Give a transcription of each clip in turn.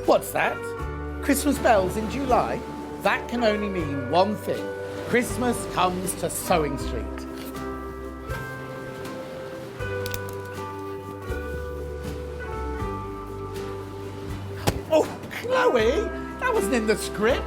What's that? Christmas bells in July? That can only mean one thing. Christmas comes to Sewing Street. Oh, Chloe, that wasn't in the script.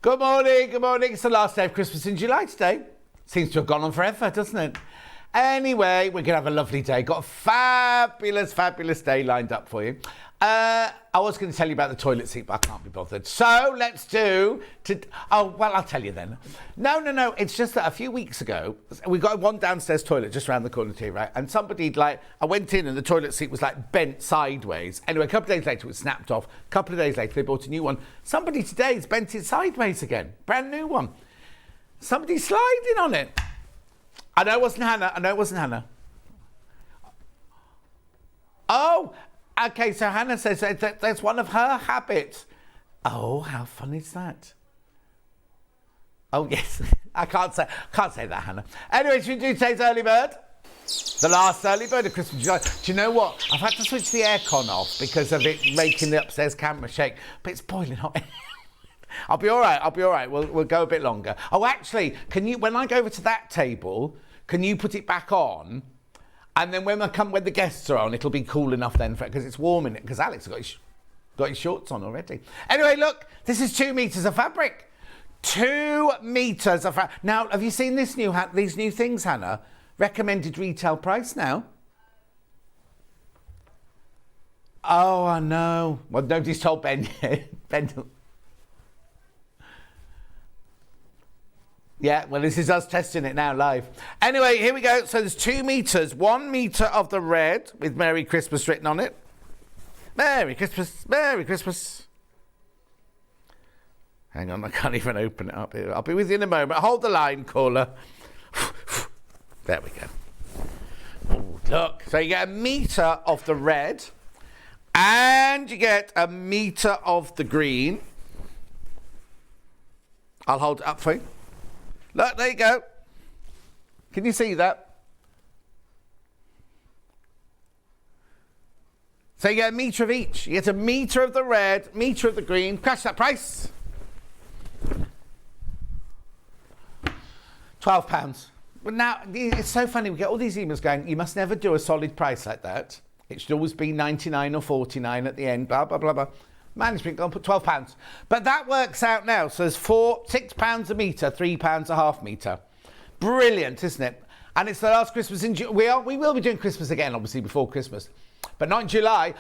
Good morning, good morning. It's the last day of Christmas in July today. Seems to have gone on forever, doesn't it? Anyway, we're going to have a lovely day. Got a fabulous, fabulous day lined up for you. I was going to tell you about the toilet seat, but I can't be bothered. So let's do... Oh, well, I'll tell you then. No. It's just that a few weeks ago, we got one downstairs toilet just around the corner here, right? And somebody, I went in and the toilet seat was, bent sideways. Anyway, a couple of days later, it was snapped off. A couple of days later, they bought a new one. Somebody today's bent it sideways again. Brand new one. Somebody's sliding on it. I know it wasn't Hannah. Oh... Okay, so Hannah says that that's one of her habits. Oh, how fun is that? Oh, yes. I can't say that, Hannah. Anyway, should we do today's early bird? The last early bird of Christmas. Do you know what? I've had to switch the aircon off because of it making the upstairs camera shake. But it's boiling hot. I'll be all right. We'll go a bit longer. Oh, actually, when I go over to that table, can you put it back on? And then when the guests are on, it'll be cool enough then, because it's warm in it, because Alex has got his shorts on already. Anyway, look, this is 2 meters of fabric. 2 meters of fabric. Now, have you seen these new things, Hannah? Recommended retail price now. Oh, I know. Well, nobody's told Ben yet. Yeah, well, this is us testing it now live. Anyway, here we go. So there's 2 meters. 1 meter of the red with Merry Christmas written on it. Merry Christmas, Merry Christmas. Hang on, I can't even open it up here. I'll be with you in a moment. Hold the line, caller. There we go. Oh, look. So you get 1 meter of the red and you get 1 meter of the green. I'll hold it up for you. Look, there you go. Can you see that? So you get 1 meter of each. You get 1 meter of the red, 1 meter of the green. Crash that price. £12. Well, now, it's so funny. We get all these emails going, you must never do a solid price like that. It should always be 99 or 49 at the end, blah, blah, blah, blah. Management, go and put £12. But that works out now. So there's £6 a metre, £3 a half metre. Brilliant, isn't it? And it's the last Christmas in July. We will be doing Christmas again, obviously, before Christmas. But not in July.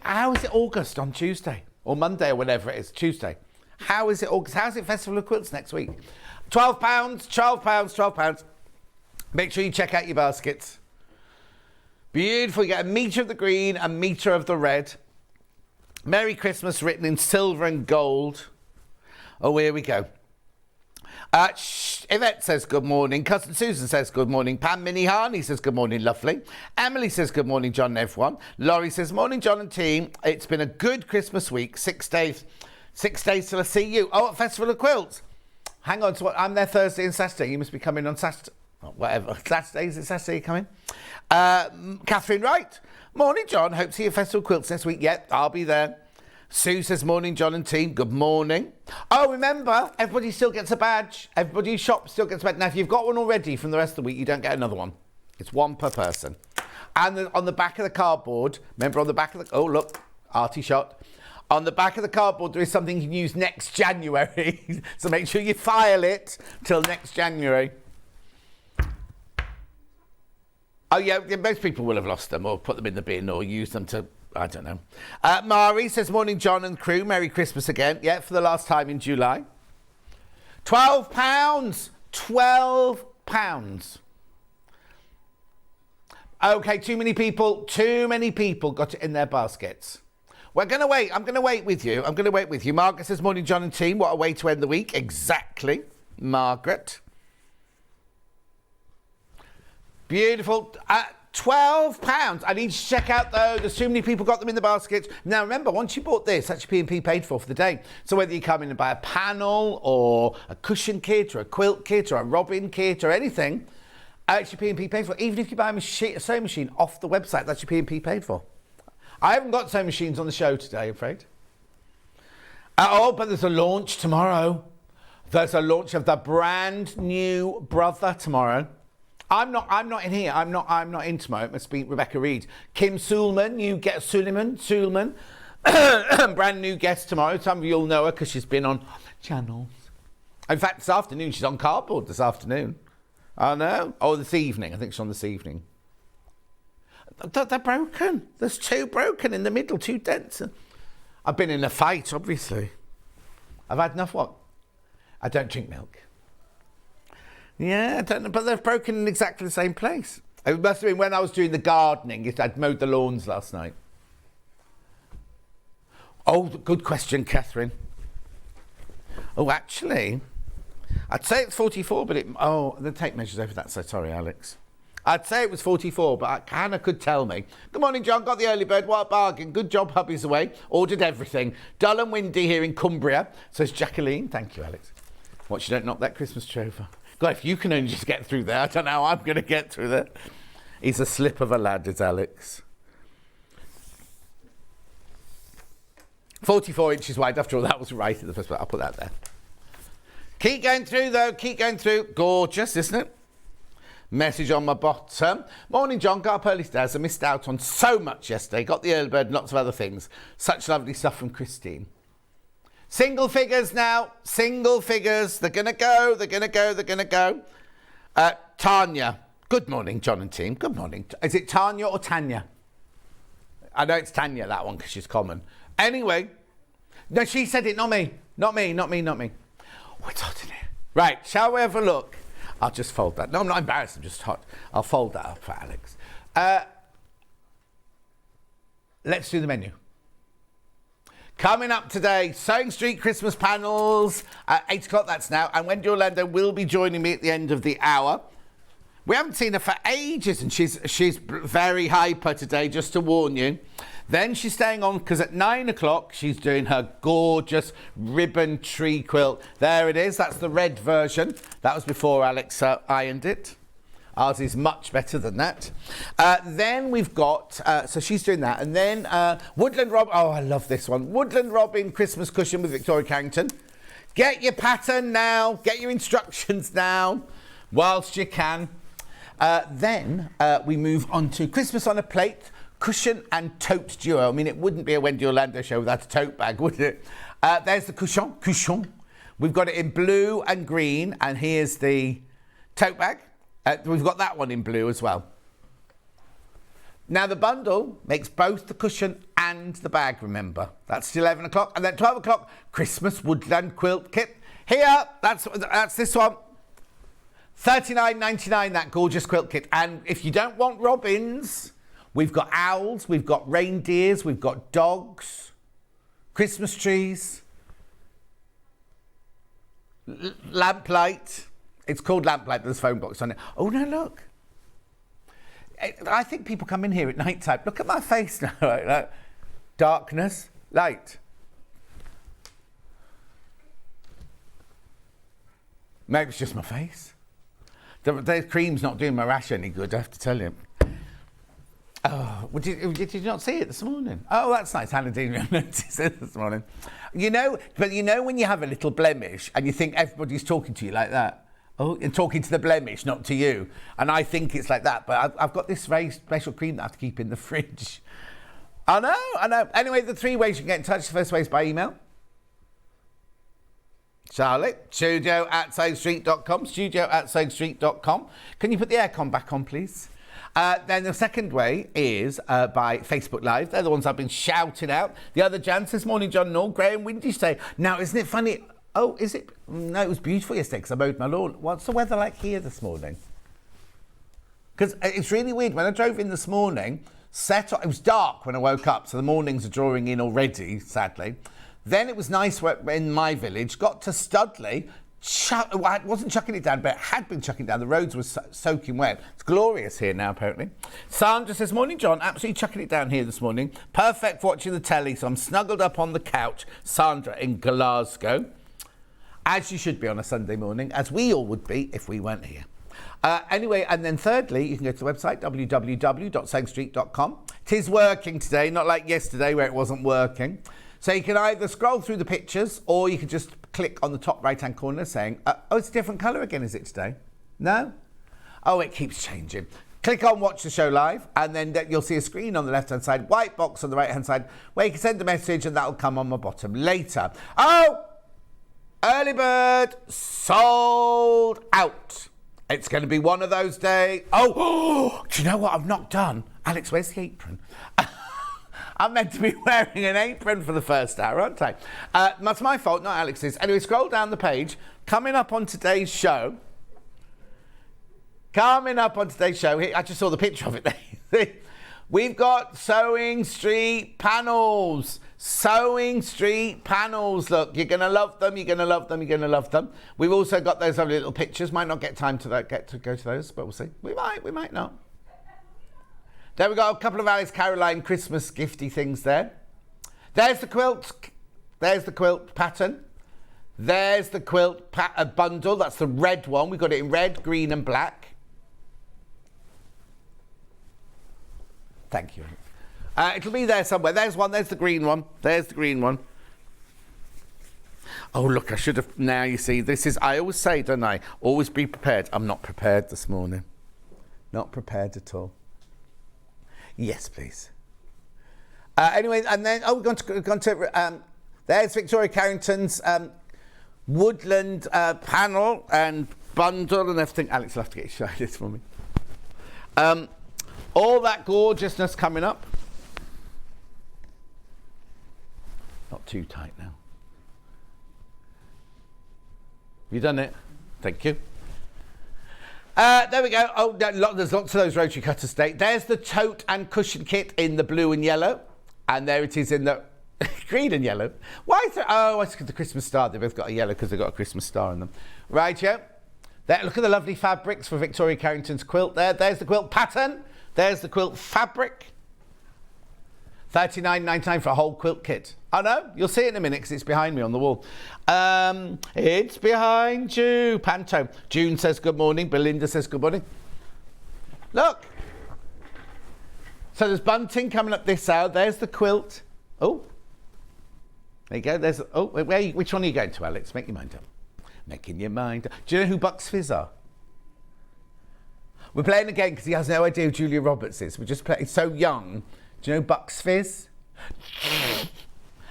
How is it August on Tuesday? Or Monday or whatever it is, Tuesday. How is it August? How is it Festival of Quilts next week? £12. Make sure you check out your baskets. Beautiful. You get 1 metre of the green, 1 metre of the red. Merry Christmas written in silver and gold. Oh, here we go. Yvette says good morning. Cousin Susan says good morning. Pam Minnie Harney says good morning, lovely. Emily says good morning, John and everyone. Laurie says morning, John and team. It's been a good Christmas week. 6 days. 6 days till I see you. Oh, at Festival of Quilts. Hang on to what? I'm there Thursday and Saturday. You must be coming on Saturday. Oh, whatever. Saturday, is it Saturday you're coming? Catherine Wright. Morning, John. Hope to see you at Festival of Quilts next week. Yep, I'll be there. Sue says, morning, John and team. Good morning. Oh, remember, everybody still gets a badge. Everybody who shops still gets a badge. Now, if you've got one already from the rest of the week, you don't get another one. It's one per person. And on the back of the cardboard, remember on the back of the... Oh, look, arty shot. On the back of the cardboard, there is something you can use next January. So make sure you file it till next January. Oh, yeah, most people will have lost them or put them in the bin or use them to... I don't know. Mari says, morning, John and crew. Merry Christmas again. Yeah, for the last time in July. £12. £12. Okay, too many people got it in their baskets. We're going to wait. I'm going to wait with you. Margaret says, morning, John and team. What a way to end the week. Exactly, Margaret. Beautiful. £12. I need to check out, though. There's too many people got them in the baskets. Now, remember, once you bought this, that's your P&P paid for the day. So whether you come in and buy a panel or a cushion kit or a quilt kit or a robin kit or anything, that's your P&P paid for. Even if you buy a sewing machine off the website, that's your P&P paid for. I haven't got sewing machines on the show today, I'm afraid. But there's a launch tomorrow. There's a launch of the brand new Brother tomorrow. I'm not in here. I'm not in tomorrow. It must be Rebecca Reed. Kim Suleman, Suleman. Brand new guest tomorrow. Some of you will know her because she's been on channels. In fact, this afternoon, she's on Cardboard this afternoon. I know. Oh, this evening. I think she's on this evening. They're broken. There's two broken in the middle, two dents. I've been in a fight, obviously. I've had enough what? I don't drink milk. Yeah, I don't know, but they're broken in exactly the same place. It must have been when I was doing the gardening. I'd mowed the lawns last night. Oh, good question, Catherine. Oh, actually, I'd say it's 44, but the tape measure's over that, so sorry, Alex. I'd say it was 44, but Hannah could tell me. Good morning, John. Got the early bird. What a bargain. Good job, hubby's away. Ordered everything. Dull and windy here in Cumbria, says Jacqueline. Thank you, Alex. Watch you don't knock that Christmas tree over. God, if you can only just get through there, I don't know how I'm going to get through there. He's a slip of a lad, is Alex. 44 inches wide. After all, that was right at the first place. I'll put that there. Keep going through, though. Keep going through. Gorgeous, isn't it? Message on my bottom. Morning, John. Got up early today. I missed out on so much yesterday. Got the early bird, lots of other things. Such lovely stuff from Christine. Single figures now. Single figures. They're going to go. Tanya. Good morning, John and team. Good morning. Is it Tanya or Tanya? I know it's Tanya, that one, because she's common. Anyway. No, she said it, not me. Not me. What's hot in here? Right, shall we have a look? I'll just fold that. No, I'm not embarrassed. I'm just hot. I'll fold that up for Alex. Let's do the menu. Coming up today, Sewing Street Christmas panels at 8 o'clock, that's now. And Wendy Orlando will be joining me at the end of the hour. We haven't seen her for ages, and she's very hyper today, just to warn you. Then she's staying on, because at 9 o'clock, she's doing her gorgeous ribbon tree quilt. There it is. That's the red version. That was before Alex ironed it. Ours is much better than that. Then we've got, so she's doing that. And then Woodland Robin, oh, I love this one. Woodland Robin Christmas cushion with Victoria Carrington. Get your pattern now. Get your instructions now, whilst you can. Then we move on to Christmas on a Plate, cushion and tote duo. I mean, it wouldn't be a Wendy Orlando show without a tote bag, would it? There's the cushion. We've got it in blue and green, and here's the tote bag. We've got that one in blue as well. Now, the bundle makes both the cushion and the bag, remember. That's 11 o'clock. And then 12 o'clock, Christmas Woodland Quilt Kit. Here, that's this one. $39.99, that gorgeous quilt kit. And if you don't want robins, we've got owls, we've got reindeers, we've got dogs, Christmas trees, lamplight. It's called lamplight, there's a phone box on it. Oh, no, look. I think people come in here at night time. Look at my face now. Like, darkness, light. Maybe it's just my face. The cream's not doing my rash any good, I have to tell you. Oh, did you not see it this morning? Oh, that's nice. Hannah didn't notice it this morning. But you know when you have a little blemish and you think everybody's talking to you like that? Oh, and talking to the blemish, not to you. And I think it's like that. But I've got this very special cream that I have to keep in the fridge. I know. Anyway, the 3 ways you can get in touch. The first way is by email. Charlotte, studio@sewingstreet.com, studio@sewingstreet.com. Can you put the aircon back on, please? Then the second way is by Facebook Live. They're the ones I've been shouting out. The other Jan says, morning, John and all. Grey and windy today. Now, isn't it funny? Oh, is it? No, it was beautiful yesterday because I mowed my lawn. What's the weather like here this morning? Because it's really weird. When I drove in this morning, it was dark when I woke up, so the mornings are drawing in already, sadly. Then it was nice in my village, got to Studley, I wasn't chucking it down, but it had been chucking down. The roads were soaking wet. It's glorious here now, apparently. Sandra says, morning, John. Absolutely chucking it down here this morning. Perfect for watching the telly, so I'm snuggled up on the couch. Sandra in Glasgow. As you should be on a Sunday morning, as we all would be if we weren't here. Anyway, and then thirdly, you can go to the website, www.sayingstreet.com. It is working today, not like yesterday where it wasn't working. So you can either scroll through the pictures or you can just click on the top right-hand corner saying, oh, it's a different colour again, is it today? No? Oh, it keeps changing. Click on Watch the Show Live and then you'll see a screen on the left-hand side, white box on the right-hand side where you can send a message and that'll come on my bottom later. Oh! Early bird sold out. It's going to be one of those days. Oh, do you know what I've not done? Alex, where's the apron? I'm meant to be wearing an apron for the first hour, aren't I? That's my fault, not Alex's. Anyway, scroll down the page. Coming up on today's show. I just saw the picture of it there. We've got Sewing Street panels. Sewing Street panels. Look, you're going to love them. You're going to love them. You're going to love them. We've also got those lovely little pictures. Might not get time to get to go to those, but we'll see. We might not. There we go, a couple of Alice Caroline Christmas gifty things there. There's the quilt. There's the quilt pattern. There's the quilt bundle. That's the red one. We've got it in red, green and black. Thank you. It'll be there somewhere. There's one. There's the green one. There's the green one. Oh, look, I should have... Now, you see, this is... I always say, don't I? Always be prepared. I'm not prepared this morning. Not prepared at all. Yes, please. Anyway, and then, we've gone to there's Victoria Carrington's Woodland panel and bundle and everything. Alex will have to get you show this for me. All that gorgeousness coming up. Not too tight now. Have you done it? Thank you. There we go. Oh, there's lots of those rotary cutters today. There's the tote and cushion kit in the blue and yellow. And there it is in the green and yellow. Why is there... Oh, it's the Christmas star. They've both got a yellow because they've got a Christmas star in them. Right, yeah. There, look at the lovely fabrics for Victoria Carrington's quilt there. There's the quilt pattern. There's the quilt fabric. $39.99 for a whole quilt kit. Oh, no, you'll see it in a minute because it's behind me on the wall. It's behind you. Panto. June says good morning. Belinda says good morning. Look. So there's bunting coming up this hour. There's the quilt. Oh. There you go. There's... Oh, which one are you going to, Alex? Make your mind up. Making your mind up. Do you know who Bucks Fizz are? We're playing again because he has no idea who Julia Roberts is. We're just playing. He's so young. Do you know Bucks Fizz?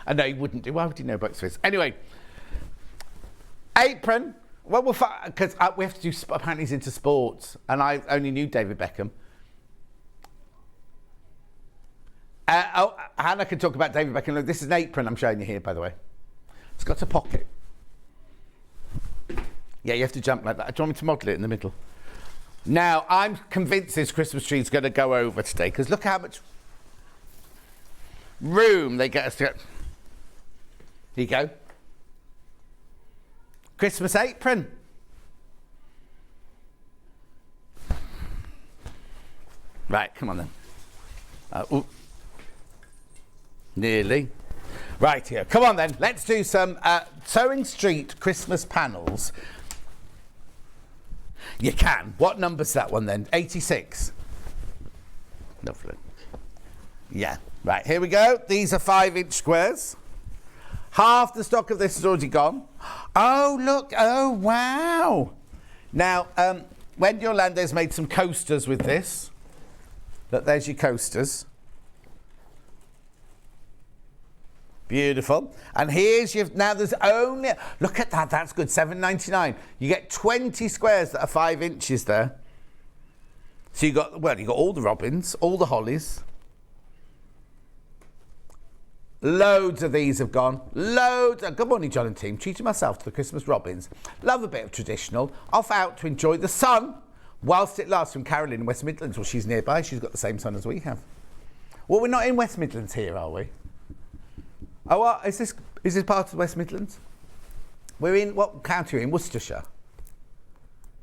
I know he wouldn't do. Why would he know Bucks Fizz? Anyway, apron. Well, because we have to do. Apparently, he's into sports, and I only knew David Beckham. Hannah can talk about David Beckham. Look, this is an apron I'm showing you here, by the way. It's got a pocket. Yeah, you have to jump like that. Do you want me to model it in the middle? Now, I'm convinced this Christmas tree is going to go over today, because look how much room they get us to get. Here you go. Christmas apron. Right, come on then. Nearly. Right here. Come on then. Let's do some Sewing Street Christmas panels. You can. What number's that one then? 86. Lovely. Yeah. Right, here we go. These are 5-inch squares. Half the stock of this is already gone. Oh, look. Oh, wow. Now, Wendy Orlando's made some coasters with this. Look, there's your coasters. Beautiful. And here's your... Now, there's only... Look at that. That's good. $7.99. You get 20 squares that are 5 inches there. So you got... Well, you got all the robins, all the hollies. Loads of these have gone. Loads. Good morning, John and team. Treating myself to the Christmas robins. Love a bit of traditional. Off out to enjoy the sun Whilst it lasts, from Carolyn in West Midlands. Well, she's nearby. She's got the same son as we have. Well, we're not in West Midlands here, are we? Oh, what? Is this part of the West Midlands? We're in, what county are we in? Worcestershire.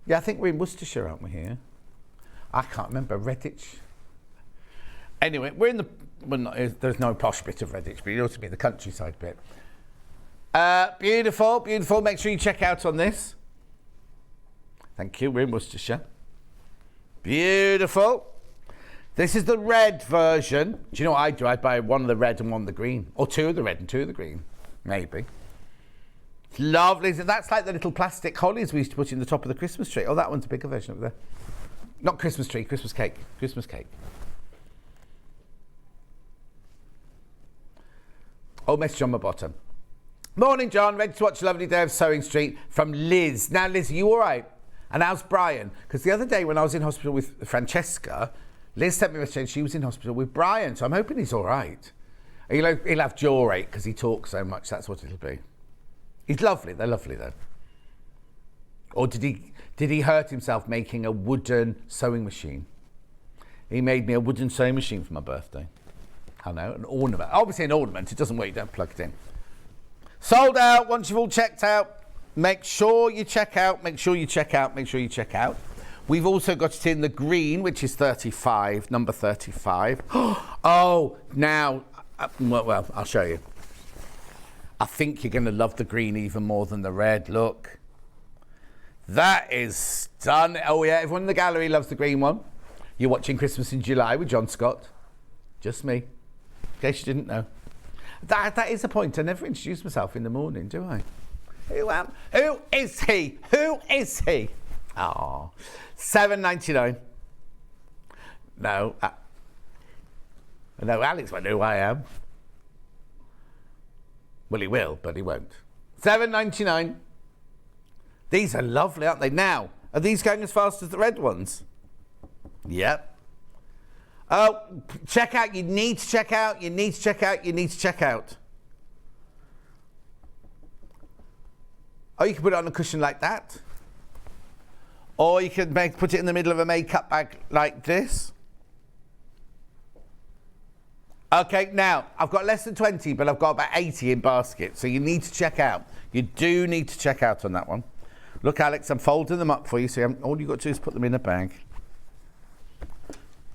Yeah, I think we're in Worcestershire, aren't we, here? I can't remember. Redditch. Anyway, we're in the... Well, not, there's no posh bit of Redditch, but it ought to be the countryside bit. Beautiful, beautiful. Make sure you check out on this. Thank you. We're in Worcestershire. Beautiful. This is the red version. Do you know what I do? I buy one of the red and one of the green. Or two of the red and two of the green. Maybe. It's lovely. That's like the little plastic hollies we used to put in the top of the Christmas tree. Oh, that one's a bigger version over there. Not Christmas tree, Christmas cake. Christmas cake. Oh, message on my bottom. Morning, John. Ready to watch a lovely day of Sewing Street from Liz. Now, Liz, are you all right? And how's Brian? Because the other day when I was in hospital with Francesca, Liz sent me a message. She was in hospital with Brian, so I'm hoping he's all right. He'll have jaw ache because he talks so much. That's what it'll be. He's lovely. They're lovely, though. Or did he hurt himself making a wooden sewing machine? He made me a wooden sewing machine for my birthday. I know, an ornament. Obviously an ornament. It doesn't work. You don't plug it in. Sold out. Once you've all checked out, make sure you check out. Make sure you check out. Make sure you check out. We've also got it in the green, which is 35, number 35. Oh, now, well, I'll show you. I think you're going to love the green even more than the red. Look. That is done. Oh, yeah, everyone in the gallery loves the green one. You're watching Christmas in July with John Scott. Just me. In case you didn't know. That is a point. I never introduce myself in the morning, do I? Who is he? Who is he? Oh, $7.99. No. No, Alex won't know who I am. Well, he will, but he won't. $7.99. These are lovely, aren't they? Now, are these going as fast as the red ones? Yep. Oh, check out. You need to check out. You need to check out. You need to check out. Oh, you can put it on a cushion like that. Or you can put it in the middle of a makeup bag like this. Okay, now, I've got less than 20, but I've got about 80 in basket. So you need to check out. You do need to check out on that one. Look, Alex, I'm folding them up for you. So all you've got to do is put them in a bag.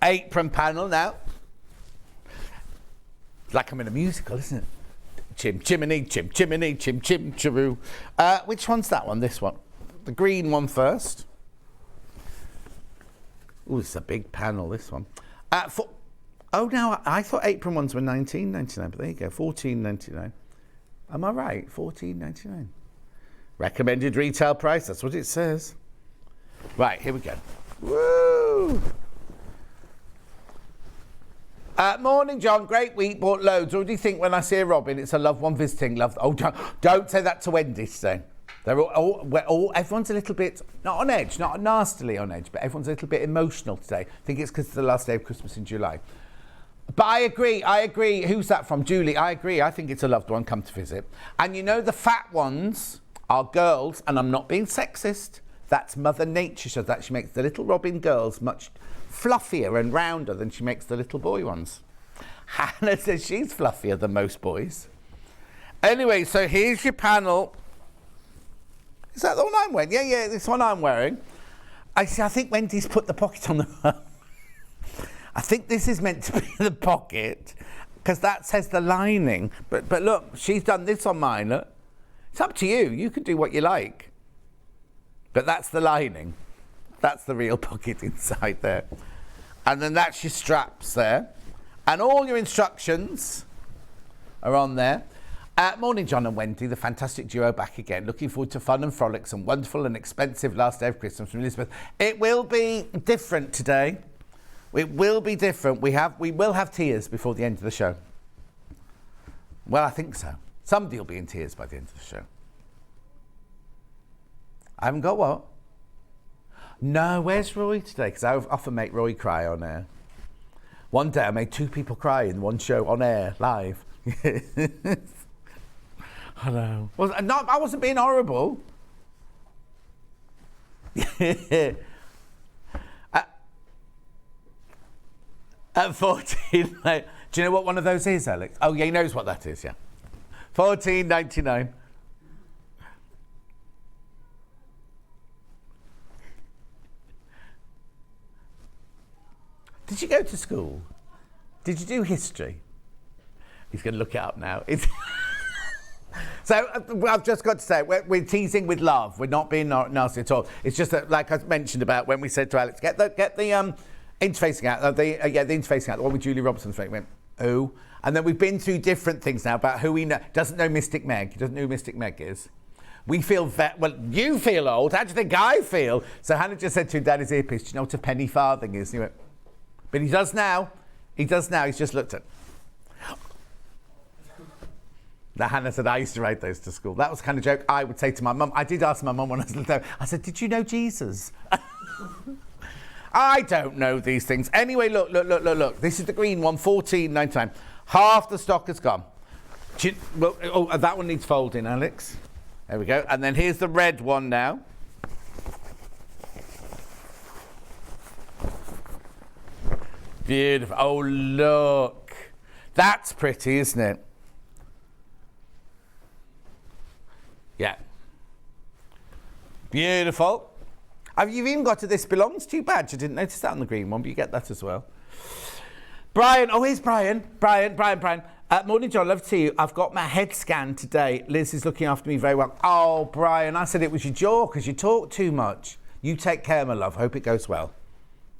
Apron panel now. It's like I'm in a musical, isn't it? Chim, chimney, chim, chimney, chim, chim, chiroo. Which one's that one? This one. The green one first. Oh, it's a big panel, this one. Oh, now, I thought apron ones were $19.99, but there you go, $14.99. Am I right? $14.99. Recommended retail price, that's what it says. Right, here we go. Woo! Morning, John. Great week. Bought loads. What do you think when I see a robin? It's a loved one visiting. Oh, don't say that to Wendy today. They're everyone's a little bit, not on edge, not nastily on edge, but everyone's a little bit emotional today. I think it's because it's the last day of Christmas in July. But I agree. Who's that from? Julie, I agree. I think it's a loved one come to visit. And you know, the fat ones are girls, and I'm not being sexist. That's Mother Nature shows that. She makes the little robin girls much fluffier and rounder than she makes the little boy ones. Hannah says she's fluffier than most boys. Anyway, so here's your panel. Is that the one I'm wearing? Yeah, this one I'm wearing. I think Wendy's put the pocket on the... I think this is meant to be the pocket because that says the lining. But look, she's done this on mine. Look. It's up to you. You can do what you like. But that's the lining. That's the real pocket inside there. And then that's your straps there. And all your instructions are on there. Morning, John and Wendy, the fantastic duo back again. Looking forward to fun and frolics and wonderful and expensive last day of Christmas from Elizabeth. It will be different today. It will be different. We will have tears before the end of the show. Well, I think so. Somebody will be in tears by the end of the show. I haven't got what? No, where's Roy today? Because I often make Roy cry on air. One day I made 2 people cry in one show on air, live. I know. I wasn't being horrible. At 14, like, do you know what one of those is, Alex? Oh, yeah, he knows what that is, yeah. 14.99. Did you go to school? Did you do history? He's going to look it up now. So I've just got to say, we're teasing with love. We're not being nasty at all. It's just that, like I mentioned about when we said to Alex, get the interfacing out, the interfacing out, the one with Julie Robertson's face. Went, oh. And then we've been through different things now about who he doesn't know Mystic Meg. He doesn't know who Mystic Meg is. We feel well, you feel old. How do you think I feel? So Hannah just said to him, Daddy's earpiece, do you know what a penny farthing is? And he went, but he does now. He does now. He's just looked at. Now Hannah said, I used to write those to school. That was the kind of joke I would say to my mum. I did ask my mum when I was little. I said, did you know Jesus? I don't know these things. Anyway, look. This is the green one, 14.99. Half the stock has gone. That one needs folding, Alex. There we go. And then here's the red one now. Beautiful. Oh, look. That's pretty, isn't it? Yeah. Beautiful. You've even got to This Belongs to You badge. I didn't notice that on the green one, but you get that as well. Brian. Oh, here's Brian. Brian. Morning, John. Love to see you. I've got my head scanned today. Liz is looking after me very well. Oh, Brian, I said it was your jaw because you talk too much. You take care, my love. Hope it goes well.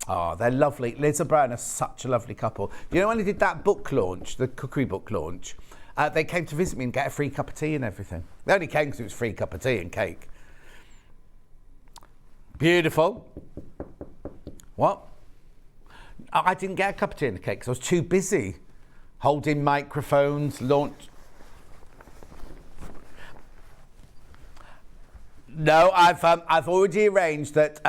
Oh, they're lovely. Liz and Brian are such a lovely couple. You know when I did that book launch, the cookery book launch, they came to visit me and get a free cup of tea and everything. They only came because it was free cup of tea and cake. Beautiful. What? I didn't get a cup of tea and a cake because I was too busy holding microphones, launch. No, I've already arranged that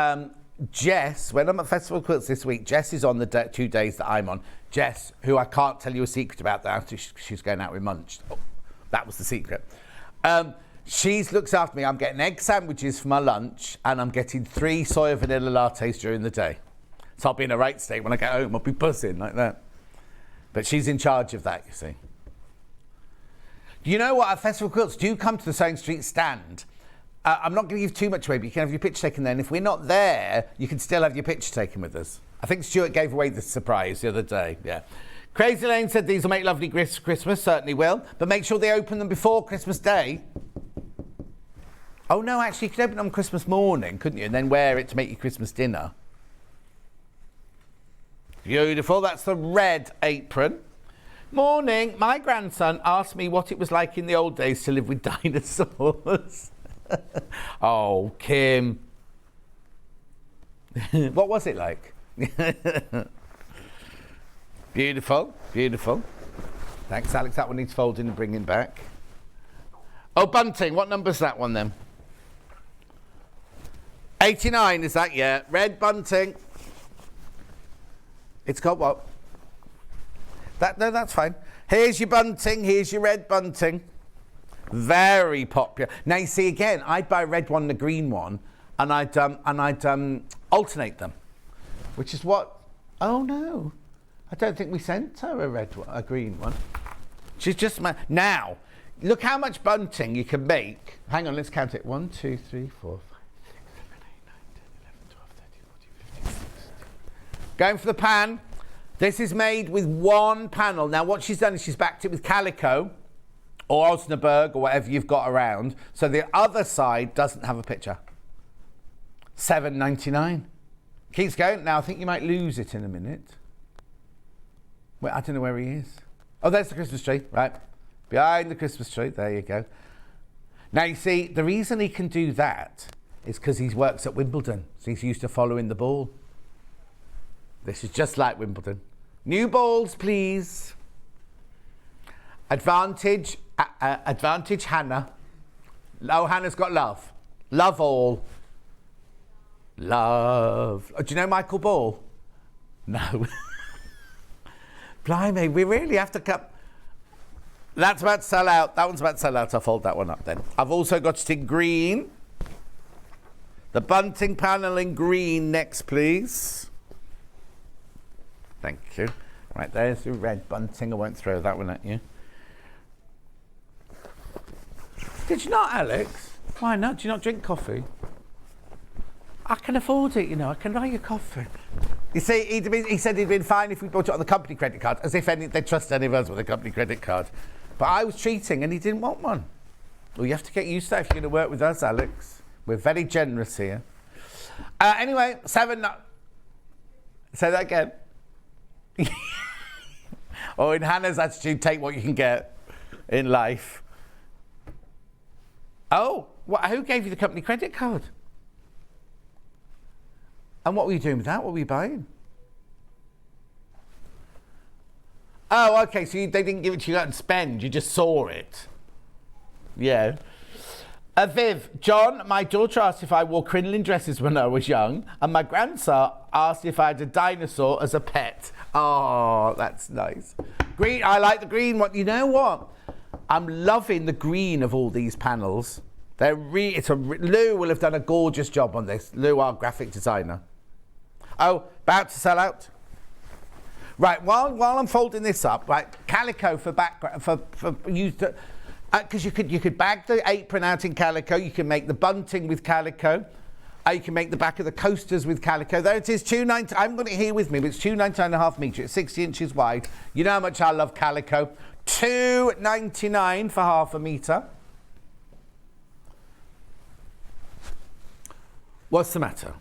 Jess, when I'm at Festival Quilts this week, Jess is on the 2 days that I'm on. Jess, who I can't tell you a secret about that, she's going out with Munch. Oh, that was the secret. She looks after me. I'm getting egg sandwiches for my lunch and I'm getting 3 soy vanilla lattes during the day. So I'll be in a right state when I get home. I'll be buzzing like that. But she's in charge of that, you see. You know what? At Festival Quilts, do come to the Sewing Street stand. I'm not going to give too much away, but you can have your picture taken there. And if we're not there, you can still have your picture taken with us. I think Stuart gave away the surprise the other day. Yeah. Crazy Lane said these will make lovely gifts for Christmas. Certainly will. But make sure they open them before Christmas Day. Oh, no, actually, you could open them on Christmas morning, couldn't you? And then wear it to make your Christmas dinner. Beautiful. That's the red apron. Morning. My grandson asked me what it was like in the old days to live with dinosaurs. Oh, Kim. What was it like? Beautiful. Thanks, Alex. That one needs folding and bringing back. Oh, bunting. What number's that one then? 89, is that? Yeah. Red bunting. It's got what? No, that's fine. Here's your bunting. Here's your red bunting. Very popular. Now you see again, I'd buy a red one and a green one, and I'd alternate them, which is what. Oh no, I don't think we sent her a green one. She's just now. Look how much bunting you can make. Hang on, let's count it. 1, 2, 3, 4, 5, 6, 7, 8, 9, 10, 11, 12, 13, 14, 15, 16. Going for the pan. This is made with one panel. Now what she's done is she's backed it with calico or Osnaburg or whatever you've got around. So the other side doesn't have a picture. $7.99. Keeps going. Now I think you might lose it in a minute. Wait, I don't know where he is. Oh, there's the Christmas tree, right? Behind the Christmas tree. There you go. Now you see, the reason he can do that is because he works at Wimbledon. So he's used to following the ball. This is just like Wimbledon. New balls, please. Advantage Hannah. Oh, Hannah's got love. Love all. Love. Oh, do you know Michael Ball? No. Blimey, we really have to cut. That's about to sell out. That one's about to sell out. I'll fold that one up then. I've also got it in green. The bunting panel in green next, please. Thank you. Right, there's your red bunting. I won't throw that one at you. Did you not, Alex? Why not? Do you not drink coffee? I can afford it, you know. I can buy your coffee. You see, he said he'd been fine if we bought it on the company credit card, as if they'd trust any of us with a company credit card. But I was treating and he didn't want one. Well, you have to get used to that if you're going to work with us, Alex. We're very generous here. Anyway, 7... Say that again. Or in Hannah's attitude, take what you can get in life. Oh, who gave you the company credit card? And what were you doing with that? What were you buying? Oh, okay, so they didn't give it to you and spend, you just saw it. Yeah. Viv, John, my daughter asked if I wore crinoline dresses when I was young, and my grandson asked if I had a dinosaur as a pet. Oh, that's nice. Green, I like the green one. You know what? I'm loving the green of all these panels. Lou will have done a gorgeous job on this. Lou, our graphic designer. Oh, about to sell out. Right, while I'm folding this up, right, calico for background for used. Because you could bag the apron out in calico, you can make the bunting with calico, you can make the back of the coasters with calico. There it is, $2.99. I haven't got it here with me, but it's $2.99.5 metre. It's 60 inches wide. You know how much I love calico. $2.99 for half a metre. What's the matter?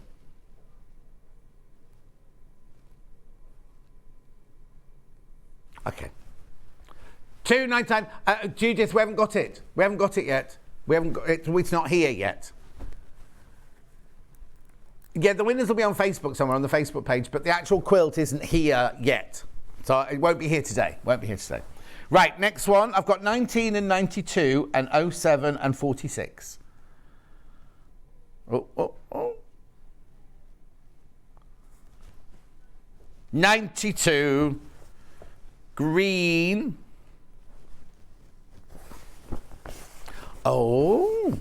Okay. $2.99. Judith, we haven't got it. We haven't got it yet. We haven't got it. It's not here yet. Yeah, the winners will be on Facebook somewhere on the Facebook page, but the actual quilt isn't here yet. So it won't be here today. Won't be here today. Right, next one. I've got 19 and 92 and 07 and 46. Oh. 92. Green. Oh,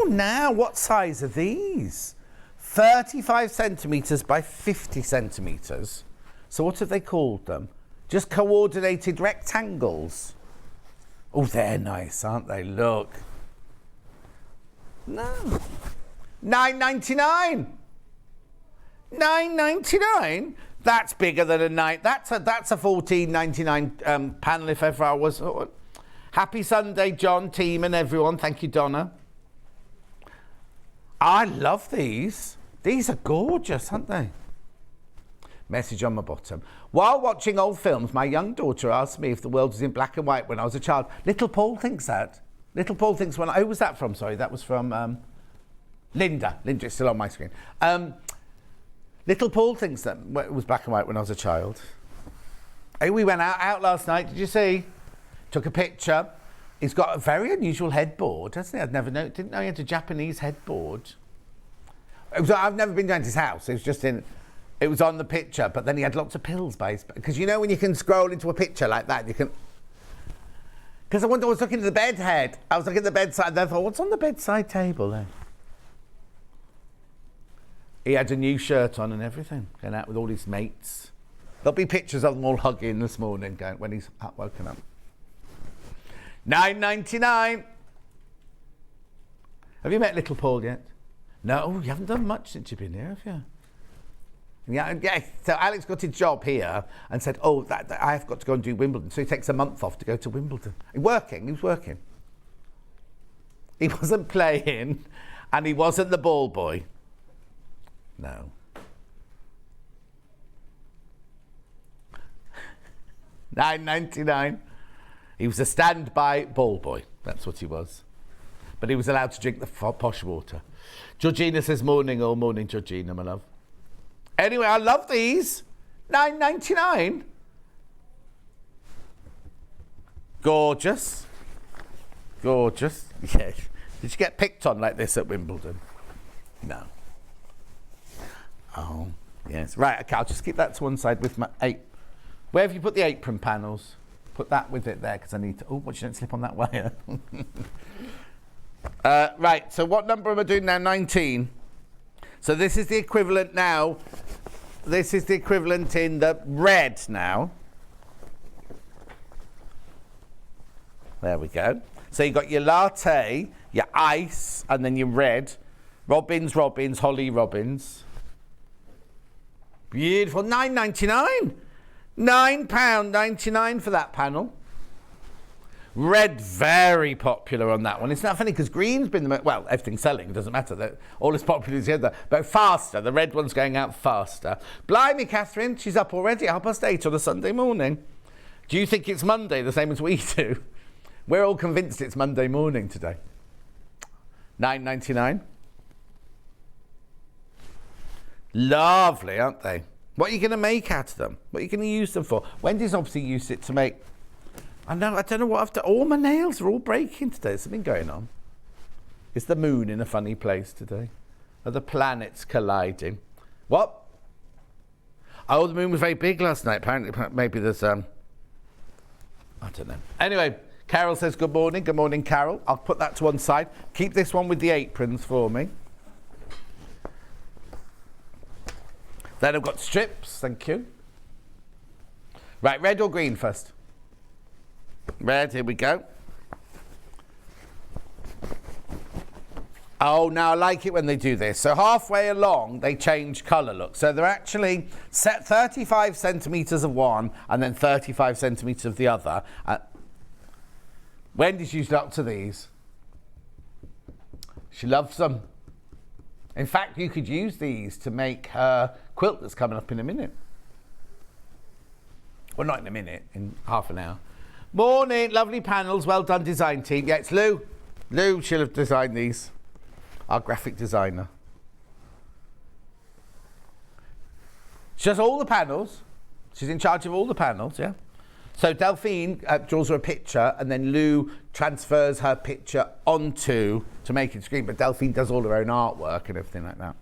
now what size are these? 35 centimetres by 50 centimetres. So what have they called them? Just coordinated rectangles. Oh, they're nice, aren't they? Look. No. $9.99. $9.99? That's bigger than a night. That's a $14.99 panel if ever I was. Happy Sunday, John, team, and everyone. Thank you, Donna. I love these. These are gorgeous, aren't they? Message on my bottom. While watching old films, my young daughter asked me if the world was in black and white when I was a child. Little Paul thinks that. Little Paul thinks when... Who was that from? Sorry, that was from Linda. Linda is still on my screen. Little Paul thinks that it was black and white when I was a child. Hey, we went out last night. Did you see? Took a picture. He's got a very unusual headboard, hasn't he? Didn't know he had a Japanese headboard. I've never been down to his house. It was on the picture, but then he had lots of pills by his... Because you know when you can scroll into a picture like that, you can... Because I was looking at the bed head. I was looking at the bedside, and I thought, what's on the bedside table there? He had a new shirt on and everything, going out with all his mates. There'll be pictures of them all hugging this morning when he's woken up. $9.99. Have you met Little Paul yet? No, you haven't done much since you've been here, have you? Yeah. So Alex got his job here and said, I have got to go and do Wimbledon. So he takes a month off to go to Wimbledon. He was working. He wasn't playing and he wasn't the ball boy. No. $9.99. He was a standby ball boy. That's what he was. But he was allowed to drink the posh water. Georgina says, morning, all morning, Georgina, my love. Anyway, I love these. $9.99. Gorgeous. Gorgeous. Yes. Did you get picked on like this at Wimbledon? No. Oh, yes. Right, okay, I'll just keep that to one side with my apron. Where have you put the apron panels? Put that with it there, because I need to... Oh, watch, you don't slip on that wire. Right, so what number am I doing now? 19. So this is the equivalent now. this is the equivalent in the red now. There we go. So you've got your latte, your ice, and then your red. Robins, Holly Robins. Beautiful. £9.99. £9.99 for that panel. Red, very popular on that one. It's not funny because green's been the well, everything's selling. It doesn't matter. All is popular together, but faster. The red one's going out faster. Blimey, Catherine, she's up already at 8:30 on a Sunday morning. Do you think it's Monday, the same as we do? We're all convinced it's Monday morning today. £9.99. Lovely, aren't they? What are you going to make out of them? What are you going to use them for? Wendy's obviously used it to make... I don't know what I've done. All my nails are all breaking today. There's something going on. Is the moon in a funny place today? Are the planets colliding? What? Oh, the moon was very big last night. Apparently, maybe there's... I don't know. Anyway, Carol says good morning. Good morning, Carol. I'll put that to one side. Keep this one with the aprons for me. Then I've got strips. Thank you. Right, red or green first? Red, here we go. Oh, now I like it when they do this. So halfway along, they change colour, look. So they're actually set 35 centimetres of one and then 35 centimetres of the other. Wendy's used up to these. She loves them. In fact, you could use these to make her quilt that's coming up in a minute. Well, not in a minute, in half an hour. Morning, lovely panels. Well done, design team. Yeah, it's Lou. Lou should have designed these. Our graphic designer. She does all the panels. She's in charge of all the panels, yeah. So Delphine draws her a picture and then Lou transfers her picture onto to make it screen. But Delphine does all her own artwork and everything like that.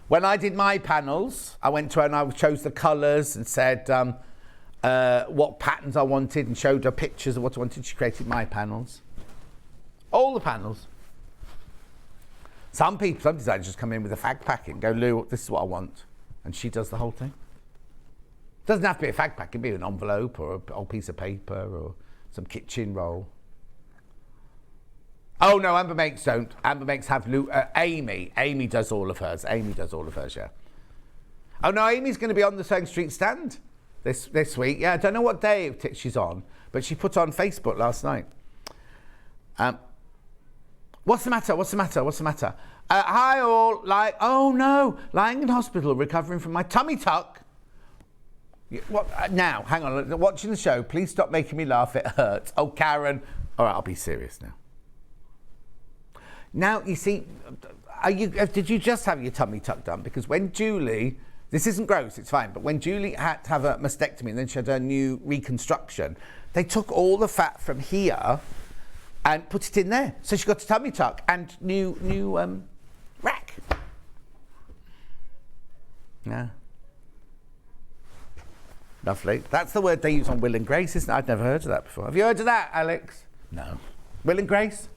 When I did my panels, I went to her and I chose the colours and said what patterns I wanted and showed her pictures of what I wanted. She created my panels. All the panels. Some designers just come in with a fag packet and go, Lou, this is what I want. And she does the whole thing. Doesn't have to be a fag pack, it can be an envelope or a old piece of paper or some kitchen roll. Oh no, Amber Makes don't. Amber Makes have Amy. Amy does all of hers. Yeah. Oh no, Amy's going to be on the Sewing Street stand this week. Yeah, I don't know what day she's on, but she put on Facebook last night. What's the matter? Hi all, oh no, lying in hospital recovering from my tummy tuck. What, now, hang on, watching the show, please stop making me laugh, it hurts. Oh, Karen. All right, I'll be serious now. Now, you see, did you just have your tummy tuck done? Because when Julie, this isn't gross, it's fine, but when Julie had to have a mastectomy and then she had her new reconstruction, they took all the fat from here and put it in there. So she got a tummy tuck and new rack. Yeah. Lovely. That's the word they use on Will and Grace, isn't it? I've never heard of that before. Have you heard of that, Alex? No. Will and Grace?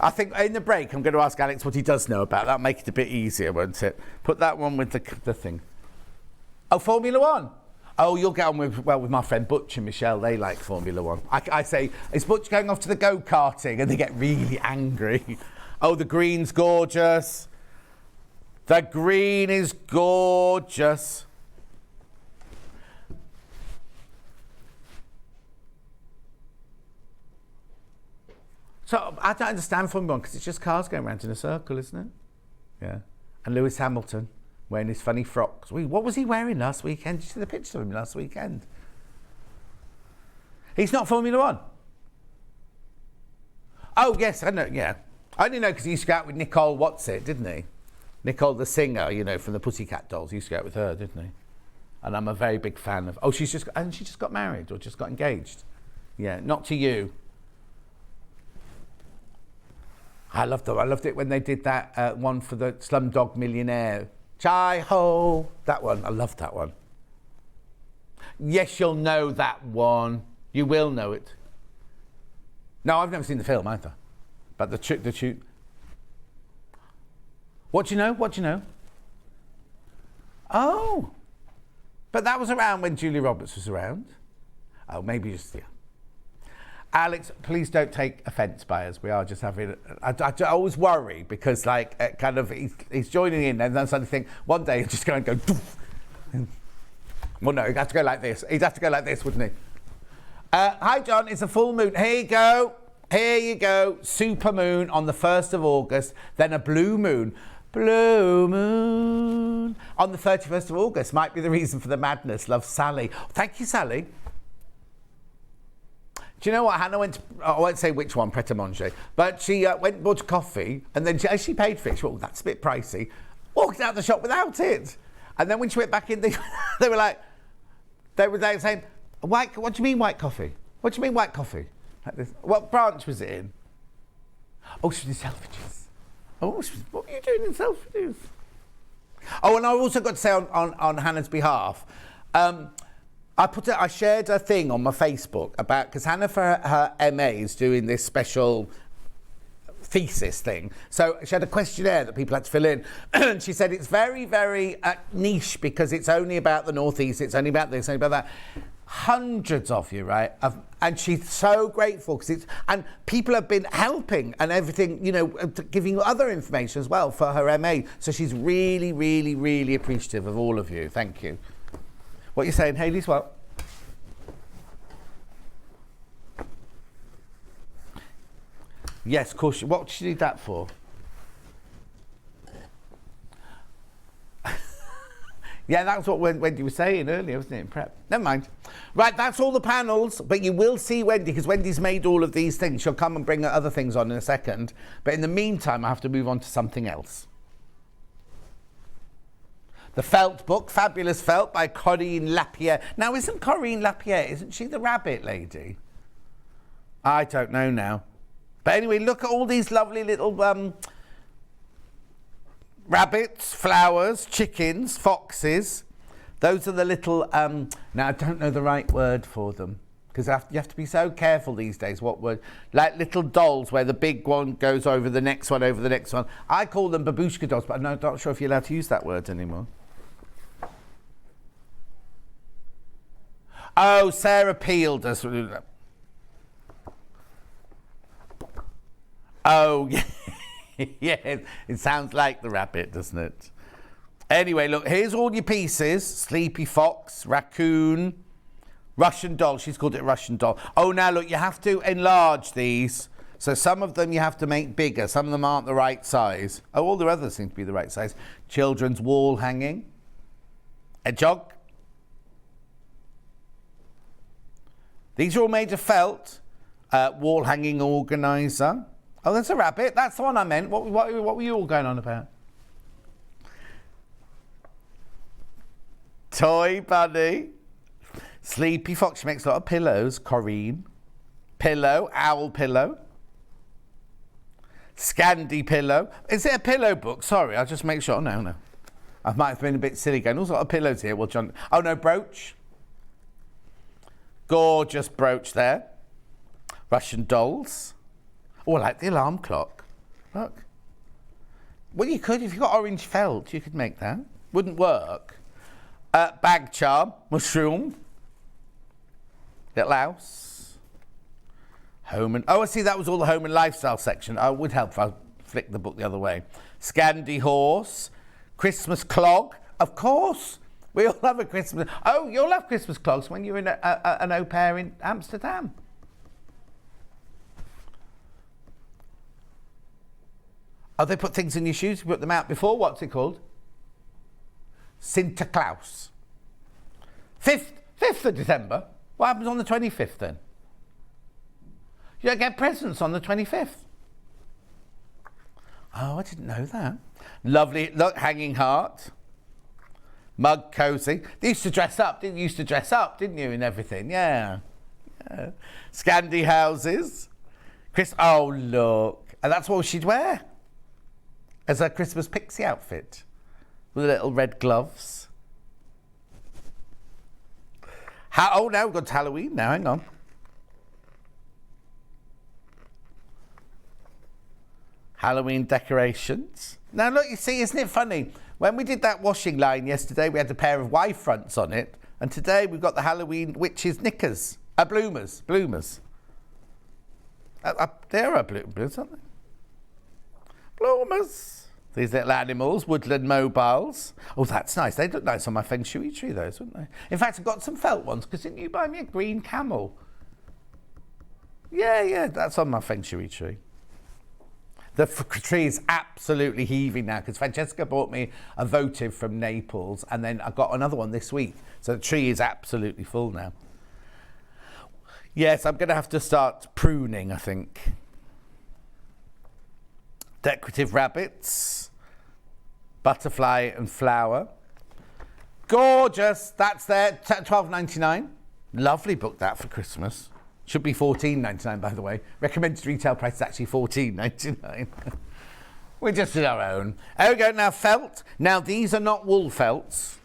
I think in the break I'm going to ask Alex what he does know about that. That'll make it a bit easier, won't it? Put that one with the thing. Oh, Formula One. Oh, you'll get on with my friend Butch and Michelle. They like Formula One. I say, is Butch going off to the go-karting? And they get really angry. Oh, the green's gorgeous. The green is gorgeous. So I don't understand Formula One because it's just cars going around in a circle, isn't it? Yeah. And Lewis Hamilton wearing his funny frocks. What was he wearing last weekend? Did you see the picture of him last weekend? He's not Formula One. Oh, yes, I know, yeah. I only know because he used to go out with Nicole What's-It, didn't he? Nicole the singer, you know, from the Pussycat Dolls. He used to go out with her, didn't he? And I'm a very big fan of... Oh, she just got married or just got engaged? Yeah, not to you. I loved it when they did that one for the Slumdog Millionaire. Chai Ho, that one. I loved that one. Yes, you'll know that one. You will know it. No, I've never seen the film either. But the What do you know? Oh. But that was around when Julia Roberts was around. Oh, maybe just, yeah. Alex, please don't take offence by us. We are just having... I always worry because, like, kind of, he's joining in and then suddenly think, one day he'll just go and go... Doof. Well, no, he'd have to go like this. He'd have to go like this, wouldn't he? Hi, John. It's a full moon. Here you go. Here you go. Super moon on the 1st of August. Then a blue moon. Blue moon on the 31st of August. Might be the reason for the madness. Love, Sally. Thank you, Sally. Do you know what? Hannah went to, I won't say which one, Pret a Manger, but she went and bought a coffee and then as she paid for it, she thought, oh, that's a bit pricey. Walked out the shop without it. And then when she went back in, they were like, they were saying, what do you mean white coffee? What do you mean white coffee? Like this. What branch was it in? Oh, she was in Selfridges. Oh, what were you doing in Selfridges? Oh, and I also got to say on Hannah's behalf, I shared a thing on my Facebook about, because Hannah for her MA is doing this special thesis thing. So she had a questionnaire that people had to fill in. And she said it's very, very niche because it's only about the Northeast, it's only about this, only about that. Hundreds of you, right? And she's so grateful because and people have been helping and everything, you know, giving other information as well for her MA. So she's really, really, really appreciative of all of you. Thank you. What are you saying, Hayley's what? Yes, of course. What did she need that for? Yeah, that's what Wendy was saying earlier, wasn't it, in prep? Never mind. Right, that's all the panels, but you will see Wendy, because Wendy's made all of these things. She'll come and bring her other things on in a second. But in the meantime, I have to move on to something else. The Felt book, Fabulous Felt by Corinne Lapierre. Now, isn't Corinne Lapierre, isn't she the rabbit lady? I don't know now. But anyway, look at all these lovely little rabbits, flowers, chickens, foxes. Those are the little, now I don't know the right word for them, because you have to be so careful these days what word, like little dolls where the big one goes over the next one, over the next one. I call them babushka dolls, but I'm not sure if you're allowed to use that word anymore. Oh, Sarah Peel does. Oh, yeah. Yes, it sounds like the rabbit, doesn't it? Anyway, look, here's all your pieces. Sleepy fox, raccoon, Russian doll. She's called it Russian doll. Oh, now, look, you have to enlarge these. So some of them you have to make bigger. Some of them aren't the right size. Oh, all the others seem to be the right size. Children's wall hanging. A jog. These are all made of felt. Wall hanging organiser. Oh, that's a rabbit. That's the one I meant. What were you all going on about? Toy bunny. Sleepy fox. She makes a lot of pillows. Corinne. Pillow. Owl pillow. Scandi pillow. Is it a pillow book? Sorry, I'll just make sure. Oh, no. I might have been a bit silly going, all sorts of pillows here. Well, John. Oh, no, brooch. Gorgeous brooch there. Russian dolls. Oh, I like the alarm clock. Look. Well, you could. If you got orange felt, you could make that. Wouldn't work. Bag charm. Mushroom. Little house. Home and... Oh, I see, that was all the home and lifestyle section. Oh, it would help if I flicked the book the other way. Scandi horse. Christmas clog. Of course. We all have a Christmas... Oh, you'll have Christmas clogs when you're in an au pair in Amsterdam. Oh, they put things in your shoes. You put them out before. What's it called? Sinterklaas. 5th of December. What happens on the 25th then? You don't get presents on the 25th. Oh, I didn't know that. Lovely. Look, hanging heart. Mug cozy. They used to dress up, didn't you? Used to dress up, didn't you, and everything? Yeah. Scandi houses. Oh, look. And that's what she'd wear as her Christmas pixie outfit with the little red gloves. Oh, now we've got to Halloween now. Hang on. Halloween decorations. Now, look, you see, isn't it funny? When we did that washing line yesterday, we had a pair of Y fronts on it. And today we've got the Halloween witches knickers. Bloomers. There are bloomers, aren't they? Bloomers. These little animals, woodland mobiles. Oh, that's nice. They'd look nice on my feng shui tree, those, wouldn't they? In fact, I've got some felt ones, because didn't you buy me a green camel? Yeah, that's on my feng shui tree. The tree is absolutely heaving now, because Francesca bought me a votive from Naples, and then I got another one this week. So the tree is absolutely full now. Yes, I'm going to have to start pruning, I think. Decorative rabbits, butterfly and flower. Gorgeous. That's there. $12.99. Lovely book that for Christmas. Should be $14.99, by the way. Recommended retail price is actually $14.99. We just did our own. There we go. Now felt. Now these are not wool felts.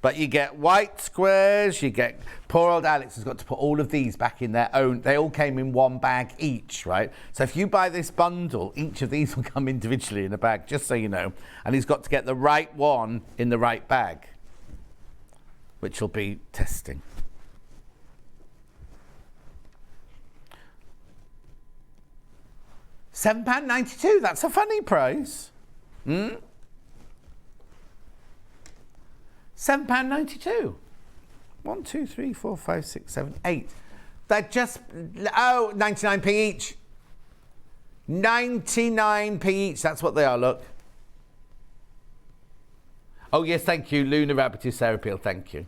But you get white squares, you get... Poor old Alex has got to put all of these back in their own... They all came in one bag each, right? So if you buy this bundle, each of these will come individually in a bag, just so you know. And he's got to get the right one in the right bag, which will be testing. £7.92, that's a funny price. £7.92. 1, 2, 3, 4, 5, 6, 7, 8. They're just, 99p each. 99p each, that's what they are, look. Oh yes, thank you, Luna Rabbit is Sarah Peel, thank you.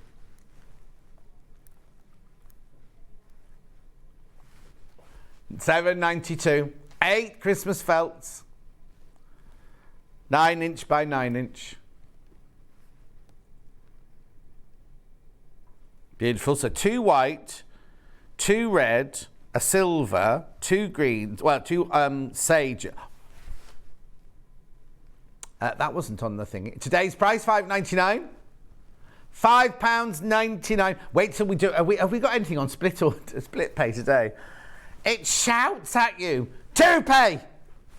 £7.92. 8 Christmas felts. 9-inch by 9-inch. Beautiful. So 2 white, 2 red, a silver, 2 greens, well, 2 sage. That wasn't on the thing. Today's price, £5.99. £5.99. Wait till we do. Have we got anything on split or split pay today? It shouts at you. 2p.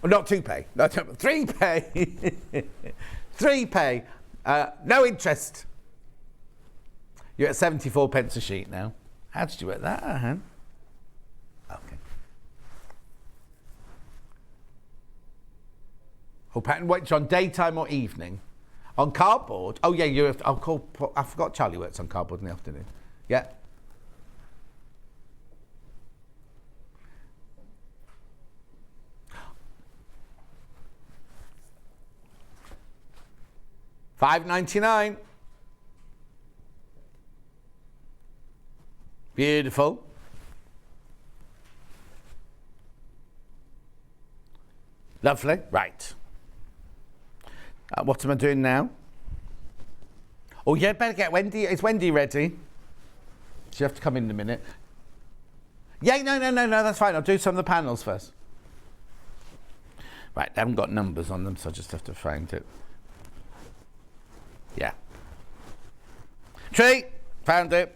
Well, not 2p. No, 3p. 3p. No interest. You're at 74 pence a sheet now. How did you work that out? Okay. Oh, pattern which on daytime or evening? On cardboard? Oh yeah, you have to, I forgot Charlie works on cardboard in the afternoon. Yeah. $5.99. Beautiful. Lovely. Right. What am I doing now? Oh, yeah, better get Wendy. Is Wendy ready? She'll have to come in a minute. Yeah, no, that's fine. I'll do some of the panels first. Right, they haven't got numbers on them, so I just have to find it. Yeah. Tree, found it.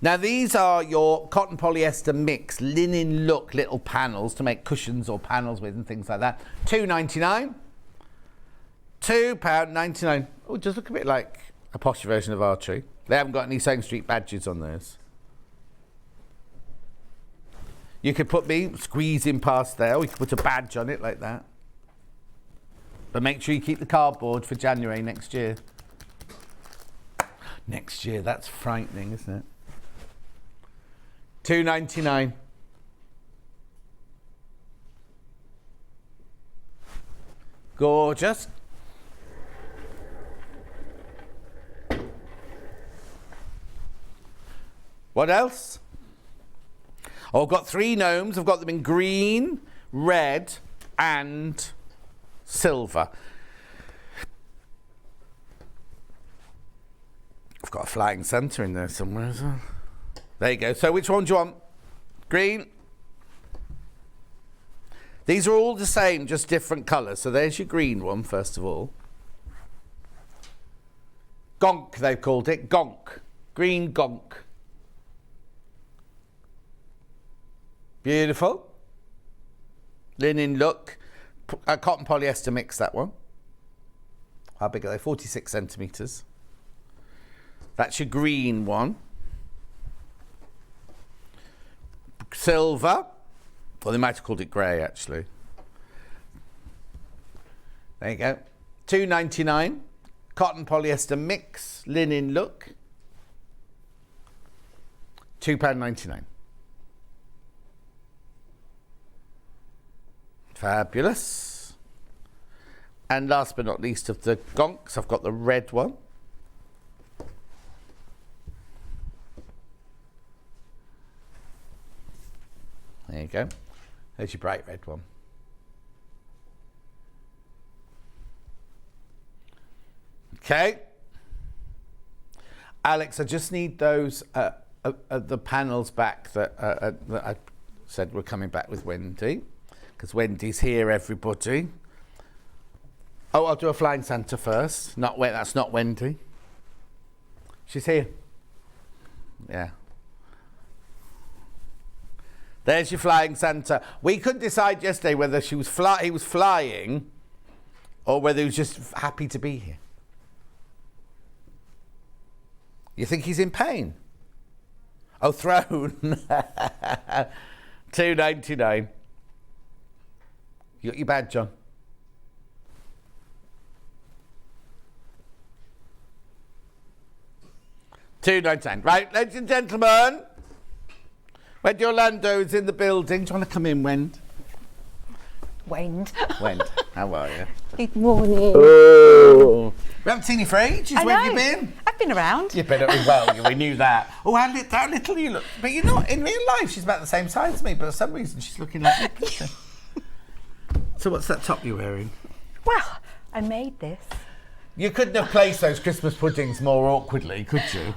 Now these are your cotton polyester mix linen look little panels to make cushions or panels with and things like that. £2.99. £2.99. Oh, it does look a bit like a posh version of our tree. They haven't got any Sewing Street badges on those. You could put me squeezing past there, or you could put a badge on it like that. But make sure you keep the cardboard for January next year. Next year, that's frightening, isn't it? $2.99. Gorgeous. What else? Oh, I've got 3 gnomes. I've got them in green, red, and silver. I've got a flying centre in there somewhere as well. There you go. So which one do you want? Green? These are all the same, just different colours. So there's your green one, first of all. Gonk, they've called it. Gonk. Green gonk. Beautiful. Linen look. Cotton polyester mix, that one. How big are they? 46 centimetres. That's your green one. Silver. Well, they might have called it grey, actually. There you go. $2.99. Cotton polyester mix, linen look. £2.99. Fabulous. And last but not least of the gonks, I've got the red one. There you go. There's your bright red one. Okay. Alex, I just need those, the panels back that I said were coming back with Wendy, because Wendy's here, everybody. Oh, I'll do a flying Santa first. That's not Wendy. She's here. Yeah. There's your flying Santa. We couldn't decide yesterday whether he was flying or whether he was just happy to be here. You think he's in pain? Oh, thrown. $2.99. You got your badge on? $2.99. Right, ladies and gentlemen. Wendy Orlando is in the building. Do you want to come in, Wend? Wend, how are you? good morning. Oh. We haven't seen you for ages. I Where have you know. been? I've been around. You've been, well, we knew that. Oh, how little you look. But you're not, in real life, she's about the same size as me, but for some reason she's looking like me. So what's that top you're wearing? Well, I made this. You couldn't have placed those Christmas puddings more awkwardly, could you?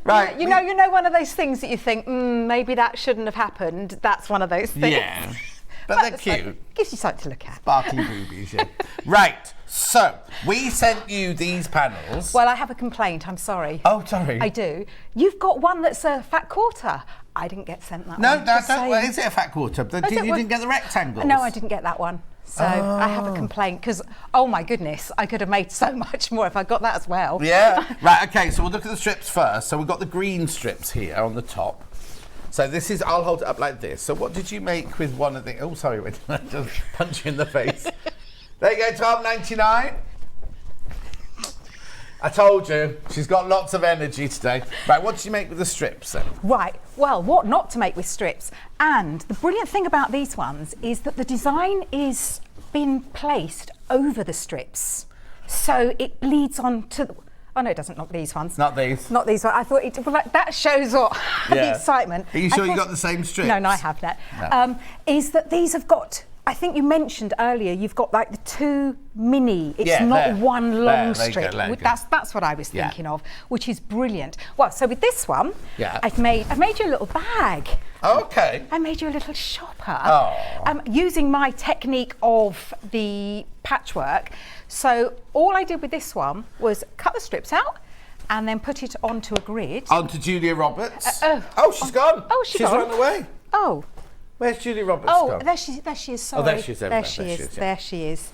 Right. You know, one of those things that you think, maybe that shouldn't have happened. That's one of those things. Yeah. But they're cute. Like, gives you something to look at. Sparkly boobies, yeah. Right. So, we sent you these panels. Well, I have a complaint. I'm sorry. Oh, sorry. I do. You've got one that's a fat quarter. I didn't get sent that one. No, well, is it a fat quarter? You didn't get the rectangles? No, I didn't get that one. So I have a complaint because, oh my goodness, I could have made so much more if I got that as well. Yeah. Right, okay, so we'll look at the strips first. So we've got the green strips here on the top. So this is, I'll hold it up like this. So what did you make with one of the, oh, sorry, wait, I just punch you in the face. There you go, $12.99. I told you, she's got lots of energy today. Right, what did you make with the strips then? Right, well, what not to make with strips. And the brilliant thing about these ones is that the design is been placed over the strips. So it bleeds on to the, oh no, it doesn't, not these ones. Not these. Not these ones. I thought it, well, that shows what the excitement. Are you sure you got the same strips? No, I have that. No. Is that these have got, I think you mentioned earlier, you've got like the two mini, it's not one long strip. That's what I was thinking of, which is brilliant. Well, so with this one, I've made you a little bag. Oh, okay. I made you a little shopper. Using my technique of the patchwork. So all I did with this one was cut the strips out and then put it onto a grid. Onto Julia Roberts. She's gone. Oh, she's gone. Run away. Oh. Where's Julie Roberts gone? There she is, sorry. Oh, there she is. There she is.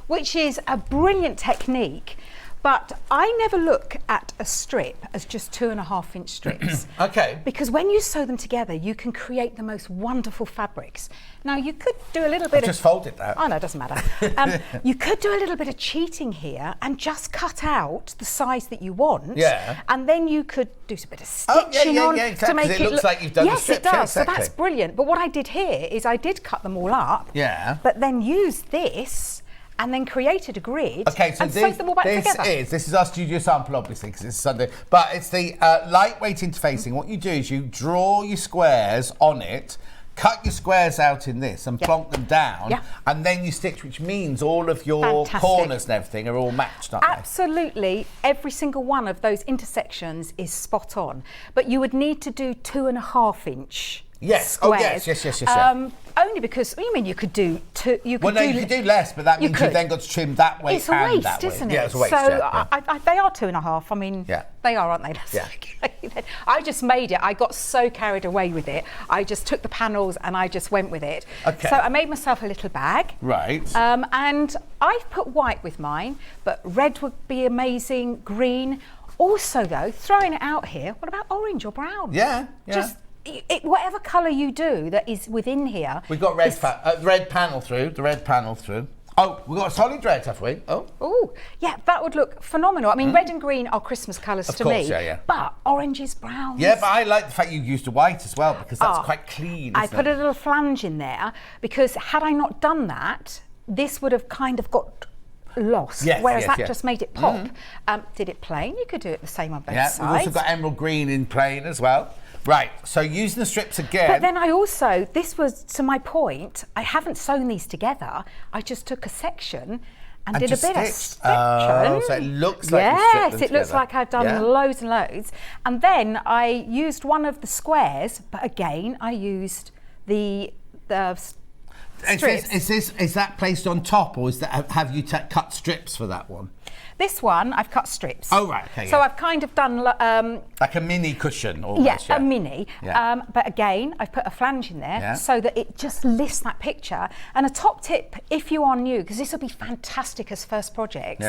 Which is a brilliant technique, but I never look at a strip as just 2.5-inch strips. Okay. Because when you sew them together, you can create the most wonderful fabrics. Now, you could do a little bit just folded that. Oh, no, it doesn't matter. You could do a little bit of cheating here and just cut out the size that you want. Yeah. And then you could do a bit of stitching on exactly. to make it looks like you've done the strips. Yes, it does. Exactly. So that's brilliant. But what I did here is I did cut them all up. Yeah. But then used this and then created a grid and sewed them all back together. This is our studio sample, obviously, because it's Sunday. But it's the lightweight interfacing. What you do is you draw your squares on it, cut your squares out in this and plonk them down, and then you stitch, which means all of your corners and everything are all matched, aren't they? Absolutely. Every single one of those intersections is spot on. But you would need to do 2.5-inch Yes. squares. Oh, yes. Only because, you could do two. You could you could do less, but that means you've then got to trim that way it's a waste, that way. Isn't it? Yeah, it's a waste. So they are 2.5. I mean, they are, aren't they? Yeah. I just made it. I got so carried away with it. I just took the panels and I just went with it. Okay. So I made myself a little bag. Right. And I've put white with mine, but red would be amazing. Green. Also, though, throwing it out here, what about orange or brown? Yeah. Just whatever colour you do that is within here. We've got red panel through, the red panel through. Oh, we've got a solid red, have we? Oh, yeah, that would look phenomenal. I mean, red and green are Christmas colours to me. Yeah. But oranges, browns. Yeah, but I like the fact you used a white as well because that's quite clean. I put a little flange in there because had I not done that, this would have kind of got lost, whereas that just made it pop. Did it plain? You could do it the same on both sides. We've also got emerald green in plain as well. Right, so using the strips again. But then I also, this was to my point, I haven't sewn these together. I just took a section and did a bit of stitching. Oh, so it looks like you've stripped them Yes, it looks like I've done loads and loads. And then I used one of the squares, but again, I used the strips. Is that placed on top, or have you cut strips for that one? This one, I've cut strips. Oh, right, okay. So I've kind of done... like a mini cushion, almost. Yeah, a mini. Yeah. But again, I've put a flange in there so that it just lifts that picture. And a top tip, if you are new, because this will be fantastic as first projects,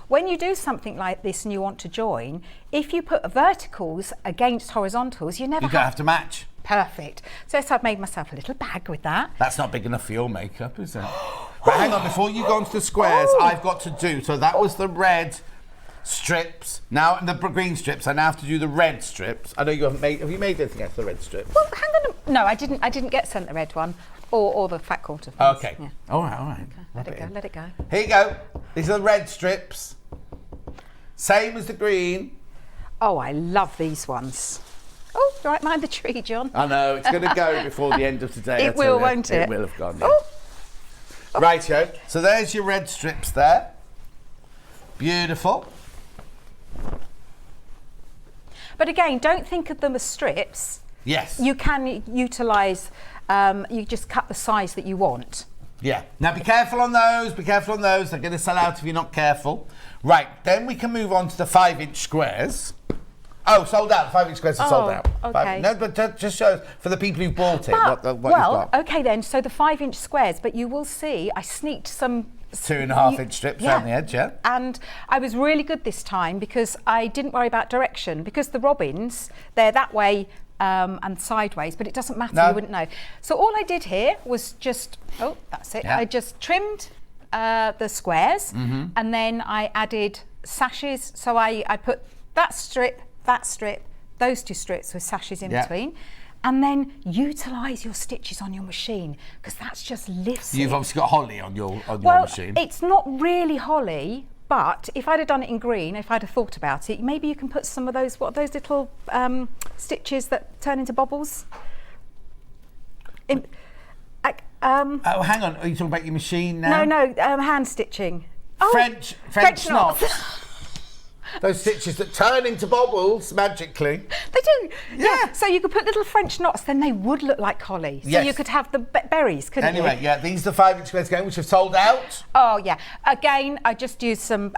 when you do something like this and you want to join, if you put verticals against horizontals, you never have to match. Perfect. So I've made myself a little bag with that. That's not big enough for your makeup, is it? But hang on, before you go on to the squares, I've got to do, so that was the red strips. Now, the green strips, I now have to do the red strips. I know you haven't have you made anything else for the red strips? Well, hang on. No, I didn't get sent the red one or the fat quarter. Okay. Yeah. All right. Okay. Let it go. Here you go. These are the red strips. Same as the green. Oh, I love these ones. Oh, right behind the tree, John. I know, it's going to go before the end of today. It will, won't it? It will have gone, Rightio. So there's your red strips there. Beautiful. But again, don't think of them as strips. Yes. You can utilise, you just cut the size that you want. Yeah. Now be careful on those, They're going to sell out if you're not careful. Right, then we can move on to the 5-inch squares. Oh, sold out. 5-inch squares are sold out. Okay. No, but just shows for the people who bought it what you've got. Okay then, so the 5-inch squares, but you will see I sneaked some 2.5-inch strips around the edge, And I was really good this time because I didn't worry about direction, because the robins, they're that way and sideways, but it doesn't matter, you wouldn't know. So all I did here was just, that's it. I just trimmed the squares and then I added sashes. So I put that strip, those 2 strips with sashes in between, and then utilise your stitches on your machine, because that's just lifts You've obviously got holly on your machine. Well, it's not really holly, but if I'd have done it in green, if I'd have thought about it, maybe you can put some of those, what are those little stitches that turn into bobbles? Oh, hang on, are you talking about your machine now? No, hand stitching. French knots. Those stitches that turn into bobbles magically. They do. Yeah. So you could put little French knots, then they would look like holly. So you could have the berries, couldn't you? Anyway, these are the 5-inch squares again, which have sold out. Oh, yeah. Again, I just used some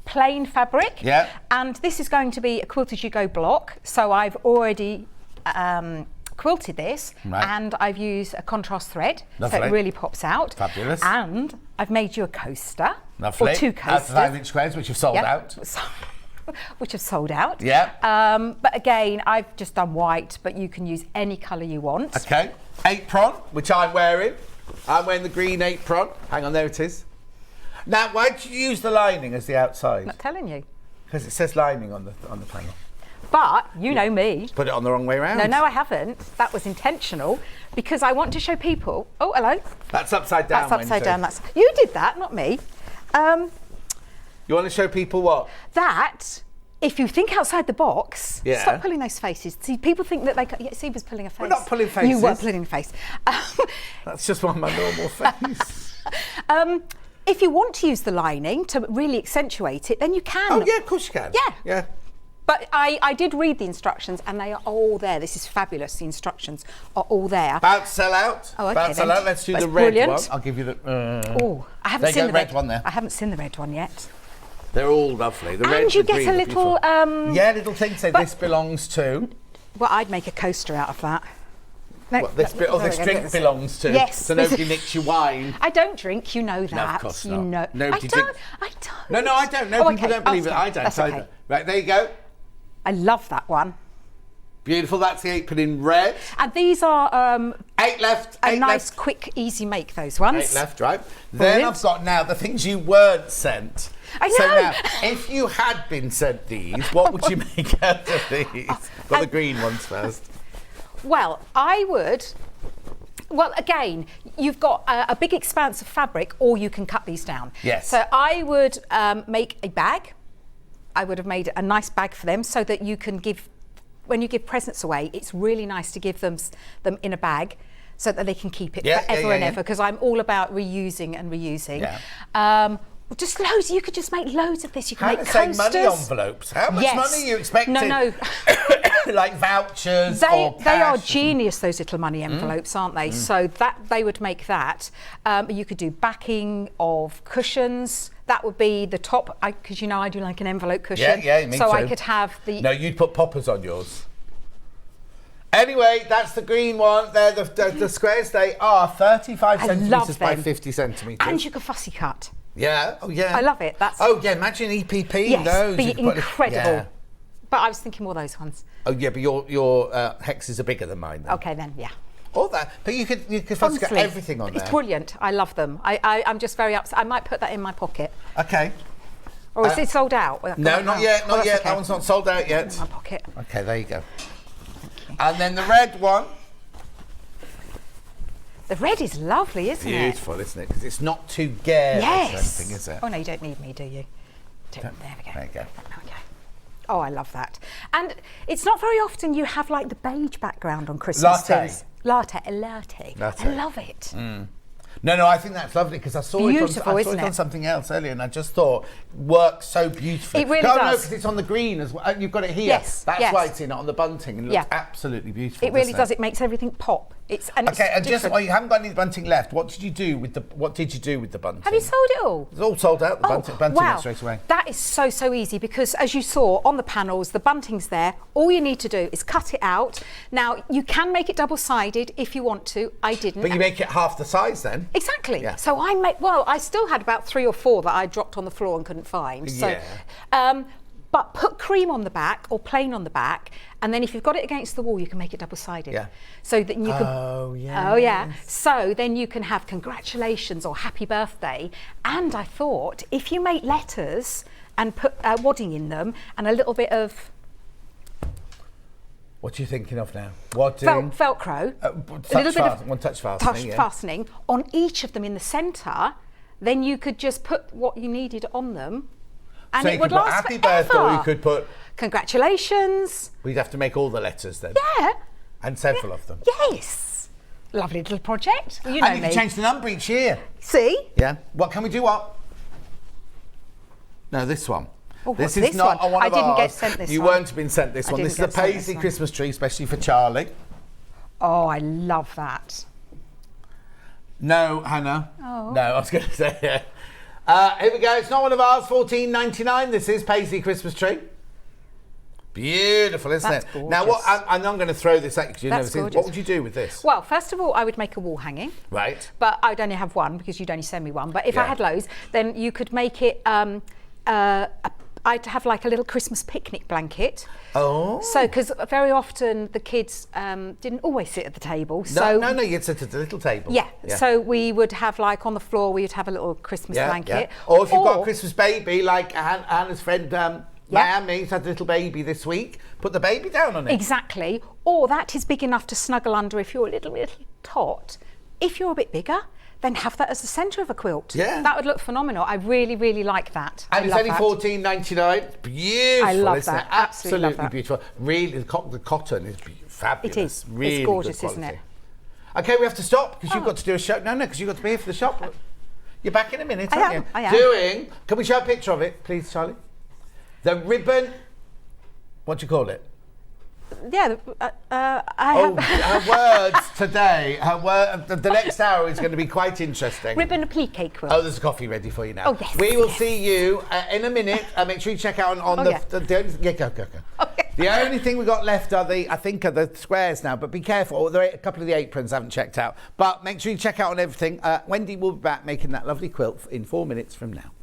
plain fabric. Yeah. And this is going to be a Quilt As You Go block. So I've already quilted this, and I've used a contrast thread. Lovely. So it really pops out. Fabulous. And I've made you a coaster. Lovely. Or 2 coasters. That's 5-inch squares, which have sold out. Which have sold out. Yeah. But again, I've just done white, but you can use any colour you want. Okay. Apron, which I'm wearing. I'm wearing the green apron. Hang on, there it is. Now, why did you use the lining as the outside? Not telling you. Because it says lining on the panel. But you know me. Put it on the wrong way around. No, I haven't. That was intentional, because I want to show people. Oh, hello. That's upside down. That's upside down. You did that, not me. You want to show people what? That, if you think outside the box, stop pulling those faces. See, people think that they can. Yeah, Steve was pulling a face. We're not pulling faces. You were pulling a face. That's just my normal face. If you want to use the lining to really accentuate it, then you can. Oh, yeah, of course you can. Yeah. But I did read the instructions and they are all there. This is fabulous. The instructions are all there. About to sell out. Oh, okay. About to sell out. Let's do That's the red brilliant. one. I'll give you the... Oh, I haven't seen the red one there. I haven't seen the red one yet. They're all lovely. The red And you and the get green a are little... beautiful. Yeah, little thing say this belongs to... Well, I'd make a coaster out of that. No, What, this drink belongs to? Yes. So nobody nicks your wine. I don't drink, you know that. No, of course not. You know. Nobody I don't. drinks. I don't. No, I don't. No, people don't believe it. I don't. That's okay. Right, there you go. I love that one. Beautiful. That's the 8 in red. And these are 8 left. a nice, quick, easy make. Those ones. 8 left, right. Brilliant. Then I've got now the things you weren't sent. I know. So now, if you had been sent these, what would you make out of these? Got the green ones first. Well, I would. Well, again, you've got a big expanse of fabric, or you can cut these down. Yes. So I would make a bag. I would have made a nice bag for them so that you can give, when you give presents away, it's really nice to give them in a bag so that they can keep it forever and ever, because I'm all about reusing and reusing. Yeah. Just loads. You could just make loads of this. You can make coasters. Money envelopes. How much money are you expecting? No. Like vouchers or cash? They are genius, those little money envelopes, aren't they? So that they would make that. You could do backing of cushions. That would be the top, because you know I do like an envelope cushion. Yeah, me too. So I could have the... No, you'd put poppers on yours. Anyway, that's the green one. They're the squares. They are 35 centimetres by 50 centimetres. And you can fussy cut. Yeah, oh yeah. I love it. Imagine EPP those. Be incredible. Yeah. But I was thinking more those ones. Oh yeah, but your hexes are bigger than mine then. Okay then, yeah. All that, but you could fussy cut everything on there. It's brilliant. I love them. I'm just very upset. I might put that in my pocket. Okay. Or is it sold out? No, not yet. Not yet. Okay. That one's not sold out yet. In my pocket. Okay, there you go. And then the red one. The red is lovely, isn't it? Beautiful, isn't it? Because it's not too garish or anything, is it? Oh no, you don't need me, do you? There we go. There you go. Okay. Oh, I love that. And it's not very often you have like the beige background on Christmas things. Latte. I love it. No, I think that's lovely because I saw it on something else earlier, and I just thought works so beautifully. It really does. No, because it's on the green as well. You've got it here. Yes, that's why it's in it on the bunting, and it looks absolutely beautiful. It really does. It makes everything pop. It's and just you haven't got any bunting left. What did you do with the bunting? Have you sold it all? It's all sold out. The bunting went straight away. That is so easy because as you saw on the panels, the bunting's there. All you need to do is cut it out. Now you can make it double-sided if you want to. I didn't. But you make it half the size then. Exactly. Yeah. So I still had about 3 or 4 that I dropped on the floor and couldn't find. So, but put cream on the back or plain on the back, and then if you've got it against the wall, you can make it double-sided. Yeah. So that you can. Oh yeah. Oh yeah. So then you can have congratulations or happy birthday. And I thought if you make letters and put wadding in them and a little bit of. What are you thinking of now? Wadding. Velcro. A little bit of one-touch fastening. Fastening on each of them in the centre. Then you could just put what you needed on them. And so it would last happy forever. birthday, or you could put congratulations. We'd have to make all the letters then. Yeah. And several of them. Yes. Lovely little project. You know and you can change the number each year. See? Yeah. What can we do? What? No, this one. Oh, this is not one of I didn't ours. get sent this You one. weren't have been sent this one. This is a paisley Christmas tree, especially for Charlie. Oh, I love that. No, Hannah. Oh. No, I was going to say yeah. Here we go. It's not one of ours. $14.99. This is paisley Christmas tree. Beautiful, isn't it? Gorgeous. Now, I'm going to throw this at you because you've never seen it. What would you do with this? Well, first of all, I would make a wall hanging. Right. But I'd only have one because you'd only send me one. But if I had loads, then you could make it. I'd have like a little Christmas picnic blanket. Oh. So, because very often the kids didn't always sit at the table. No, you'd sit at the little table. Yeah. So we would have like on the floor, we would have a little Christmas blanket. Yeah. Or if you've got a Christmas baby, like Hannah's friend Miami's had a little baby this week, put the baby down on it. Exactly. Or that is big enough to snuggle under if you're a little tot. If you're a bit bigger, then have that as the centre of a quilt. Yeah. That would look phenomenal. I really, really like that. And it's only $14.99. Beautiful, I love isn't that. it? Absolutely love that. Beautiful. Really, the cotton is fabulous. It is. Really it's gorgeous, good isn't it? Okay, we have to stop because you've got to do a show. No, because you've got to be here for the shop. You're back in a minute, aren't you? I am. Can we show a picture of it, please, Charlie? The ribbon. What do you call it? Yeah, her words today. The next hour is going to be quite interesting. Ribbon applique quilt. Oh, there's a coffee ready for you now. Oh, yes. We will see you in a minute. Make sure you check out on go. Okay. The only thing we got left are the squares now, but be careful. A couple of the aprons haven't checked out. But make sure you check out on everything. Wendy will be back making that lovely quilt in 4 minutes from now.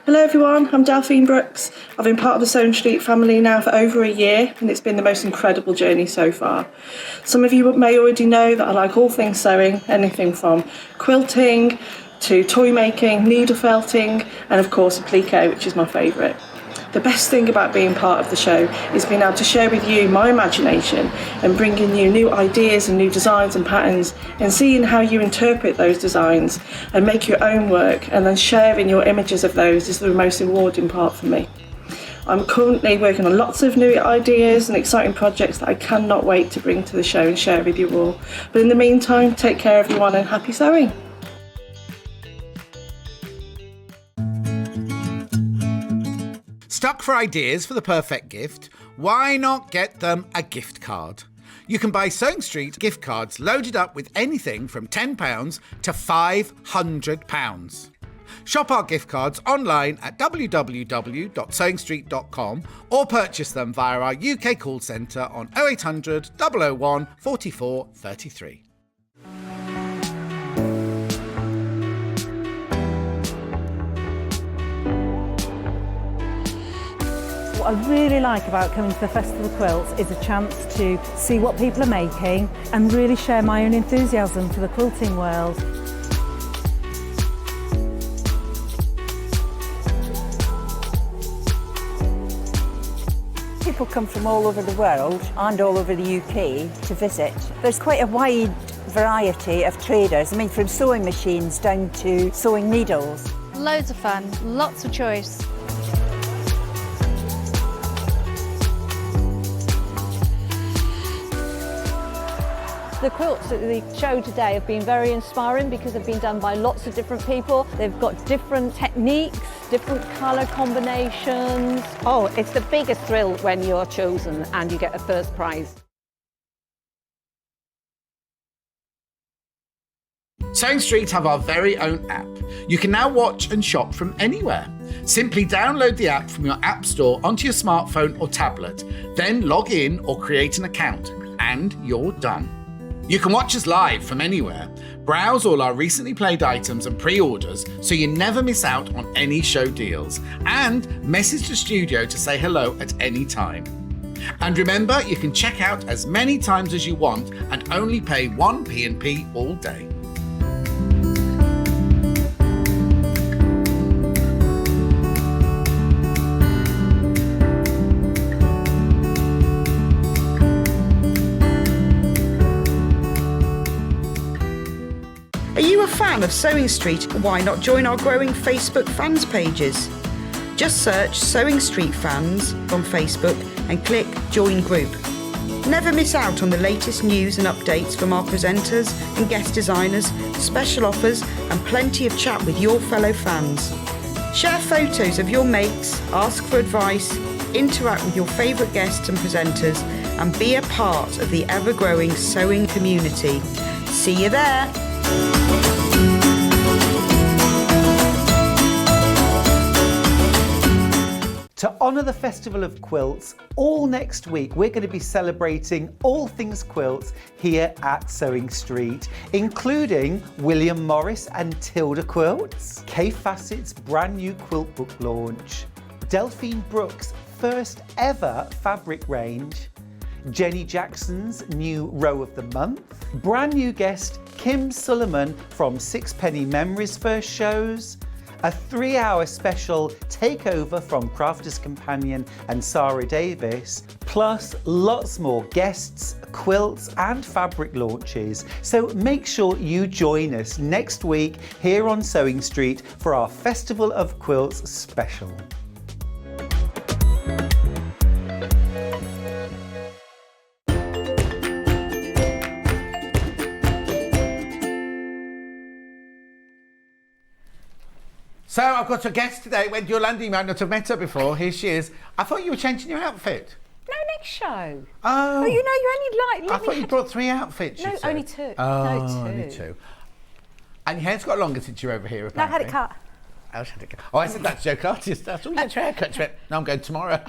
Hello everyone, I'm Delphine Brooks. I've been part of the Sewing Street family now for over a year and it's been the most incredible journey so far. Some of you may already know that I like all things sewing, anything from quilting to toy making, needle felting and of course applique, which is my favourite. The best thing about being part of the show is being able to share with you my imagination and bringing you new ideas and new designs and patterns and seeing how you interpret those designs and make your own work and then sharing your images of those is the most rewarding part for me. I'm currently working on lots of new ideas and exciting projects that I cannot wait to bring to the show and share with you all. But in the meantime, take care everyone and happy sewing. Stuck for ideas for the perfect gift? Why not get them a gift card? You can buy Sewing Street gift cards loaded up with anything from £10 to £500. Shop our gift cards online at www.sewingstreet.com or purchase them via our UK call centre on 0800 001 44 33. What I really like about coming to the Festival of Quilts is a chance to see what people are making and really share my own enthusiasm for the quilting world. People come from all over the world and all over the UK to visit. There's quite a wide variety of traders, from sewing machines down to sewing needles. Loads of fun, lots of choice. The quilts at the show today have been very inspiring because they've been done by lots of different people. They've got different techniques, different colour combinations. Oh, it's the biggest thrill when you're chosen and you get a first prize. Sewing Street have our very own app. You can now watch and shop from anywhere. Simply download the app from your app store onto your smartphone or tablet, then log in or create an account, and you're done. You can watch us live from anywhere, browse all our recently played items and pre-orders so you never miss out on any show deals, and message the studio to say hello at any time. And remember, you can check out as many times as you want and only pay 1 P&P all day. Are you a fan of Sewing Street? Why not join our growing Facebook fans pages? Just search Sewing Street Fans on Facebook and click Join Group. Never miss out on the latest news and updates from our presenters and guest designers, special offers and plenty of chat with your fellow fans. Share photos of your makes, ask for advice, interact with your favourite guests and presenters and be a part of the ever-growing sewing community. See you there! To honour the Festival of Quilts, all next week we're going to be celebrating all things quilts here at Sewing Street, including William Morris and Tilda Quilts, Kay Fassett's brand new quilt book launch, Delphine Brooks' first ever fabric range, Jenny Jackson's new Row of the Month, brand new guest Kim Sullivan from Sixpenny Memories first shows, a 3-hour special takeover from Crafter's Companion and Sarah Davis, plus lots more guests, quilts and fabric launches. So make sure you join us next week here on Sewing Street for our Festival of Quilts special. So I've got a guest today, Wendy Woodland. You might not have met her before. Here she is. I thought you were changing your outfit. No, next show. Oh. You know, you only I thought you brought 3 outfits. No, you said. only 2. Oh, no, 2. only 2. And your hair's got longer since you're over here, No, I've had apparently. it cut. Oh, I said that's joke artist. That's all your haircut. No, I'm going tomorrow.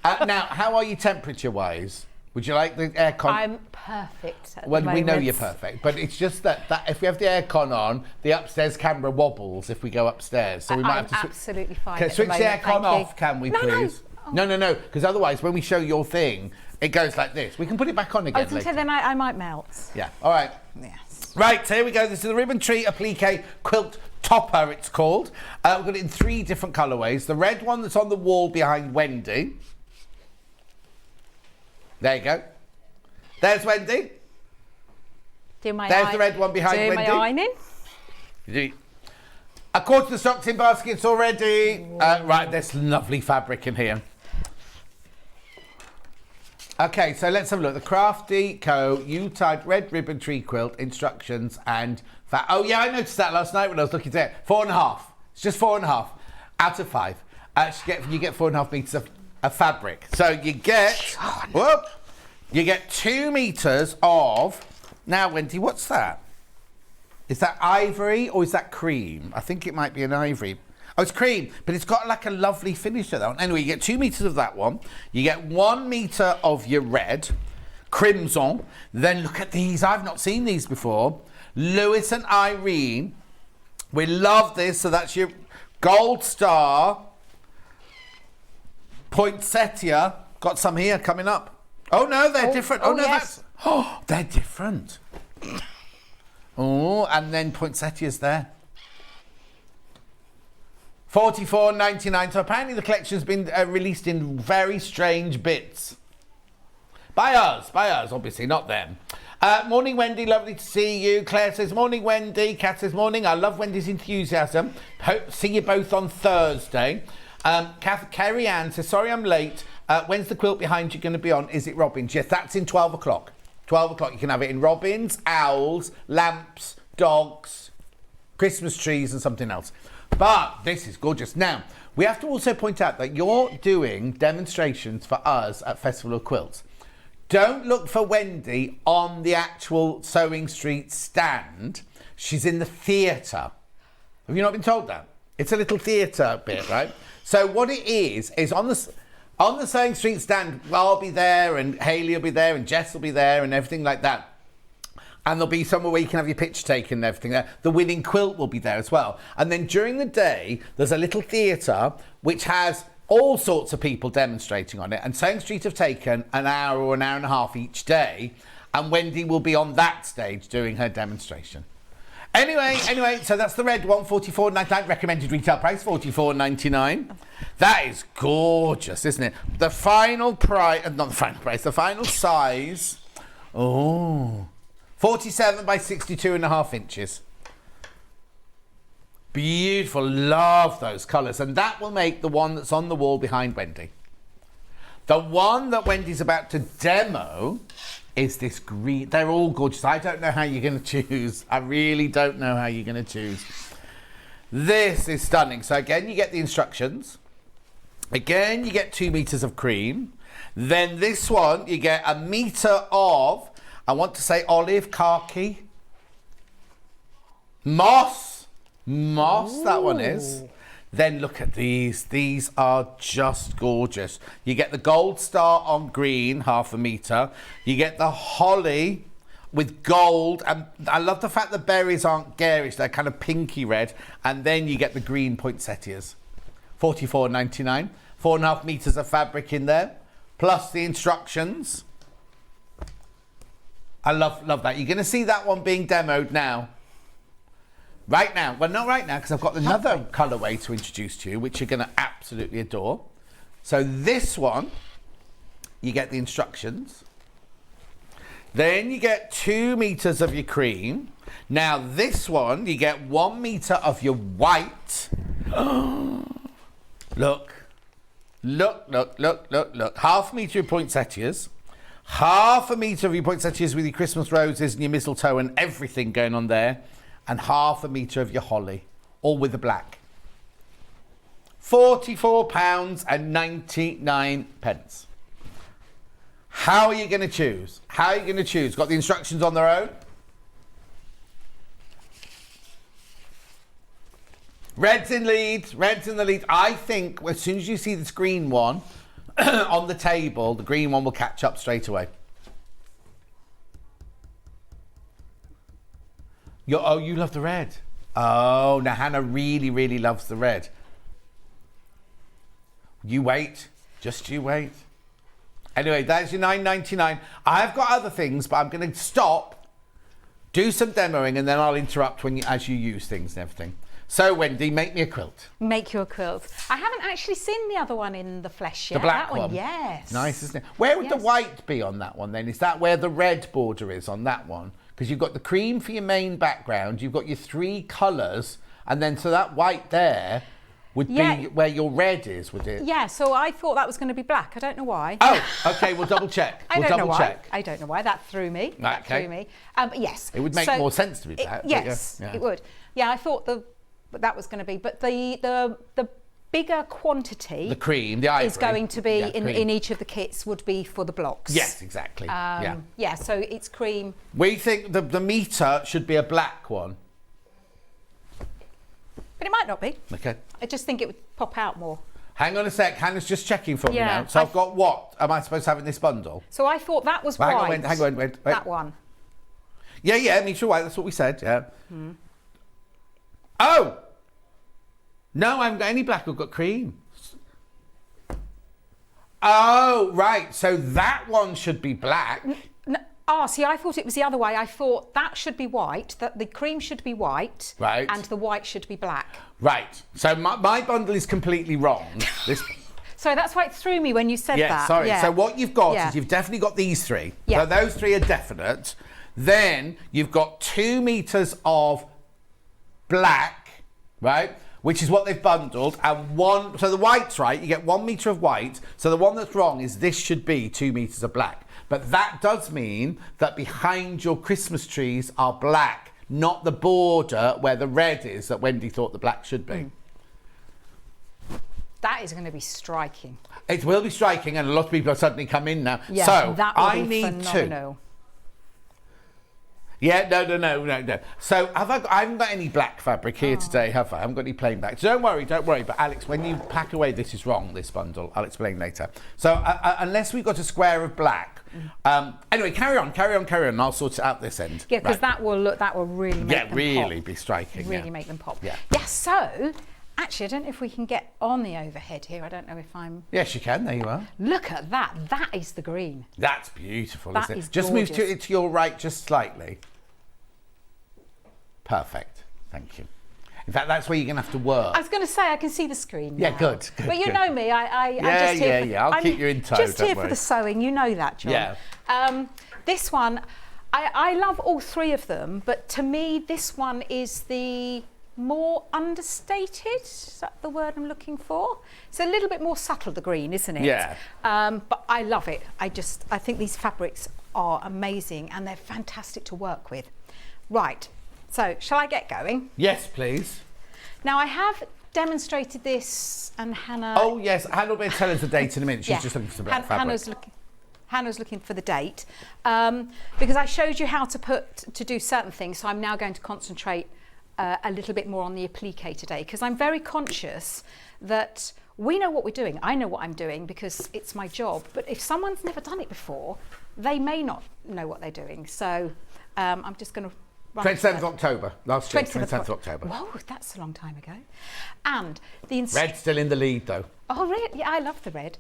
Now, how are you temperature-wise? Would you like the aircon? I'm perfect at Well, the we know moment. you're perfect, but it's just that if we have the aircon on, the upstairs camera wobbles if we go upstairs. So we might have to absolutely fine. Okay, at switch the moment, aircon thank off, you. can we, No, please? No, because otherwise, when we show your thing, it goes like this. We can put it back on again later. Until then, I might melt. Yeah, all right. Yes. Right, here we go. This is the Ribbon Tree Applique Quilt Topper, it's called. We've got it in 3 different colourways. The red one that's on the wall behind Wendy. There you go. There's Wendy. There's the red one behind Wendy. Do my ironing. A quarter of the stock's in baskets already. Right, there's lovely fabric in here. Okay, so let's have a look. The Crafty Co. U-type red ribbon tree quilt instructions and oh yeah, I noticed that last night when I was looking at it. 4.5. It's just 4.5 out of 5. You get 4.5 meters of fabric. So you get you get 2 meters of. Now, Wendy, what's that? Is that ivory or is that cream? I think it might be an ivory. Oh, it's cream, but it's got like a lovely finish to that one. Anyway, you get 2 meters of that one. You get 1 meter of your red, crimson. Then look at these. I've not seen these before. Lewis and Irene. We love this. So that's your gold star. Poinsettia. Got some here coming up. Oh, no, they're different. Oh, no, yes. They're different. Oh, and then poinsettia's there. $44.99. So apparently the collection's been released in very strange bits. By us, obviously, not them. Morning, Wendy. Lovely to see you. Claire says, morning, Wendy. Kat says, morning. I love Wendy's enthusiasm. Hope see you both on Thursday. Carrie Ann says, sorry I'm late. When's the quilt behind you going to be on? Is it Robins? Yes, that's in 12 o'clock. 12 o'clock. You can have it in robins, owls, lamps, dogs, Christmas trees and something else. But this is gorgeous. Now, we have to also point out that you're doing demonstrations for us at Festival of Quilts. Don't look for Wendy on the actual Sewing Street stand. She's in the theatre. Have you not been told that? It's a little theatre bit, right? So what it is on the Sewing Street stand, I'll be there and Hayley will be there and Jess will be there and everything like that. And there'll be somewhere where you can have your picture taken and everything there. The winning quilt will be there as well. And then during the day, there's a little theatre which has all sorts of people demonstrating on it. And Sewing Street have taken an hour or an hour and a half each day. And Wendy will be on that stage doing her demonstration. Anyway, so that's the red one, $44.99. Recommended retail price, $44.99. That is gorgeous, isn't it? The final price, not the final price, the final size. Oh. 47 by 62.5 inches. Beautiful, love those colours. And that will make the one that's on the wall behind Wendy. The one that Wendy's about to demo is this green. They're all gorgeous. I don't know how you're going to choose. I really don't know how you're going to choose. This is stunning. So again, you get the instructions. Again, you get 2 meters of cream. Then this one, you get 1 meter of, I want to say olive, khaki, moss, Ooh. That one is. Then look at these. These are just gorgeous. You get the gold star on green, 0.5 meter. You get the holly with gold. And I love the fact the berries aren't garish. They're kind of pinky red. And then you get the green poinsettias. $44.99. 4.5 meters of fabric in there. Plus the instructions. I love that. You're going to see that one being demoed now. Right now. Well, not right now, because I've got another colourway to introduce to you, which you're going to absolutely adore. So this one, you get the instructions. Then you get 2 meters of your cream. Now this one, you get 1 meter of your white. Look. 0.5 meter of poinsettias. 0.5 meter of your poinsettias with your Christmas roses and your mistletoe and everything going on there. And 0.5 meter of your holly, all with the black. £44.99. How are you going to choose? How are you going to choose? Got the instructions on their own? Red's in lead. Red's in the lead. I think as soon as you see this green one on the table, the green one will catch up straight away. You love the red. Oh, now Hannah really, really loves the red. You wait. Just you wait. Anyway, that's your £9.99. I've got other things, but I'm going to stop, do some demoing, and then I'll interrupt as you use things and everything. So, Wendy, make me a quilt. Make your quilt. I haven't actually seen the other one in the flesh yet. The black one? one? Yes. Nice, isn't it? Where would the white be on that one then? Is that where the red border is on that one? Because you've got the cream for your main background, you've got your 3 colours, and then so that white there would be where your red is, would it? Yeah, so I thought that was going to be black. I don't know why. Oh, okay, we'll double check. I don't know why. I don't know why. That threw me. That threw me. Yes. It would make more sense to be black. Yes, it would. Yeah, I thought that was going to be, but the bigger quantity, the cream, the ivory, is going to be in each of the kits would be for the blocks. Yes, exactly. Yeah, so it's cream. We think the meter should be a black one. But it might not be. Okay. I just think it would pop out more. Hang on a sec, Hannah's just checking for me now. So I've got what? Am I supposed to have in this bundle? So I thought that was white. Hang on, wait. That one. Yeah, meter white, that's what we said, yeah. Oh! No, I haven't got any black, I've got cream. Oh, right, so that one should be black. See, I thought it was the other way. I thought that should be white, that the cream should be white, right, and the white should be black. Right, so my bundle is completely wrong. So that's why it threw me when you said that. Sorry. So what you've got is you've definitely got these 3. Yeah. So those 3 are definite. Then you've got 2 meters of black, right? Which is what they've bundled, and 1. So the white's right. You get 1 meter of white. So the one that's wrong is this should be 2 meters of black. But that does mean that behind your Christmas trees are black, not the border where the red is that Wendy thought the black should be. That is going to be striking. It will be striking, and a lot of people have suddenly come in now. Yeah, so that will be phenomenal. 2. Yeah, no. So I haven't got any black fabric here today, have I? I haven't got any plain black. So don't worry. But Alex, when you pack away, this is wrong, this bundle. I'll explain later. So unless we've got a square of black. Anyway, carry on. I'll sort it out this end. Yeah, because that will really make them pop. Yeah, really be striking. Really make them pop. Yeah. Yeah, so... Actually, I don't know if we can get on the overhead here. I don't know if I'm... Yes, you can. There you are. Look at that. That is the green. That's beautiful, that isn't it? Is just gorgeous. move it to your right just slightly. Perfect. Thank you. In fact, that's where you're going to have to work. I was going to say, I can see the screen now. Yeah, good. But you know me. I'm just here for... I'll keep you in tow. Just here for the sewing. You know that, John. Yeah. This one, I love all 3 of them, but to me, this one is the... more understated, is that the word I'm looking for? It's a little bit more subtle, the green, isn't it? Yeah. But I love it. I think these fabrics are amazing and they're fantastic to work with. Right, so shall I get going? Yes, please. Now I have demonstrated this and Hannah... Oh yes, Hannah will tell us the date in a minute. She's just looking for some fabric. Hannah's looking for the date because I showed you how to do certain things, so I'm now going to concentrate a little bit more on the applique today, because I'm very conscious that we know what we're doing. I know what I'm doing because it's my job. But if someone's never done it before, they may not know what they're doing. So I'm just going to... 27th of October, last year, 27th of October. Whoa, that's a long time ago. And the... Red's still in the lead, though. Oh, really? Yeah, I love the red.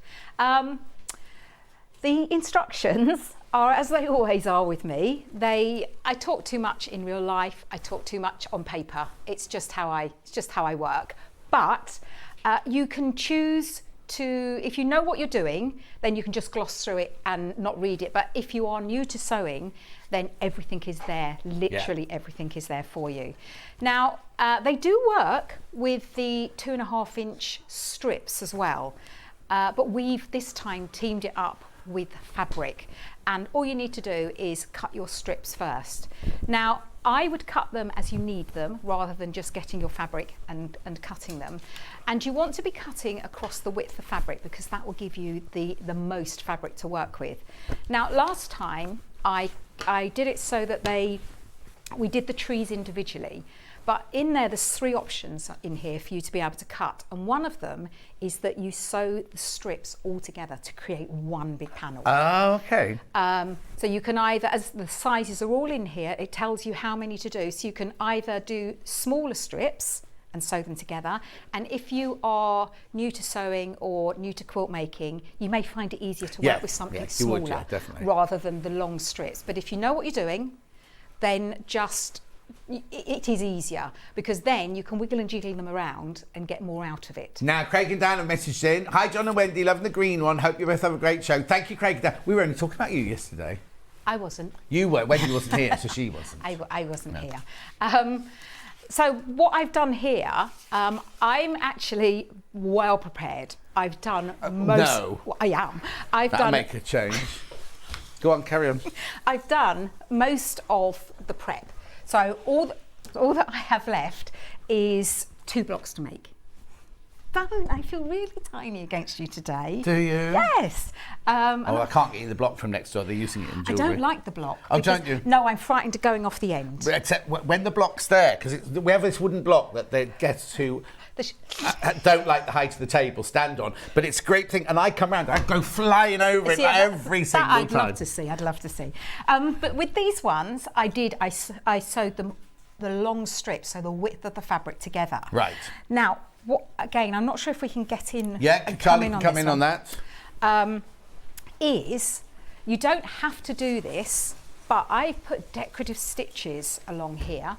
The instructions are, as they always are with me, I talk too much in real life, I talk too much on paper. It's just how I work. But you can choose to, if you know what you're doing, then you can just gloss through it and not read it. But if you are new to sewing, then everything is there, literally everything is there for you. Now, they do work with the 2.5-inch strips as well, but we've this time teamed it up with fabric, and all you need to do is cut your strips first. Now I would cut them as you need them rather than just getting your fabric and cutting them. And you want to be cutting across the width of fabric because that will give you the most fabric to work with. Now, last time I did it so that we did the trees individually. But in there's 3 options in here for you to be able to cut. And one of them is that you sew the strips all together to create one big panel. Oh, okay. So you can either, as the sizes are all in here, it tells you how many to do. So you can either do smaller strips and sew them together. And if you are new to sewing or new to quilt making, you may find it easier to work with something smaller rather than the long strips. But if you know what you're doing, then it is easier because then you can wiggle and jiggle them around and get more out of it. Now, Craig and Dan have messaged in. Hi, John and Wendy, loving the green one. Hope you both have a great show. Thank you, Craig and Dan. We were only talking about you yesterday. I wasn't. You were. Wendy wasn't here, so she wasn't. I wasn't here. So what I've done here, I'm actually well prepared. I've done most... No. Well, I am. That'll make a change. Go on, carry on. I've done most of the prep. So all that I have left is 2 blocks to make. I feel really tiny against you today. Do you? Yes. I can't get you the block from next door. They're using it in jewellery. I don't like the block. Oh, don't you? No, I'm frightened of going off the end. Except when the block's there, because we have this wooden block that the guests who don't like the height of the table stand on, but it's a great thing. And I come round, I go flying over it every single time. I'd love to see. But with these ones, I sewed them the long strips, so the width of the fabric together. Right. Now, again, I'm not sure if we can get in. Yeah, and come in on that. Is you don't have to do this, but I've put decorative stitches along here.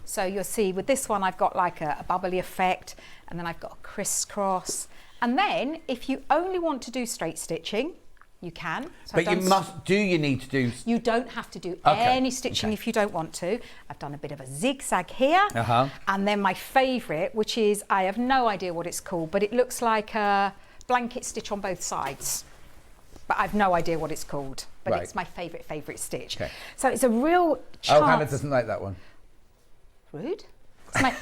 So you'll see with this one, I've got like a bubbly effect, and then I've got a crisscross. And then if you only want to do straight stitching, you can. So but you need to do... You don't have to do any stitching if you don't want to. I've done a bit of a zigzag here. And then my favourite, which is, I have no idea what it's called, but it looks like a blanket stitch on both sides. But I've no idea what it's called. But it's my favourite stitch. Okay. So it's a real chance... Oh, Hannah doesn't like that one. Rude.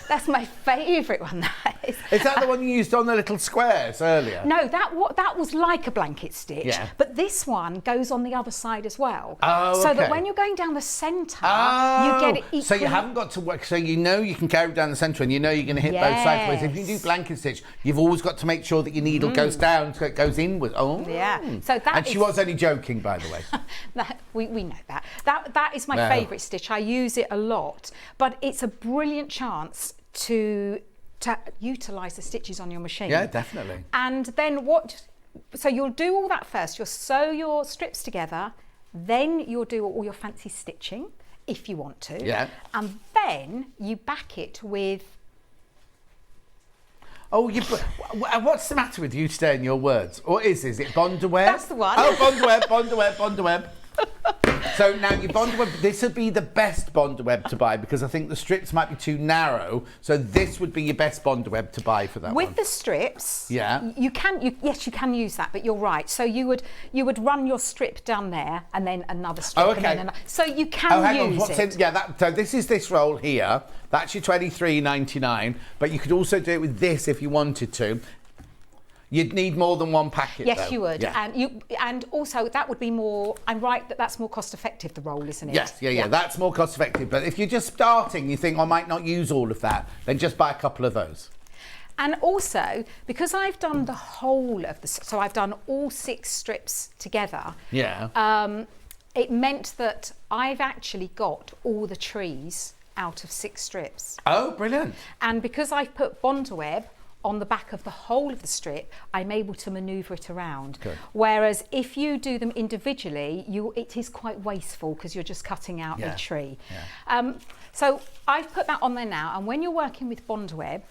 That's my favourite one. Is that the one you used on the little squares earlier? No, that was like a blanket stitch. Yeah. But this one goes on the other side as well. Oh, so that when you're going down the centre, you get it equally. So you haven't got to work. So you know you can carry down the centre, and you know you're going to hit both sides. Whereas if you do blanket stitch, you've always got to make sure that your needle goes down, so it goes inward. Oh. Yeah. So that. And she was only joking, by the way. We know that. That is my favourite stitch. I use it a lot, but it's a brilliant chance to utilise the stitches on your machine. Yeah, definitely. And then so you'll do all that first. You'll sew your strips together, then you'll do all your fancy stitching if you want to. Yeah. And then you back it with... Oh, what's the matter with you today and your words? Or is it Bondaweb? That's the one. Oh, Bondaweb. So now your Bondaweb, this would be the best Bondaweb to buy because I think the strips might be too narrow. So this would be your best Bondaweb to buy for that one. With the strips, yeah, you can use that, but you're right. So you would run your strip down there and then another strip. Oh, okay. And then another. So you can use it. So this is this roll here. That's your $23.99. But you could also do it with this if you wanted to. You'd need more than one packet. Yes, though. You would. Yeah. And also that would be more. I'm right that's more cost effective. The roll, isn't it? Yes, yeah. That's more cost effective. But if you're just starting, you think I might not use all of that, then just buy a couple of those. And also because I've done the whole of so I've done all 6 strips together. Yeah. It meant that I've actually got all the trees out of 6 strips. Oh, brilliant! And because I've put Bondaweb on the back of the whole of the strip, I'm able to manoeuvre it around. Okay. Whereas if you do them individually, it is quite wasteful because you're just cutting out a tree. Yeah. So I've put that on there now, and when you're working with Bondaweb,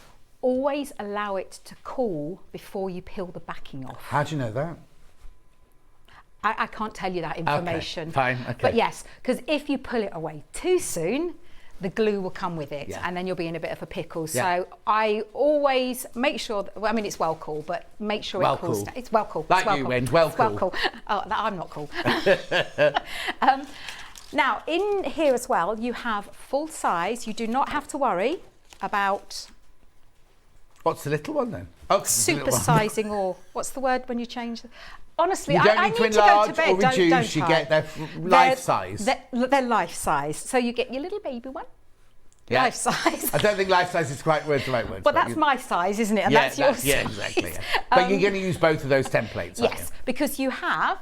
always allow it to cool before you peel the backing off. How do you know that? I can't tell you that information. Okay, fine, okay. But yes, because if you pull it away too soon, the glue will come with it, and then you'll be in a bit of a pickle. So I always make sure that, it's well cool, but make sure it cools down. It's well cool. Like you, Wendy, well cool. Oh, I'm not cool. Now, in here as well, you have full size. You do not have to worry about... What's the little one then? Oh, supersizing or what's the word when you change? Honestly, you don't I need need to to go to enlarge bed. or reduce. Don't You I? get their life size. They're life size. So you get your little baby one. Yeah. Life size. I don't think life size is quite the right word. But that's my size, isn't it? And yeah, that's your size. Yeah, exactly. Yeah. But you're going to use both of those templates, aren't Yes, you? because you have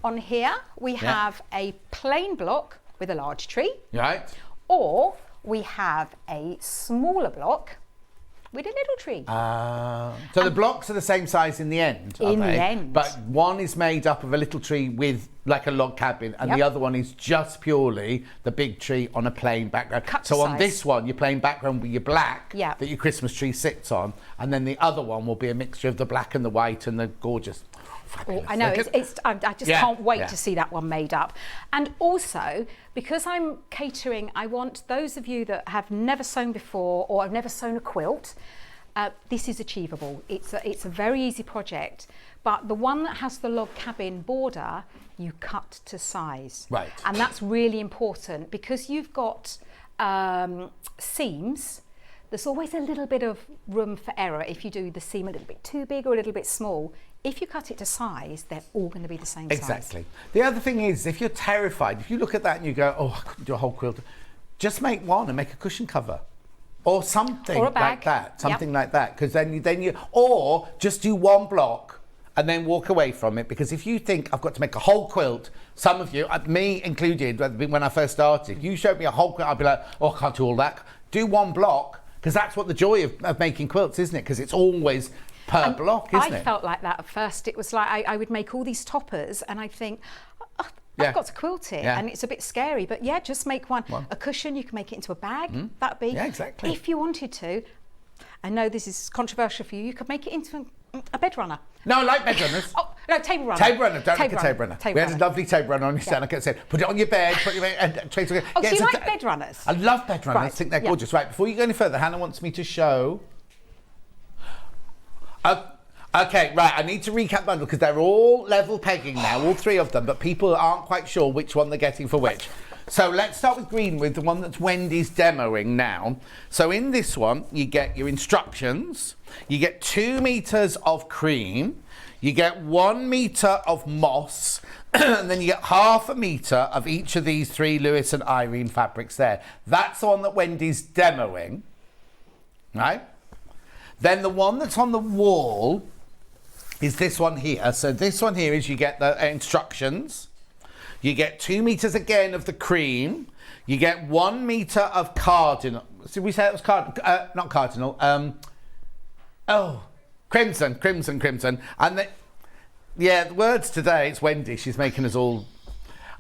on here we have a plain block with a large tree. Right. Or we have a smaller block with a little tree. So the blocks are the same size in the end, are In the they? end. But one is made up of a little tree with like a log cabin, and the other one is just purely the big tree on a plain background. Cut So on size. this one, your plain background with your black that your Christmas tree sits on, and then the other one will be a mixture of the black and the white and the gorgeous. Oh, I know, I just can't wait to see that one made up. And also, because I'm catering, I want those of you that have never sewn before or have never sewn a quilt, this is achievable. It's a very easy project, but the one that has the log cabin border, you cut to size. Right. And that's really important because you've got seams. There's always a little bit of room for error if you do the seam a little bit too big or a little bit small. If you cut it to size, they're all going to be the same size. Exactly. The other thing is, if you're terrified, if you look at that and you go, oh, I couldn't do a whole quilt, just make one and make a cushion cover. Or something or a bag. like that. Something like that. Because then you, or just do one block and then walk away from it. Because if you think I've got to make a whole quilt, some of you, me included, when I first started, if you showed me a whole quilt, I'd be like, oh, I can't do all that. Do one block, because that's what the joy of making quilts, isn't it? Because it's always per block, isn't it? I felt like that at first. It was like I would make all these toppers and I'd think, oh, I've got to quilt it, and it's a bit scary. But yeah, just make one. A cushion, you can make it into a bag. That'd be, exactly. If you wanted to. I know this is controversial for you. You could make it into a bed runner. No, I like bed runners. Oh, no, table runner. Table runner, don't like a table runner. We had a lovely table runner on your stand. I kept saying, put it on your bed, put your bed, and trace it. Oh, so you like bed runners? I love bed runners. I Right. think they're gorgeous. Right, before you go any further, Hannah wants me to show. Okay, right, I need to recap bundle because they're all level pegging now, all three of them, but people aren't quite sure which one they're getting for which. So let's start with green, with the one that Wendy's demoing now. So in this one, you get your instructions, you get 2 meters of cream, you get 1 meter of moss, and then you get 1/2 meter of each of these 3 Lewis and Irene fabrics there. That's the one that Wendy's demoing, right? Then the one that's on the wall is this one here. So this one here is you get the instructions. You get 2 meters again of the cream. You get 1 meter of cardinal. Did we say it was not cardinal? Crimson. And the words today, it's Wendy. She's making us all.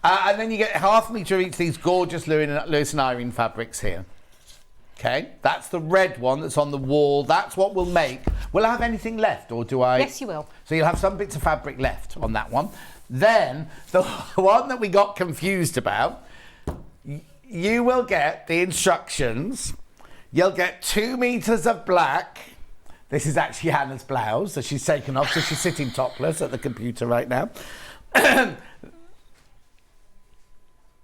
And then you get 1/2 meter of each of these gorgeous Lewis and Irene fabrics here. Okay, that's the red one that's on the wall. That's what we'll make. Will I have anything left, or do I? Yes, you will. So you'll have some bits of fabric left on that one. Then the one that we got confused about, you will get the instructions. You'll get 2 meters of black. This is actually Hannah's blouse that she's taken off, so she's sitting topless at the computer right now.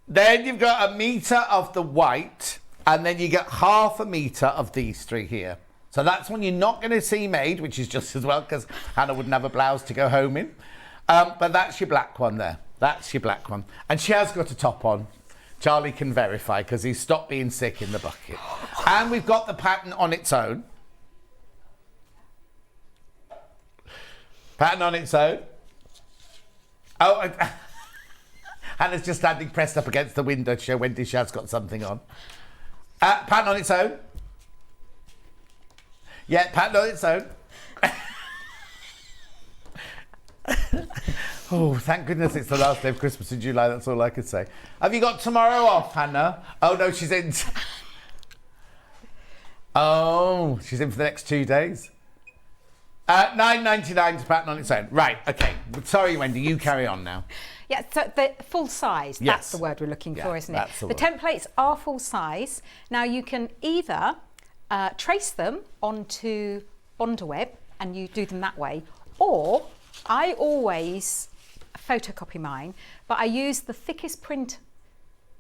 Then you've got 1 meter of the white. And then you get 1/2 meter of these 3 here. So that's one you're not going to see made, which is just as well, because Hannah wouldn't have a blouse to go home in. But that's your black one there. That's your black one. And she has got a top on. Charlie can verify, because he's stopped being sick in the bucket. And we've got the pattern on its own. Pattern on its own. Oh, Hannah's just standing pressed up against the window to show Wendy she has got something on. Pattern on its own. Yeah, pattern on its own. Oh, thank goodness it's the last day of Christmas in July. That's all I could say. Have you got tomorrow off, Hannah? Oh, no, she's in. Oh, she's in for the next 2 days. $9.99 to pattern on its own. Right, okay. Sorry, Wendy, you carry on now. Yeah, so the full size, that's the word we're looking for, isn't it? That's the The word. templates are full size. Now you can either trace them onto Bondaweb and you do them that way, or I always photocopy mine, but I use the thickest print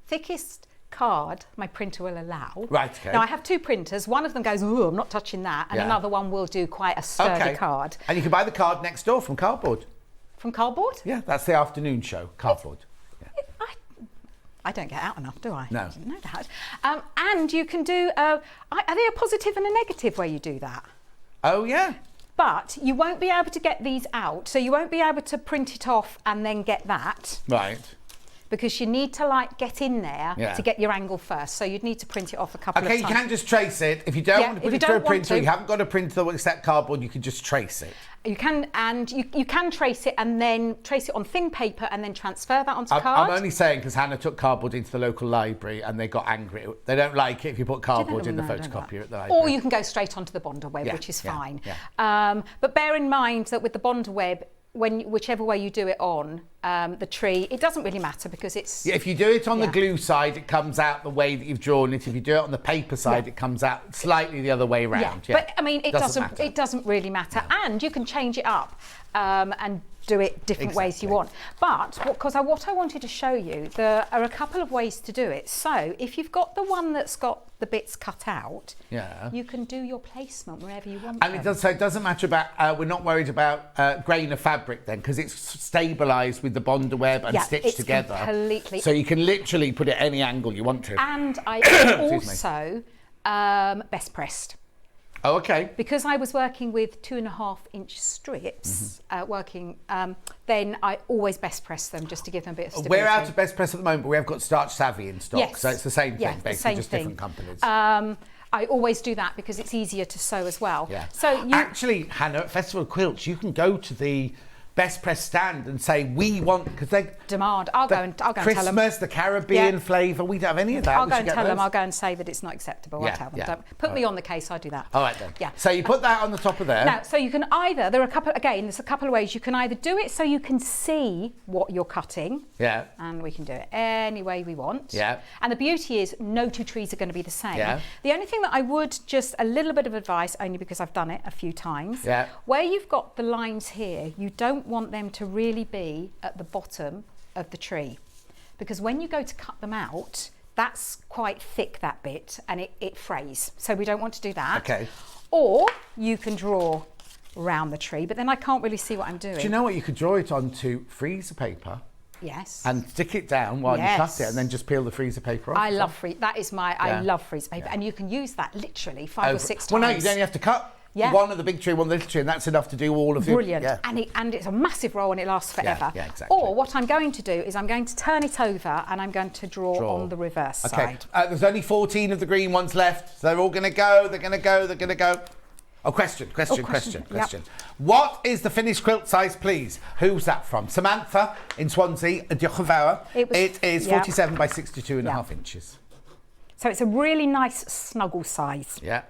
thickest card my printer will allow. Right, okay. Now I have 2 printers. One of them goes, oh, I'm not touching that, and another one will do quite a sturdy card. And you can buy the card next door from Cardboard. From Cardboard? Yeah, that's the afternoon show, Cardboard. I don't get out enough, do I? No. No doubt. And you can do, are they a positive and a negative where you do that? Oh, yeah. But you won't be able to get these out, so you won't be able to print it off and then get that. Right. Because you need to like get in there to get your angle first. So you'd need to print it off a couple of times. Okay, you can just trace it. If you don't want to put it through a printer, you haven't got a printer that will accept cardboard, you can just trace it. You can, and you can trace it and then trace it on thin paper and then transfer that onto card. I'm only saying because Hannah took cardboard into the local library and they got angry. They don't like it if you put cardboard in the photocopier at the library. Or you can go straight onto the Bonder web, which is fine. But bear in mind that with the Bonder web, whichever way you do it on the tree, it doesn't really matter because it's... Yeah, if you do it on the glue side, it comes out the way that you've drawn it. If you do it on the paper side, it comes out slightly the other way around. Yeah. But I mean, it doesn't really matter. No. And you can change it up and do it different ways you want. But what I wanted to show you, there are a couple of ways to do it. So if you've got the one that's got the bits cut out, you can do your placement wherever you want. And it doesn't matter about, we're not worried about grain of fabric then, because it's stabilised with the Bonder web and stitched together. Completely. So you can literally put it any angle you want to. And I also best pressed. Oh, okay. Because I was working with 2.5-inch strips, then I always best press them just to give them a bit of stability. We're out of best press at the moment, but we have got Starch Savvy in stock, so it's the same thing, basically, just different companies. I always do that because it's easier to sew as well. Yeah. So actually, Hannah, at Festival of Quilts, you can go to the best press stand and say we want, because they demand. I'll go and tell them. Christmas, the Caribbean flavour. We don't have any of that. I'll go and tell them. I'll go and say that it's not acceptable. I'll tell them. Don't put me on the case. I do that. All right then. Yeah. So you put that on the top of there. Now, so you can either there's a couple of ways. You can either do it so you can see what you're cutting. Yeah. And we can do it any way we want. Yeah. And the beauty is no 2 trees are going to be the same. Yeah. The only thing that I would just a little bit of advice, only because I've done it a few times. Yeah. Where you've got the lines here, you don't want them to really be at the bottom of the tree, because when you go to cut them out, that's quite thick, that bit, and it frays. So we don't want to do that. Okay. Or you can draw around the tree, but then I can't really see what I'm doing. Do you know what? You could draw it onto freezer paper. Yes. And stick it down while you cut it, and then just peel the freezer paper off. I love freezer paper, and you can use that literally 5 or 6 times. Well, no, you don't have to cut. One of the big tree, one of the little tree, and that's enough to do all of the... Brilliant. And it's a massive roll and it lasts forever. Yeah, exactly. Or what I'm going to do is I'm going to turn it over and I'm going to draw. On the reverse side. There's only 14 of the green ones left. So they're all going to go, they're going to go, they're going to go. Oh, question. What is the finished quilt size, please? Who's that from? Samantha in Swansea, Diolch. It is 47 by 62.5 inches. So it's a really nice snuggle size. Yeah.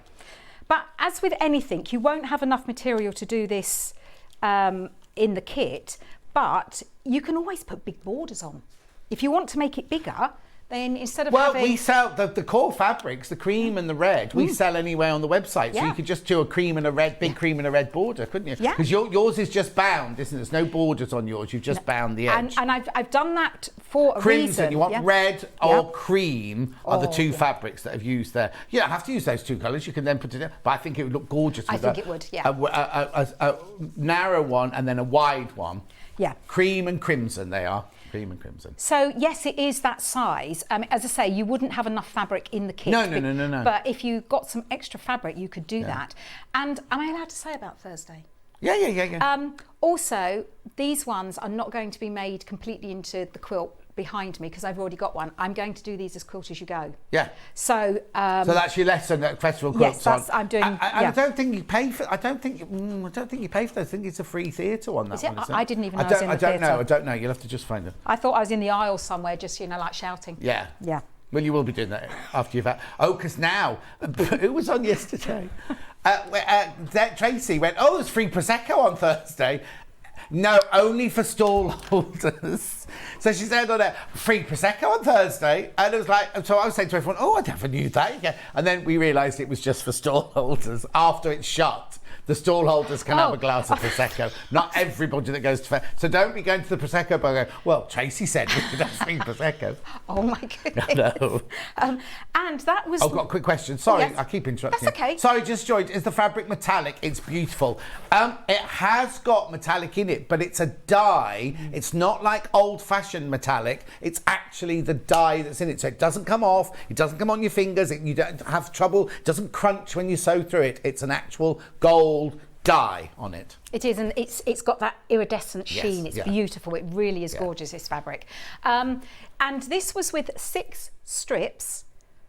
But as with anything, you won't have enough material to do this in the kit, but you can always put big borders on. If you want to make it bigger, then instead of having... we sell the core fabrics, the cream and the red, we sell anyway on the website. So you could just do a cream and a red, big cream and a red border, couldn't you? Yeah. Because yours is just bound, isn't it? There's no borders on yours, you've just bound the edge. And I've done that for a Crimson, reason. you want red or cream are the two fabrics that I've used there. You don't have to use those 2 colours, you can then put it in, but I think it would look gorgeous with it would, a narrow one and then a wide one. Yeah. Cream and crimson they are. Cream and crimson. So yes, it is that size. As I say, you wouldn't have enough fabric in the kit. No. But if you got some extra fabric, you could do that. And am I allowed to say about Thursday? Yeah. Also, these ones are not going to be made completely into the quilt behind me because I've already got one. I'm going to do these as quilt as you go. Yeah. So so that's your lesson at Festival Quilts. Yes, I'm doing. I don't think you pay for. I don't think you pay for those. I think it's a free theatre one. That one. I didn't even know I was in the theatre. I don't know. You'll have to just find it. I thought I was in the aisle somewhere, just like shouting. Yeah. Yeah. Well, you will be doing that after you've had... Oh, because now... Who was on yesterday? Tracy went, there's free Prosecco on Thursday. No, only for stall holders. So she said on free Prosecco on Thursday. And it was like... So I was saying to everyone, I never knew that. And then we realised it was just for stall holders after it's shut. the stall holders can have a glass of Prosecco. Not everybody that goes to So don't be going to the Prosecco bar and go, well, Tracy said we could have 3 Prosecco. Oh my goodness. No. And that was... I've got a quick question. Sorry, yes. I keep interrupting That's okay. you. Sorry, just joined. Is the fabric metallic? It's beautiful. It has got metallic in it, but it's a dye. It's not like old-fashioned metallic. It's actually the dye that's in it. So it doesn't come off. It doesn't come on your fingers. You don't have trouble. It doesn't crunch when you sew through it. It's an actual gold dye on it. It is, and it's got that iridescent sheen. It's beautiful. It really is gorgeous, this fabric. And this was with 6 strips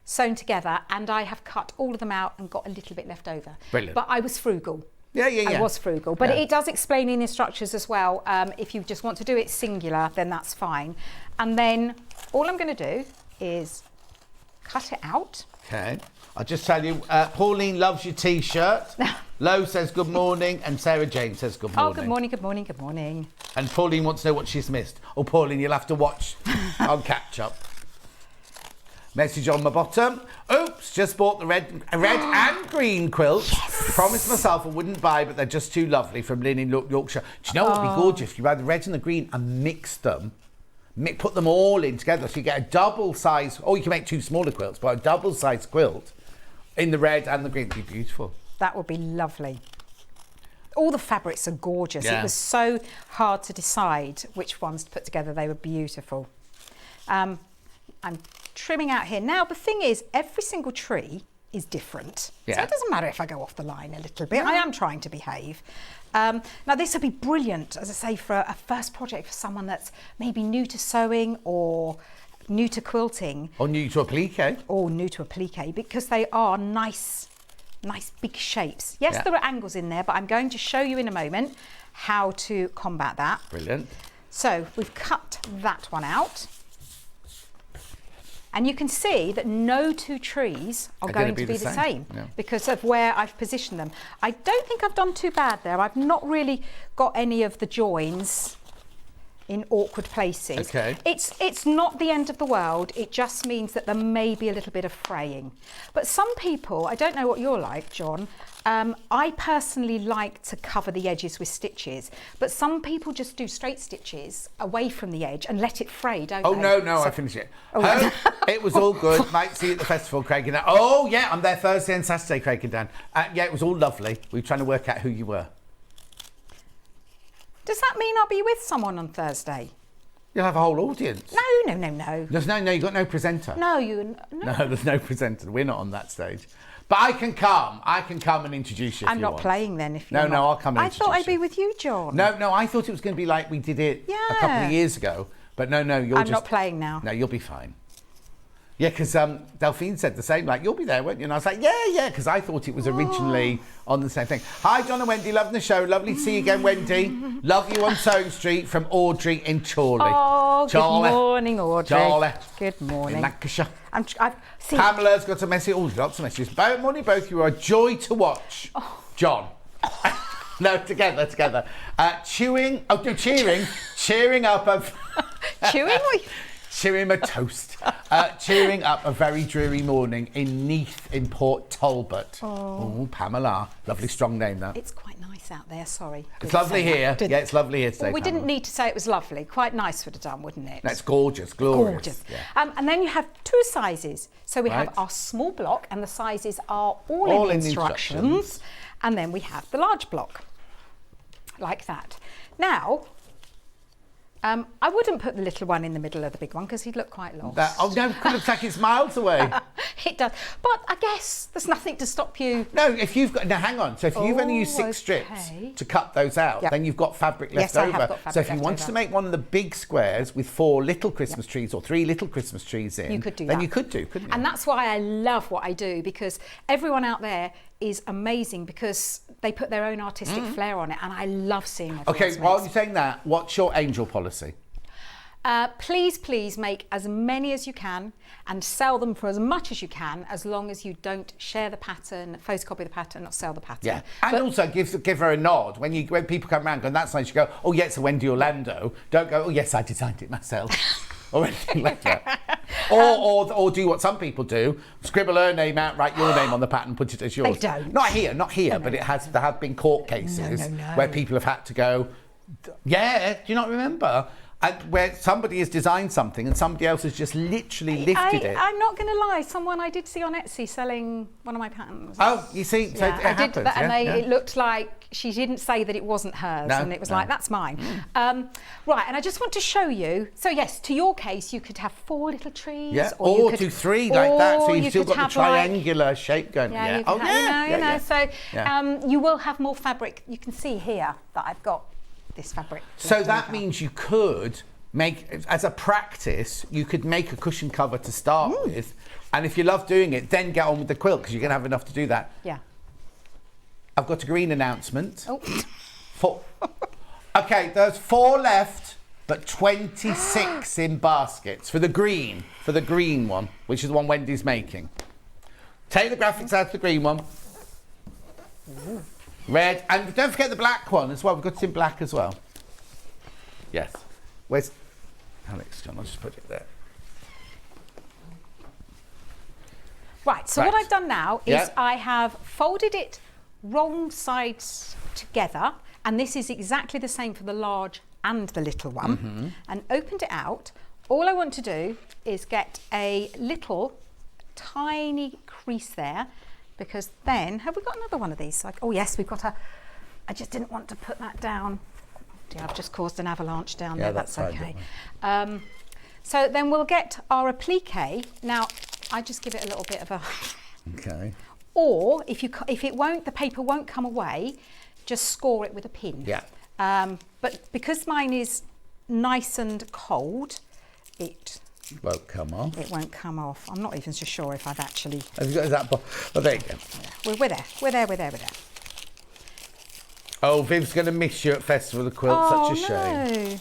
sewn together, and I have cut all of them out and got a little bit left over. Brilliant. But I was frugal. Yeah. I was frugal, but it does explain in the instructions as well. If you just want to do it singular, then that's fine. And then all I'm going to do is cut it out. Okay. I'll just tell you, Pauline loves your T-shirt. Lo says good morning, and Sarah Jane says good morning. Oh, good morning, good morning, good morning. And Pauline wants to know what she's missed. Oh, Pauline, you'll have to watch on catch up. Message on my bottom. Oops, just bought the red and green quilt. Yes. Promised myself I wouldn't buy, but they're just too lovely, from Lynn in Yorkshire. Do you know what would be gorgeous? If you buy the red and the green and mix them, put them all in together, so you get a double size, or you can make 2 smaller quilts, but a double size quilt in the red and the green would be beautiful. That would be lovely. All the fabrics are gorgeous. Yeah. It was so hard to decide which ones to put together. They were beautiful. I'm trimming out here. Now, the thing is, every single tree is different. Yeah. So it doesn't matter if I go off the line a little bit. I am trying to behave. Now, this would be brilliant, as I say, for a first project for someone that's maybe new to sewing or new to quilting. Or new to applique. Or new to applique, because they are nice big shapes. Yes, there are angles in there, but I'm going to show you in a moment how to combat that. Brilliant. So we've cut that one out. And you can see that no 2 trees are going to be the same because of where I've positioned them. I don't think I've done too bad there. I've not really got any of the joins in awkward places. Okay. It's not the end of the world. It just means that there may be a little bit of fraying. But some people, I don't know what you're like, John, I personally like to cover the edges with stitches, but some people just do straight stitches away from the edge and let it fray, don't they? Oh, no, I finished it. It was all good. Might see you at the festival, Craig and Dan. Oh, yeah, I'm there Thursday and Saturday, Craig and Dan. Yeah, it was all lovely. We were trying to work out who you were. Does that mean I'll be with someone on Thursday? You'll have a whole audience. No. There's no, you've got no presenter. No. No, there's no presenter. We're not on that stage. But I can come and introduce you if I'm you not want. playing then if you're not. No, I'll come and introduce you. I thought I'd be with you, John. No, I thought it was going to be like we did it a couple of years ago. But no, I'm not playing now. No, you'll be fine. Yeah, because Delphine said the same, like, you'll be there, won't you? And I was like, yeah, because I thought it was originally on the same thing. Hi, John and Wendy, loving the show. Lovely to see you again, Wendy. Love you on Sewing Street from Audrey in Chorley. Oh, good morning, Audrey. Chorley. Good morning. In Lancashire. See, Pamela's got a message. Oh, lots of messages. Morning, both. You are a joy to watch. Oh. John. No, together. Cheering up of... Chewing? Cheering a toast. Cheering up a very dreary morning in Neath in Port Talbot. Oh, Pamela. Lovely strong name, that. It's quite nice out there, sorry. It's lovely here. Yeah, it's lovely here today, well, we Pamela. didn't need to say it was lovely. Quite nice would have done, wouldn't it? That's gorgeous, glorious. Gorgeous. Yeah. And then you have 2 sizes. So we have our small block, and the sizes are all in the instructions. And then we have the large block, like that. Now, I wouldn't put the little one in the middle of the big one because he'd look quite lost. Oh no, it looks like it's miles away. It does, but I guess there's nothing to stop you. No, if you've got, now hang on, so if you've only used 6 strips to cut those out, then you've got fabric left over. I have got fabric so if you left wanted over. to make one of the big squares with 4 little Christmas trees or 3 little Christmas trees in, you could do then that. you could do, couldn't you? And that's why I love what I do, because everyone out there is amazing because they put their own artistic flair on it, and I love seeing everyone's Okay, while you're saying that, what's your angel policy? Please make as many as you can and sell them for as much as you can, as long as you don't share the pattern, photocopy the pattern, or sell the pattern. Yeah, and also give her a nod when people come around going, that's nice. You go, oh yeah, it's a Wendy Orlando. Don't go, oh yes, I designed it myself, or anything like that. Or do what some people do, scribble her name out, write your name on the pattern, put it as yours. They don't. Not here, but there have been court cases where people have had to go, yeah, do you not remember? And where somebody has designed something and somebody else has just literally lifted it. I'm not going to lie, someone I did see on Etsy selling one of my patterns. Oh, you see, so it happens. Did that, and it looked like she didn't say that it wasn't hers, and it was like, that's mine. Right, and I just want to show you. So yes, to your case, you could have 4 little trees. Yeah, or you could do 3 like that, so you've still got the have triangular shape going. So you will have more fabric. You can see here that I've got this fabric. So that means you could make, as a practice, you could make a cushion cover to start with, and if you love doing it, then get on with the quilt, because you're going to have enough to do that. Yeah. I've got a green announcement. Oh. 4. Okay, there's 4 left, but 26 in baskets for the green one, which is the one Wendy's making. Take the graphics out of the green one. Red, and don't forget the black one as well. We've got it in black as well. Yes. Where's Alex? John, I'll just put it there. Right, so what I've done now is I have folded it wrong sides together, and this is exactly the same for the large and the little one, and opened it out. All I want to do is get a little tiny crease there, because then, have we got another one of these? Like, oh yes, we've got I just didn't want to put that down. Yeah, I've just caused an avalanche down there, that's okay. So then we'll get our applique. Now, I just give it a little bit of a... Okay. Or, if the paper won't come away, just score it with a pin. Yeah. But because mine is nice and cold, it won't come off. It won't come off. I'm not even so sure if I've actually... Have you got that? Oh, there you go. Yeah. We're there. Oh, Viv's going to miss you at Festival of the Quilt. Such a shame.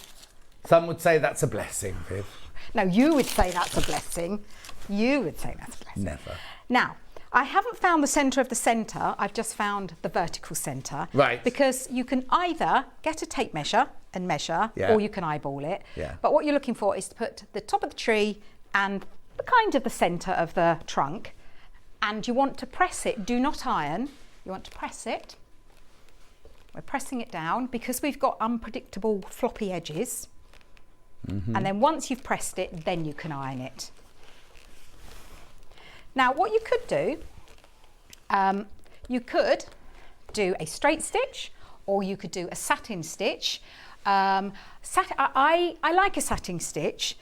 Some would say that's a blessing, Viv. No, you would say that's a blessing. You would say that's a blessing. Never. Now, I haven't found the centre of the centre. I've just found the vertical centre. Right. Because you can either get a tape measure and measure, or you can eyeball it. Yeah. But what you're looking for is to put the top of the tree and the kind of the centre of the trunk, and you want to press it. Do not iron. You want to press it. We're pressing it down because we've got unpredictable floppy edges. And then once you've pressed it, then you can iron it. Now, what you could do a straight stitch, or you could do a satin stitch. I like a satin stitch,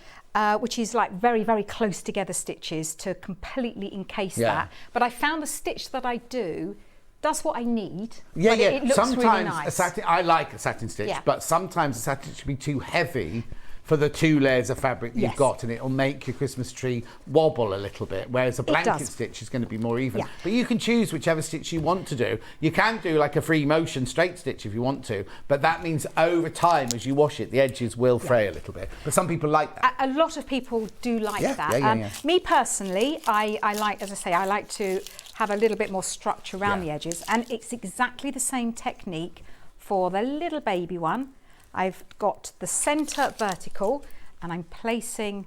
which is like very, very close together stitches to completely encase that. But I found the stitch that I do does what I need. Yeah, but it looks sometimes really nice. I like a satin stitch, but sometimes a satin should be too heavy for the 2 layers of fabric that you've got, and it'll make your Christmas tree wobble a little bit, whereas a blanket stitch is going to be more even. But you can choose whichever stitch you want to do. You can do like a free motion straight stitch if you want to, but that means over time as you wash it, the edges will fray a little bit. But some people like that. A lot of people do like that. Me personally, I like, as I say, I like to have a little bit more structure around the edges, and it's exactly the same technique for the little baby one. I've got the centre vertical, and I'm placing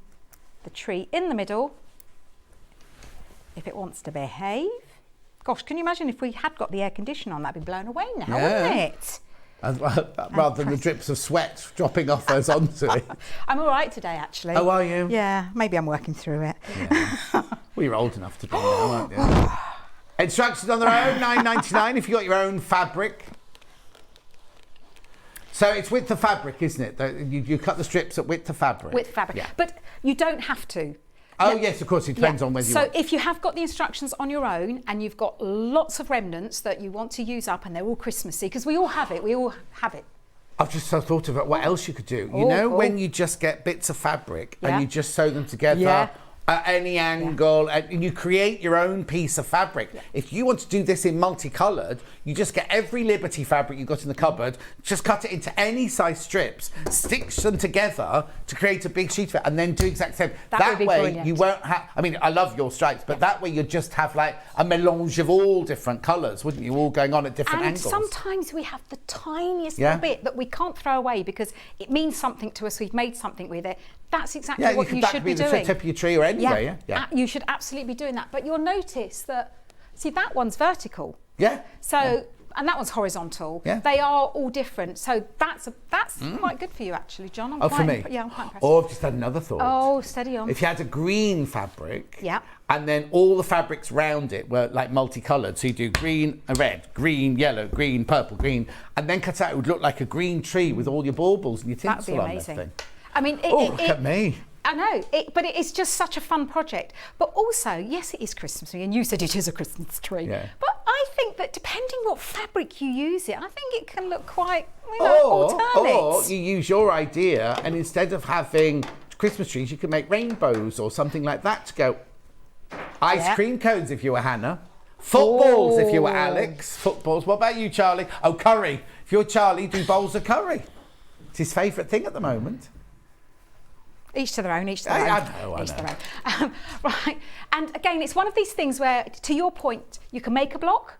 the tree in the middle if it wants to behave. Gosh, can you imagine if we had got the air conditioner on? That'd be blown away now, wouldn't it? Rather than the drips of sweat dropping off us onto it. I'm all right today, actually. Oh, are you? Yeah, maybe I'm working through it. Yeah. Well, you're old enough to do now, aren't you? Instructions on their own, $9.99 if you got your own fabric. So it's width of fabric, isn't it? You cut the strips at width of fabric. Width of fabric, but you don't have to. Oh yes, of course, it depends on whether you want. So if you have got the instructions on your own and you've got lots of remnants that you want to use up and they're all Christmassy, because we all have it, I've just thought about what else you could do. You know, when you just get bits of fabric and you just sew them together at any angle, and you create your own piece of fabric. If you want to do this in multicoloured, you just get every Liberty fabric you got in the cupboard, just cut it into any size strips, stitch them together to create a big sheet of it, and then do exact same. That way brilliant. You won't have, I mean, I love your stripes, but that way you'd just have like a melange of all different colours, wouldn't you? All going on at different angles. And sometimes we have the tiniest little bit that we can't throw away because it means something to us, we've made something with it. That's exactly what you should be doing. The tip of your tree or anyway, yeah. You should absolutely be doing that. But you'll notice that, see, that one's vertical. Yeah. So, and that one's horizontal. Yeah. They are all different. So that's quite good for you, actually, John. For me? Yeah, I'm quite impressed. Or I've just had another thought. Oh, steady on. If you had a green fabric, yeah, and then all the fabrics round it were like multicoloured, so you do green and red, green, yellow, green, purple, green, and then cut out, it would look like a green tree with all your baubles and your tinsel on this thing. I mean, look at me. I know, but it is just such a fun project. But also, yes, it is Christmassy, and you said it is a Christmas tree. Yeah. But I think that depending what fabric you use it, I think it can look quite, alternate. Or you use your idea, and instead of having Christmas trees, you can make rainbows or something like that to go. Ice cream cones if you were Hannah. Footballs if you were Alex. Footballs. What about you, Charlie? Oh, curry. If you're Charlie, do bowls of curry. It's his favourite thing at the moment. Each to their own, each to their own. I know. Their own. Right. And again, it's one of these things where, to your point, you can make a block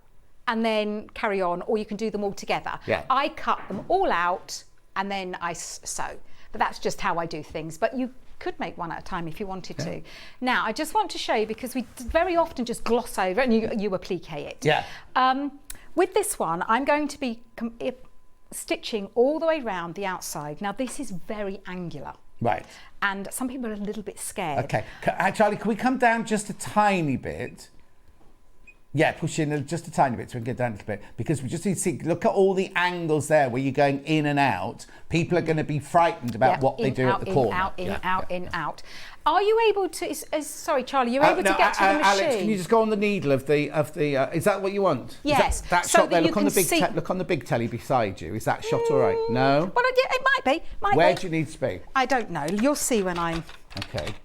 and then carry on, or you can do them all together. Yeah. I cut them all out and then I sew. But that's just how I do things. But you could make one at a time if you wanted to. Now, I just want to show you, because we very often just gloss over and you applique it. Yeah. With this one, I'm going to be stitching all the way around the outside. Now, this is very angular. Right. And some people are a little bit scared. Okay. Charlie, can we come down just a tiny bit? Yeah, push in just a tiny bit so we can get down a little bit. Because we just need to see, look at all the angles there where you're going in and out. People are going to be frightened about what they do at the corner. In, out. Are you able to, sorry, Charlie, you're able to get to the machine? Alex, can you just go on the needle of the is that what you want? Yes. That so shot there, look on the big telly beside you. Is that shot all right? No? Well, it might be. Where do you need to be? I don't know. You'll see when I'm... Okay.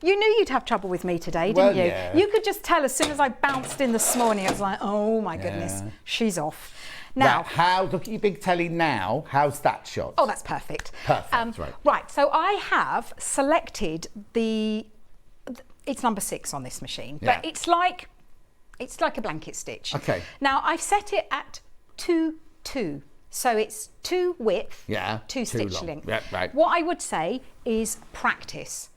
You knew you'd have trouble with me today, didn't you? Yeah. You could just tell as soon as I bounced in this morning, I was like, oh my goodness, she's off. Now, look at your big telly now. How's that shot? Oh, that's perfect. Perfect, right. Right, so I have selected it's number 6 on this machine, but it's like a blanket stitch. Okay. Now, I've set it at 2-2. So it's 2 width, 2 stitch length. Yeah, right. What I would say is practice.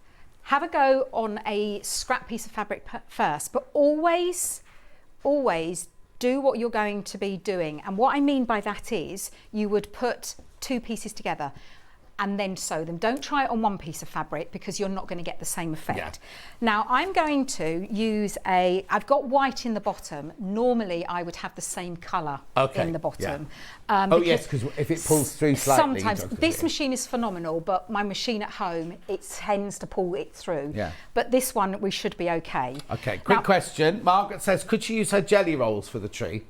Have a go on a scrap piece of fabric first, but always do what you're going to be doing. And what I mean by that is you would put 2 pieces together and then sew them. Don't try it on one piece of fabric because you're not going to get the same effect. Yeah. Now I'm going to use I've got white in the bottom. Normally I would have the same colour in the bottom. Yeah. Yes, because if it pulls through slightly. Sometimes, this machine is phenomenal, but my machine at home, it tends to pull it through. Yeah. But this one, we should be okay. Okay, quick question. Margaret says, could she use her jelly rolls for the tree?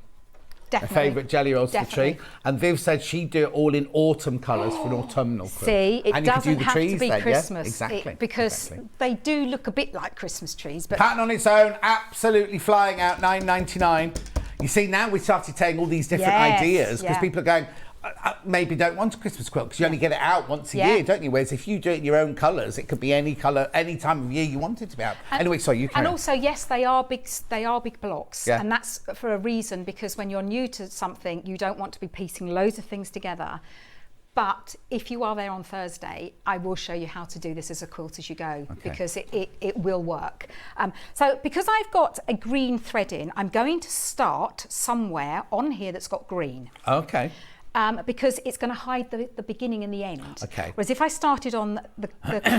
Definitely. Her favourite jelly rolls for the tree. And Viv said she'd do it all in autumn colours for an autumnal quilt. See, it and doesn't have to be then, Christmas. Yeah? Exactly. Because they do look a bit like Christmas trees. But pattern on its own, absolutely flying out, $9.99. You see, now we started taking all these different ideas because people are going, maybe don't want a Christmas quilt because you only get it out once a year, don't you? Whereas if you do it in your own colours, it could be any colour, any time of year you want it to be out. Anyway, sorry, you can. And also, yes, they are big blocks, and that's for a reason, because when you're new to something, you don't want to be piecing loads of things together. But if you are there on Thursday, I will show you how to do this as a quilt as you go, because it will work. So because I've got a green thread in, I'm going to start somewhere on here that's got green. Okay. Because it's going to hide the beginning and the end. Okay. Whereas if I started on the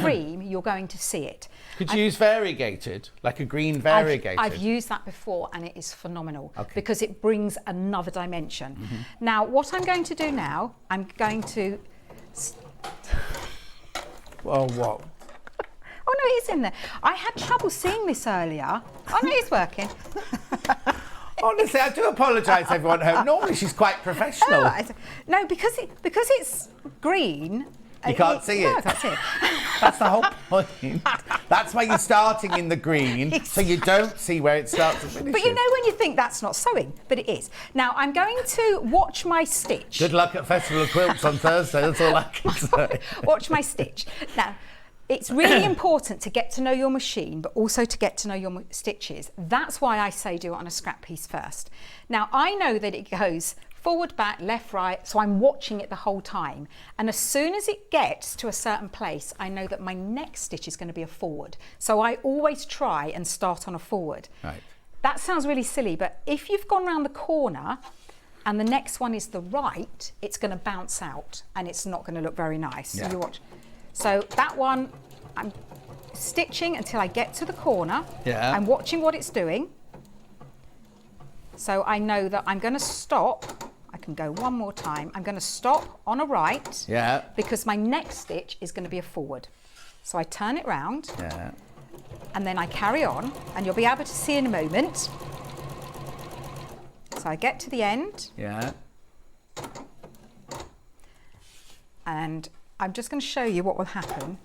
cream, you're going to see it. Could you use variegated, like a green variegated? I've used that before and it is phenomenal because it brings another dimension. Now, what I'm going to do now, I'm going to... Well, what? Oh, no, it is in there. I had trouble seeing this earlier. Oh, no, it's working. Honestly, I do apologise, everyone at home. Normally, she's quite professional. No, because it's green. You can't see it. No, that's it. That's the whole point. That's why you're starting in the green, so you don't see where it starts and finishes. But you know when you think that's not sewing, but it is. Now, I'm going to watch my stitch. Good luck at Festival of Quilts on Thursday, that's all I can say. Watch my stitch. Now, it's really important to get to know your machine, but also to get to know your stitches. That's why I say do it on a scrap piece first. Now, I know that it goes forward, back, left, right. So I'm watching it the whole time. And as soon as it gets to a certain place, I know that my next stitch is going to be a forward. So I always try and start on a forward. Right. That sounds really silly, but if you've gone around the corner and the next one is the right, it's going to bounce out and it's not going to look very nice. Yeah. So you watch. So that one, I'm stitching until I get to the corner. Yeah. I'm watching what it's doing. So I know that I'm going to stop. I can go one more time. I'm going to stop on a right. Yeah. Because my next stitch is going to be a forward. So I turn it round. Yeah. And then I carry on, and you'll be able to see in a moment. So I get to the end. Yeah. And I'm just going to show you what will happen.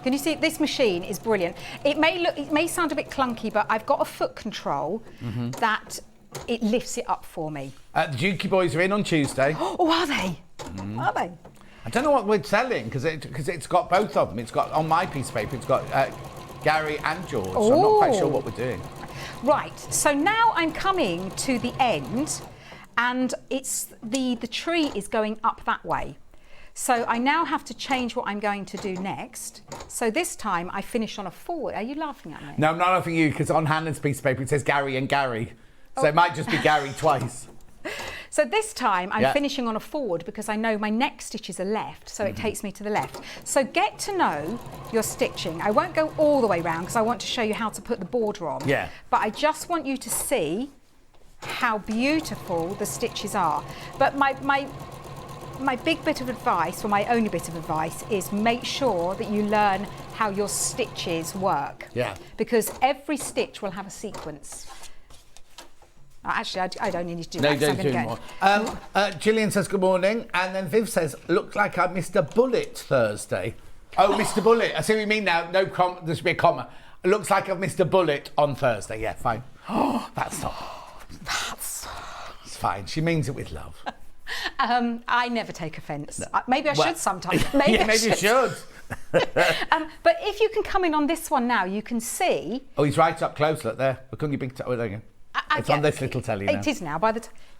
Can you see? This machine is brilliant. It may sound a bit clunky, but I've got a foot control that it lifts it up for me. The Dukey boys are in on Tuesday. Oh, are they? Are they? I don't know what we're selling because it's got both of them. It's got, on my piece of paper, it's got Gary and George. So I'm not quite sure what we're doing. Right, so now I'm coming to the end and it's the tree is going up that way. So I now have to change what I'm going to do next. So this time I finish on a forward. Are you laughing at me? No, I'm not laughing at you because on Hannah's piece of paper it says Gary and Gary. So it might just be Gary twice. So this time I'm finishing on a forward because I know my next stitch is a left, so it takes me to the left. So get to know your stitching. I won't go all the way round because I want to show you how to put the border on. Yeah. But I just want you to see how beautiful the stitches are. But my big bit of advice, or my only bit of advice, is make sure that you learn how your stitches work. Yeah. Because every stitch will have a sequence. Actually, I don't need to do that. No, don't do more. Gillian says good morning, and then Viv says, looks like I missed a bullet Thursday. Oh, Mr. Bullet. I see what you mean now. No, there should be a comma. It looks like I've missed a bullet on Thursday. Yeah, fine. Oh, that's not. It's fine. She means it with love. I never take offence. No. Maybe I should sometimes. Maybe you should. But if you can come in on this one now, you can see. Oh, he's right up close. Look there. Look on your big toe. Oh, there you go. It's on this little telly now. It is now.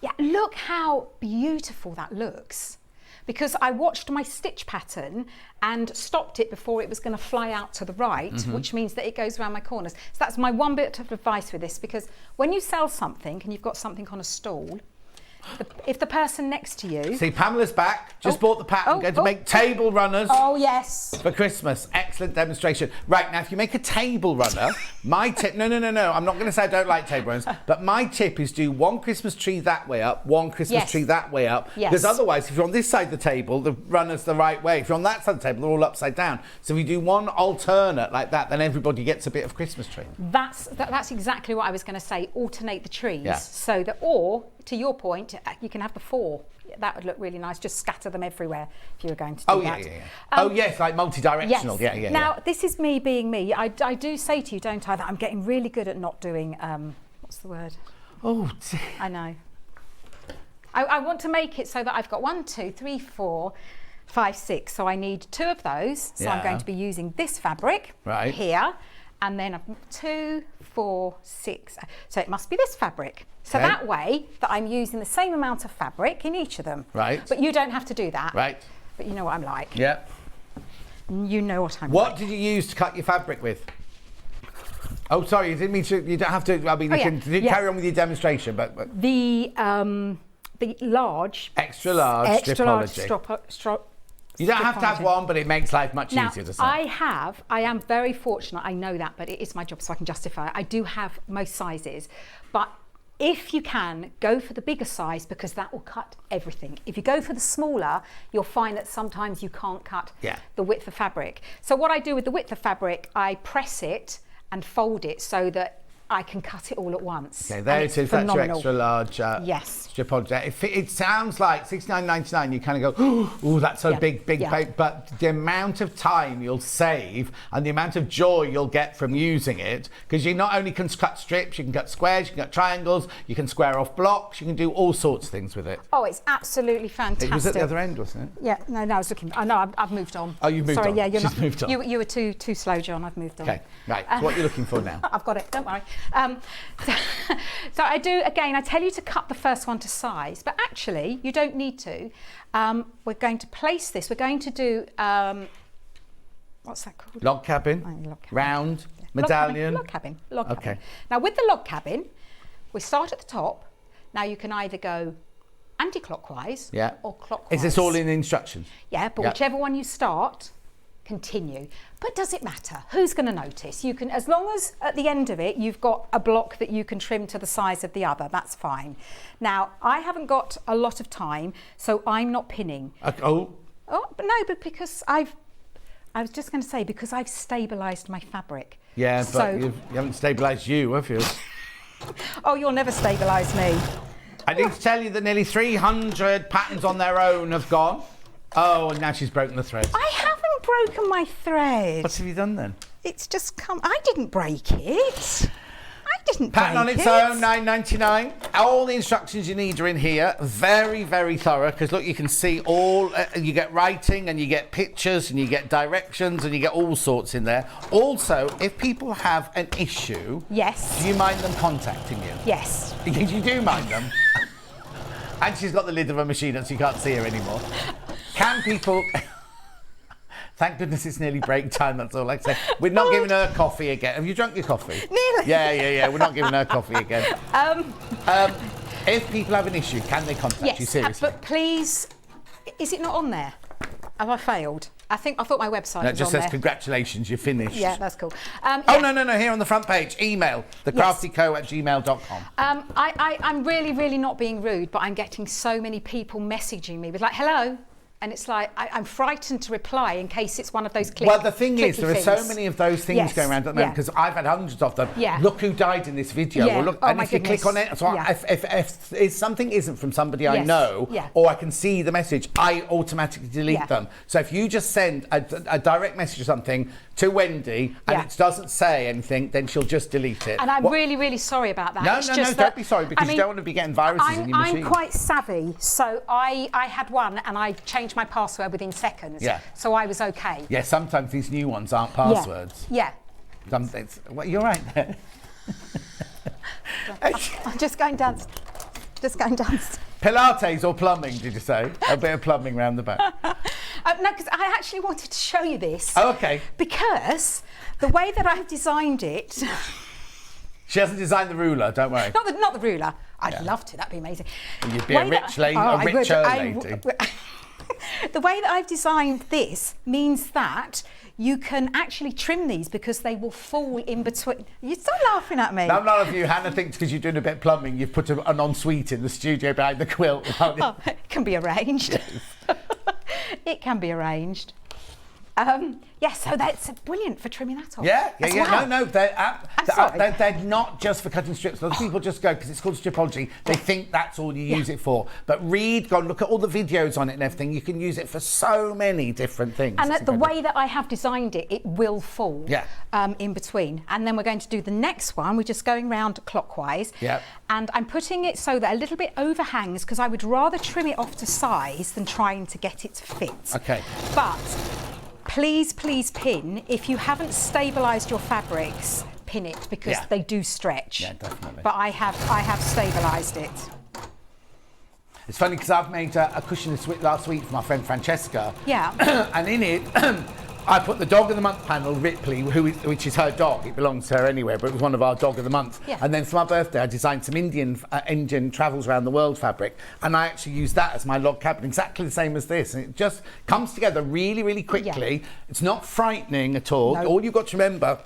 Yeah, look how beautiful that looks. Because I watched my stitch pattern and stopped it before it was going to fly out to the right, which means that it goes around my corners. So that's my one bit of advice with this, because when you sell something and you've got something on a stall, if the person next to you... See, Pamela's back. Just bought the pattern. Going to make table runners. Oh, yes. For Christmas. Excellent demonstration. Right, now, if you make a table runner, my tip... No. I'm not going to say I don't like table runners, but my tip is do one Christmas tree that way up, one Christmas tree that way up. Yes. Because otherwise, if you're on this side of the table, the runner's the right way. If you're on that side of the table, they're all upside down. So if you do one alternate like that, then everybody gets a bit of Christmas tree. That's exactly what I was going to say. Alternate the trees. Yeah. So that, or, to your point, you can have the 4. That would look really nice. Just scatter them everywhere if you were going to do that. Yeah. Oh, yes, like multi-directional. Yes. Yeah. Now, this is me being me. I do say to you, don't I, that I'm getting really good at not doing, what's the word? Oh, dear. I know. I want to make it so that I've got 1, 2, 3, 4, 5, 6. So I need 2 of those. So I'm going to be using this fabric here. And then 2, 4, 6. So it must be this fabric. So that way that I'm using the same amount of fabric in each of them. Right. But you don't have to do that. Right. But you know what I'm like. Yeah. You know what I'm like. What did you use to cut your fabric with? Oh, sorry, you didn't mean to. You don't have to. I mean, you can carry on with your demonstration, but the large, extra large stripology. You don't have to have one, but it makes life much easier to say. I am very fortunate. I know that, but it is my job, so I can justify it. I do have most sizes, but if you can, go for the bigger size because that will cut everything. If you go for the smaller, you'll find that sometimes you can't cut the width of fabric. So what I do with the width of fabric, I press it and fold it so that I can cut it all at once. Okay, there it is. That's your extra large strip on. It sounds like $69.99. You kind of go, oh, that's so big. But the amount of time you'll save and the amount of joy you'll get from using it, because you not only can cut strips, you can cut squares, you can cut triangles, you can square off blocks, you can do all sorts of things with it. Oh, it's absolutely fantastic. It was at the other end, wasn't it? Yeah, no, I was looking. Oh, no, I've moved on. Oh, you've moved on. Sorry, yeah, She's moved on. You were too slow, John. I've moved on. Okay, right. So what are you looking for now? I've got it. Don't worry. So I do, again, I tell you to cut the first one to size, but actually you don't need to. We're going to place this, we're going to do, what's that called? Log cabin, log cabin. Round, medallion. Log cabin. Log cabin. Okay. Now with the log cabin, we start at the top. Now you can either go anti-clockwise or clockwise. Is this all in the instructions? Yeah, but whichever one you start, continue. But does it matter? Who's going to notice? You can, as long as at the end of it you've got a block that you can trim to the size of the other, that's fine. Now, I haven't got a lot of time, so I'm not pinning. Oh, but no, but because I was just going to say, because I've stabilised my fabric. Yeah, so, but you haven't stabilised you, have you? Oh, you'll never stabilise me. I need to tell you that nearly 300 patterns on their own have gone. Oh, and now she's broken the thread. I haven't broken my thread. What have you done then? It's just come. I didn't break it. I didn't Pattern break on its it. own, $9.99. All the instructions you need are in here. Very, very thorough, because look, you can see all, you get writing and you get pictures and you get directions and you get all sorts in there. Also, if people have an issue, yes, do you mind them contacting you? Yes. You do mind them? And she's got the lid of a machine on so you can't see her anymore. Can people... Thank goodness it's nearly break time, that's all I can say. We're not giving her coffee again. Have you drunk your coffee? Nearly. Yeah. We're not giving her coffee again. If people have an issue, can they contact you seriously? But please, is it not on there? Have I failed? I thought my website was on there. It just says congratulations, you're finished. Yeah, that's cool. Oh, no, here on the front page, email, thecraftyco@gmail.com. I'm really not being rude, but I'm getting so many people messaging me with like, hello. And it's like, I'm frightened to reply in case it's one of those Well, the thing is, there are so many of those things going around at the moment, because I've had hundreds of them. Yeah. Look who died in this video. Yeah. Or look, and if you click on it, so if something isn't from somebody I know, or I can see the message, I automatically delete them. So if you just send a direct message or something to Wendy and it doesn't say anything, then she'll just delete it. And I'm really sorry about that. No, don't be sorry, because you don't want to be getting viruses in your machine. I'm quite savvy, so I had one and I changed my password within seconds. Yeah. So I was okay. Yeah, sometimes these new ones aren't passwords. Yeah. Well, you're right there. I'm just going down. Pilates or plumbing, did you say? A bit of plumbing round the back. No, because I actually wanted to show you this. Oh, okay. Because the way that I've designed it... She hasn't designed the ruler, don't worry. Not the ruler. I'd love to, that'd be amazing. You'd be a richer lady. The way that I've designed this means that you can actually trim these because they will fall in between. You're still laughing at me. No, none of you. Hannah thinks because you're doing a bit of plumbing, you've put an ensuite in the studio behind the quilt. It can be arranged. It can be arranged. So that's brilliant for trimming that off. Yeah. Well. No, they're not just for cutting strips. Other people just go, because it's called stripology, they think that's all you use it for. But go and look at all the videos on it and everything. You can use it for so many different things. And the way that I have designed it, it will fall in between. And then we're going to do the next one. We're just going round clockwise. Yeah. And I'm putting it so that a little bit overhangs, because I would rather trim it off to size than trying to get it to fit. Okay. But please pin. If you haven't stabilised your fabrics, pin it, because they do stretch. Yeah, definitely. But I have stabilised it. It's funny because I've made a cushion last week for my friend Francesca. Yeah. And in it, I put the Dog of the Month panel, Ripley, which is her dog. It belongs to her anyway, but it was one of our Dog of the Month. Yeah. And then for my birthday, I designed some Indian travels around the world fabric, and I actually used that as my log cabin, exactly the same as this. And it just comes together really quickly. Yeah. It's not frightening at all. No. All you've got to remember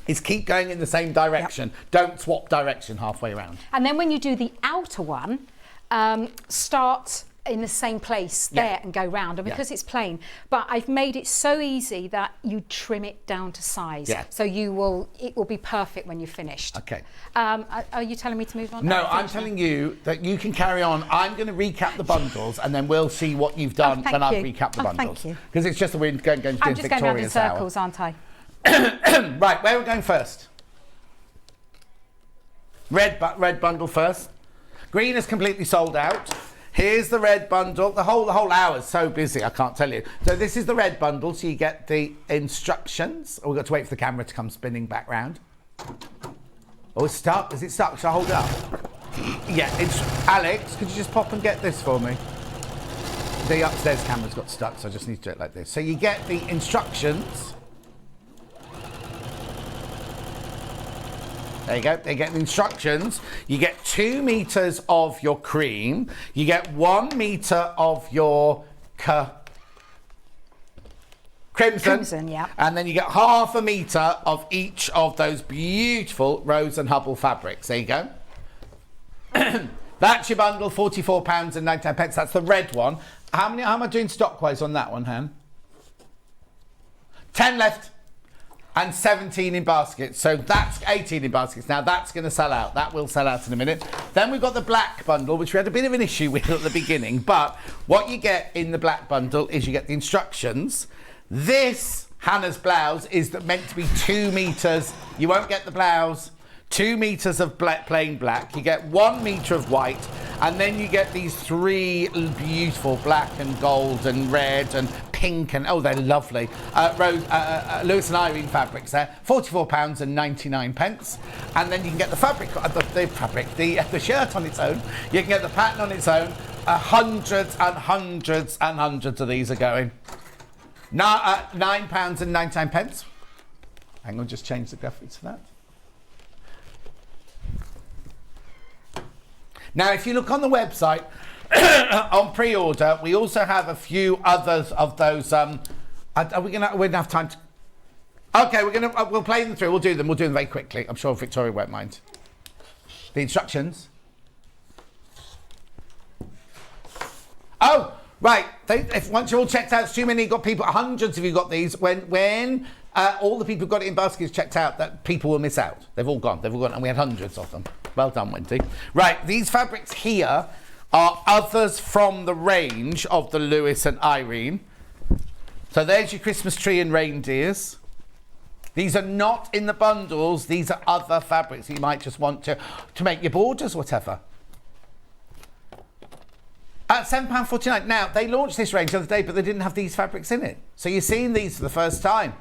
is keep going in the same direction. Yep. Don't swap direction halfway around. And then when you do the outer one, start in the same place there and go round, and because it's plain, but I've made it so easy that you trim it down to size, so it will be perfect when you're finished. Okay. Are you telling me to move on? No, I'm telling you that you can carry on. I'm going to recap the bundles and then we'll see what you've done when I've recapped the bundles. Thank you. Because it's just that we're going to do I'm just Victoria's going round in circles, aren't I? Right, where are we going first? Red bundle first. Green is completely sold out. Here's the red bundle. The whole hour's so busy, I can't tell you. So this is the red bundle, so you get the instructions. We've got to wait for the camera to come spinning back round. Oh, it's stuck. Is it stuck? Shall I hold it up? Yeah, it's... Alex, could you just pop and get this for me? The upstairs camera's got stuck, so I just need to do it like this. So you get the instructions. There you go. They get the instructions. You get 2 meters of your cream. You get 1 meter of your crimson, yeah. And then you get half a metre of each of those beautiful Rose and Hubble fabrics. There you go. That's your bundle, £44.99. That's the red one. How am I doing stock-wise on that one, Han? 10 left and 17 in baskets. So that's 18 in baskets. Now that's going to sell out. That will sell out in a minute. Then we've got the black bundle, which we had a bit of an issue with at the beginning. But what you get in the black bundle is you get the instructions. This Hannah's blouse is meant to be 2 meters. You won't get the blouse. 2 meters of plain black. You get 1 meter of white, and then you get these 3 beautiful black and gold and red and pink and oh, they're lovely. Lewis and Irene fabrics there. £44.99, and then you can get the the shirt on its own. You can get the pattern on its own. Hundreds and hundreds and hundreds of these are going. £9.99. Hang on, just change the graphics to that. Now, if you look on the website, on pre-order, we also have a few others of those. Are we gonna? We don't have time to. Okay, we'll play them through. We'll do them very quickly. I'm sure Victoria won't mind. The instructions. Oh, right. Once you're all checked out, it's too many. Got people. Hundreds of you got these. When all the people who got it in baskets checked out, that people will miss out. They've all gone, and we had hundreds of them. Well done, Wendy. Right, these fabrics here are others from the range of the Lewis and Irene. So there's your Christmas tree and reindeers. These are not in the bundles. These are other fabrics you might just want to make your borders, whatever. At £7.49. Now, they launched this range the other day, but they didn't have these fabrics in it. So you're seeing these for the first time.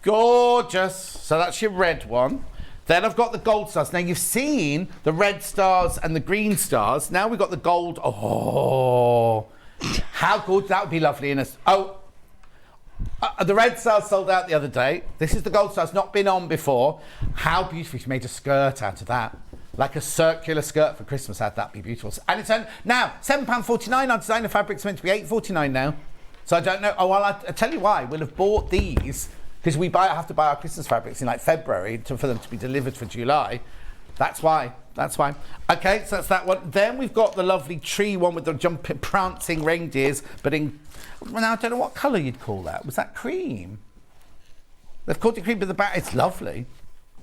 Gorgeous. So that's your red one. Then I've got the gold stars. Now you've seen the red stars and the green stars. Now we've got the gold. Oh, how good. That would be lovely in us. The red stars sold out the other day. This is the gold stars, not been on before. How beautiful. She made a skirt out of that. Like a circular skirt for Christmas. That'd be beautiful. And it's now £7.49. Our designer fabric's meant to be £8.49 now. So I don't know. Oh, well, I'll tell you why. We'll have bought these because we have to buy our Christmas fabrics in like February for them to be delivered for July. That's why. Okay, so that's that one. Then we've got the lovely tree one with the jumping, prancing reindeers, but now I don't know what colour you'd call that. Was that cream? They've called it cream, but it's lovely.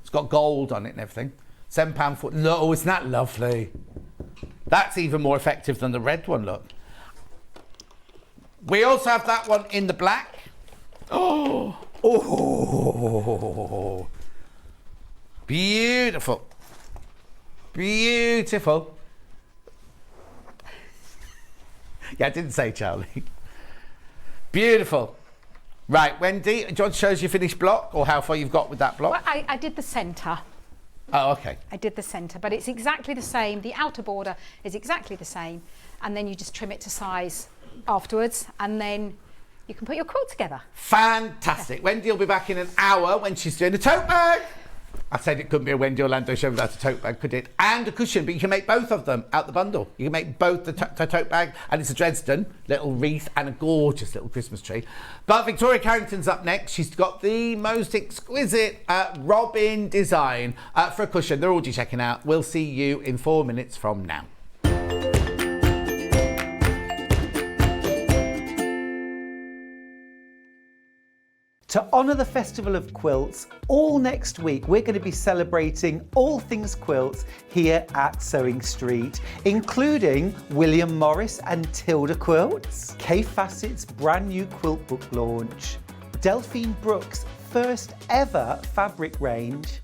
It's got gold on it and everything. £7.40. No, isn't that lovely? That's even more effective than the red one, look. We also have that one in the black. Oh, beautiful. Beautiful. Yeah, I didn't say Charlie. Beautiful. Right, Wendy, do you want to show us your finished block or how far you've got with that block? Well, I did the centre. Oh, okay. I did the centre, but it's exactly the same. The outer border is exactly the same. And then you just trim it to size afterwards, and then you can put your quilt together. Fantastic. Yeah. Wendy will be back in an hour when she's doing a tote bag. I said it couldn't be a Wendy Orlando show without a tote bag, could it? And a cushion, but you can make both of them out the bundle. You can make both the tote bag, and it's a Dresden little wreath and a gorgeous little Christmas tree. But Victoria Carrington's up next. She's got the most exquisite robin design for a cushion. They're already checking out. We'll see you in 4 minutes from now. To honour the Festival of Quilts, all next week we're going to be celebrating all things quilts here at Sewing Street, including William Morris and Tilda Quilts, Kay Fassett's brand new quilt book launch, Delphine Brooks' first ever fabric range,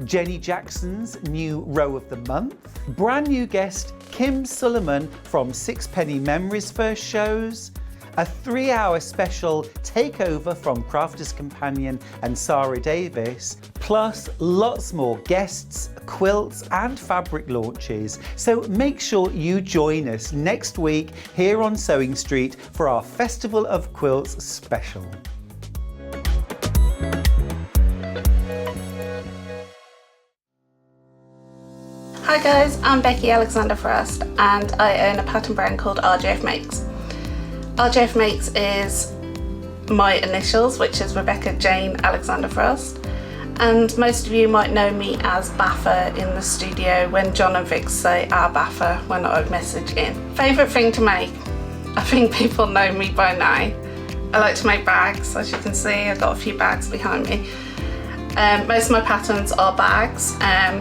Jenny Jackson's new Row of the Month, brand new guest Kim Sullivan from Sixpenny Memories first shows, a 3-hour special takeover from Crafters Companion and Sarah Davis, plus lots more guests, quilts and fabric launches. So make sure you join us next week here on Sewing Street for our Festival of Quilts special. Hi guys, I'm Becky Alexander Frost and I own a pattern brand called RJF Makes. RJF Makes is my initials, which is Rebecca Jane Alexander Frost, and most of you might know me as Baffer in the studio when John and Vic say our Baffer when I message in. Favourite thing to make? I think people know me by now. I like to make bags, as you can see I've got a few bags behind me. Most of my patterns are bags,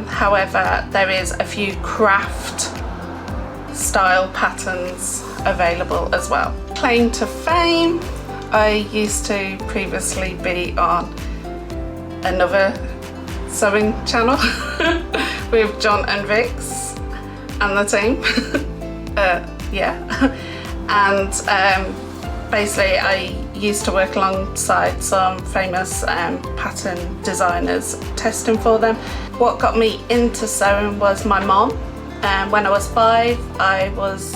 however there is a few craft style patterns available as well. Claim to fame, I used to previously be on another sewing channel with John and Vix and the team. Basically I used to work alongside some famous pattern designers testing for them. What got me into sewing was my mom. When I was 5, I was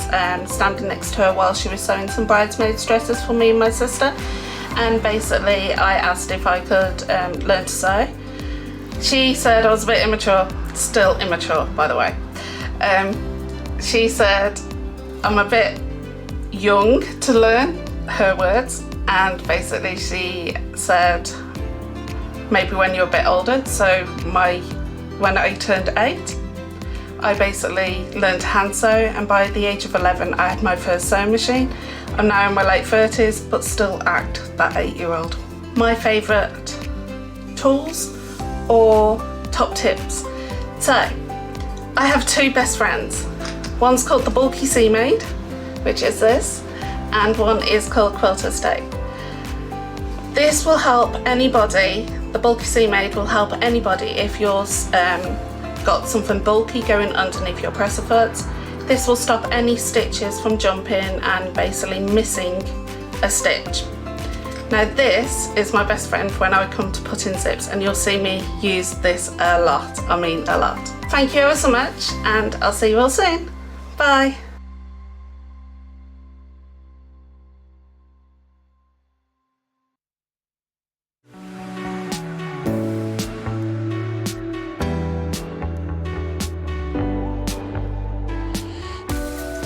standing next to her while she was sewing some bridesmaids dresses for me and my sister, and basically I asked if I could learn to sew. She said I was a bit immature, still immature by the way. She said I'm a bit young to learn, her words, and basically she said maybe when you're a bit older. So when I turned 8, I basically learned to hand sew, and by the age of 11 I had my first sewing machine. I'm now in my late 30s but still act that 8-year-old. My favourite tools or top tips. So I have 2 best friends. One's called the Bulky Sea Maid, which is this, and one is called Quilt Estate. This will help anybody, the Bulky Sea Maid will help anybody if you're got something bulky going underneath your presser foots. This will stop any stitches from jumping and basically missing a stitch. Now this is my best friend when I come to put in zips, and you'll see me use this a lot, I mean a lot. Thank you ever so much, and I'll see you all soon. Bye.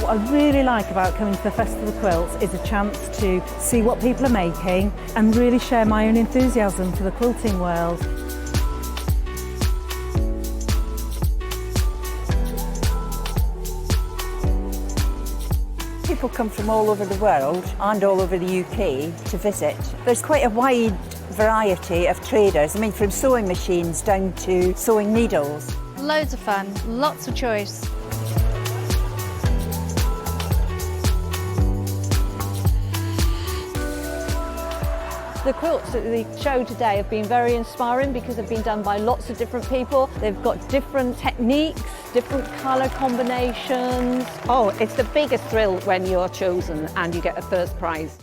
What I really like about coming to the Festival of Quilts is a chance to see what people are making and really share my own enthusiasm for the quilting world. People come from all over the world and all over the UK to visit. There's quite a wide variety of traders, I mean from sewing machines down to sewing needles. Loads of fun, lots of choice. The quilts at the show today have been very inspiring because they've been done by lots of different people. They've got different techniques, different colour combinations. Oh, it's the biggest thrill when you're chosen and you get a first prize.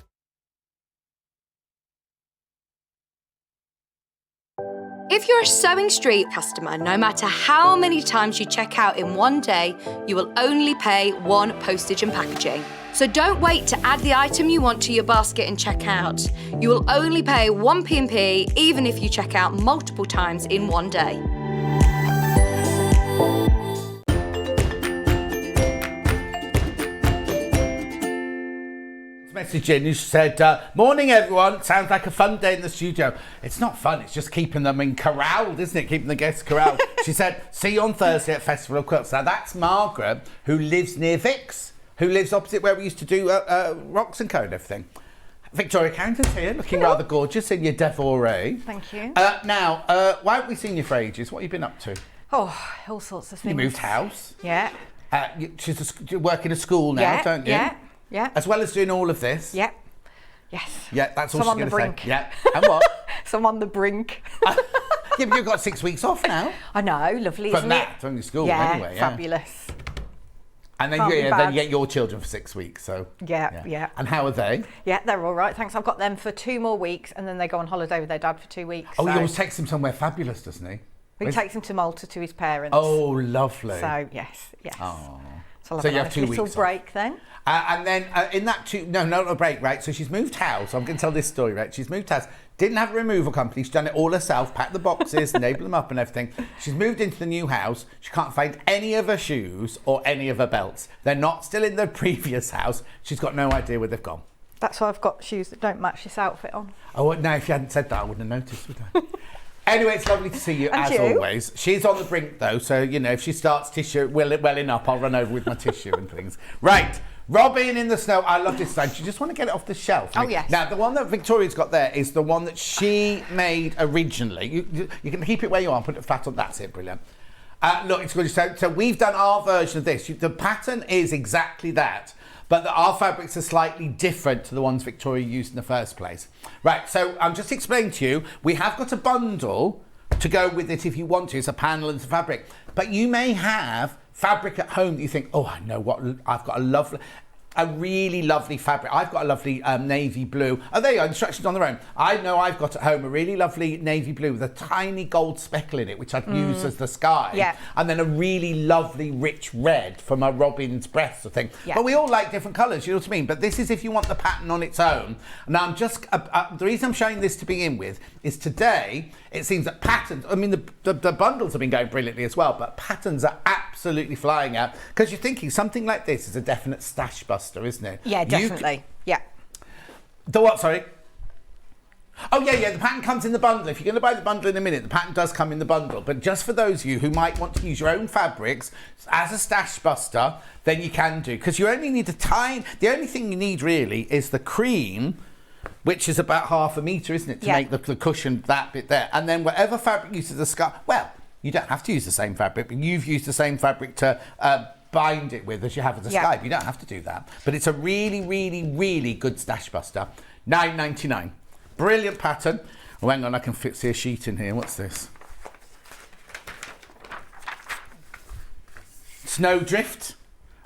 If you're a Sewing Street customer, no matter how many times you check out in one day, you will only pay 1 postage and packaging. So don't wait to add the item you want to your basket and check out. You will only pay 1 P&P even if you check out multiple times in one day. Message in, you said, morning everyone, sounds like a fun day in the studio. It's not fun, it's just keeping them corralled, isn't it? Keeping the guests corralled. She said, see you on Thursday at Festival of Quilts. Now that's Margaret, who lives near Vix, who lives opposite where we used to do Rocks and Co and everything. Victoria Carrington's here, looking rather gorgeous in your devoiree. Thank you. Now, why haven't we seen you for ages? What have you been up to? Oh, all sorts of things. You moved house. Yeah. You work in a school now, don't you? Yeah. As well as doing all of this. Yeah. Yes. Yeah, that's all Some she's on the going to brink. say. Yeah. And what? Some on the brink. Yeah, but you've got 6 weeks off now. I know, lovely, From isn't that, it? from your school yeah, anyway. Yeah, fabulous. And then, then you get your children for 6 weeks. So yeah. And how are they? Yeah, they're all right. Thanks. I've got them for 2 more weeks, and then they go on holiday with their dad for 2 weeks. Oh, he always takes them somewhere fabulous, doesn't he? He takes him to Malta to his parents. Oh, lovely. So yes. Oh. So you have 2 weeks little break then. And then in that not a break, right? So she's moved house. I'm going to tell this story, right? She's moved house. Didn't have a removal company. She's done it all herself, packed the boxes, nailed them up and everything. She's moved into the new house. She can't find any of her shoes or any of her belts. They're not still in the previous house. She's got no idea where they've gone. That's why I've got shoes that don't match this outfit on. Oh, no, if you hadn't said that, I wouldn't have noticed, would I? Anyway, it's lovely to see you, as always. She's on the brink, though, so, if she starts tissue welling up, I'll run over with my tissue and things. Right. Robin in the Snow. I love this design. You just want to get it off the shelf. Oh, yes. Now, the one that Victoria's got there is the one that she made originally. You can keep it where you are and put it flat on. That's it. Brilliant. Look, it's good. So we've done our version of this. The pattern is exactly that, but our fabrics are slightly different to the ones Victoria used in the first place. Right, so I'm just explaining to you, we have got a bundle to go with it if you want to. It's a panel and some fabric. But you may have fabric at home that you think, oh, I know what, I've got a really lovely fabric. I've got a lovely navy blue. Oh, there you are, instructions on their own. I know I've got at home a really lovely navy blue with a tiny gold speckle in it, which I'd use as the sky. Yeah. And then a really lovely rich red for my robin's breast or thing. Yeah. But we all like different colours, you know what I mean? But this is if you want the pattern on its own. Now, I'm just, the reason I'm showing this to begin with is today, it seems that patterns, I mean, the bundles have been going brilliantly as well, but patterns are absolutely flying out. Because you're thinking something like this is a definite stash buster, isn't it? Yeah, definitely. Yeah. The what, sorry? Oh, yeah, the pattern comes in the bundle. If you're going to buy the bundle in a minute, the pattern does come in the bundle. But just for those of you who might want to use your own fabrics as a stash buster, then you can do. Because you only need the only thing you need really is the cream, which is about 1/2 metre, isn't it, to make the cushion that bit there. And then whatever fabric uses the scarf, well, you don't have to use the same fabric, but you've used the same fabric to bind it with as you have as a scarf. You don't have to do that. But it's a really, really, really good stash buster. £9.99. Brilliant pattern. Oh, hang on, I can see a sheet in here. What's this? Snowdrift.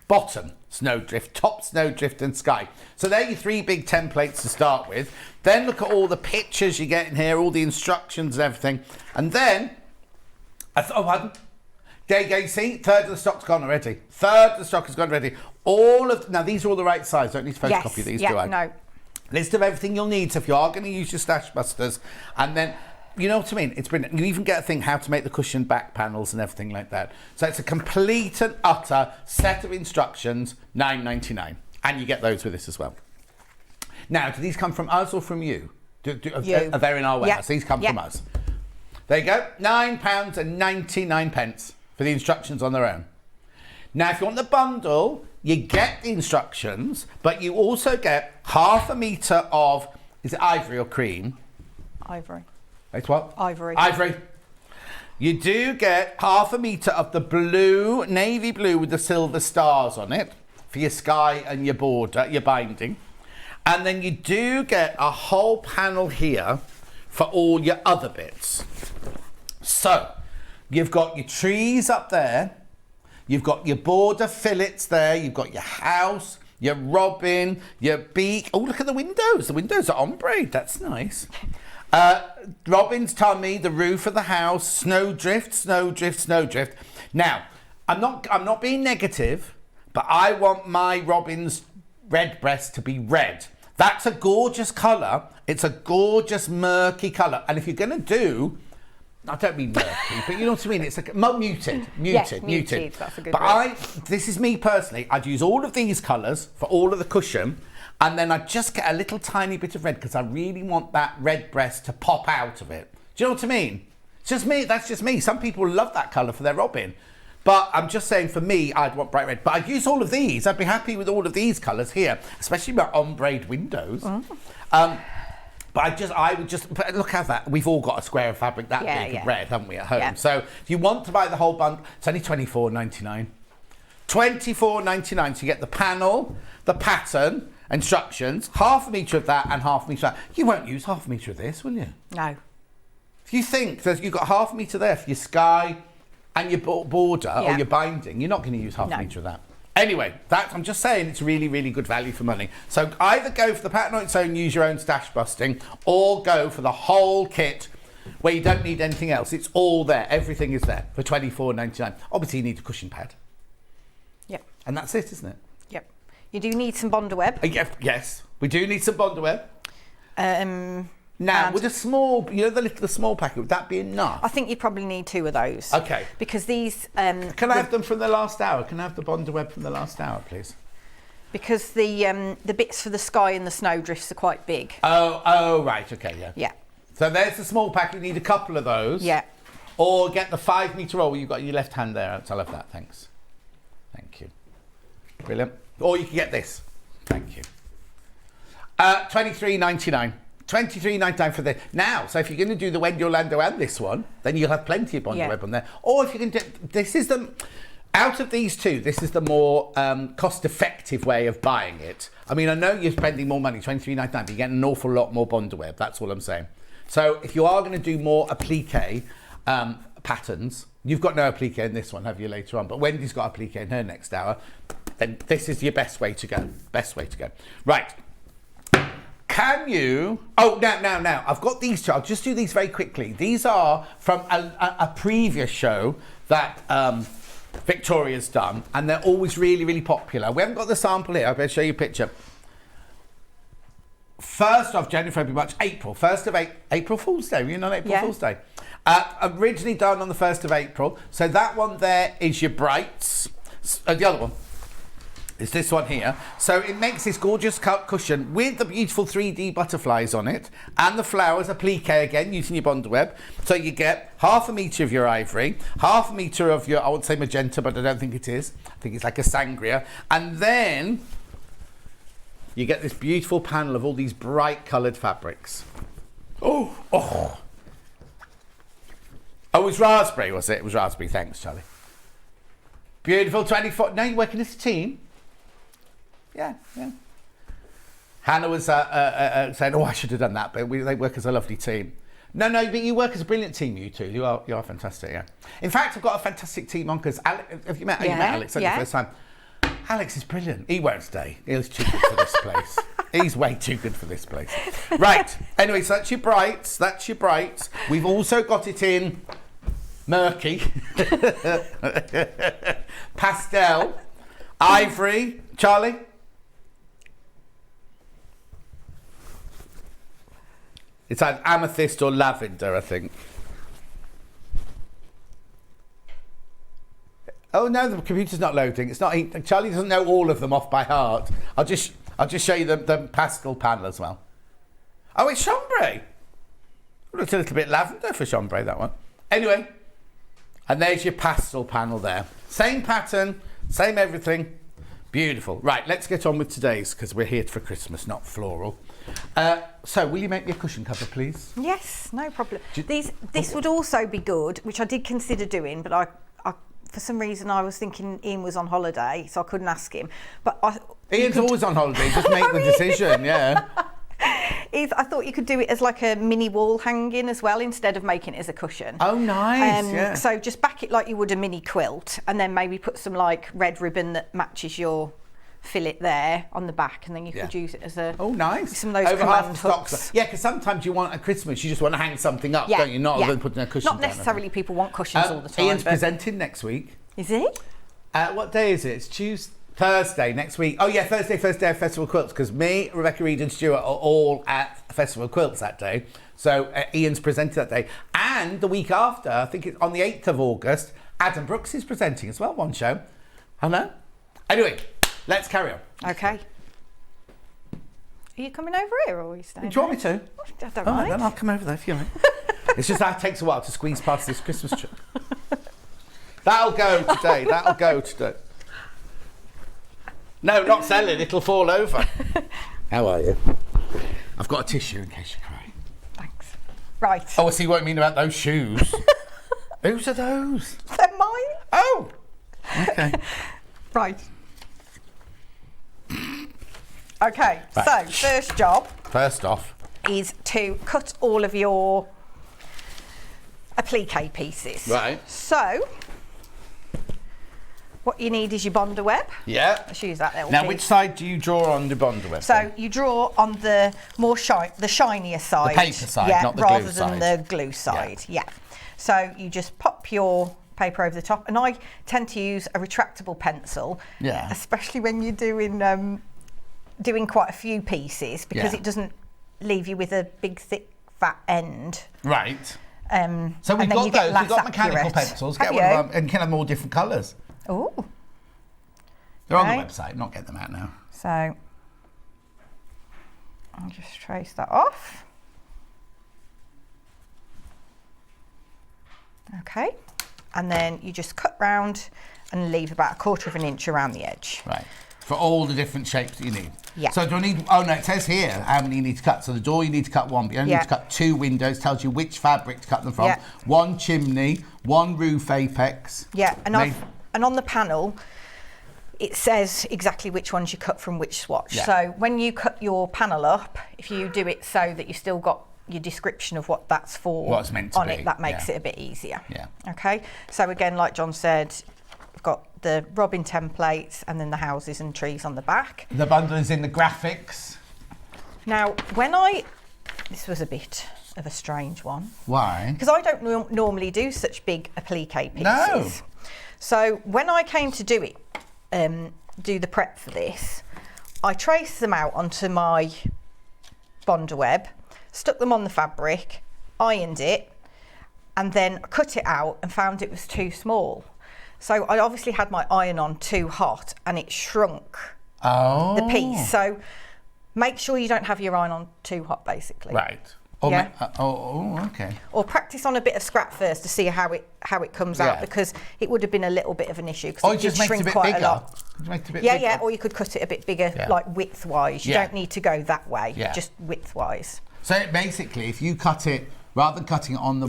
Bottom snowdrift, top snowdrift and sky. So there are your 3 big templates to start with. Then look at all the pictures you get in here, all the instructions and everything. And then, there you go, you see, 1/3 of the stock's gone already. 1/3 of the stock has gone already. Now these are all the right size, don't need to photocopy these, do I? No. List of everything you'll need, so if you are going to use your stash busters, and then, you know what I mean? It's brilliant. You even get a thing how to make the cushion back panels and everything like that. So it's a complete and utter set of instructions, £9.99. And you get those with this as well. Now, do these come from us or from you? Are they in our warehouse? These come from us. There you go. £9.99 for the instructions on their own. Now, if you want the bundle, you get the instructions, but you also get 1/2 metre of, is it ivory or cream? Ivory. It's what? Ivory. Ivory. You do get 1/2 metre of the blue, navy blue with the silver stars on it for your sky and your border, your binding. And then you do get a whole panel here for all your other bits. So, you've got your trees up there, you've got your border fillets there, you've got your house, your robin, your beak. Oh, look at the windows. The windows are ombre. That's nice. Robin's tummy, the roof of the house, snowdrift, snowdrift, snowdrift. Now, I'm not being negative, but I want my Robin's red breast to be red. That's a gorgeous colour. It's a gorgeous murky colour. And if you're going to do, I don't mean murky, but you know what I mean? It's like muted. Yes, muted. That's a good word. This is me personally. I'd use all of these colours for all of the cushion, and then I'd just get a little tiny bit of red because I really want that red breast to pop out of it. Do you know what I mean? It's just me. That's just me. Some people love that colour for their Robin. But I'm just saying, for me, I'd want bright red. But I'd use all of these. I'd be happy with all of these colours here, especially my ombre windows. But I would just look at that. We've all got a square of fabric that big of red, haven't we, at home? So if you want to buy the whole bundle, it's only £24.99. £24.99. So you get the panel, the pattern, instructions, 1/2 metre of that and 1/2 metre of that. You won't use 1/2 metre of this, will you? No. If you think that you've got 1/2 metre there for your sky and your border or your binding, you're not going to use 1/2 metre of that. Anyway, I'm just saying it's really, really good value for money. So either go for the pattern on its own, use your own stash busting, or go for the whole kit where you don't need anything else. It's all there. Everything is there for $24.99. Obviously, you need a cushion pad. Yep. And that's it, isn't it? Yep. You do need some Bondaweb. Yes, we do need some Bondaweb. Now, with a small, the small packet, would that be enough? I think you probably need 2 of those. Okay. Because these... Can I have them from the last hour? Can I have the Bondaweb from the last hour, please? Because the bits for the sky and the snowdrifts are quite big. Oh, right, okay, yeah. Yeah. So there's the small packet. You need a couple of those. Yeah. Or get the 5 metre roll. You've got your left hand there. I love that. Thanks. Thank you. Brilliant. Or you can get this. Thank you. $23.99. $23.99 for this. Now, so if you're going to do the Wendy, Orlando and this one, then you'll have plenty of Bondaweb on there. Or if you can do, this is the, out of these 2, this is the more cost-effective way of buying it. I mean, I know you're spending more money, $23.99, but you get an awful lot more Bondaweb. That's all I'm saying. So if you are going to do more applique patterns, you've got no applique in this one, have you, later on? But Wendy's got applique in her next hour. Then this is your best way to go. Best way to go. Right. Can you... Oh, now. I've got these 2. I'll just do these very quickly. These are from a previous show that Victoria's done, and they're always really, really popular. We haven't got the sample here. I'll better show you a picture. 1st of January, February, March, April. 1st of April Fool's Day. Were you on April Fool's Day? Originally done on the 1st of April. So that one there is your brights. The other one is this one here. So it makes this gorgeous cushion with the beautiful 3D butterflies on it and the flowers, applique again, using your Bondaweb. So you get 1/2 metre of your ivory, 1/2 metre of your, I would say magenta, but I don't think it is. I think it's like a sangria. And then you get this beautiful panel of all these bright coloured fabrics. Oh, it was raspberry, was it? It was raspberry. Thanks, Charlie. Beautiful, 24. Now you're working as a team. Yeah. Hannah was saying, I should have done that, but they work as a lovely team. No, but you work as a brilliant team, you two. You are fantastic, yeah. In fact, I've got a fantastic team on, because have you met Alex the first time? Alex is brilliant. He won't stay. He's too good for this place. He's way too good for this place. Right. Anyway, so that's your brights. We've also got it in murky, pastel, ivory. Charlie? It's either amethyst or lavender, I think. Oh no, the computer's not loading. It's not. Charlie doesn't know all of them off by heart. I'll just show you the pastel panel as well. Oh, it's chambray. Looks a little bit lavender for chambray, that one. Anyway, and there's your pastel panel there. Same pattern, same everything. Beautiful. Right, let's get on with today's, because we're here for Christmas, not floral. So, will you make me a cushion cover, please? Yes, no problem. This would also be good, which I did consider doing, but I for some reason I was thinking Ian was on holiday, so I couldn't ask him. But Ian's always on holiday. Just make the decision, yeah. I thought you could do it as like a mini wall hanging as well, instead of making it as a cushion. Oh, nice, yeah. So just back it like you would a mini quilt, and then maybe put some like red ribbon that matches your fillet there on the back, and then you could use it as a... Oh, nice. Some of those command hooks. Yeah, because sometimes you want at Christmas, you just want to hang something up, don't you? Not than putting a cushion Not necessarily down, people want cushions all the time. Ian's presenting next week. Is he? What day is it? It's Thursday next week. Oh yeah, Thursday, first day of Festival of Quilts, because me, Rebecca Reed and Stuart are all at Festival of Quilts that day. So Ian's presenting that day. And the week after, I think it's on the 8th of August, Adam Brooks is presenting as well, one show. I know. Anyway, let's carry on. Okay. Are you coming over here, or are you staying? Do you want me to? I don't mind. Then I'll come over there if you like. It's just that it takes a while to squeeze past this Christmas tree. That'll go today. No, not selling. It'll fall over. How are you? I've got a tissue in case you cry. Thanks. Right. Oh, I see what you mean about those shoes. Whose are those? They're mine. Oh. Okay. Right. Okay. Right. So first job. First off. Is to cut all of your applique pieces. Right. So what you need is your Bonder web. Yeah. Let's use that little Now, piece. which side do you draw on the Bonder web? So you draw on the the shinier side. The paper side, yeah, not the rather glue than side. the glue side. Yeah. So you just pop your paper over the top, and I tend to use a retractable pencil. Yeah. Especially when you're doing quite a few pieces, because it doesn't leave you with a big, thick, fat end. Right. So we've got those. We've got mechanical pencils. Get one of them, and you can have all different colours. Oh. They're on the website. Not get them out now. So I'll just trace that off. Okay. And then you just cut round and leave about 1/4 of an inch around the edge. Right. For all the different shapes that you need. Yeah. So do I need, oh no, it says here how many you need to cut. So the door you need to cut one, but you only need to cut 2 windows, tells you which fabric to cut them from. Yeah. 1 chimney, 1 roof apex. Yeah, and on the panel, it says exactly which ones you cut from which swatch. Yeah. So when you cut your panel up, if you do it so that you still got your description of what that's for what it's meant to on be. it, that makes it a bit easier. Yeah. Okay, so again, like John said, we've got the robin templates and then the houses and trees on the back. The bundle is in the graphics. Now, this was a bit of a strange one. Why? Because I don't normally do such big applique pieces. No. So when I came to do it, do the prep for this, I traced them out onto my Bonder web, stuck them on the fabric, ironed it, and then cut it out and found it was too small. So I obviously had my iron on too hot and it shrunk the piece. So make sure you don't have your iron on too hot, basically. Right. Or Yeah. Okay. Or practice on a bit of scrap first to see how it comes out, because it would have been a little bit of an issue because it just did make it a shrink bit quite bigger. a lot. Make it a bit Yeah, bigger. yeah. Or you could cut it a bit bigger, like width-wise. You don't need to go that way, just width-wise. So basically, if you cut it, rather than cutting it on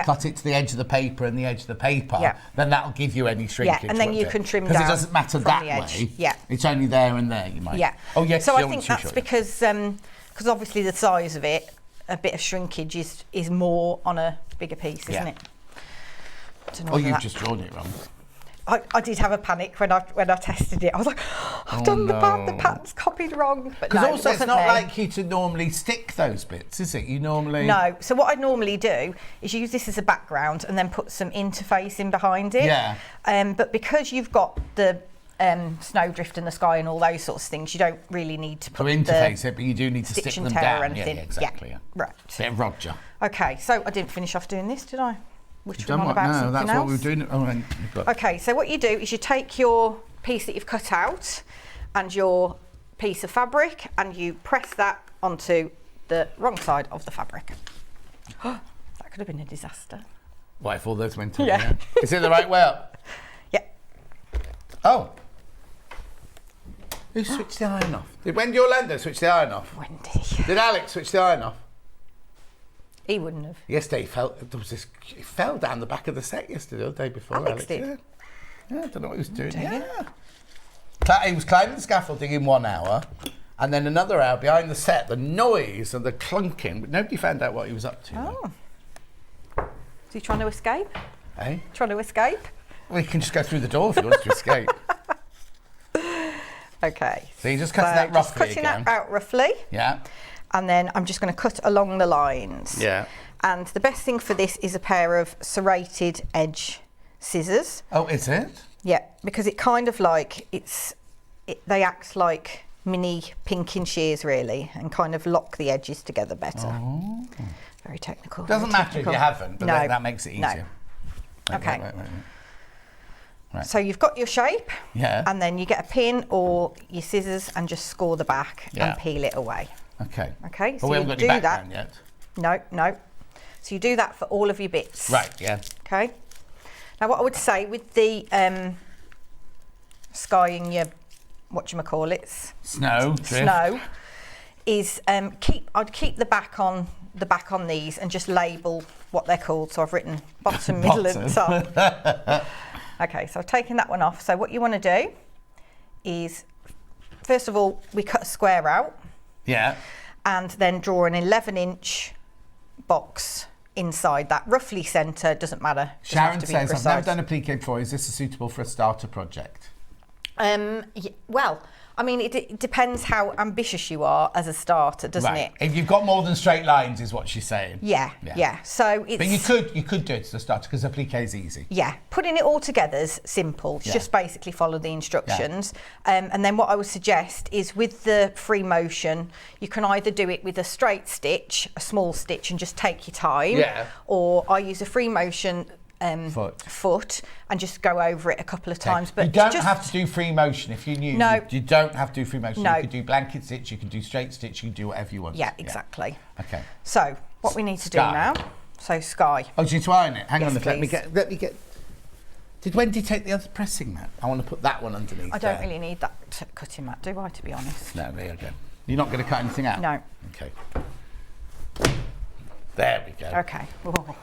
cut it to the edge of the paper and the edge of the paper, then that'll give you any shrinkage. Yeah, and then you can trim down because it doesn't matter from that the edge. way. Yeah. It's only there and there. You might. Yeah. Oh yes. So I think that's because obviously the size of it, a bit of shrinkage is more on a bigger piece, isn't it? Oh, you've just drawn it wrong. I did have a panic when I tested it. I was like, I've done the pattern's copied wrong. But Because no, also it it's wasn't not me. like you to normally stick those bits, is it? You normally... No. So what I'd normally do is use this as a background and then put some interface in behind it. Yeah. But because you've got the snowdrift and the sky and all those sorts of things, you don't really need to put interface it, but you do need to stick stitch and them tear down. or anything. Yeah, exactly. Yeah. Right. Bit of Roger. Okay, so I didn't finish off doing this, did I? Which Done one what? about No, something that's else? what we were doing. Oh, right. You've got- Okay, so what you do is you take your piece that you've cut out and your piece of fabric and you press that onto the wrong side of the fabric. That could have been a disaster. What if all those went in? Yeah. Is it the right way up? Yeah. Oh. Who switched the iron off? Did Wendy Orlando switch the iron off? Wendy. Did Alex switch the iron off? He wouldn't have. Yesterday, he fell down the back of the set yesterday, or the day before. Alex did? Yeah, I don't know what he was doing. He was climbing the scaffolding in 1 hour, and then another hour behind the set, the noise and the clunking, but nobody found out what he was up to. Oh. Is he trying to escape? Eh? Trying to escape? Well, he can just go through the door if he wants to escape. Okay. So you're just cutting that roughly Just cutting that out roughly. Yeah. And then I'm just going to cut along the lines. Yeah. And the best thing for this is a pair of serrated edge scissors. Oh, is it? Yeah, because it kind of like, they act like mini pinking shears really, and kind of lock the edges together better. Oh. Very technical. Doesn't very matter if technical. you haven't, but No, that makes it easier. No. Okay. Right. So you've got your shape, Yeah. and then you get a pin or your scissors and just score the back and peel it away. Okay. Okay, But so we you haven't got do any background that. yet. No. So you do that for all of your bits. Right, yeah. Okay. Now what I would say with the skying your whatchamacallits, Snow, drift. snow, is I'd keep the back on these and just label what they're called. So I've written bottom, middle and top. Okay, so I've taken that one off. So what you want to do is, first of all, we cut a square out. Yeah. And then draw an 11-inch box inside that, roughly centre, doesn't matter. Sharon says, I've never done a applique before. Is this suitable for a starter project? Well, I mean, it depends how ambitious you are as a starter, doesn't it? If you've got more than straight lines, is what she's saying. Yeah. So it's... But you could do it as a starter because applique is easy. Yeah, putting it all together is simple. It's just basically follow the instructions. And then what I would suggest is with the free motion, you can either do it with a straight stitch, a small stitch, and just take your time. Yeah. Or I use a free motion foot and just go over it a couple of times. But you don't have to do free motion if you knew. No. You don't have to do free motion. No. You could do blanket stitch, you can do straight stitch, you can do whatever you want. Yeah, exactly. Okay. So what we need to do now, Sky. Oh, do you need to iron it? Hang on, please. let me get. Did Wendy take the other pressing mat? I want to put that one underneath. I don't really need that cutting mat, do I, to be honest? No, there you go. You're not going to cut anything out? No. Okay. There we go. Okay,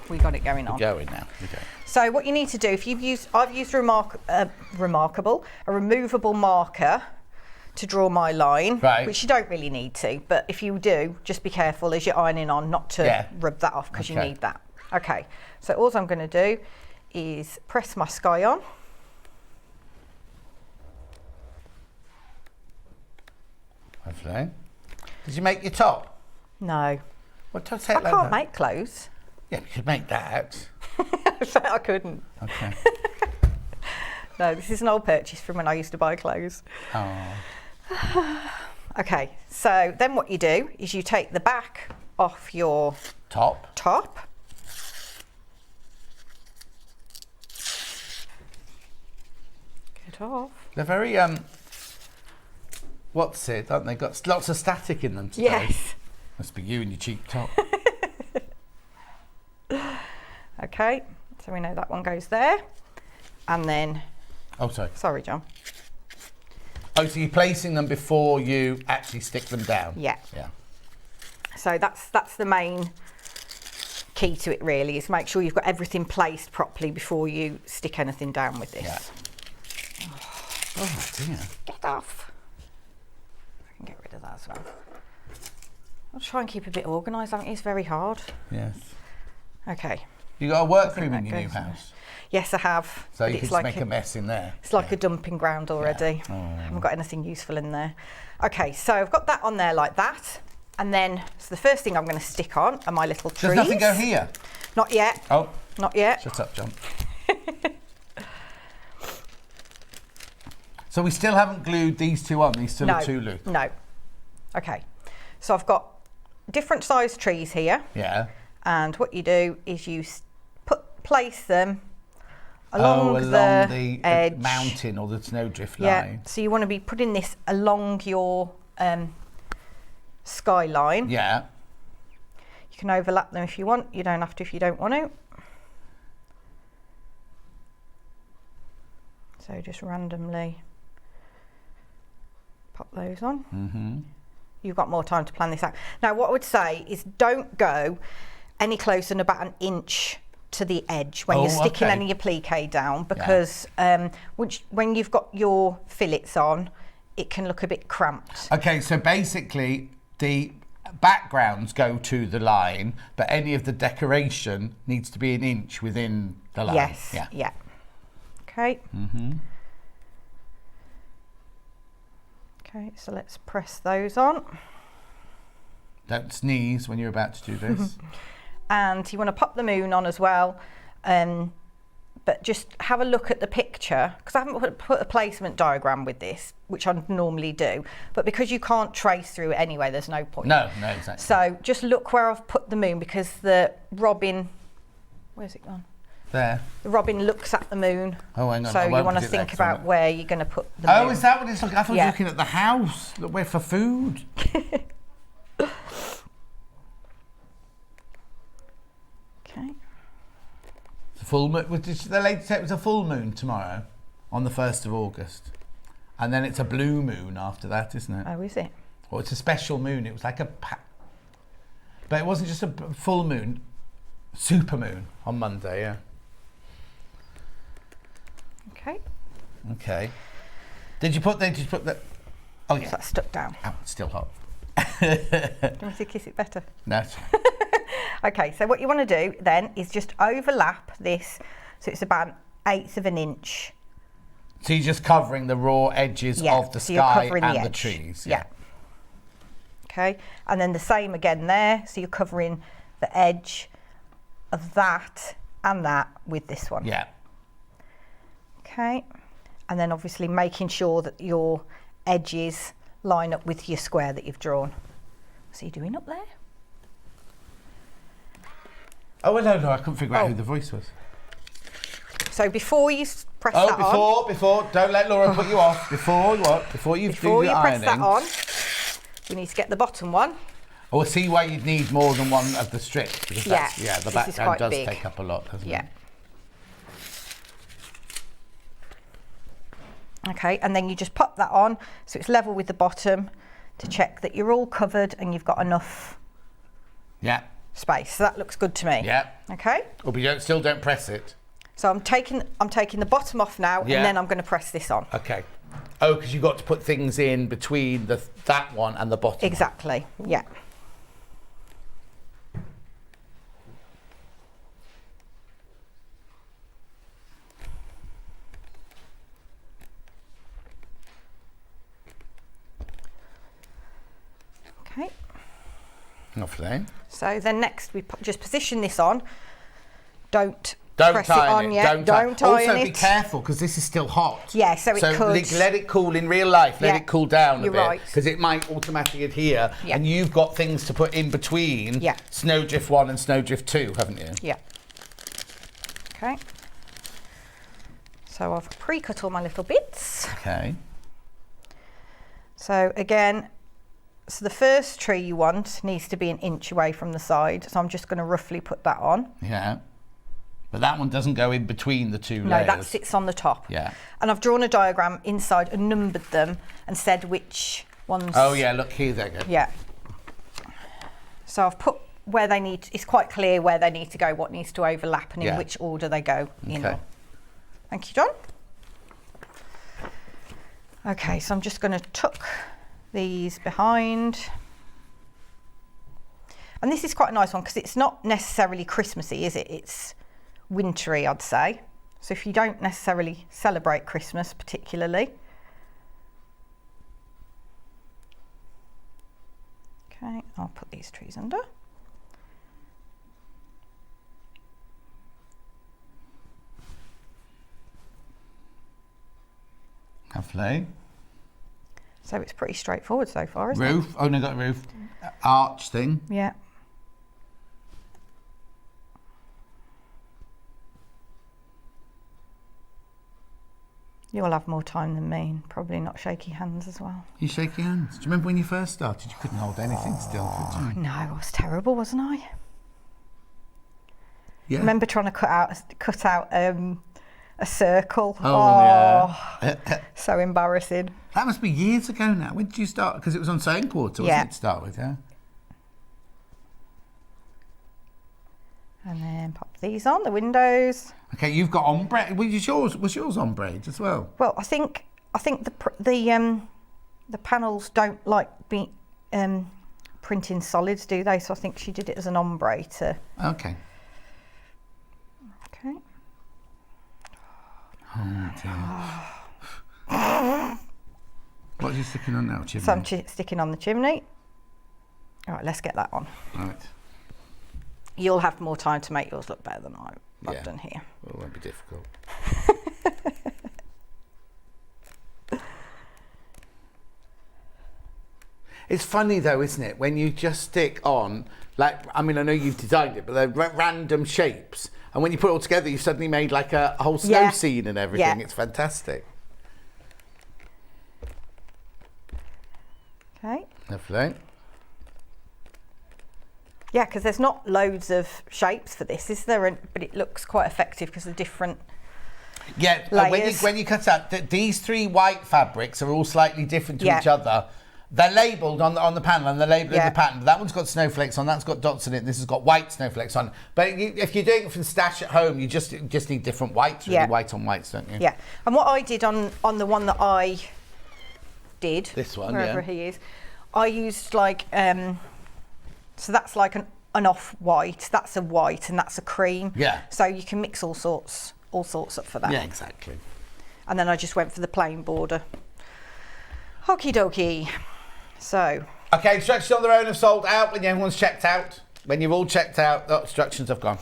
we got it going on. We're going now. Okay. So what you need to do, I've used a removable marker to draw my line, which you don't really need to, but if you do, just be careful as you're ironing on not to rub that off because you need that. Okay, so all I'm going to do is press my Sky on. Lovely. Did you make your top? No. What I can't make clothes. Yeah, you could make that. I couldn't. Okay. No, this is an old purchase from when I used to buy clothes. Oh. Okay, so then what you do is you take the back off your top. Get off. They're very what's it? Aren't they got lots of static in them today? Yes. Must be you and your cheap top. Okay, so we know that one goes there. And then... Oh, sorry. Sorry, John. Oh, so you're placing them before you actually stick them down? Yeah. Yeah. So that's the main key to it, really, is make sure you've got everything placed properly before you stick anything down with this. Yeah. Oh, dear. Get off. I can get rid of that as well. I'll try and keep a bit organised. I think it's very hard. Yes. Okay. You got a workroom in your new house? Yes, I have. So you can just make a mess in there. It's like a dumping ground already. Yeah. I haven't got anything useful in there. Okay, so I've got that on there like that. And then, so the first thing I'm going to stick on are my little trees. Does nothing go here? Not yet. Oh. Not yet. Shut up, John. So we still haven't glued these two on? These still are two loose? No. Okay. So I've got different size trees here. Yeah. And what you do is you place them along the edge. Mountain or the snowdrift line. Yeah. So you want to be putting this along your skyline. Yeah. You can overlap them if you want. You don't have to if you don't want to. So just randomly pop those on. Mm-hmm. You've got more time to plan this out. Now, what I would say is don't go any closer than about an inch to the edge when you're sticking any of your applique down, because when you've got your fillets on, it can look a bit cramped. Okay, so basically the backgrounds go to the line, but any of the decoration needs to be an inch within the line. Yes, yeah. Okay. Mm-hmm. Okay, so let's press those on. Don't sneeze when you're about to do this. And you want to pop the moon on as well, but just have a look at the picture, because I haven't put a placement diagram with this, which I normally do, but because you can't trace through it anyway, there's no point. No, exactly. So just look where I've put the moon, because the robin, where's it gone? There. The robin looks at the moon. Oh, hang on. So you want to think about where you're going to put the moon. Oh, is that what it's looking? I thought you were looking at the house. Look, where for food. Okay. It's a full moon. The lady said it was a full moon tomorrow, on the 1st of August, and then it's a blue moon after that, isn't it? Oh, is it? Well, it's a special moon. It was like but it wasn't just a full moon. Super moon on Monday, yeah. Okay. Okay. Did you put the? Oh yeah. So that's stuck down. Oh, it's still hot. Do you want me to kiss it better? No. Okay, so what you want to do then is just overlap this, so it's about 1/8 of an inch. So you're just covering the raw edges of the sky and the trees. Yeah. Okay, and then the same again there. So you're covering the edge of that and that with this one. Yeah. Okay, and then obviously making sure that your edges line up with your square that you've drawn. What's he doing up there? Oh, well, no, I couldn't figure out who the voice was. So before you press that on... before, don't let Laura put you off. Before what? Before you do the ironing. Press that on, we need to get the bottom one. Oh, see why you'd need more than one of the strips. Because the background does take up a lot, doesn't it? Okay, and then you just pop that on so it's level with the bottom to check that you're all covered and you've got enough space. So that looks good to me. Yeah. Okay. Oh, but still don't press it. So I'm taking the bottom off now, and then I'm going to press this on. Okay. Oh, because you've got to put things in between that one and the bottom. Exactly. Yeah. Okay. Lovely. So then next we just position this on. Don't press it on yet. Don't iron it. Also be careful because this is still hot. Yeah, so it could. Let it cool in real life. Let it cool down a bit. Because Right. it might automatically adhere. Yeah. And you've got things to put in between Snowdrift 1 and Snowdrift 2, haven't you? Yeah. Okay. So I've pre-cut all my little bits. Okay. So again, so the first tree you want needs to be 1 inch away from the side. So I'm just going to roughly put that on. Yeah. But that one doesn't go in between the two layers. No, that sits on the top. Yeah. And I've drawn a diagram inside and numbered them and said which ones. Oh yeah, look here they go. Yeah. So I've put where they need, it's quite clear where they need to go, what needs to overlap and in which order they go in. Okay. Thank you, John. Okay, so I'm just going to tuck these behind. And this is quite a nice one because it's not necessarily Christmassy, is it? It's wintry, I'd say. So if you don't necessarily celebrate Christmas particularly. Okay, I'll put these trees under. Lovely. So it's pretty straightforward so far, isn't it? Roof, only got a roof. Arch thing. Yeah. You'll have more time than me and probably not shaky hands as well. You shaky hands. Do you remember when you first started? You couldn't hold anything still, could you? No, I was terrible, wasn't I? Yeah. I remember trying to cut out a circle. Yeah. So embarrassing. That must be years ago now. When did you start? Because it was on Sewing Quarter, wasn't it, to start with, yeah? And then pop these on, the windows. Okay, you've got ombre. Was yours ombre as well? Well, I think the panels don't like be printing solids, do they? So I think she did it as an ombre to. Okay. Okay. Oh dear. What are you sticking on now, chimney? So I'm sticking on the chimney. All right, let's get that on. Right. You'll have more time to make yours look better than I've done here. Well, it won't be difficult. It's funny though, isn't it? When you just stick on, like, I mean, I know you've designed it, but they're random shapes. And when you put it all together, you've suddenly made like a whole snow scene and everything. Yeah. It's fantastic. Okay. Lovely. Yeah, because there's not loads of shapes for this, is there? But it looks quite effective because of different layers. When you cut out, these three white fabrics are all slightly different to each other. They're labelled on the panel and they're labelled in the pattern. That one's got snowflakes on, that's got dots in it, this has got white snowflakes on. But if you're doing it from stash at home, you just need different whites, really, white on whites, don't you? Yeah, and what I did on the one that I did, this one, wherever he is, I used like, so that's like an off-white, that's a white, and that's a cream. Yeah. So you can mix all sorts up for that. Yeah, exactly. And then I just went for the plain border. Okie dokie. So. Okay, instructions on their own have sold out when everyone's checked out. When you've all checked out, the instructions have gone.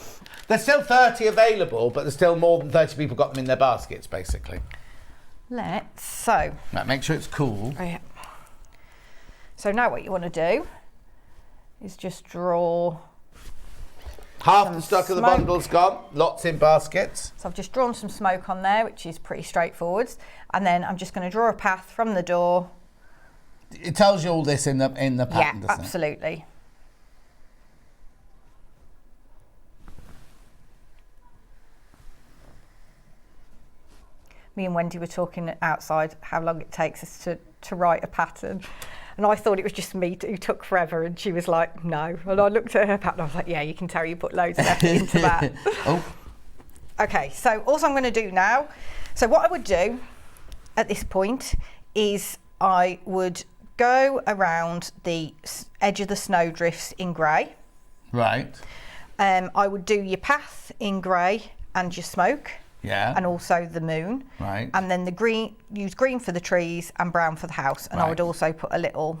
There's still 30 available, but there's still more than 30 people got them in their baskets, basically. Right, make sure it's cool. Oh, yeah. So now what you want to do is just draw. Half the stock of the bundle's gone, lots in baskets. So I've just drawn some smoke on there, which is pretty straightforward. And then I'm just going to draw a path from the door. It tells you all this in the pattern, doesn't it? Yeah, absolutely. Me and Wendy were talking outside how long it takes us to write a pattern. And I thought it was just me who took forever, and she was like, no. And I looked at her pattern, I was like, yeah, you can tell you put loads of effort into that. Oh. Okay, so all I'm going to do now, so what I would do at this point is I would go around the edge of the snowdrifts in grey. Right. I would do your path in grey and your smoke. Yeah. And also the moon. Right. And then the green, use green for the trees and brown for the house. And I would also put a little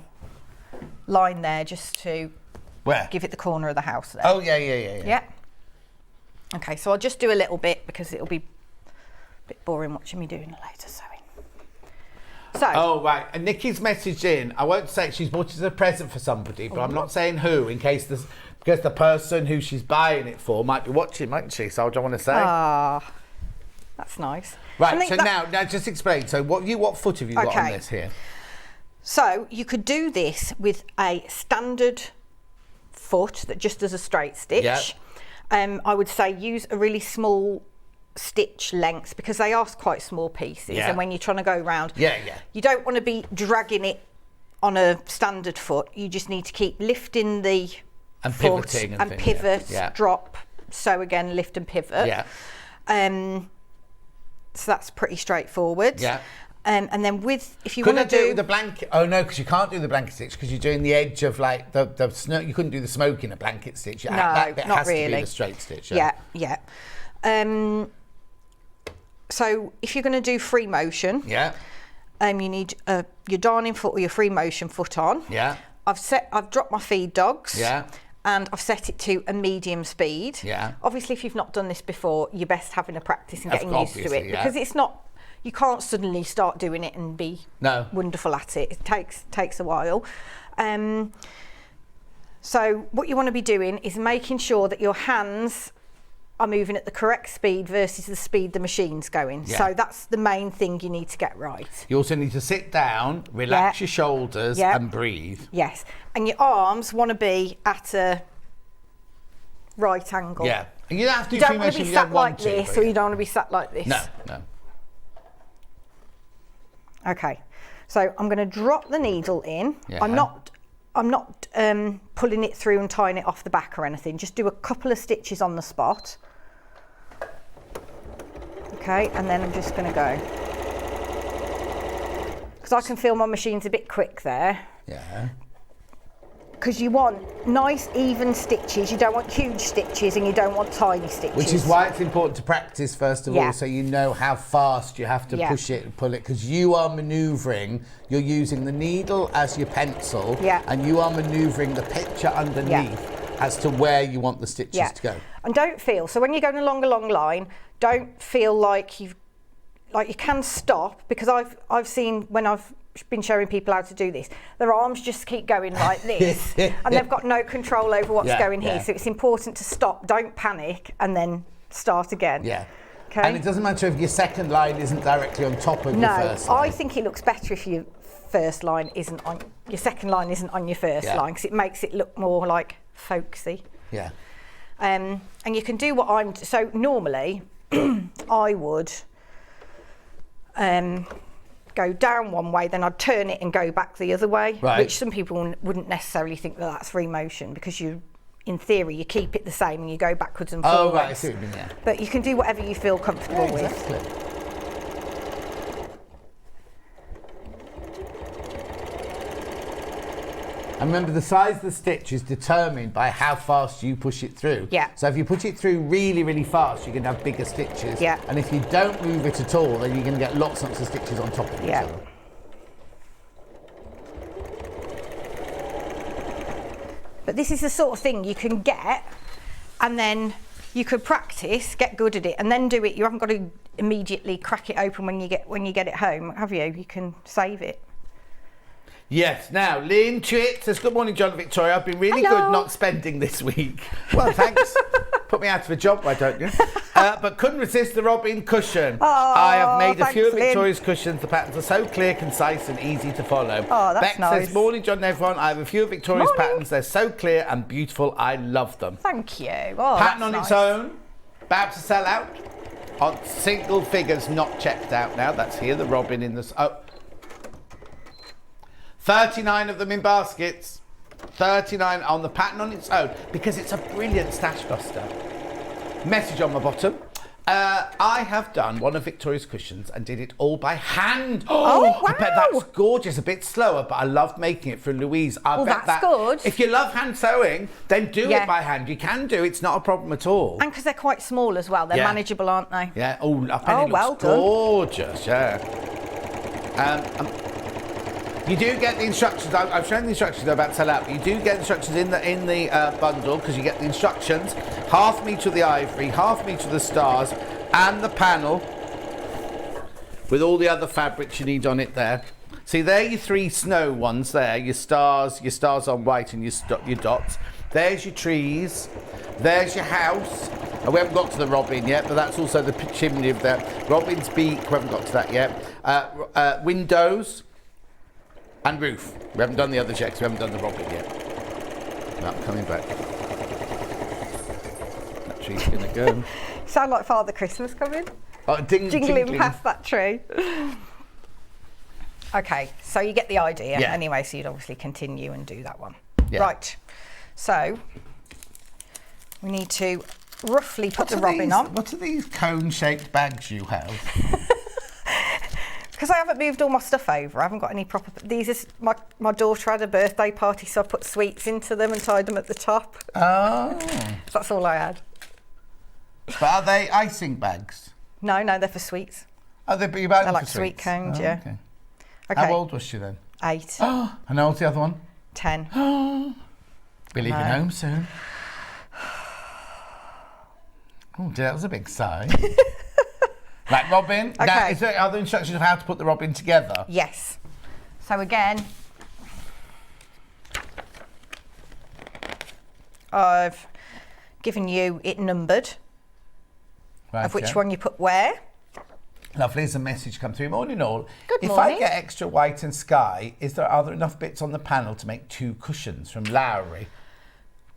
line there just to give it the corner of the house there. Oh, yeah. Yeah. Okay, so I'll just do a little bit because it'll be a bit boring watching me doing later sewing. So. Oh, right. And Nikki's messaged in. I won't say she's bought it as a present for somebody, but I'm not saying who in case because the person who she's buying it for might be watching, mightn't she? So I don't want to say. Ah. That's nice. Right, so now just explain. So what foot have you got on this here? So you could do this with a standard foot that just does a straight stitch. Yeah. I would say use a really small stitch length because they are quite small pieces. Yeah. And when you're trying to go around, you don't want to be dragging it on a standard foot. You just need to keep lifting the foot and pivot, drop, sew again, lift and pivot. Yeah. So that's pretty straightforward. Yeah. And then if you want to do the blanket, oh no, because you can't do the blanket stitch because you're doing the edge of like the snow. You couldn't do the smoke in a blanket stitch. No, that bit not has really. To be the straight stitch. Yeah. So if you're going to do free motion, you need your darning foot or your free motion foot on. Yeah. I've dropped my feed dogs. Yeah. And I've set it to a medium speed. Yeah. Obviously, if you've not done this before, you're best having a practice and getting used to it because it's not. You can't suddenly start doing it and be wonderful at it. It takes a while. So what you want to be doing is making sure that your hands are moving at the correct speed versus the speed the machine's going. Yeah. So that's the main thing you need to get right. You also need to sit down, relax your shoulders and breathe. Yes. And your arms want to be at a right angle. Yeah. And you don't have to you don't want to be sat like this or you don't want to be sat like this. No. Okay. So I'm going to drop the needle in. Yeah. I'm not pulling it through and tying it off the back or anything. Just do a couple of stitches on the spot. Okay, and then I'm just going to go. Because I can feel my machine's a bit quick there. Yeah. Because you want nice even stitches, you don't want huge stitches and you don't want tiny stitches. Which is why it's important to practice first of all, so you know how fast you have to push it and pull it, because you are manoeuvring, you're using the needle as your pencil, and you are manoeuvring the picture underneath as to where you want the stitches to go. And don't feel, so when you're going along a long line, don't feel like you can stop, because I've seen when I've been showing people how to do this, their arms just keep going like this and they've got no control over what's going here. So it's important to stop, don't panic, and then start again. Yeah. Okay. And it doesn't matter if your second line isn't directly on top of your first line. I think it looks better if your first line isn't on your second line isn't on your first line, because it makes it look more like folksy. Yeah. And you can do what so normally I would go down one way, then I'd turn it and go back the other way, which some people wouldn't necessarily think that that's free motion, because in theory, you keep it the same and you go backwards and forwards. Oh, right, I see what you mean, yeah. But you can do whatever you feel comfortable with. And remember, the size of the stitch is determined by how fast you push it through. Yeah. So if you push it through really, really fast, you're going to have bigger stitches. Yeah. And if you don't move it at all, then you're going to get lots and lots of stitches on top of each other. But this is the sort of thing you can get, and then you could practice, get good at it, and then do it. You haven't got to immediately crack it open when you get it home, have you? You can save it. Yes. Now, Lynn Chit says, good morning, John and Victoria. I've been really good not spending this week. Well, thanks. Put me out of a job, why don't you? But couldn't resist the Robin cushion. I have made a few of Victoria's cushions. The patterns are so clear, concise and easy to follow. Oh, that's Beck nice. says, morning, John and everyone. I have a few of Victoria's patterns. They're so clear and beautiful. I love them. Thank you. Oh, pattern on its own, about to sell out. On single figures not checked out now. That's here, the Robin in the... 39 of them in baskets. 39 on the pattern on its own, because it's a brilliant stash buster. Message on my bottom. I have done one of Victoria's cushions and did it all by hand. Oh, wow. I bet that's gorgeous. A bit slower, but I loved making it for Louise. I bet that's good. If you love hand sewing, then do it by hand. You can do. It's not a problem at all. And because they're quite small as well, they're manageable, aren't they? Yeah. Oh, I bet it looks gorgeous. Yeah. You do get the instructions. I've shown the instructions. They're about to sell out. But you do get instructions in the bundle, because you get the instructions. Half metre of the ivory, half metre of the stars, and the panel with all the other fabrics you need on it there. See, there are your 3 snow ones there. Your stars on white, and your dots. There's your trees. There's your house. And we haven't got to the robin yet, but that's also the chimney of the robin's beak. We haven't got to that yet. Windows. And roof. We haven't done the other checks. We haven't done the robin yet. No, I'm coming back. That tree's going to go. Sound like Father Christmas coming. Oh, jingling past that tree. Okay, so you get the idea. Anyway, so you'd obviously continue and do that one. Yeah. Right. So we need to roughly put the robin on. What are these cone-shaped bags you have? Because I haven't moved all my stuff over, I haven't got any proper... These are... My daughter had a birthday party, so I put sweets into them and tied them at the top. Oh. That's all I had. But are they icing bags? No, they're for sweets. Oh, they're like sweet cones, yeah. Okay. How old was she then? 8. And how old's the other one? 10. Be leaving home soon. Oh dear, that was a big sigh. Right, robin. Okay. Now, is there other instructions of how to put the robin together? Yes. So again, I've given you it numbered, of which one you put where. Lovely, there's a message come through. Morning all. Good if morning. I get extra white and sky, are there enough bits on the panel to make 2 cushions from Lowry?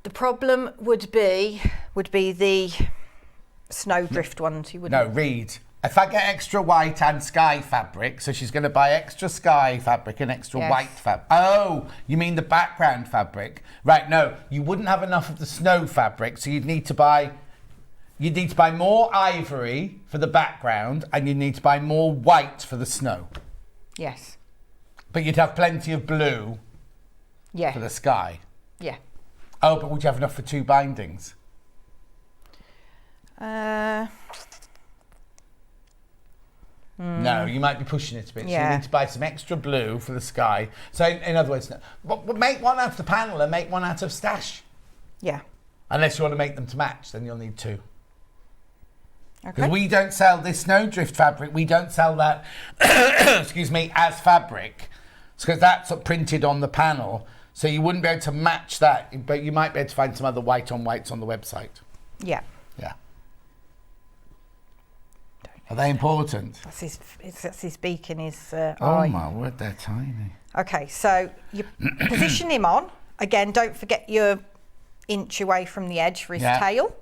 The problem would be the snowdrift ones. You wouldn't. No, read. If I get extra white and sky fabric, so she's going to buy extra sky fabric and extra white fabric. Oh, you mean the background fabric? Right, no, you wouldn't have enough of the snow fabric, so you'd need to buy more ivory for the background, and you'd need to buy more white for the snow. Yes. But you'd have plenty of blue for the sky. Yeah. Oh, but would you have enough for 2 bindings? No, you might be pushing it a bit. So you need to buy some extra blue for the sky. So in other words, make one out of the panel and make one out of stash. Yeah. Unless you want to make them to match, then you'll need 2. Okay. Because we don't sell this snowdrift fabric. We don't sell that, excuse me, as fabric. Because that's printed on the panel. So you wouldn't be able to match that, but you might be able to find some other white on whites on the website. Yeah. Yeah. Are they important? That's his beak in his eye. Oh my word, they're tiny. Okay, so you position him on. Again, don't forget you're inch away from the edge for his tail.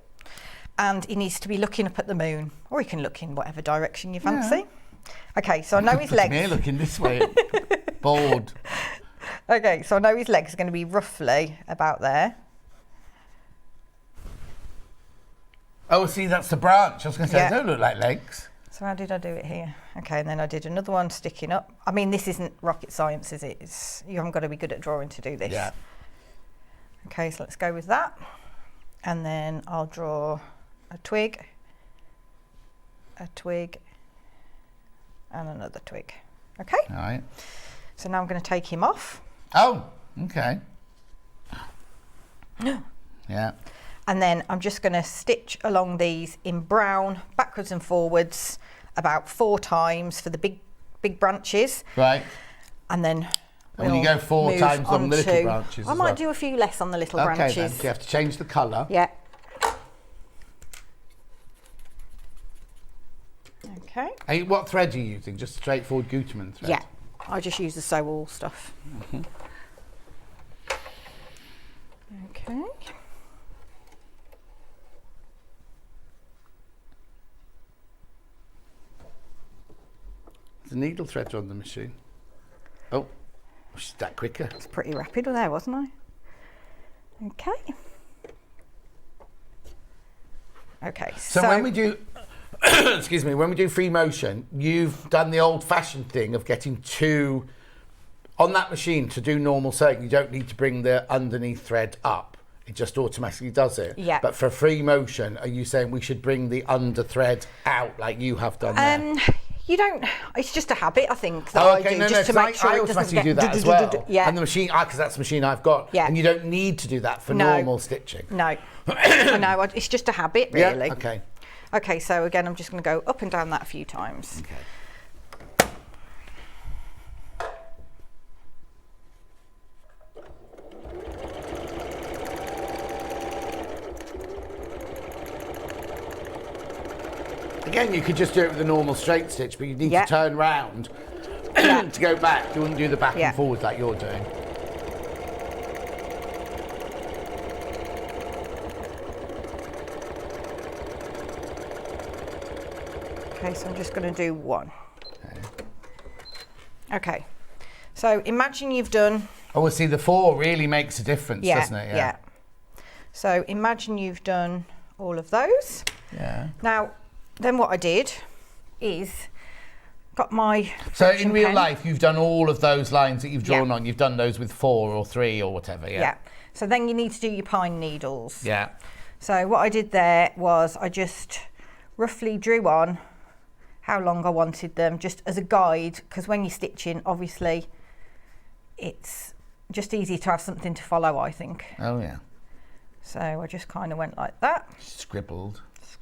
And he needs to be looking up at the moon. Or he can look in whatever direction you fancy. Okay, so I know his legs... Me looking this way. Bored. Okay, so I know his legs are going to be roughly about there. Oh, see, that's the branch. I was going to say, they don't look like legs. So how did I do it here? Okay, and then I did another one sticking up. I mean, this isn't rocket science, is it? You haven't got to be good at drawing to do this. Yeah. Okay, so let's go with that. And then I'll draw a twig, and another twig. Okay? All right. So now I'm going to take him off. Oh, okay. Yeah. And then I'm just going to stitch along these in brown, backwards and forwards, about 4 times for the big branches. Right. And then when you go 4 times on the little branches I might do a few less on the little branches. Okay, then. So you have to change the colour. Yeah. Okay. Hey, what thread are you using? Just straightforward Gutermann thread? Yeah. I just use the sew all stuff. Mm-hmm. Okay. The needle threads on the machine. Oh, she's that quicker. It's pretty rapid there, wasn't I? Okay. Okay. So when we do, excuse me, when we do free motion, you've done the old-fashioned thing of getting 2 on that machine to do normal sewing. You don't need to bring the underneath thread up. It just automatically does it. Yeah. But for free motion, are you saying we should bring the under thread out like you have done there? You don't. It's just a habit, I think, that I do, just to make sure it doesn't get... do that as well. Yeah. And the machine, because that's the machine I've got. Yeah. And you don't need to do that for normal stitching. No. No, it's just a habit, really. Yeah, okay. Okay, so again, I'm just going to go up and down that a few times. Okay. Again, you could just do it with a normal straight stitch, but you need to turn round to go back. You wouldn't do the back and forwards like you're doing. Okay, so I'm just going to do 1. Okay. So imagine you've done... Oh, well, see, the 4 really makes a difference, doesn't it? Yeah. So imagine you've done all of those. Yeah. Now, then what I did is got my... So in real life, you've done all of those lines that you've drawn on. You've done those with 4 or 3 or whatever, Yeah. So then you need to do your pine needles. Yeah. So what I did there was I just roughly drew on how long I wanted them, just as a guide, because when you're stitching, obviously, it's just easy to have something to follow, I think. Oh, yeah. So I just kind of went like that. Scribbled.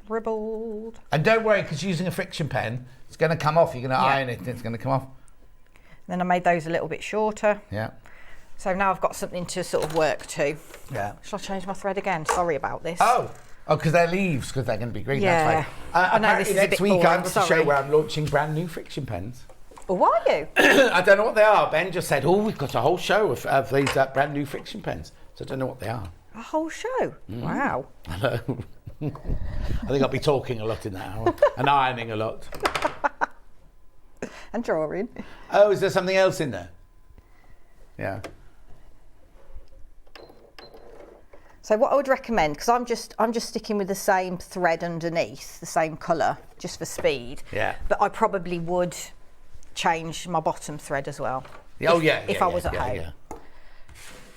And don't worry, because using a friction pen, it's going to come off. You're going to iron it and it's going to come off. Then I made those a little bit shorter. Yeah. So now I've got something to sort of work to. Yeah. Shall I change my thread again? Sorry about this. Oh, because they're leaves, because they're going to be green. Yeah. That's fine. I know this is a bit next week boring, I've got a show where I'm launching brand new friction pens. Oh, are you? I don't know what they are. Ben just said, oh, we've got a whole show of these brand new friction pens. So I don't know what they are. A whole show? Wow. I know. I think I'll be talking a lot in that hour and ironing a lot. And drawing. Oh, is there something else in there? Yeah. So what I would recommend, because I'm just sticking with the same thread underneath, the same colour, just for speed. Yeah. But I probably would change my bottom thread as well. Oh, if I was at home. Yeah.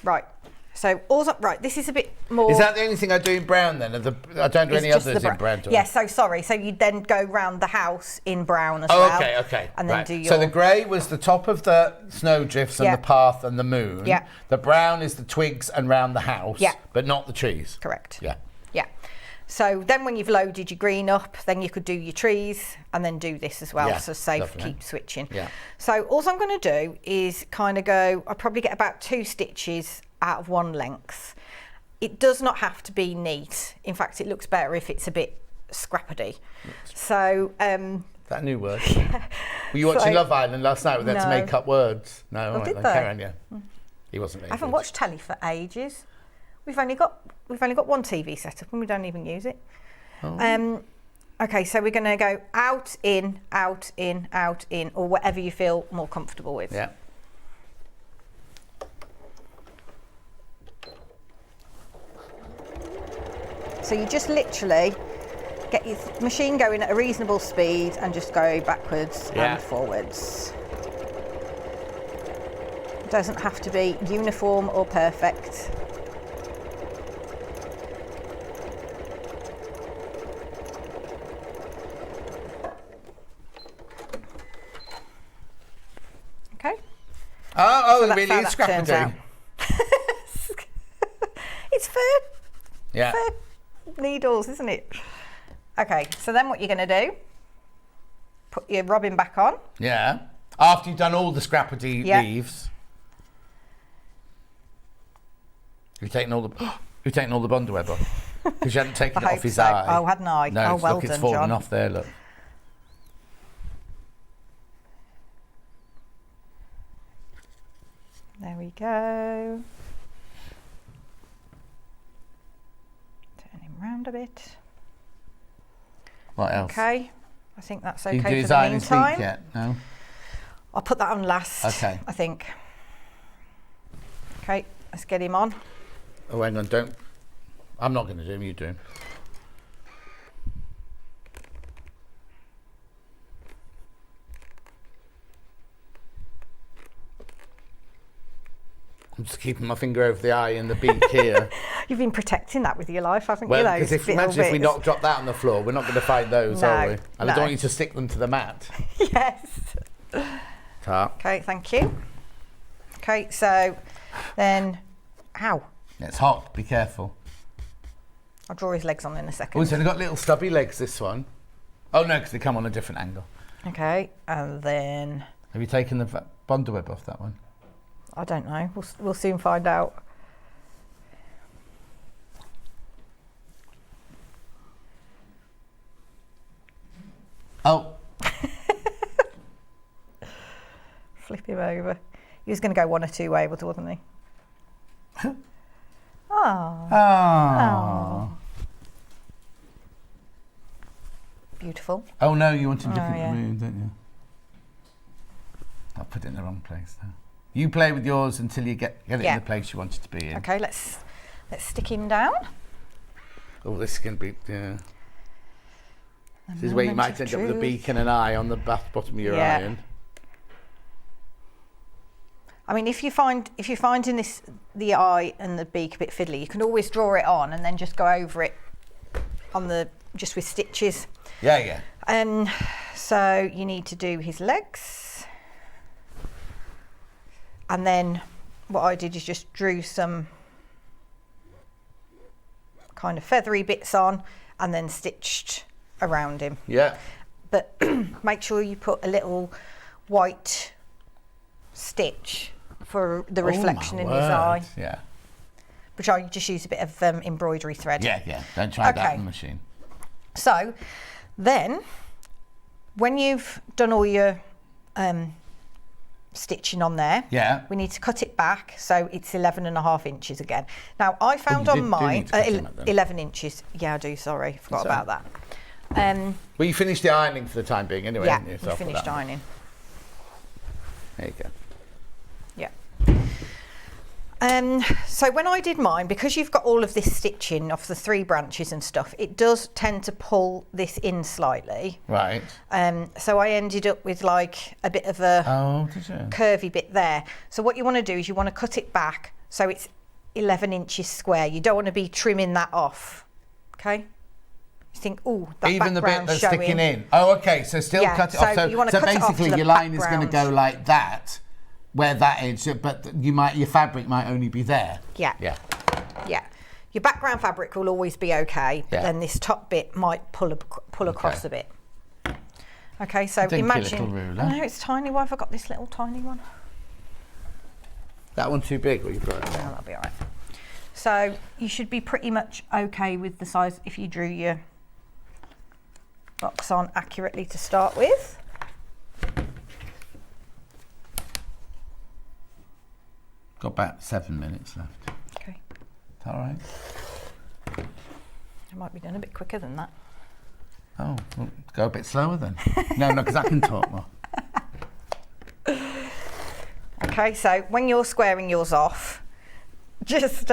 Right. So also, right, this is a bit more... Is that the only thing I do in brown then? I don't do any others in brown, do I? Yeah, so sorry. So you then go round the house in brown as well. Okay. And then do your... So the grey was the top of the snowdrifts and the path and the moon. Yeah. The brown is the twigs and round the house. Yeah. But not the trees. Correct. Yeah. Yeah. So then when you've loaded your green up, then you could do your trees and then do this as well. Yeah, So safe, definitely. keep switching. Yeah. So all I'm going to do is kind of go, I'll probably get about 2 stitches out of one length. It does not have to be neat. In fact, it looks better if it's a bit scrappy. So... that a new word? Were you watching Love Island last night? We had to make up words. No, did they? Karen, yeah. He wasn't very I haven't good. watched telly for ages. We've only got one TV set up and we don't even use it. Oh. Okay, so we're going to go out, in, out, in, out, in, or whatever you feel more comfortable with. Yeah. So you just literally Get your machine going at a reasonable speed and just go backwards and forwards. It doesn't have to be uniform or perfect. Okay. Oh, so it really is scrappy. It's fur. Yeah. Fur needles, isn't it? Okay, so then what you're going to do, put your robin back on. Yeah. After you've done all the scrappity leaves. You've taken all the bundleweb off. Because you hadn't taken it off his eye. Oh, hadn't I? No, oh, well look, done, it's fallen John. off there, look. There we go. Turn him round a bit. What else? Okay, I think that's okay you for the design his meantime. beak yet? No? I'll put that on last, Okay. I think. Okay, let's get him on. Oh, hang on, don't. I'm not going to do him, you do him. I'm just keeping my finger over the eye and the beak here. You've been protecting that with your life, haven't you? Well, because imagine if we drop that on the floor, we're not going to find those, are we? And I don't want you to stick them to the mat. Yes. Okay, thank you. Okay, so then, ow. It's hot, be careful. I'll draw his legs on in a second. Oh, it's only got little stubby legs, this one. Oh, no, because they come on a different angle. Okay, and then... Have you taken the bundleweb off that one? I don't know. We'll soon find out. Oh. Flip him over. He was going to go one or two ways, wasn't he? Oh. Oh. Beautiful. Oh, no, you want him different yeah. room, don't you? I'll put it in the wrong place now. You play with yours until you get it in the place you want it to be in. Okay, let's stick him down. Oh, this is going to be, yeah. This is where you might end up with a beak and an eye on the bottom of your iron. I mean, if you're finding the eye and the beak a bit fiddly, you can always draw it on and then just go over it on just with stitches. Yeah, yeah. So you need to do his legs. And then what I did is just drew some kind of feathery bits on and then stitched around him. Yeah. But make sure you put a little white stitch for the reflection in his eye. Yeah. Which I just use a bit of embroidery thread. Yeah, yeah. Don't try that on the machine. So then when you've done all your stitching on there, we need to cut it back so it's 11.5 inches again. Now I found on mine 11 inches. Yeah, I do, sorry, forgot about that. Well, you finished the ironing for the time being anyway, yeah, didn't you? you finished ironing. There you go. Yeah. So when I did mine, because you've got all of this stitching off the 3 branches and stuff, it does tend to pull this in slightly. Right. So I ended up with like a bit of a curvy bit there. So what you want to do is you want to cut it back so it's 11 inches square. You don't want to be trimming that off. Okay. You think, oh, that even the bit that's showing. Sticking in. Oh, okay. So still cut it off. So basically, your line is going to go like that, where that is. But your fabric might only be there. Yeah. Yeah. Yeah. Your background fabric will always be okay, but then this top bit might pull across a bit. Okay. So imagine. Little ruler. I know it's tiny. Why have I got this little tiny one? That one too big, or you put it? No, that'll be all right. So you should be pretty much okay with the size if you drew your box on accurately to start with. Got about 7 minutes left. Okay. Is that all right? It might be done a bit quicker than that. Oh, well, go a bit slower then. No, because I can talk more. Okay, so when you're squaring yours off, just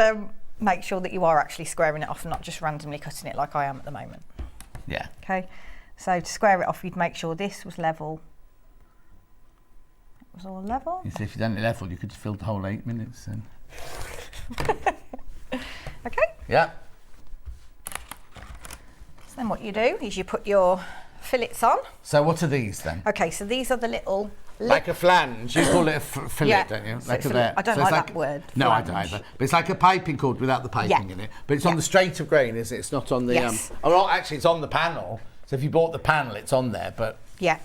make sure that you are actually squaring it off and not just randomly cutting it like I am at the moment. Yeah. Okay, so to square it off, you'd make sure this was level. It was all level. You see, if you'd done it level, you could have filled the whole 8 minutes then. Okay. Yeah. So then what you do is you put your fillets on. So what are these then? Okay, so these are the little... Like a flange. You call it a fillet, don't you? So like I don't like that word. No, flange. I don't either. But it's like a piping cord without the piping in it. But it's on the straight of grain, isn't it? It's not on the... Yes. Oh, well, actually, it's on the panel. So if you bought the panel, it's on there, but... Yeah.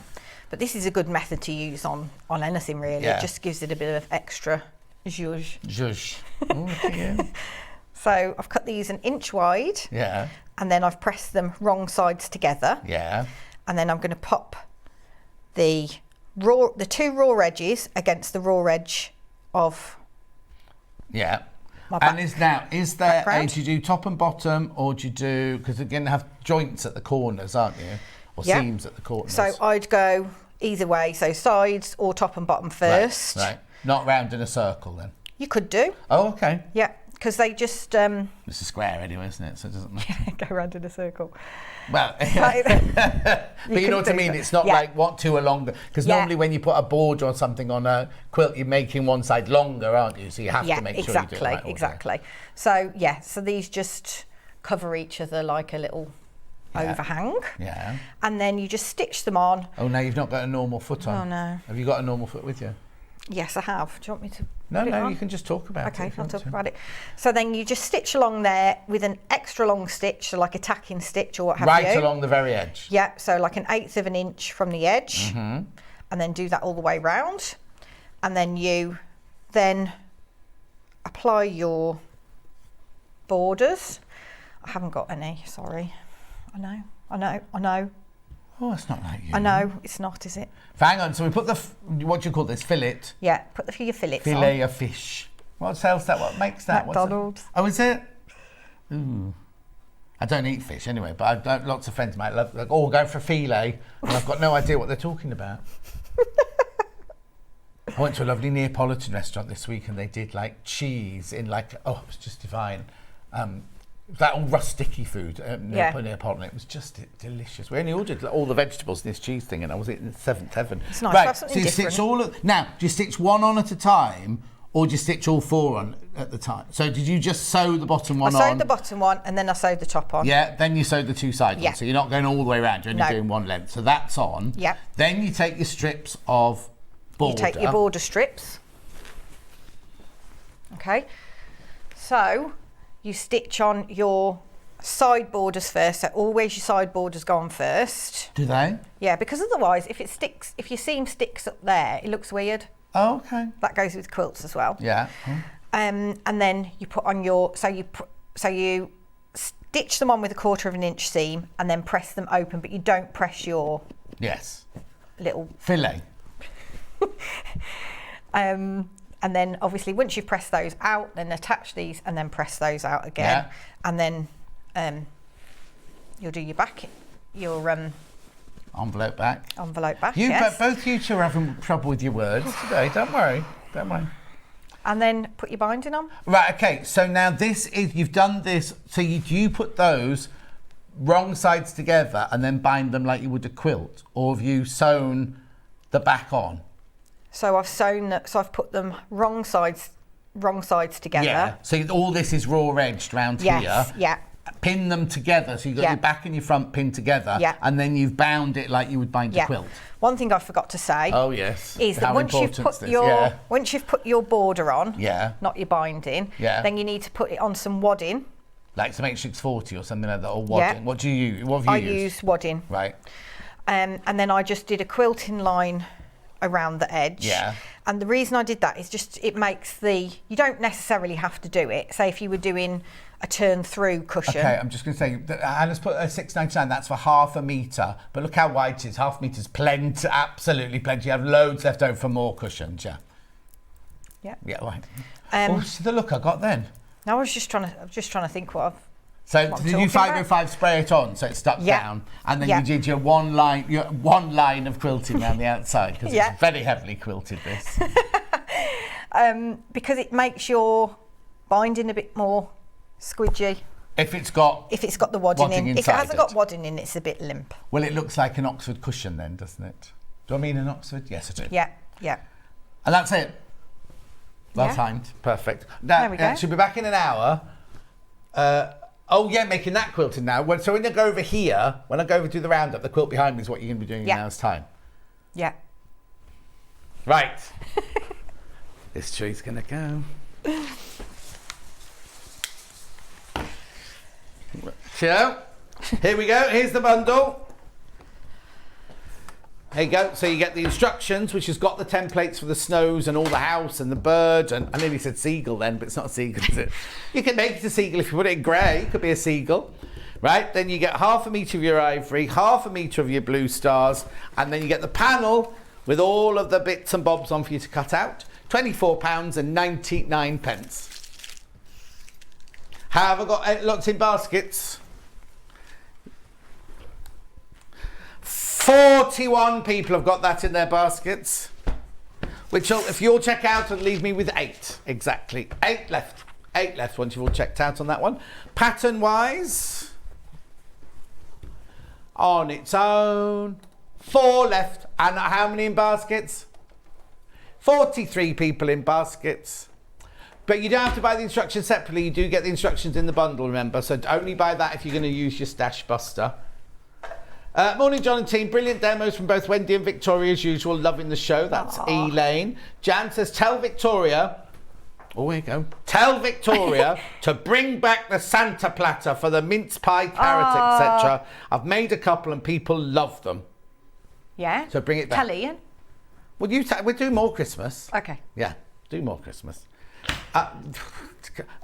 But this is a good method to use on anything, really. Yeah. It just gives it a bit of extra zhuzh. Zhuzh. Oh, yeah. So I've cut these 1 inch wide. Yeah. And then I've pressed them wrong sides together. Yeah. And then I'm going to pop the 2 raw edges against the raw edge of Yeah. my And is there background. do you do top and bottom, or do you do, because again, they have joints at the corners, aren't you? Or seams at the corners. So I'd go either way, so sides or top and bottom first. Right. Not round in a circle then. You could do. Oh, okay. Yeah, because they just... It's a square anyway, isn't it? So it doesn't matter. go round in a circle. Well, but you know what I mean? It's not like what 2 are longer. Because normally when you put a border or something on a quilt, you're making one side longer, aren't you? So you have to make sure you do it the right order. Exactly. So, yeah, so these just cover each other like a little overhang. Yeah. And then you just stitch them on. Oh, now you've not got a normal foot on. Oh, no. Have you got a normal foot with you? Yes, I have. Do you want me to No, put it no, on? you can just talk about it. Okay, if you I'll want talk to. about it. So then you just stitch along there with an extra long stitch, so like a tacking stitch or what have you. Right along the very edge. Yeah, so like 1/8 of an inch from the edge. Mm-hmm. And then do that all the way round. And then you apply your borders. I haven't got any, sorry. I know. Oh, it's not like you. I know, it's not, is it? Hang on, so we put the, what do you call this, fillet? Yeah, put your fillets on. Fillet of fish. What sells that? What makes that? McDonald's. Oh, is it? Ooh. I don't eat fish anyway, but lots of friends might love, like, oh, we're going for a filet, and I've got no idea what they're talking about. I went to a lovely Neapolitan restaurant this week, and they did like cheese in like, oh, it was just divine. That all rusticy food, Neapolitan, it was just delicious. We only ordered all the vegetables in this cheese thing, and I was eating the seventh heaven. It's nice. Right, So you stitch now, do you stitch one on at a time, or do you stitch all 4 on at the time? So did you just sew the bottom one on? I sewed the bottom one, and then I sewed the top on. Yeah, then you sewed the 2 sides Yeah. on, so you're not going all the way around, you're only doing one length. So that's on. Yeah. Then you take your strips of border. You take your border strips. Okay. So you stitch on your side borders first. So always your side borders go on first. Do they? Yeah, because otherwise, if your seam sticks up there, it looks weird. Oh, okay. That goes with quilts as well. Yeah. And then you put on your so you stitch them on with 1/4 of an inch seam and then press them open, but you don't press your little fillet. And then obviously once you've pressed those out, then attach these and then press those out again. Yeah. And then you'll do your back, your envelope back. Envelope back. But both you two are having trouble with your words today. Don't worry. And then put your binding on. Right. Okay. So now this is you've done this. So you put those wrong sides together and then bind them like you would a quilt, or have you sewn the back on? So I've sewn that. So I've put them wrong sides together. Yeah. So all this is raw edged round here. Yes. Yeah. Pin them together, so you've got your back and your front pinned together, and then you've bound it like you would bind a quilt. One thing I forgot to say. Oh yes. Is that once you've put your border on, not your binding, then you need to put it on some wadding. Like some H640 or something like that, or wadding. Yeah. What do you use? What have you used? I use wadding. Right. And then I just did a quilting line around the edge. Yeah. And the reason I did that is just it makes you don't necessarily have to do it. Say if you were doing a turn through cushion. Okay, I'm just going to say, Anna's put a 6.99, that's for 1/2 metre, but look how wide it is, 1/2 metre's plenty, absolutely plenty. You have loads left over for more cushions, yeah. Yeah. Yeah, right. See the look I got then. No, I was just trying to think what I've. So did you 505 spray it on so it stuck down, and then you did your one line of quilting around the outside because it's very heavily quilted this. Because it makes your binding a bit more squidgy. If it's got the wadding in. If it hasn't got wadding in, it's a bit limp. Well, it looks like an Oxford cushion then, doesn't it? Do I mean an Oxford? Yes, I do. Yeah. And that's it. Well timed. Perfect. Now, there we go. She'll be back in an hour. Making that quilting now. So when I go over here, when I go over to the roundup, the quilt behind me is what you're going to be doing in an hour's time. Yeah. Right. This tree's going to go. So, here we go. Here's the bundle. There you go. So you get the instructions, which has got the templates for the snows and all the house and the bird. And I nearly said seagull then, but it's not a seagull, is it? You can make it a seagull if you put it in grey. It could be a seagull. Right? Then you get 1/2 metre of your ivory, 1/2 metre of your blue stars, and then you get the panel with all of the bits and bobs on for you to cut out. £24.99. Have I got lots in baskets? 41 people have got that in their baskets, which if you all check out, will leave me with 8 exactly. 8 left. 8 left once you've all checked out on that one. Pattern wise, on its own, 4 left. And how many in baskets? 43 people in baskets. But you don't have to buy the instructions separately. You do get the instructions in the bundle, remember. So only buy that if you're going to use your stash buster. Morning, John and team. Brilliant demos from both Wendy and Victoria as usual. Loving the show. That's Elaine. Jan says, tell Victoria. Oh, here you go. Tell Victoria to bring back the Santa platter for the mince pie, carrot, etc. I've made a couple and people love them. Yeah. So bring it back. Tell Ian. Well, we'll do more Christmas. Okay. Yeah, do more Christmas.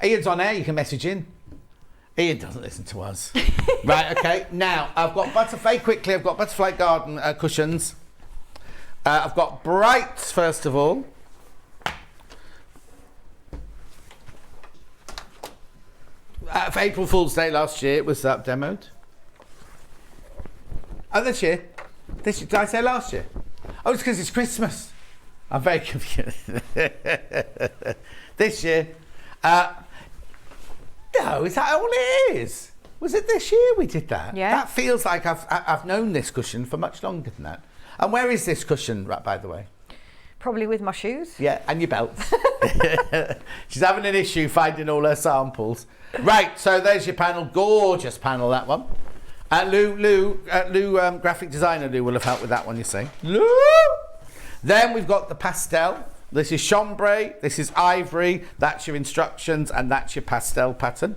Ian's on air. You can message in. Ian doesn't listen to us. Right, okay. Now, I've got Butterfly Garden cushions. I've got Brights, first of all. For April Fool's Day last year, it was demoed. Oh, this year. Did I say last year? Oh, it's because it's Christmas. I'm very confused. This year. No, is that all it is? Was it this year we did that? Yeah. That feels like I've known this cushion for much longer than that. And where is this cushion, by the way? Probably with my shoes. Yeah, and your belt. She's having an issue finding all her samples. Right, so there's your panel. Gorgeous panel, that one. Lou, graphic designer Lou will have helped with that one, you see. Lou! Then we've got the pastel. This is chambray, this is ivory, that's your instructions, and that's your pastel pattern.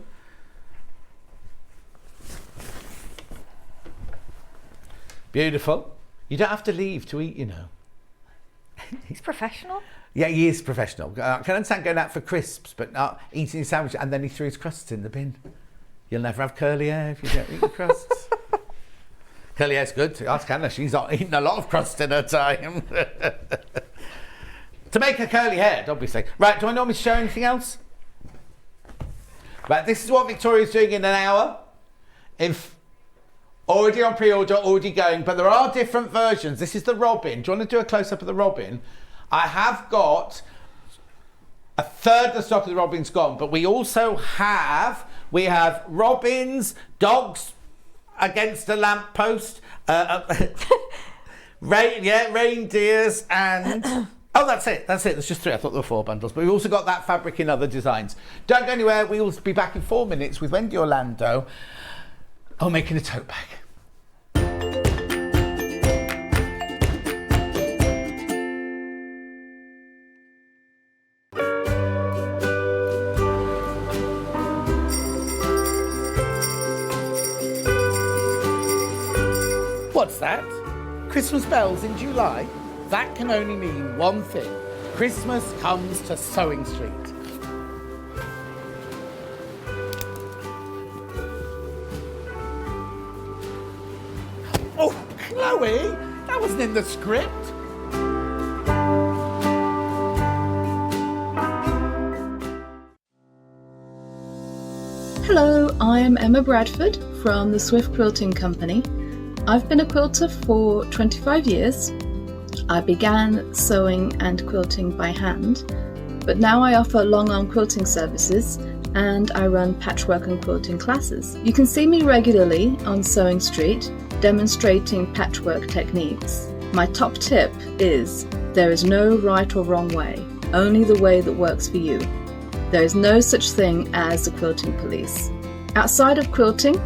Beautiful. You don't have to leave to eat, you know. He's professional. Yeah, he is professional. I can understand going out for crisps, but not eating his sandwich, and then he threw his crusts in the bin. You'll never have curly hair if you don't eat your crusts. Curly hair's good. Ask Hannah, she's not eaten a lot of crust in her time. To make a curly head, obviously. Right, do I normally show anything else? Right, this is what Victoria's doing in an hour. If already on pre-order, already going, but there are different versions. This is the robin. Do you want to do a close-up of the robin? I have got a third of the stock of the robins gone, but we also have, robins, dogs against a lamppost, reindeers, and oh, that's it. There's just 3. I thought there were 4 bundles, but we've also got that fabric in other designs. Don't go anywhere. We will be back in 4 minutes with Wendy Orlando. Making a tote bag. What's that? Christmas bells in July? That can only mean one thing. Christmas comes to Sewing Street. Oh, Chloe, that wasn't in the script. Hello, I am Emma Bradford from the Swift Quilting Company. I've been a quilter for 25 years. I began sewing and quilting by hand, but now I offer long arm quilting services and I run patchwork and quilting classes. You can see me regularly on Sewing Street demonstrating patchwork techniques. My top tip is there is no right or wrong way, only the way that works for you. There is no such thing as the quilting police. Outside of quilting,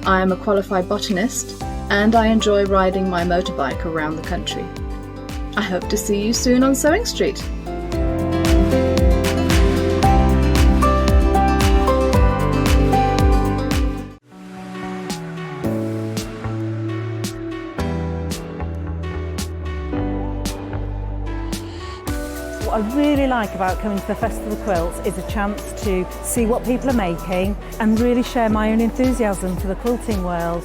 I am a qualified botanist and I enjoy riding my motorbike around the country. I hope to see you soon on Sewing Street. What I really like about coming to the Festival of Quilts is a chance to see what people are making and really share my own enthusiasm for the quilting world.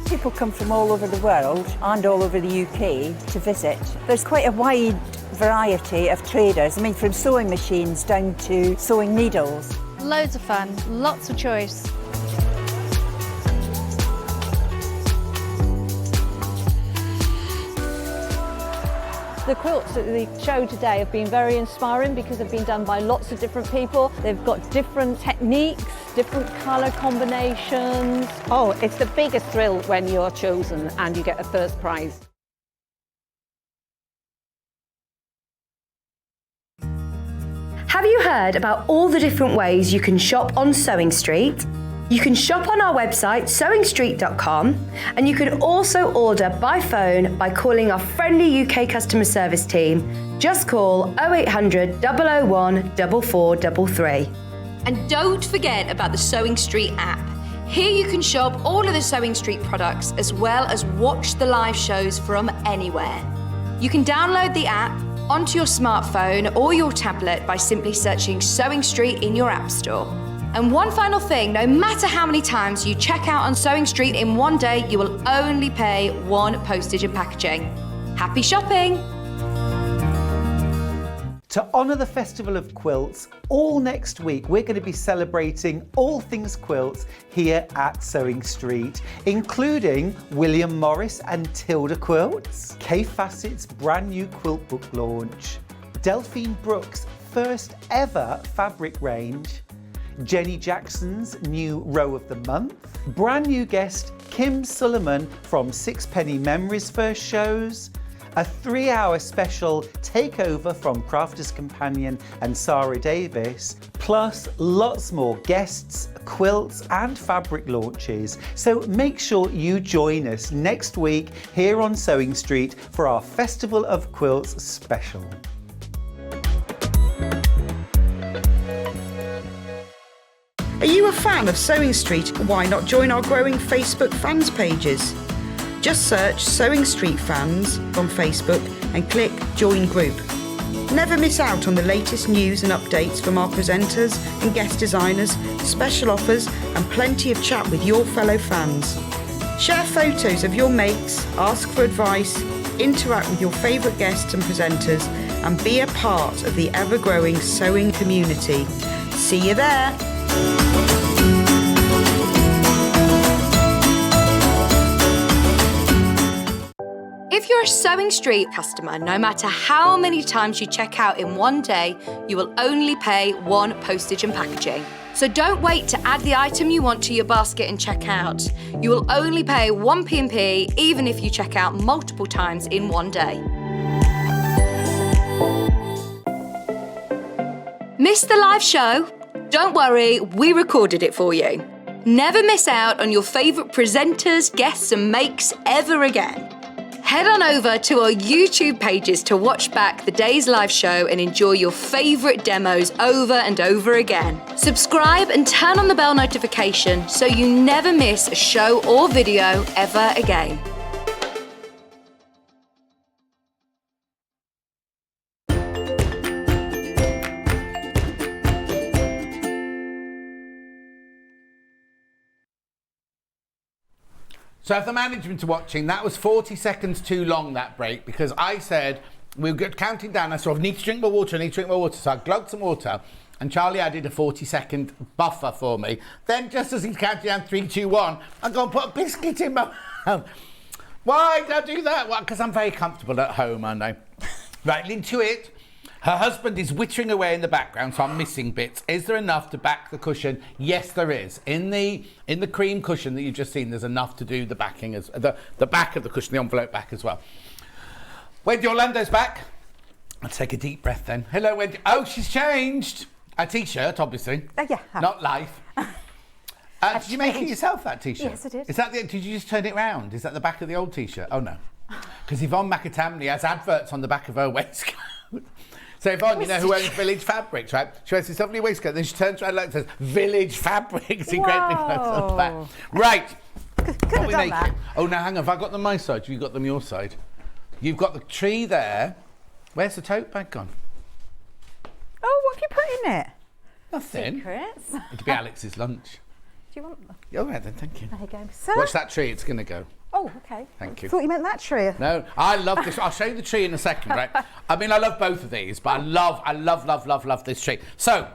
People come from all over the world and all over the UK to visit. There's quite a wide variety of traders, I mean from sewing machines down to sewing needles. Loads of fun, lots of choice. The quilts at the show today have been very inspiring because they've been done by lots of different people. They've got different techniques, different colour combinations. Oh, it's the biggest thrill when you're chosen and you get a first prize. Have you heard about all the different ways you can shop on Sewing Street? You can shop on our website sewingstreet.com, and you can also order by phone by calling our friendly UK customer service team. Just call 0800 001 4433. And don't forget about the Sewing Street app. Here you can shop all of the Sewing Street products as well as watch the live shows from anywhere. You can download the app onto your smartphone or your tablet by simply searching Sewing Street in your app store. And one final thing, no matter how many times you check out on Sewing Street in one day, you will only pay one postage and packaging. Happy shopping! To honour the Festival of Quilts, all next week we're going to be celebrating all things quilts here at Sewing Street, including William Morris and Tilda Quilts, Kay Fassett's brand new quilt book launch, Delphine Brooks' first ever fabric range, Jenny Jackson's new Row of the Month, brand new guest Kim Sullivan from Sixpenny Memories first shows, a 3-hour special takeover from Crafters Companion and Sarah Davis, plus lots more guests, quilts and fabric launches. So make sure you join us next week here on Sewing Street for our Festival of Quilts special. Are you a fan of Sewing Street? Why not join our growing Facebook fans pages? Just search Sewing Street Fans on Facebook and click Join Group. Never miss out on the latest news and updates from our presenters and guest designers, special offers and plenty of chat with your fellow fans. Share photos of your makes, ask for advice, interact with your favourite guests and presenters and be a part of the ever-growing sewing community. See you there! If you're a Sewing Street customer, no matter how many times you check out in one day, you will only pay one postage and packaging. So don't wait to add the item you want to your basket and check out. You will only pay one P&P even if you check out multiple times in one day. Missed the live show? Don't worry, we recorded it for you. Never miss out on your favourite presenters, guests and makes ever again. Head on over to our YouTube pages to watch back the day's live show and enjoy your favourite demos over and over again. Subscribe and turn on the bell notification so you never miss a show or video ever again. So if the management are watching, that was 40 seconds too long, that break, because I said we were counting down. I sort of need to drink more water, So I glugged some water, and Charlie added a 40-second buffer for me. Then just as he's counting down 3, 2, 1, I'm going to put a biscuit in my mouth. Why did I do that? Well, because I'm very comfortable at home, aren't I? Right, into it. Her husband is wittering away in the background, so I'm missing bits. Is there enough to back the cushion? Yes, there is. In the cream cushion that you've just seen, there's enough to do the backing, as the back of the cushion, the envelope back as well. Wendy Orlando's back. I'll take a deep breath then. Hello, Wendy. Oh, she's changed. A T-shirt, obviously. Yeah. Not life. Did you make it yourself, that T-shirt? Yes, I did. Did you just turn it round? Is that the back of the old T-shirt? Oh, no. Because Yvonne McAtamney has adverts on the back of her waistcoat. So Yvonne, you know who owns Village Fabrics, right? She wears this lovely waistcoat, then she turns around and says, Village Fabrics, in great big letters on the back. Right. Could have done that. Oh, now hang on. Have I got them my side? Have you got them your side? You've got the tree there. Where's the tote bag gone? Oh, what have you put in it? Nothing. Secrets. It'll be Alex's lunch. Do you want them? Oh, right then, thank you. There you go. So, watch that tree, it's going to go. Oh, okay. Thank you. Thought you meant that tree. No, I love this. I'll show you the tree in a second, right? I mean, I love both of these, but I love this tree. So,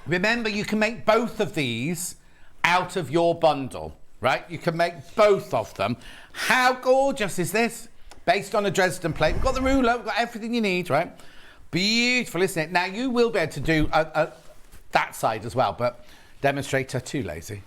remember, you can make both of these out of your bundle, right? You can make both of them. How gorgeous is this? Based on a Dresden plate. We've got the ruler, we've got everything you need, right? Beautiful, isn't it? Now, you will be able to do that side as well, but demonstrator, too lazy.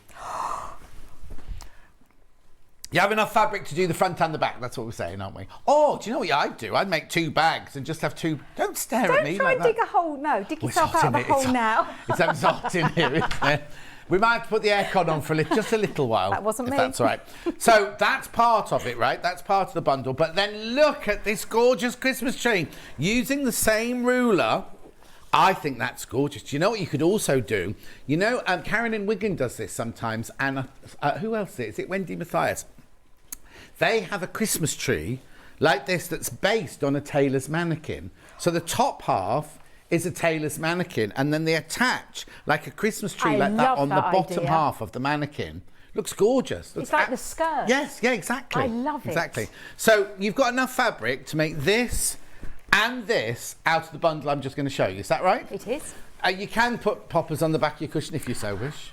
You have enough fabric to do the front and the back. That's what we're saying, aren't we? Oh, do you know what I'd do? I'd make 2 bags and just have 2. Don't stare at me. Don't try and dig a hole. No, dig yourself out of the hole now. It's hot in here, isn't it? We might have to put the aircon on for just a little while. That wasn't me. If that's all right. So that's part of it, right? That's part of the bundle. But then look at this gorgeous Christmas tree. Using the same ruler, I think that's gorgeous. Do you know what you could also do? You know, Karen in Wigan does this sometimes. And who else is it? Is it Wendy Mathias? They have a Christmas tree like this that's based on a tailor's mannequin. So the top half is a tailor's mannequin, and then they attach like a Christmas tree like that on the bottom half of the mannequin. Looks gorgeous. It's like the skirt. Yes, yeah, exactly. I love it. Exactly. So you've got enough fabric to make this and this out of the bundle I'm just going to show you. Is that right? It is. You can put poppers on the back of your cushion if you so wish.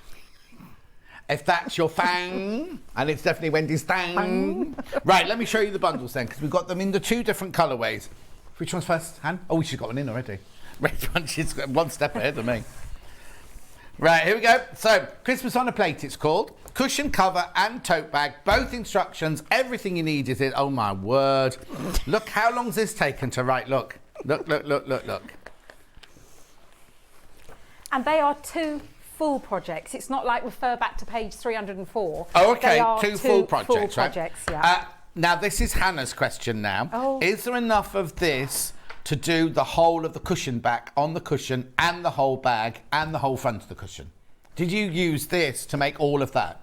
If that's your thang, and it's definitely Wendy's thang. Right, let me show you the bundles then, because we've got them in the 2 different colourways. Which one's first, Han? Oh, she's got one in already. Red one, she's got 1 step ahead of me. Right, here we go. So, Christmas on a plate, it's called. Cushion cover and tote bag, both instructions, everything you need is in. Oh my word. Look, how long's this taken to write? Look. Look. And they are 2 full projects. It's not like refer back to page 304. Oh, okay. They are 2 full projects, right? Yeah. Now, this is Hannah's question now. Oh. Is there enough of this to do the whole of the cushion back on the cushion and the whole bag and the whole front of the cushion? Did you use this to make all of that?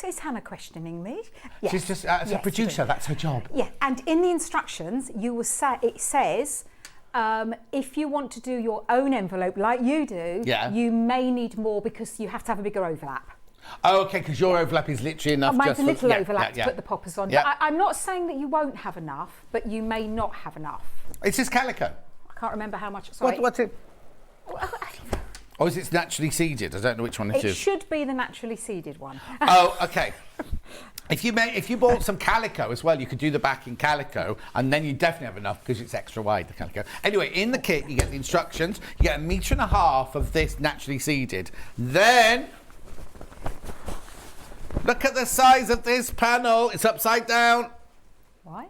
Is Hannah questioning me? Yes. She's just as a producer, that's her job. Yeah, and in the instructions, you will say it says if you want to do your own envelope like you do, you may need more because you have to have a bigger overlap. Oh, okay, because your overlap is literally enough. Mine's a little overlap to put the poppers on. Yeah. But I'm not saying that you won't have enough, but you may not have enough. It's just calico. I can't remember how much. Sorry. What's it? Or is it naturally seeded? I don't know which one it is. It should be the naturally seeded one. Oh, okay. If you bought some calico as well, you could do the back in calico, and then you definitely have enough because it's extra wide, the calico. Anyway, in the kit, you get the instructions. You get 1.5 meters of this naturally seeded. Then, look at the size of this panel. It's upside down. Why?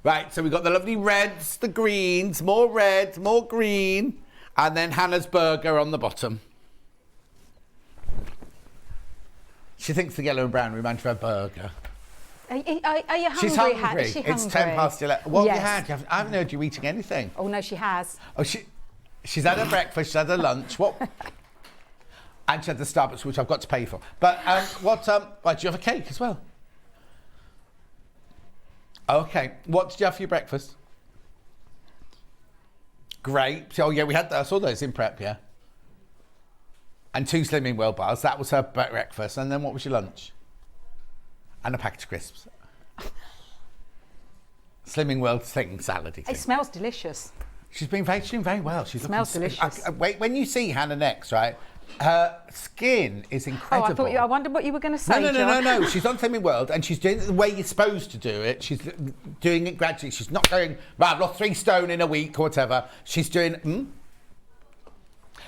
Right, so we've got the lovely reds, the greens, more red, more green, and then Hannah's burger on the bottom. She thinks the yellow and brown reminds her of a burger. Are you hungry? She's hungry. Is she hungry? It's 11 past. What yes. have you had? I haven't heard you eating anything. Oh, no, she has. Oh, she's had her breakfast, she's had her lunch. What? And she had the Starbucks, which I've got to pay for. But do you have a cake as well? Okay. What did you have for your breakfast? Grapes. Oh, yeah, we had that. I saw those in prep, yeah. And 2 Slimming World bars. That was her breakfast. And then what was your lunch? And a packet of crisps. Slimming World thing salad. It smells delicious. She's doing very well. She's smells delicious. Wait, when you see Hannah next, right? Her skin is incredible. I wondered what you were going to say, No. She's on Semi World and she's doing it the way you're supposed to do it. She's doing it gradually. She's not going, right, I've lost 3 stone in a week or whatever. She's doing,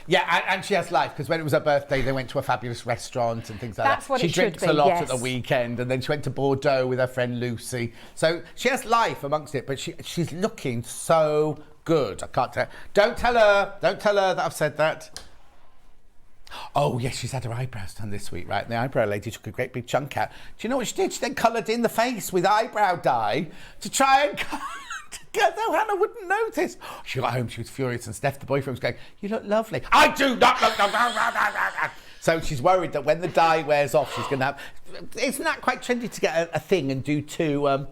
Yeah, and she has life, because when it was her birthday, they went to a fabulous restaurant and things like that. That's what she it should drinks be, a lot yes. at the weekend, and then she went to Bordeaux with her friend Lucy. So she has life amongst it, but she's looking so good. I can't tell. Don't tell her that I've said that. Oh, yes, she's had her eyebrows done this week, right? And the eyebrow lady took a great big chunk out. Do you know what she did? She then coloured in the face with eyebrow dye to try and though Hannah wouldn't notice. She got home, she was furious, and Steph, the boyfriend, was going, you look lovely. I do not look lovely. So she's worried that when the dye wears off, she's going to have... Isn't that quite trendy to get a thing and do 2...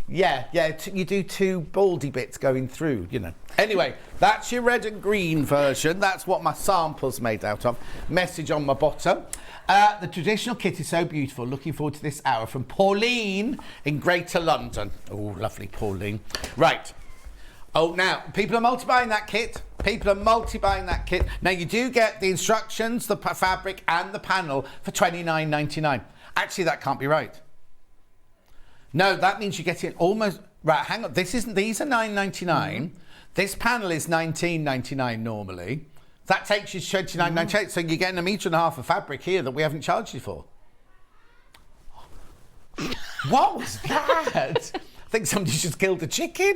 you do 2 baldy bits going through, you know. Anyway, that's your red and green version. That's what my sample's made out of. Message on my bottom. The traditional kit is so beautiful. Looking forward to this hour from Pauline in Greater London. Oh, lovely Pauline. Right. Oh, now, people are multi-buying that kit. Now, you do get the instructions, the fabric and the panel for $29.99. Actually, that can't be right. No, that means you get it almost... Right, hang on. These are $9.99. This panel is $19.99 normally. That takes you to $29.98. So you're getting 1.5 meters of fabric here that we haven't charged you for. What was that? I think somebody just killed a chicken.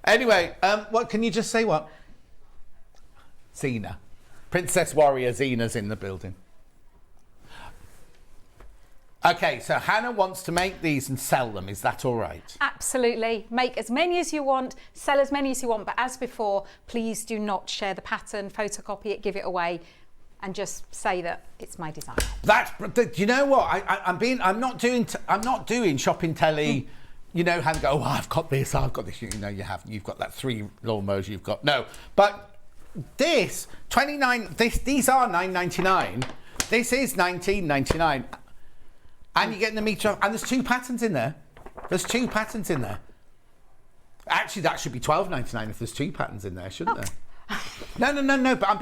Anyway, what can you just say? What? Xena. Princess Warrior Xena's in the building. Okay, so Hannah wants to make these and sell them. Is that all right? Absolutely. Make as many as you want, sell as many as you want, but as before, please do not share the pattern, photocopy it, give it away, and just say that it's my design. Do you know what? I'm not doing shopping telly. You know, Hannah go, oh, I've got this. You know, you've got that 3 lawnmowers. You've got no, but this these are $9.99. This is $19.99. And you're getting 1 meter, and there's 2 patterns in there. Actually, that should be $12.99 if there's 2 patterns in there, shouldn't there? No. But I'm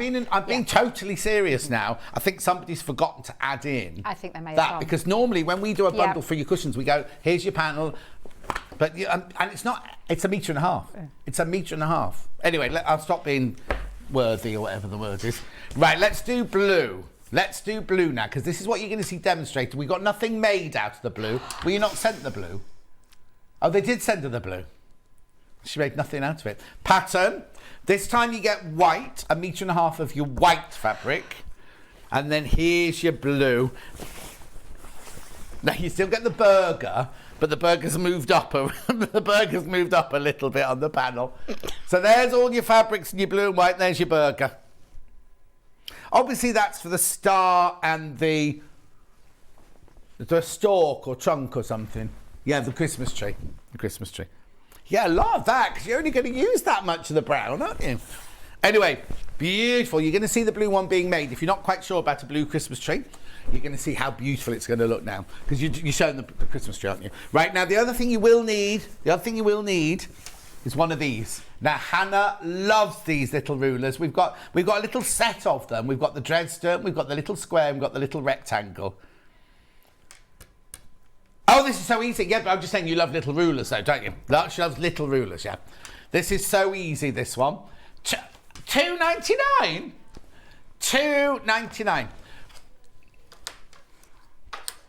being totally serious now. I think somebody's forgotten to add in. I think they may that have because normally when we do a bundle for your cushions, we go, here's your panel, but and it's not. It's 1.5 meters. It's 1.5 meters. Anyway, I'll stop being worthy or whatever the word is. Right, let's do blue. Let's do blue now, because this is what you're going to see demonstrated. We've got nothing made out of the blue. Were you not sent the blue? Oh, they did send her the blue. She made nothing out of it. Pattern. This time you get white, 1.5 meters of your white fabric. And then here's your blue. Now, you still get the burger, but the burger's moved up a little bit on the panel. So there's all your fabrics in your blue and white. There's your burger. Obviously, that's for the star and the stalk or trunk or something. Yeah, the Christmas tree. Yeah, a lot of that, because you're only going to use that much of the brown, aren't you? Anyway, beautiful. You're going to see the blue one being made. If you're not quite sure about a blue Christmas tree, you're going to see how beautiful it's going to look now, because you're showing the Christmas tree, aren't you? Right, now, the other thing you will need is one of these. Now, Hannah loves these little rulers. We've got a little set of them. We've got the Dresden, we've got the little square, we've got the little rectangle. Oh, this is so easy. Yeah, but I'm just saying you love little rulers, though, don't you? She loves little rulers, yeah. This is so easy, this one. $2.99. $2.99.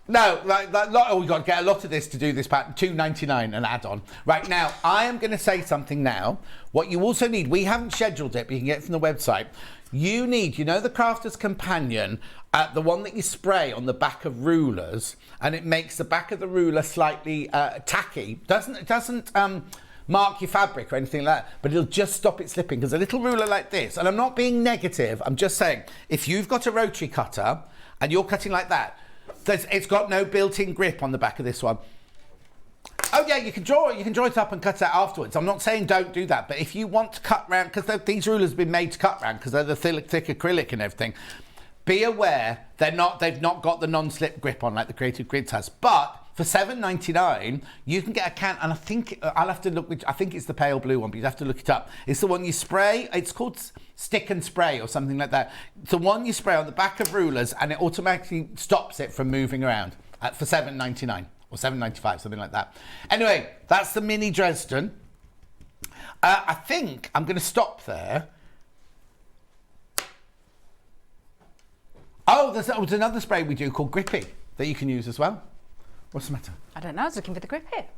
No, we've got to get a lot of this to do this pattern. $2.99 an add-on. Right, now, I am going to say something now. What you also need, we haven't scheduled it, but you can get it from the website. You need, you know the Crafter's Companion, the one that you spray on the back of rulers, and it makes the back of the ruler slightly tacky. It doesn't mark your fabric or anything like that, but it'll just stop it slipping, because a little ruler like this, and I'm not being negative, I'm just saying, if you've got a rotary cutter and you're cutting like that, it's got no built-in grip on the back of this one. Oh yeah, you can draw it up and cut it out afterwards. I'm not saying don't do that, but if you want to cut round, because these rulers have been made to cut round because they're the thick acrylic and everything, be aware they've not got the non-slip grip on like the Creative Grids has. But for $7.99, you can get a can, and I think I'll have to look. I think it's the pale blue one, but you have to look it up. It's the one you spray. It's called Stick and Spray or something like that. It's the one you spray on the back of rulers, and it automatically stops it from moving around for $7.99 or $7.95, something like that. Anyway, that's the mini Dresden. I think I'm going to stop there. Oh, there's another spray we do called Grippy that you can use as well. What's the matter? I don't know. I was looking for the grip hit.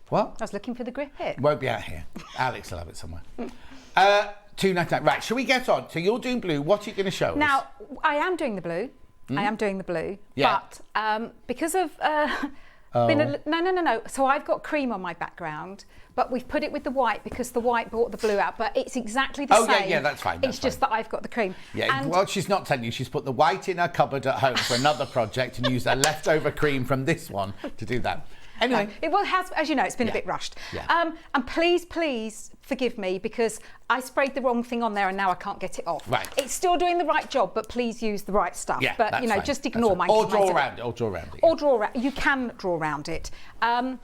What? I was looking for the grip hit. Won't be out here. Alex will have it somewhere. $2.99. Right, shall we get on? So you're doing blue. What are you going to show us? Now, I am doing the blue. I am doing the blue. Yeah. But because of... No. So I've got cream on my background, but we've put it with the white because the white brought the blue out. But it's exactly the same. Yeah, that's fine. It's just that I've got the cream. Yeah, well, she's not telling you. She's put the white in her cupboard at home for another project and used her leftover cream from this one to do that. Anyway. It has, as you know, it's been a bit rushed. Yeah. And please forgive me because I sprayed the wrong thing on there and now I can't get it off. Right. It's still doing the right job, but please use the right stuff. Yeah, but, that's you know, fine. just ignore my... Or draw around it. Or draw around. You can draw around it. I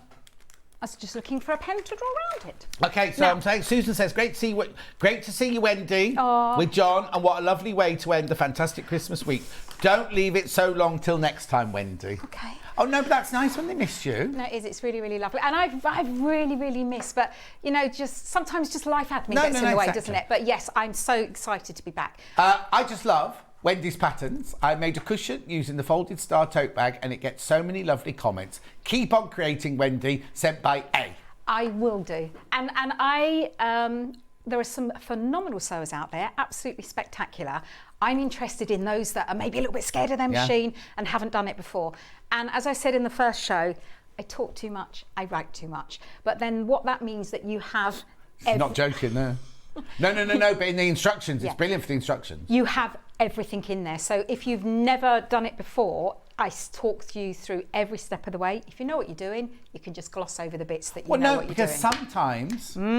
was just looking for a pen to draw around it. Okay, so I'm saying, Susan says, great to see you, Wendy, with John, and what a lovely way to end the fantastic Christmas week. Don't leave it so long till next time, Wendy. Okay. Oh no, but that's nice when they miss you. No, it is. It's really, really lovely, and I've really missed. But you know, just sometimes just life admin gets in the way, doesn't it? But yes, I'm so excited to be back. I just love Wendy's patterns. I made a cushion using the folded star tote bag, and it gets so many lovely comments. Keep on creating, Wendy. Sent by A. I will do, and there are some phenomenal sewers out there, absolutely spectacular. I'm interested in those that are maybe a little bit scared of their machine and haven't done it before. And as I said in the first show, I talk too much, I write too much. But then what that means that you have... She's not joking, no. No, but in the instructions, it's brilliant for the instructions. You have everything in there. So if you've never done it before, I talk you through every step of the way. If you know what you're doing, you can just gloss over the bits that you know what you're doing. Because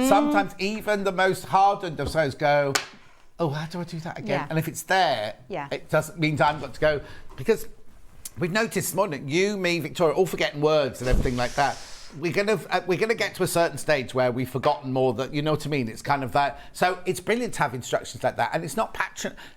sometimes even the most hardened of sewers go, oh, how do I do that again? Yeah. And if it's there, it doesn't mean I've got to go. Because we've noticed this morning, you, me, Victoria, all forgetting words and everything like that. We're gonna get to a certain stage where we've forgotten more, that you know what I mean. It's kind of that. So it's brilliant to have instructions like that, and it's not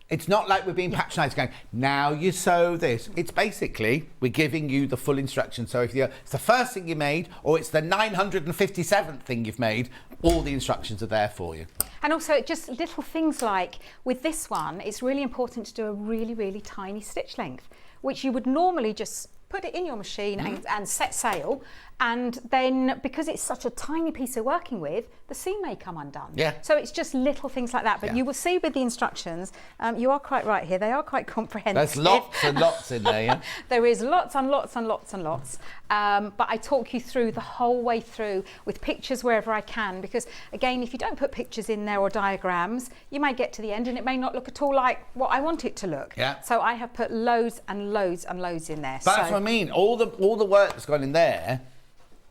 It's not like we're being patronised, going, now you sew this. It's basically we're giving you the full instruction. So if it's the first thing you made, or it's the 957th thing you've made, all the instructions are there for you. And also just little things like with this one, it's really important to do a really, really tiny stitch length, which you would normally just put it in your machine and set sail, and then because it's such a tiny piece of working with, the seam may come undone. Yeah. So it's just little things like that, but you will see with the instructions, you are quite right here, they are quite comprehensive. There's lots and lots in there, yeah? There is lots and lots and lots and lots, but I talk you through the whole way through with pictures wherever I can, because again, if you don't put pictures in there or diagrams, you might get to the end and it may not look at all like what I want it to look. Yeah. So I have put loads and loads and loads in there. But that's what I mean. All the work that's gone in there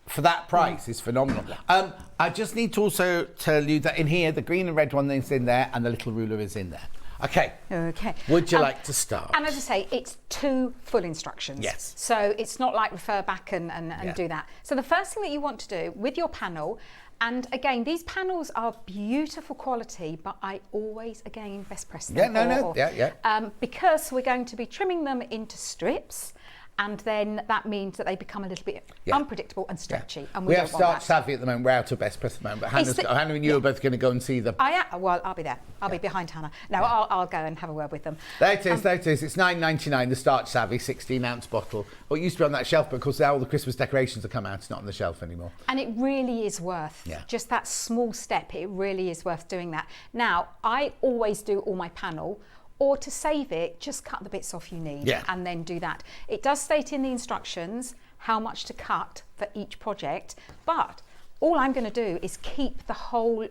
for that price is phenomenal. I just need to also tell you that in here, the green and red one is in there, and the little ruler is in there. Okay. Would you like to start? And as I say, it's 2 full instructions. Yes. So it's not like refer back and do that. So the first thing that you want to do with your panel, and again, these panels are beautiful quality, but I always, again, best press them. Because we're going to be trimming them into strips, and then that means that they become a little bit unpredictable and stretchy. And we have Starch Savvy at the moment. We're out of best press at the moment. But Hannah and you are both going to go and see them. Well, I'll be there. I'll be behind Hannah. No, I'll go and have a word with them. There it is. It's $9.99, the Starch Savvy 16-ounce bottle. Well, it used to be on that shelf, but of course now all the Christmas decorations have come out. It's not on the shelf anymore. And it really is worth just that small step. It really is worth doing that. Now, I always do all my panel, or to save it, just cut the bits off you need and then do that. It does state in the instructions how much to cut for each project, but all I'm going to do is keep the whole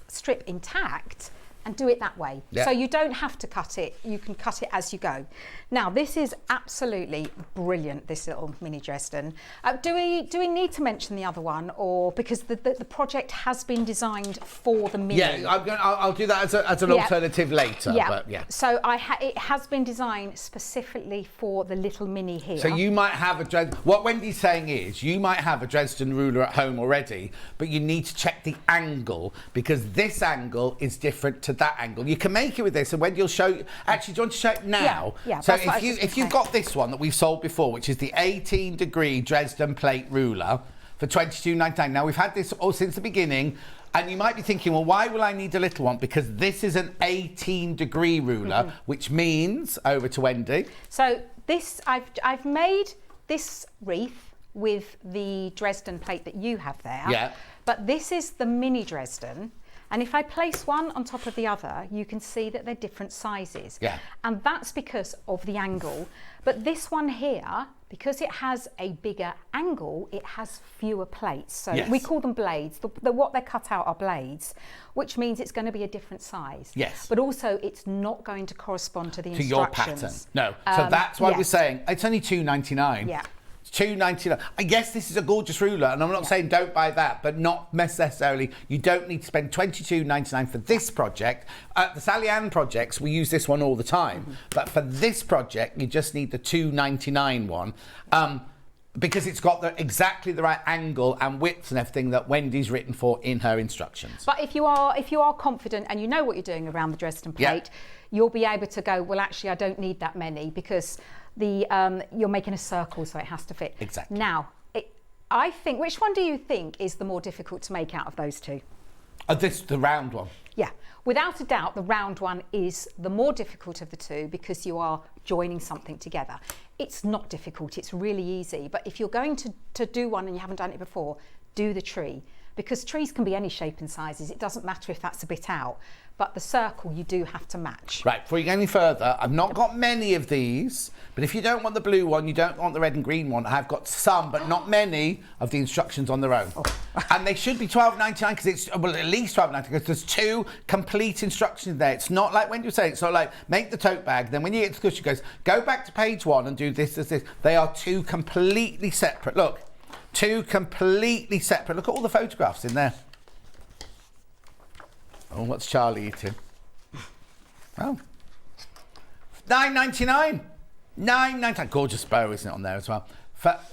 strip intact and do it that way. Yeah. So you don't have to cut it, you can cut it as you go. Now this is absolutely brilliant, this little mini Dresden. Do we need to mention the other one, or because the project has been designed for the mini? Yeah, I'll do that as an alternative later. Yeah. But yeah. So it has been designed specifically for the little mini here. So you might have what Wendy's saying is you might have a Dresden ruler at home already, but you need to check the angle, because this angle is different to that angle. You can make it with this, and Wendy will show you. Actually, do you want to show it now? Yeah. So if you've got this one that we've sold before, which is the 18-degree Dresden plate ruler for $22.99. Now we've had this since the beginning, and you might be thinking, well, why will I need a little one? Because this is an 18-degree ruler, which means over to Wendy. So this I've made this wreath with the Dresden plate that you have there. Yeah. But this is the mini Dresden. And if I place one on top of the other, you can see that they're different sizes. Yeah. And that's because of the angle. But this one here, because it has a bigger angle, it has fewer plates. So we call them blades. What they're cut out are blades, which means it's going to be a different size. Yes. But also it's not going to correspond to the instructions. Your pattern. No. So that's why we're saying it's only $2.99. Yeah. $2.99. Yes, this is a gorgeous ruler, and I'm not saying don't buy that, but not necessarily. You don't need to spend $22.99 for this project. The Sally Ann projects, we use this one all the time, but for this project, you just need the $2.99 one. Because it's got exactly the right angle and width and everything that Wendy's written for in her instructions. But if you are confident and you know what you're doing around the Dresden plate, you'll be able to go, well, actually, I don't need that many, because you're making a circle, so it has to fit. Exactly. Now, I think, which one do you think is the more difficult to make out of those two? The round one. Yeah, without a doubt, the round one is the more difficult of the two, because you are joining something together. It's not difficult, it's really easy. But if you're going to do one and you haven't done it before, do the tree, because trees can be any shape and sizes. It doesn't matter if that's a bit out, but the circle you do have to match. Right, before you go any further, I've not got many of these, but if you don't want the blue one, you don't want the red and green one, I've got some, but not many of the instructions on their own. And they should be $12.99, because it's, well, at least $12.99, because there's two complete instructions there. It's not like when you say, it's not like make the tote bag, then when you get to the cushion, it goes, go back to page 1 and do this. They are two completely separate. Look, two completely separate. Look at all the photographs in there. Oh, what's Charlie eating? Oh. $9.99. $9.99. Gorgeous bow, isn't it, on there as well?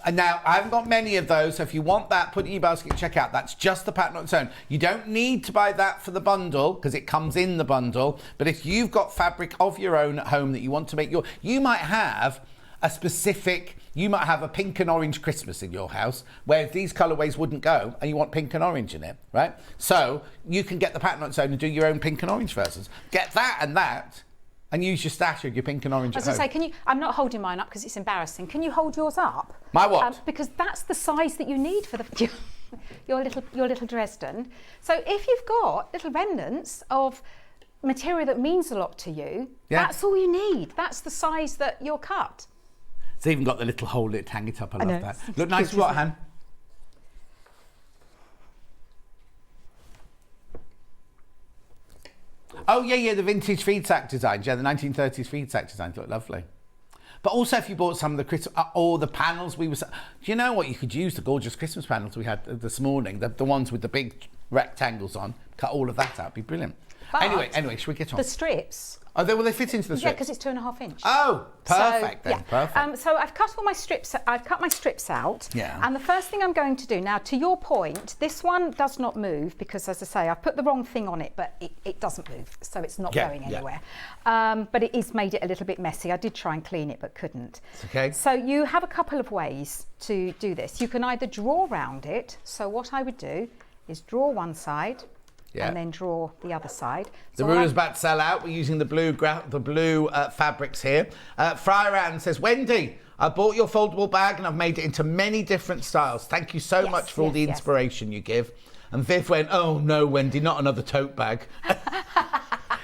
And now, I haven't got many of those, so if you want that, put it in your basket and check out. That's just the pattern on its own. You don't need to buy that for the bundle, because it comes in the bundle. But if you've got fabric of your own at home that you want to make you might have a specific, you might have a pink and orange Christmas in your house, where these colourways wouldn't go, and you want pink and orange in it, right? So you can get the pattern on its own and do your own pink and orange versions. Get that, and use your stash of your pink and orange. I was going to say, I'm not holding mine up because it's embarrassing. Can you hold yours up? My what? Because that's the size that you need for your little Dresden. So if you've got little remnants of material that means a lot to you, that's all you need. That's the size that you're cut. It's even got the little hole to hang it up. I love that. Look nice, what, Han? Oh, yeah, the vintage feed sack designs. Yeah, the 1930s feed sack designs look lovely. But also, if you bought some of the Christmas, or the panels we were... Do you know what? You could use the gorgeous Christmas panels we had this morning, the ones with the big rectangles on, cut all of that out. It'd be brilliant. But anyway, should we get on? The strips... Oh, will they fit into the strips? Yeah, because it's 2.5 inch. Oh, perfect then. Perfect. So I've cut all my strips. I've cut my strips out. Yeah. And the first thing I'm going to do now, to your point, this one does not move because, as I say, I've put the wrong thing on it, but it doesn't move, so it's not going anywhere. But it is made it a little bit messy. I did try and clean it, but couldn't. It's okay. So you have a couple of ways to do this. You can either draw around it. So what I would do is draw one side. Yeah. And then draw the other side. The ruler's about to sell out. We're using the blue fabrics here. Friar Ann says, Wendy, I bought your foldable bag and I've made it into many different styles. Thank you so much for all the inspiration you give. And Viv went, oh no, Wendy, not another tote bag.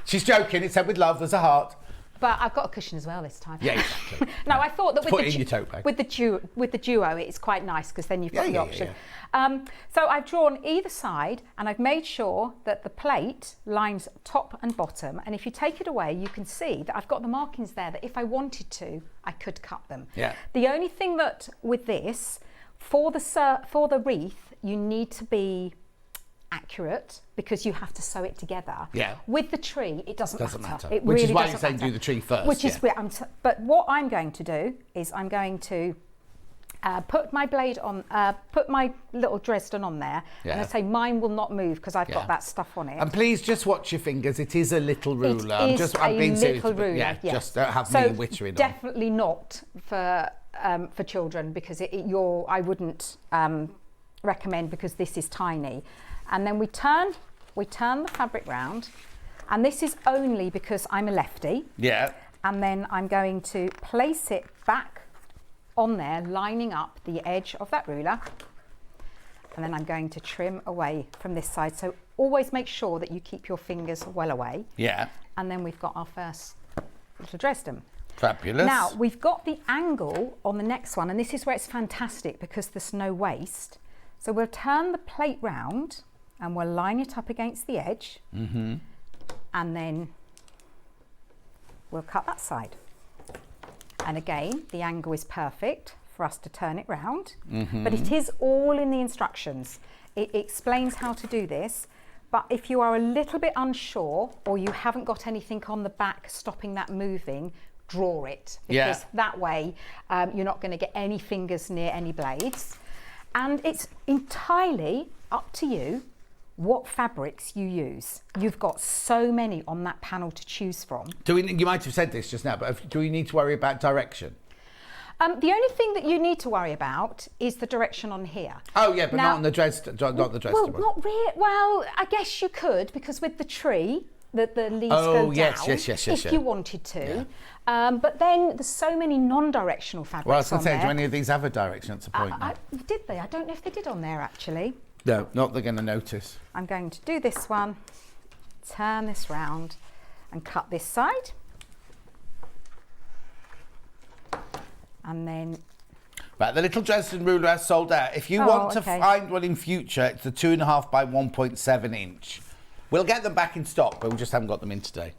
She's joking. It said with love, there's a heart. But I've got a cushion as well this time. Yeah, exactly. No, I thought that Put it in your tote bag. with the duo, it's quite nice because then you've got the option. Yeah. So I've drawn either side, and I've made sure that the plate lines top and bottom. And if you take it away, you can see that I've got the markings there that if I wanted to, I could cut them. Yeah. The only thing that with this, for the wreath, you need to be accurate because you have to sew it together. Yeah. With the tree, it doesn't matter. It Which really is why doesn't you're saying matter. do the tree first. Which is where but what I'm going to do is I'm going to put my blade on, put my little Dresden on there, and I say mine will not move because I've got that stuff on it. And please just watch your fingers. It is a little ruler. I'm being serious. Ruler, yeah, yes. Just don't have so me wittering on. Definitely not for children because I wouldn't recommend because this is tiny. And then we turn the fabric round, and this is only because I'm a lefty. Yeah. And then I'm going to place it back on there, lining up the edge of that ruler. And then I'm going to trim away from this side. So always make sure that you keep your fingers well away. Yeah. And then we've got our first little Dresden. Fabulous. Now, we've got the angle on the next one, and this is where it's fantastic because there's no waste. So we'll turn the plate round and we'll line it up against the edge. Mm-hmm. And then we'll cut that side. And again, the angle is perfect for us to turn it round. Mm-hmm. But it is all in the instructions. It explains how to do this. But if you are a little bit unsure or you haven't got anything on the back stopping that moving, draw it. Because that way you're not going to get any fingers near any blades. And it's entirely up to you what fabrics you use. You've got so many on that panel to choose from. You might have said this just now, but do we need to worry about direction? The only thing that you need to worry about is the direction on here. Oh yeah, but not on the Dresden. Not the Dresden. Well, not really. Well, I guess you could because with the tree, the leaves go down. Yes. If you wanted to. Yeah. But then there's so many non-directional fabrics. Well, I was going to say, there. do any of these have a direction? That's the point. Did they? I don't know if they did on there actually. No, not they're going to notice. I'm going to do this one, turn this round, and cut this side. And then... Right, the little Dresden ruler has sold out. If you want to find one in future, it's a 2.5 by 1.7 inch. We'll get them back in stock, but we just haven't got them in today.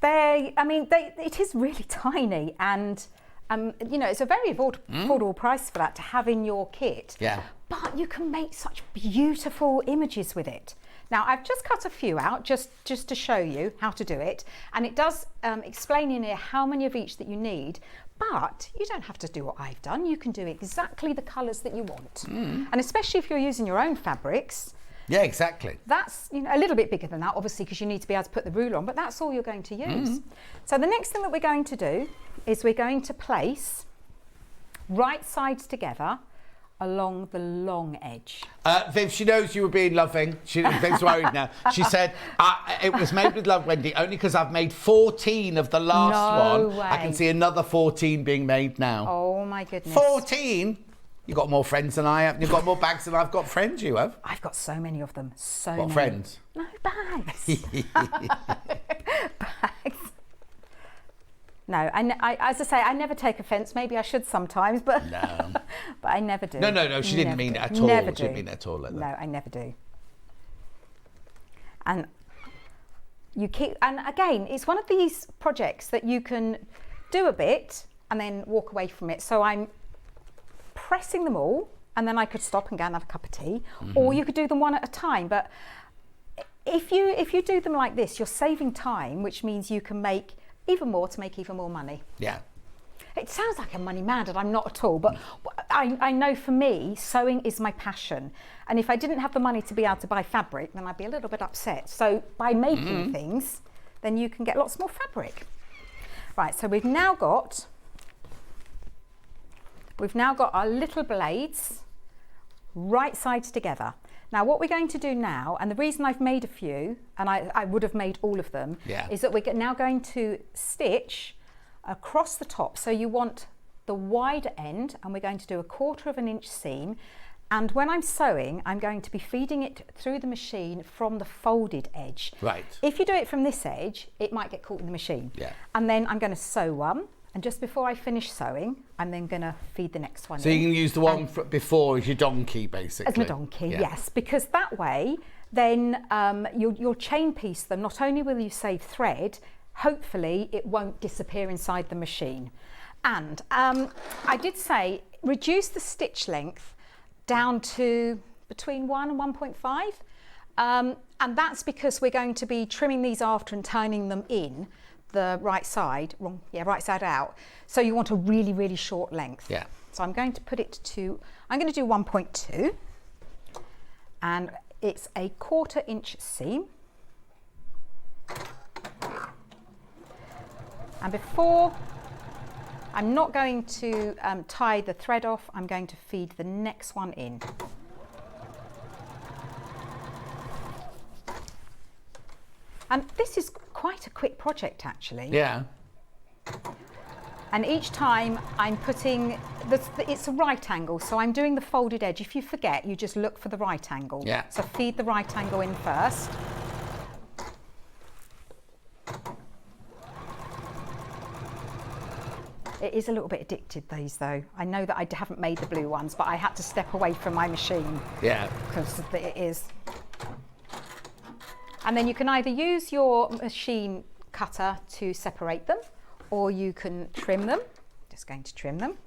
It is really tiny, and it's a very affordable price for that to have in your kit. Yeah. But you can make such beautiful images with it. Now, I've just cut a few out just to show you how to do it. And it does explain in here how many of each that you need. But you don't have to do what I've done. You can do exactly the colours that you want. And especially if you're using your own fabrics. Yeah, exactly. That's a little bit bigger than that, obviously, because you need to be able to put the ruler on. But that's all you're going to use. So the next thing that we're going to do is we're going to place right sides together along the long edge. Viv, she knows you were being loving. Viv's worried now. She said, it was made with love, Wendy, only because I've made 14 of the last one. Way. I can see another 14 being made now. Oh, my goodness. 14? You've got more friends than I have. You've got more bags than I've got friends, you have. I've got so many of them. So many. What, friends? No, bags. Bags. No, as I say, I never take offence. Maybe I should sometimes, but no. But I never do. No. She didn't mean it at all. Never She didn't mean it at all like that. No, I never do. And you keep. And again, it's one of these projects that you can do a bit and then walk away from it. So I'm pressing them all, and then I could stop and go and have a cup of tea, or you could do them one at a time. But if you do them like this, you're saving time, which means you can make even more to make even more money. Yeah. It sounds like I'm money mad, and I'm not at all, but I know for me, sewing is my passion. And if I didn't have the money to be able to buy fabric, then I'd be a little bit upset. So by making things, then you can get lots more fabric. Right, so we've now got our little blades right sides together. Now what we're going to do now, and the reason I've made a few, and I would have made all of them, is that we're now going to stitch across the top. So you want the wider end, and we're going to do 1/4 of an inch seam, And when I'm sewing, I'm going to be feeding it through the machine from the folded edge. Right. If you do it from this edge, it might get caught in the machine. Yeah. And then I'm going to sew one. And just before I finish sewing, I'm then going to feed the next one So in. you can use the one before as your donkey, basically. As my donkey, yes. Because that way, then you'll chain piece them. Not only will you save thread, hopefully it won't disappear inside the machine. And I did say, reduce the stitch length down to between 1 and 1.5. And that's because we're going to be trimming these after and turning them in the right side, right side out. So you want a really, really short length. Yeah. So I'm going to put it to, I'm going to do 1.2. And it's a 1/4 inch seam. And before, I'm not going to tie the thread off, I'm going to feed the next one in. And this is quite a quick project, actually. Yeah. And each time I'm putting, it's a right angle, so I'm doing the folded edge. If you forget, you just look for the right angle. Yeah. So feed the right angle in first. It is a little bit addictive, these, though. I know that I haven't made the blue ones, but I had to step away from my machine. Yeah. Because it is. And then you can either use your machine cutter to separate them, or you can trim them. Just going to trim them.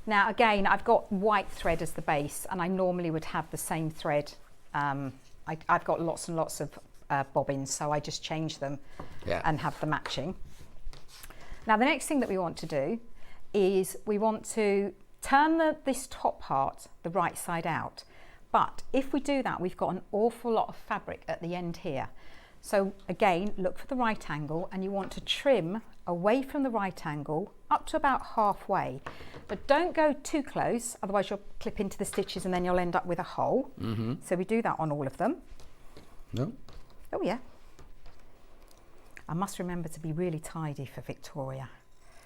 Now again, I've got white thread as the base, and I normally would have the same thread. I've got lots and lots of bobbins, so I just change them and have the matching. Now the next thing that we want to do is we want to turn this top part the right side out. But if we do that, we've got an awful lot of fabric at the end here. So again, look for the right angle, and you want to trim away from the right angle up to about halfway. But don't go too close, otherwise you'll clip into the stitches and then you'll end up with a hole. Mm-hmm. So we do that on all of them. No. Oh yeah. I must remember to be really tidy for Victoria.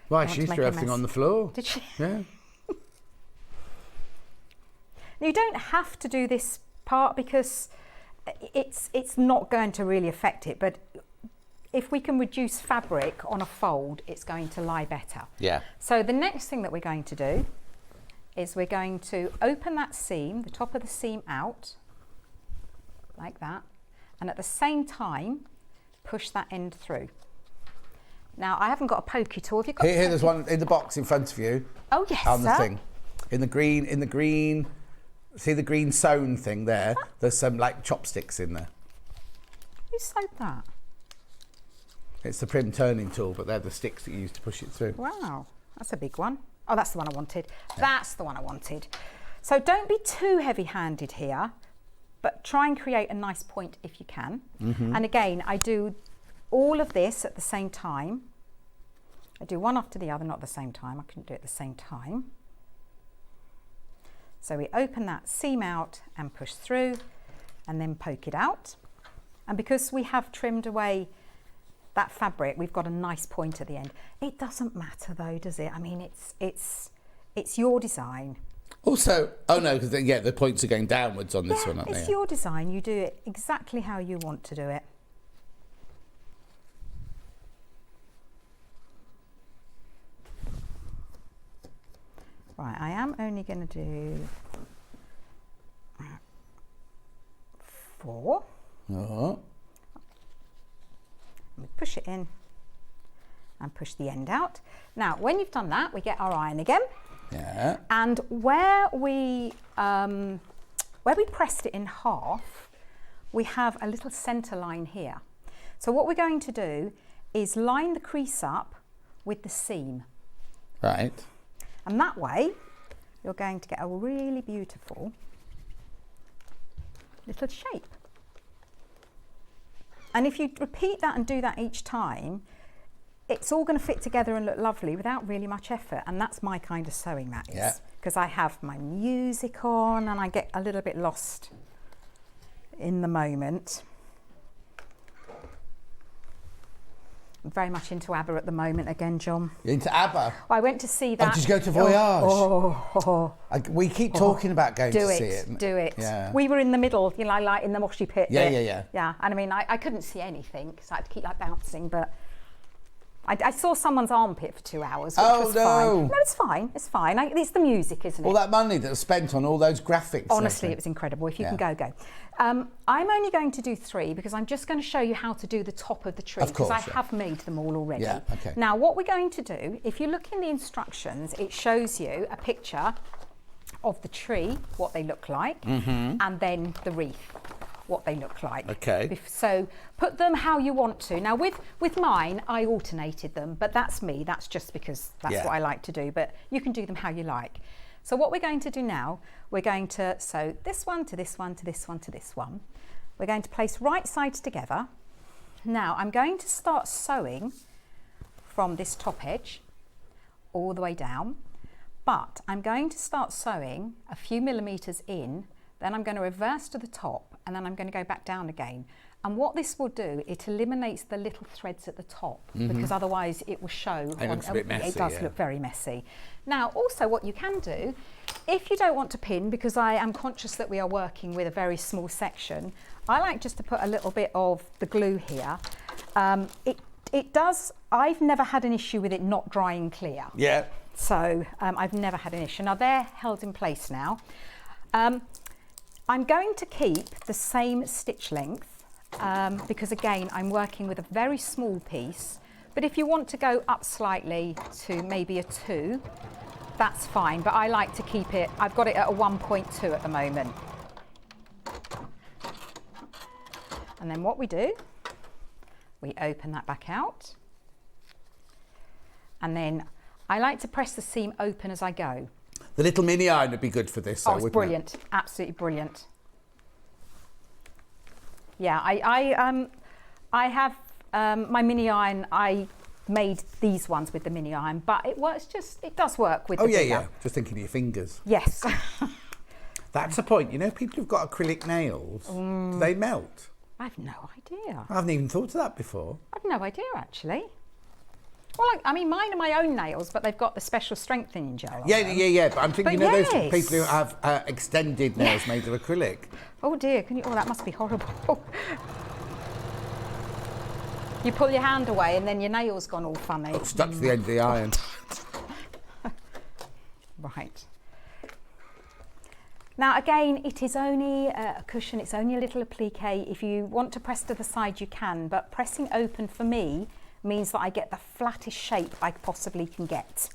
Why, she threw everything on the floor. Did she? Yeah. You don't have to do this part because it's not going to really affect it, but if we can reduce fabric on a fold, it's going to lie better. Yeah. So the next thing that we're going to do is we're going to open that seam, the top of the seam out, like that, and at the same time, push that end through. Now, I haven't got a pokey tool. Have you got Here, there's one in the box in front of you. Oh, yes, on the sir. thing. In the green, see the green sewn thing there? There's some like chopsticks in there. Who sewed that? It's the prim turning tool, but they're the sticks that you use to push it through. Wow, that's a big one. Oh, that's the one I wanted. Yeah. That's the one I wanted. So don't be too heavy-handed here, but try and create a nice point if you can. Mm-hmm. And again, I do all of this at the same time. I do one after the other, not at the same time. I couldn't do it at the same time. So we open that seam out and push through and then poke it out. And because we have trimmed away that fabric, we've got a nice point at the end. It doesn't matter though, does it? I mean, it's your design. Also, oh no, because the points are going downwards on this one, aren't they? It's your design. You do it exactly how you want to do it. Right, I am only going to do 4. Oh. We push it in and push the end out. Now, when you've done that, we get our iron again. Yeah. And where we pressed it in half, we have a little centre line here. So what we're going to do is line the crease up with the seam. Right. And that way, you're going to get a really beautiful little shape. And if you repeat that and do that each time, it's all going to fit together and look lovely without really much effort. And that's my kind of sewing, that is. Because I have my music on and I get a little bit lost in the moment. I'm very much into ABBA at the moment again, John. You're into ABBA? Well, I went to see that. Oh, did you go to Voyage? We keep talking about going to see it. Do it. Yeah. We were in the middle, you know, like in the moshy pit. Yeah. Yeah, and I mean, I couldn't see anything, so I had to keep like bouncing, but I saw someone's armpit for 2 hours, which was fine. No, it's fine. It's fine. It's the music, isn't it? All that money that was spent on all those graphics. Honestly, it was incredible. If you can go. I'm only going to do 3 because I'm just going to show you how to do the top of the tree. Of course, because I have made them all already. Yeah, okay. Now, what we're going to do, if you look in the instructions, it shows you a picture of the tree, what they look like, and then the wreath, what they look like. Okay. So put them how you want to. Now with mine, I alternated them, but that's me. That's just because that's what I like to do. But you can do them how you like. So what we're going to do now, we're going to sew this one to this one to this one to this one. We're going to place right sides together. Now I'm going to start sewing from this top edge all the way down, but I'm going to start sewing a few millimeters in, then I'm going to reverse to the top, and then I'm going to go back down again. And what this will do, it eliminates the little threads at the top, because otherwise it will show. It looks a bit messy. It does look very messy. Now, also what you can do, if you don't want to pin, because I am conscious that we are working with a very small section, I like just to put a little bit of the glue here. It does, I've never had an issue with it not drying clear. Yeah. So I've never had an issue. Now they're held in place now. I'm going to keep the same stitch length because again, I'm working with a very small piece, but if you want to go up slightly to maybe a 2, that's fine, but I like to keep it, I've got it at a 1.2 at the moment. And then what we do, we open that back out, and then I like to press the seam open as I go. The little mini iron would be good for this. Oh, it's brilliant. Absolutely brilliant. Yeah, I have my mini iron. I made these ones with the mini iron, but it works it does work with the bigger. Yeah. Just thinking of your fingers. Yes. That's the point. You know, people who've got acrylic nails, do they melt? I've no idea. I haven't even thought of that before. I've no idea, actually. Well, I mean, mine are my own nails, but they've got the special strengthening gel on them. But I'm thinking, those people who have extended nails made of acrylic. Oh dear, oh, that must be horrible. You pull your hand away and then your nail's gone all funny. Oh, stuck to the end of the iron. Right. Now again, it is only a cushion, it's only a little applique. If you want to press to the side, you can, but pressing open for me means that I get the flattest shape I possibly can get.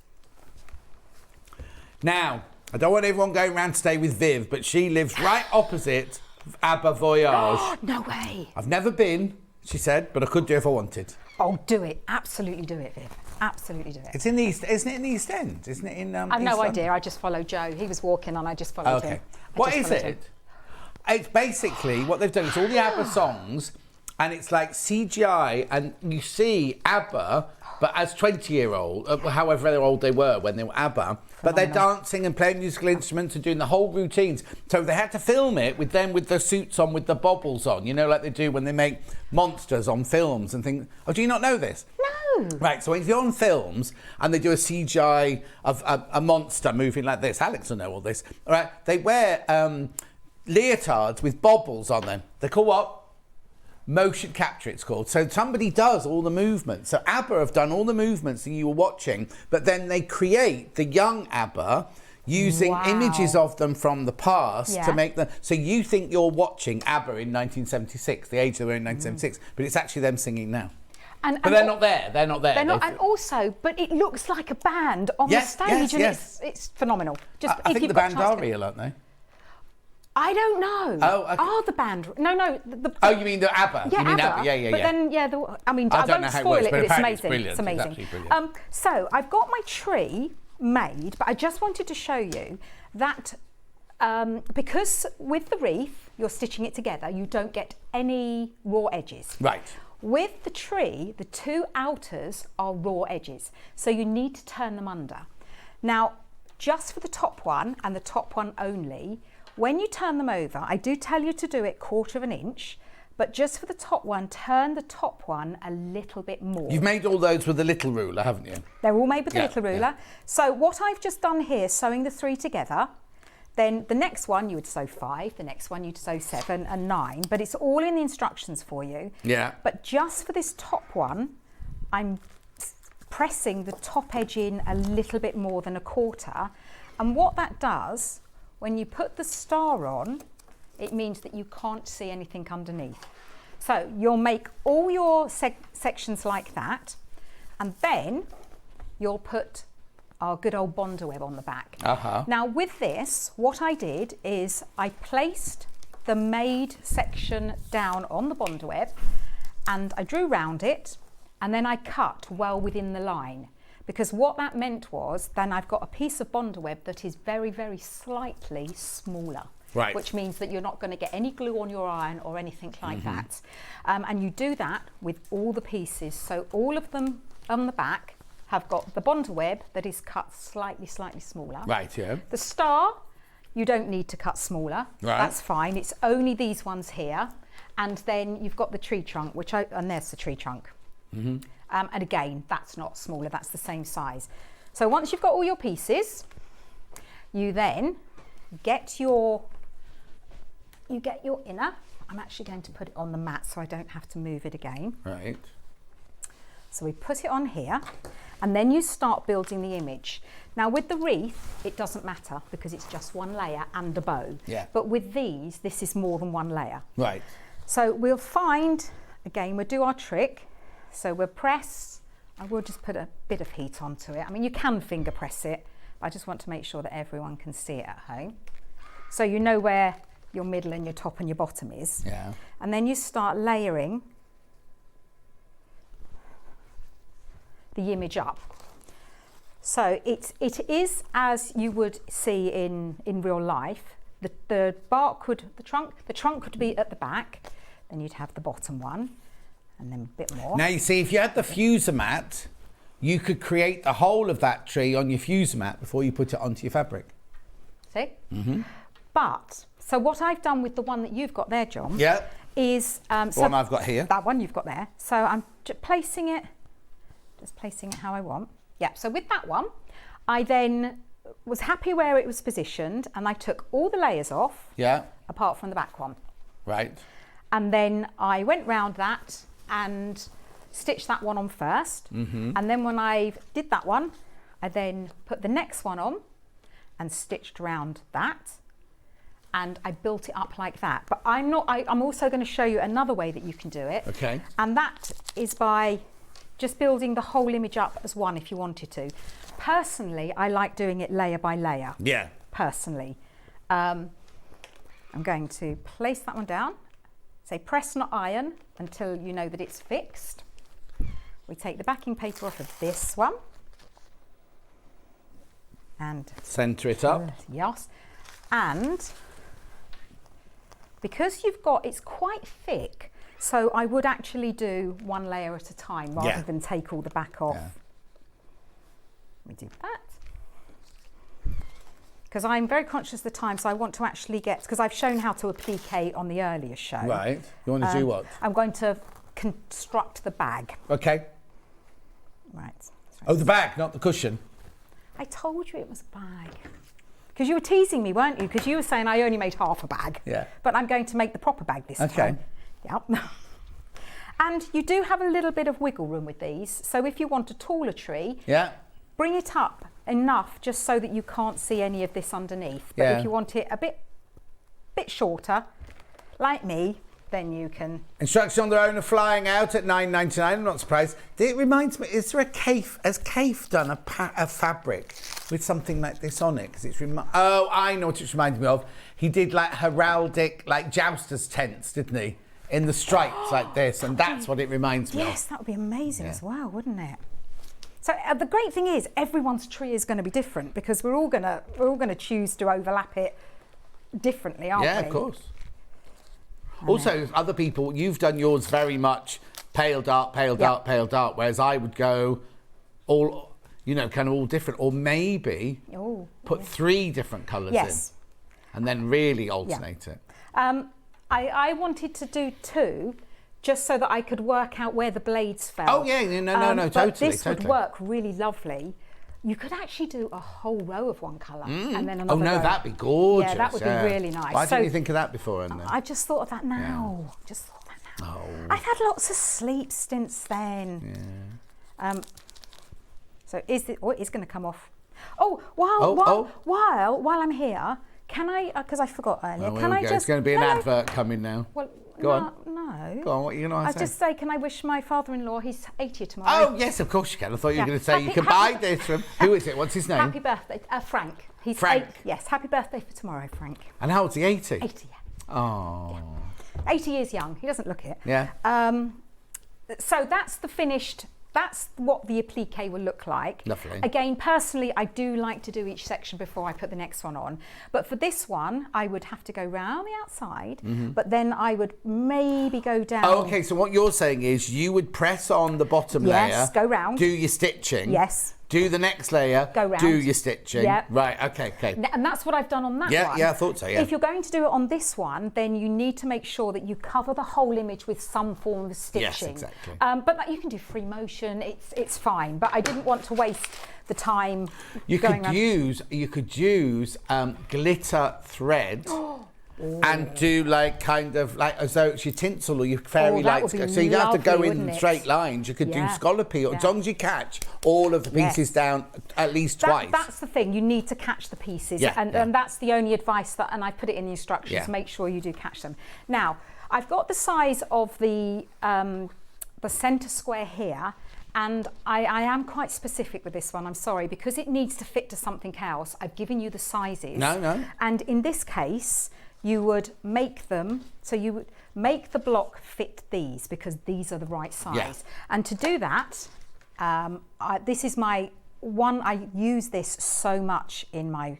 Now, I don't want everyone going around today with Viv, but she lives right opposite ABBA Voyage. No way. I've never been, she said, but I could do if I wanted. Oh, do it. Absolutely do it, Viv. Absolutely do it. It's in the East, isn't it in the East End? Isn't it in I've no idea. I just followed Joe. He was walking and I just followed him. What is it? It's basically, what they've done is all the ABBA songs, and it's like CGI, and you see ABBA, but as 20-year-old, however old they were when they were ABBA, but they're dancing and playing musical instruments and doing the whole routines. So they had to film it with them with the suits on, with the bobbles on, you know, like they do when they make monsters on films and things. Oh, do you not know this? No. Right, so if you're on films and they do a CGI of a monster moving like this, Alex will know all this, all right, they wear leotards with bobbles on them. They're called what? Motion capture, it's called. So somebody does all the movements. So ABBA have done all the movements that you were watching, but then they create the young ABBA using images of them from the past to make them. So you think you're watching ABBA in 1976, the age they were in 1976, but it's actually them singing now. But they're not there. They're not there. They're not, and also, but it looks like a band on the stage, and it's phenomenal. Just I think the band are real, aren't they? I don't know. Oh, okay. Are the band? No. Oh, you mean the ABBA? Yeah, you mean ABBA. Yeah. But then, I mean, I don't won't spoil it, but it's amazing. It's brilliant. It's amazing. It's absolutely brilliant. So I've got my tree made, but I just wanted to show you that because with the wreath, you're stitching it together, you don't get any raw edges. Right. With the tree, the 2 outers are raw edges, so you need to turn them under. Now, just for the top one and the top one only, when you turn them over, I do tell you to do it 1/4 inch, But just for the top one, turn the top one a little bit more. You've made all those with a little ruler, haven't you? They're all made with a little ruler. So what I've just done here, sewing the 3 together, then the next one you would sew 5, the next one you'd sew 7 and 9, but it's all in the instructions for you. Yeah. But just for this top one, I'm pressing the top edge in a little bit more than a quarter. And what that does, when you put the star on, it means that you can't see anything underneath. So you'll make all your sections like that, and then you'll put our good old Bonder web on the back. Now with this, what I did is I placed the made section down on the Bonder web, and I drew round it, and then I cut well within the line, because what that meant was then I've got a piece of Bonder web that is very, very slightly smaller. Right. Which means that you're not going to get any glue on your iron or anything like that. And you do that with all the pieces. So all of them on the back have got the Bonder web that is cut slightly smaller. Right, yeah. The star, you don't need to cut smaller. Right. That's fine. It's only these ones here. And then you've got the tree trunk, and there's the tree trunk. And again, that's not smaller, that's the same size. So once you've got all your pieces, you then get your inner. I'm actually going to put it on the mat so I don't have to move it again. Right. So we put it on here, and then you start building the image. Now with the wreath, it doesn't matter because it's just one layer and a bow. Yeah. But with these, this is more than one layer. Right. So we'll find, again, we'll do our trick. So we'll press, I will just put a bit of heat onto it. I mean, you can finger press it, but I just want to make sure that everyone can see it at home. So you know where your middle and your top and your bottom is. Yeah. And then you start layering the image up. So it is as you would see in real life. The trunk could be at the back, then you'd have the bottom one, and then a bit more. Now you see, if you had the fuser mat, you could create the whole of that tree on your fuser mat before you put it onto your fabric. See? But, so what I've done with the one that you've got there, John, is... the one I've got here. That one you've got there. So I'm just placing it how I want. Yeah, so with that one, I then was happy where it was positioned, and I took all the layers off, apart from the back one. Right. And then I went round that and stitched that one on first. And then when I did that one, I then put the next one on and stitched around that. And I built it up like that. But I'm also going to show you another way that you can do it. Okay. And that is by just building the whole image up as one if you wanted to. Personally, I like doing it layer by layer. Yeah. Personally. I'm going to place that one down. Say press not iron until you know that it's fixed. We take the backing paper off of this one. And centre it up. Yes. And because it's quite thick, so I would actually do one layer at a time rather than take all the back off. Let me do that. Because I'm very conscious of the time, so I want to actually because I've shown how to applique on the earlier show. Right. You want to do what? I'm going to construct the bag. Okay. Right. Oh, the bag, not the cushion. I told you it was a bag. Because you were teasing me, weren't you? Because you were saying I only made half a bag. Yeah. But I'm going to make the proper bag this time. Yep. And you do have a little bit of wiggle room with these. So if you want a taller tree, bring it up enough just so that you can't see any of this underneath. But if you want it a bit shorter, like me, then you can... Instructions on their own are flying out at $9.99. I'm not surprised. It reminds me, is there a Kaif? Has Kaif done a fabric with something like this on it? Because it's oh, I know what it reminds me of. He did like heraldic, like jousters tents, didn't he? In the stripes like this, and that's what it reminds me of. Yes, that would be amazing as well, wouldn't it? So the great thing is everyone's tree is going to be different because we're all going to choose to overlap it differently, aren't we? Yeah, of course. Also, other people, you've done yours very much pale dark, pale dark, pale dark, whereas I would go all, kind of all different, or maybe put 3 different colours in, and then really alternate it. I wanted to do 2 just so that I could work out where the blades fell. Oh, yeah, no, but totally. This would work really lovely. You could actually do a whole row of one colour and then another Oh, no, row. that'd be gorgeous. Yeah, that would be really nice. Why didn't you think of that before? I just thought of that now. Yeah. Just thought of that now. Oh. I've had lots of sleep since then. Yeah. So is it? Oh, it is going to come off. Oh, while I'm here, can I? Because I forgot earlier. Can I just? It's going to be an advert coming now. Well, go on. No. Go on. What are you going to say? I'll just say, can I wish my father-in-law? He's 80 tomorrow. Oh yes, of course you can. I thought you were going to say you can buy this from. Who is it? What's his name? Happy birthday, Frank. He's Frank. Yes, happy birthday for tomorrow, Frank. And how old's he? 80. 80. Yeah. Oh. Yeah. 80 years young. He doesn't look it. Yeah. So that's the finished. That's what the applique will look like. Lovely. Again, personally, I do like to do each section before I put the next one on. But for this one, I would have to go round the outside, but then I would maybe go down. Oh, okay, so what you're saying is you would press on the bottom layer. Yes, go round. Do your stitching. Yes. Do the next layer. Go round. Do your stitching. Yeah. Right, okay. And that's what I've done on that one. Yeah, I thought so, yeah. If you're going to do it on this one, then you need to make sure that you cover the whole image with some form of stitching. Yes, exactly. But you can do free motion, it's fine. But I didn't want to waste the time You going could use glitter thread. And do kind of as though it's your tinsel or your fairy lights. So you don't have to go in straight lines. You could do scallopy, as long as you catch all of the pieces down at least twice. That's the thing. You need to catch the pieces, and that's the only advice and I put it in the instructions. Yeah. Make sure you do catch them. Now, I've got the size of the centre square here. And I am quite specific with this one, I'm sorry, because it needs to fit to something else. I've given you the sizes. No. And in this case, you would make them, so you would make the block fit these because these are the right size. Yeah. And to do that, this is my one, I use this so much in my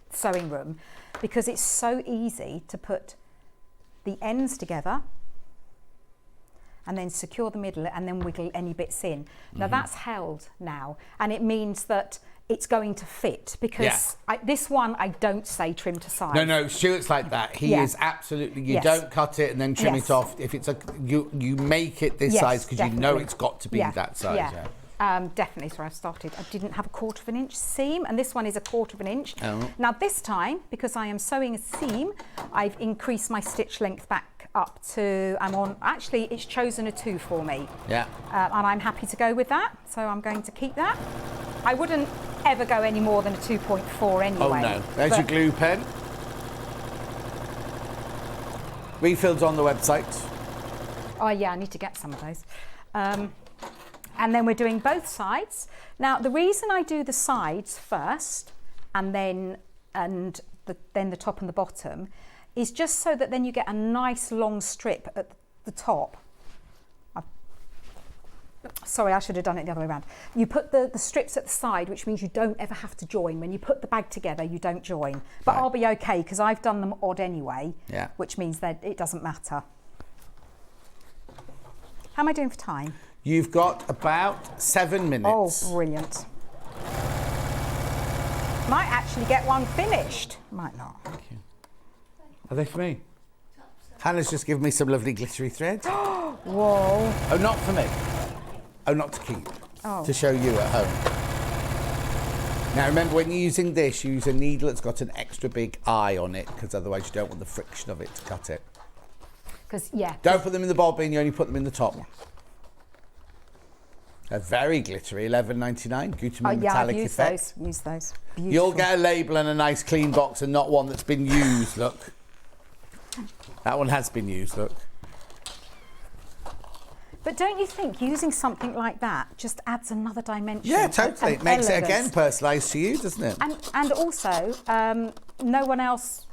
sewing room because it's so easy to put the ends together and then secure the middle and then wiggle any bits in. Now that's held now, and it means that it's going to fit because this one I don't say trim to size. No, Stuart's like that. He is absolutely. You don't cut it and then trim it off. If it's you make it this size because you know it's got to be that size. Yeah. Definitely. So I didn't have a 1/4 inch seam, and this one is a 1/4 inch. Oh. Now this time, because I am sewing a seam, I've increased my stitch length back up to, actually it's chosen a 2 for me. Yeah. And I'm happy to go with that, so I'm going to keep that. I wouldn't ever go any more than a 2.4 anyway. Oh no, there's your glue pen. Refills on the website. Oh yeah, I need to get some of those. And then we're doing both sides. Now the reason I do the sides first and then the top and the bottom is just so that then you get a nice long strip at the top. Sorry, I should have done it the other way around. You put the strips at the side, which means you don't ever have to join. When you put the bag together, you don't join. But I'll be okay because I've done them odd anyway, which means that it doesn't matter. How am I doing for time? You've got about 7 minutes. Oh, brilliant. Might actually get one finished. Might not. Thank you. Are they for me? Hannah's just given me some lovely glittery thread. Whoa. Oh, not for me. Oh, not to keep. Oh. To show you at home. Now remember, when you're using this, use a needle that's got an extra big eye on it, because otherwise you don't want the friction of it to cut it. Don't put them in the bobbin, you only put them in the top. They're very glittery, $11.99. Gutermann metallic effect. Use those. Beautiful. You'll get a label and a nice clean box and not one that's been used, look. That one has been used, look. But don't you think using something like that just adds another dimension? Yeah, totally. It makes elegance. it again personalised to you, doesn't it? And also, no one else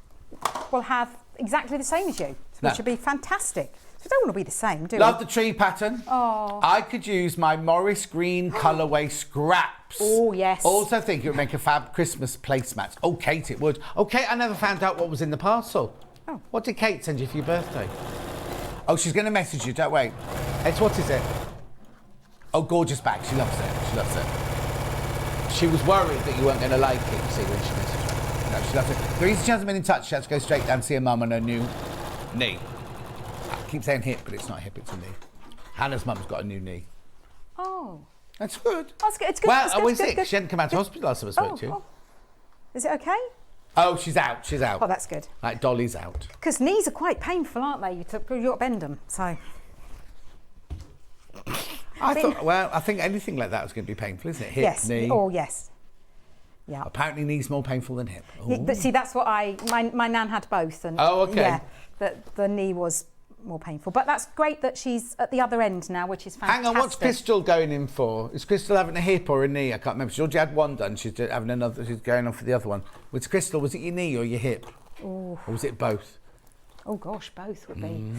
will have exactly the same as you, which would be fantastic. So we don't want to be the same, do we? Love the tree pattern. Oh. I could use my Morris Green colourway scraps. Oh, yes. Also think it would make a fab Christmas placemat. Oh, Kate, it would. Oh, Kate, I never found out what was in the parcel. Oh. What did Kate send you for your birthday? Oh, she's going to message you, don't wait. It's, what is it? Oh, gorgeous bag. She loves it. She loves it. She was worried that you weren't going to like it, you see, when she messaged me. No, she loves it. The reason she hasn't been in touch, she has to go straight down and see her mum on her new Knee. I keep saying hip, but it's not hip, it's a knee. Hannah's mum's got a new knee. Oh. That's good. That's good. It's good. Well, it's good, sick. She hadn't come out to hospital last time I spoke to you. Oh. Is it okay? Oh, she's out. She's out. Oh, that's good. Like Dolly's out. Because knees are quite painful, aren't they? You've got to bend them, so... I think anything like that is going to be painful, isn't it? Hip, yes. knee. Oh, yes. Yeah. Apparently, knee's more painful than hip. Yeah, but see, that's what my nan had both, and yeah, that the knee was more painful. But that's great that she's at the other end now, which is fantastic. Hang on, what's Crystal going in for? Is Crystal having a hip or a knee? I can't remember. Georgie had one done. She's having another. She's going on for the other one. With Crystal, was it your knee or your hip? Ooh. Or was it both? Oh gosh, both would be.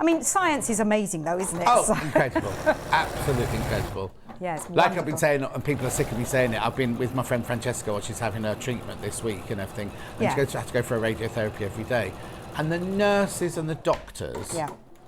I mean, science is amazing, though, isn't it? Oh, incredible! Absolutely incredible. Yeah, it's like wonderful. I've been saying, and people are sick of me saying it. I've been with my friend Francesca while she's having her treatment this week and everything. And she has to go for a radiotherapy every day. And the nurses and the doctors,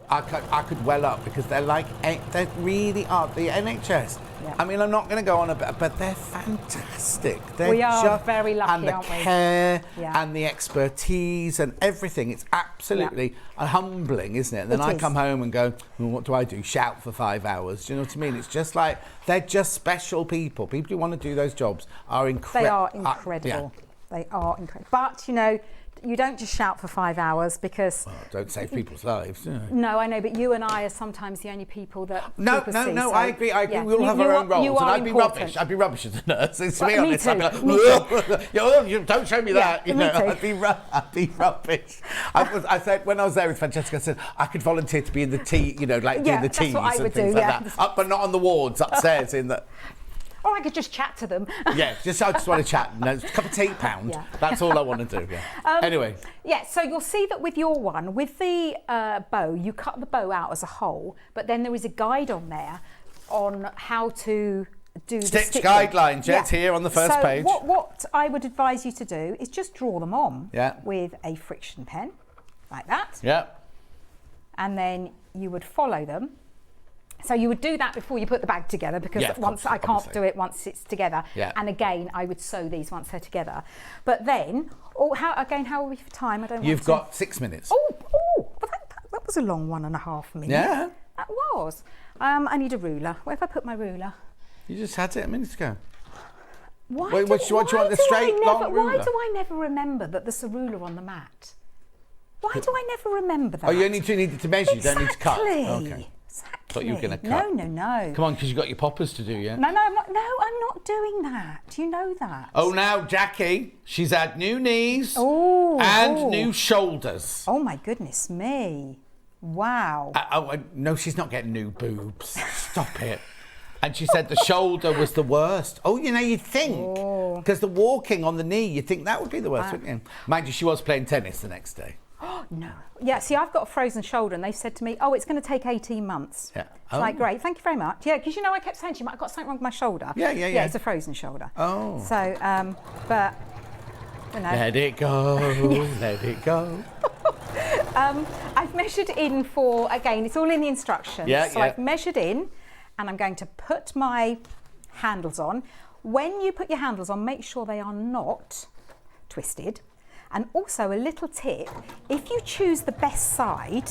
I could well up because they're like, they really are. The NHS, I mean, I'm not going to go on a bit, but they're fantastic. We are very lucky, and the aren't we? care and the expertise and everything. It's absolutely humbling, isn't it? And then I come home and go, well, what do I do? Shout for 5 hours. Do you know what I mean? It's just like, they're just special people. People who want to do those jobs are incredible. They are incredible. They are incredible. But, you know, you don't just shout for 5 hours because... Well, don't save people's lives, do you? No, I know, but you and I are sometimes the only people that No, people see, so, I agree. We all have our own roles, and I'd be rubbish. I'd be rubbish as a nurse. To be honest, I'd be like, don't show me that. You know, I'd be rubbish. I said when I was there with Francesca, I said I could volunteer to be in the tea, you know, like doing the teas and things like that. But not on the wards upstairs in the. Or I could just chat to them. Yeah, I just want to chat. No, a cup of tea, £1. Yeah. That's all I want to do. Yeah. Anyway. Yeah, so you'll see that with your one, with the bow, you cut the bow out as a whole, but then there is a guide on there on how to do the stitching. Guidelines, it's here on the first page. What I would advise you to do is just draw them on with a friction pen, like that. Yeah. And then you would follow them. So you would do that before you put the bag together because I can't do it once it's together. Yeah. And again, I would sew these once they're together. But then, how are we for time? You've got 6 minutes. Well, that was a long 1.5 minutes. Yeah. That was. I need a ruler. Where have I put my ruler? You just had it a minute ago. Why do you want the straight, long ruler? Why do I never remember that there's a ruler on the mat? Why do I never remember that? Oh, you only needed to measure, you don't need to cut. Okay. Thought you were going to cut. No. Come on, because you've got your poppers to do, yeah? No, I'm not. No, I'm not doing that. You know that. Oh, now, Jackie, she's had new knees and new shoulders. Oh, my goodness me. Wow. No, she's not getting new boobs. Stop it. And she said the shoulder was the worst. Oh, you know, you'd think. Because the walking on the knee, you'd think that would be the worst, wouldn't you? Mind you, she was playing tennis the next day. Oh, no. Yeah, see, I've got a frozen shoulder and they've said to me, it's going to take 18 months. Yeah. It's like, great, thank you very much. Yeah, because, you know, I kept saying to you, I've got something wrong with my shoulder. Yeah. Yeah, it's a frozen shoulder. Oh. So, but, you know. Let it go, let it go. I've measured in for, again, it's all in the instructions. So I've measured in and I'm going to put my handles on. When you put your handles on, make sure they are not twisted. And also a little tip, if you choose the best side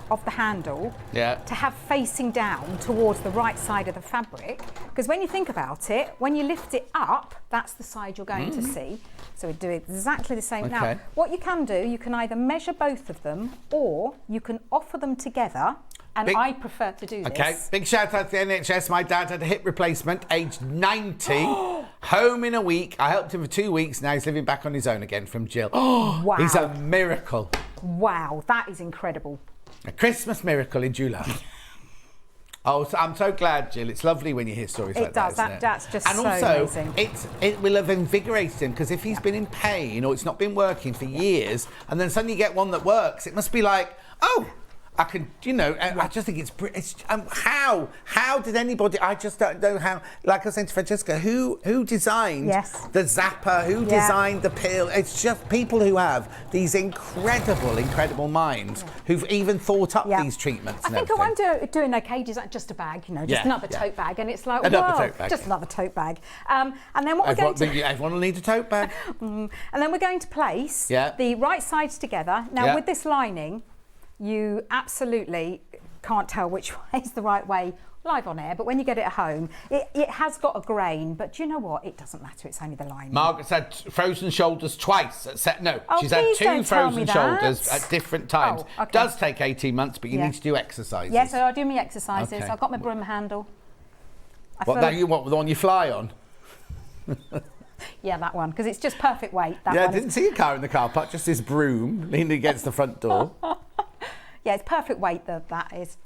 of the handle to have facing down towards the right side of the fabric, because when you think about it, when you lift it up, that's the side you're going to see. So we do exactly the same. Now, what you can do, you can either measure both of them or you can offer them together. And I prefer to do this. Okay, big shout out to the NHS. My dad had a hip replacement, aged 90, home in a week. I helped him for 2 weeks. Now he's living back on his own again from Jill. Oh, wow. He's a miracle. Wow, that is incredible. A Christmas miracle in July. Oh, so I'm so glad, Jill. It's lovely when you hear stories like that, isn't it? That's just so amazing. And also, it will have invigorated him, because if he's been in pain or it's not been working for years, and then suddenly you get one that works, it must be like, I can, you know, I just think it's how did anybody, I just don't know how, like I was saying to Francesca, who designed the zapper, who designed the pill? It's just people who have these incredible minds who've even thought up these treatments. I think I'm doing okay, just a bag, you know, just another tote bag, and it's like, just another tote bag. And then what we're going to... Everyone will need a tote bag. And then we're going to place the right sides together. Now with this lining, you absolutely can't tell which way is the right way live on air, but when you get it at home, it has got a grain, but do you know what? It doesn't matter, it's only the lining. Margaret's had frozen shoulders twice. She's had 2 frozen shoulders at different times. Oh, okay. Does take 18 months, but you need to do exercises. Yes, so I do my exercises. I've got my broom handle. The one you fly on? Yeah, that one, because it's just perfect weight. I didn't see a car in the car park, just this broom leaning against the front door. Yeah, it's perfect weight, that is.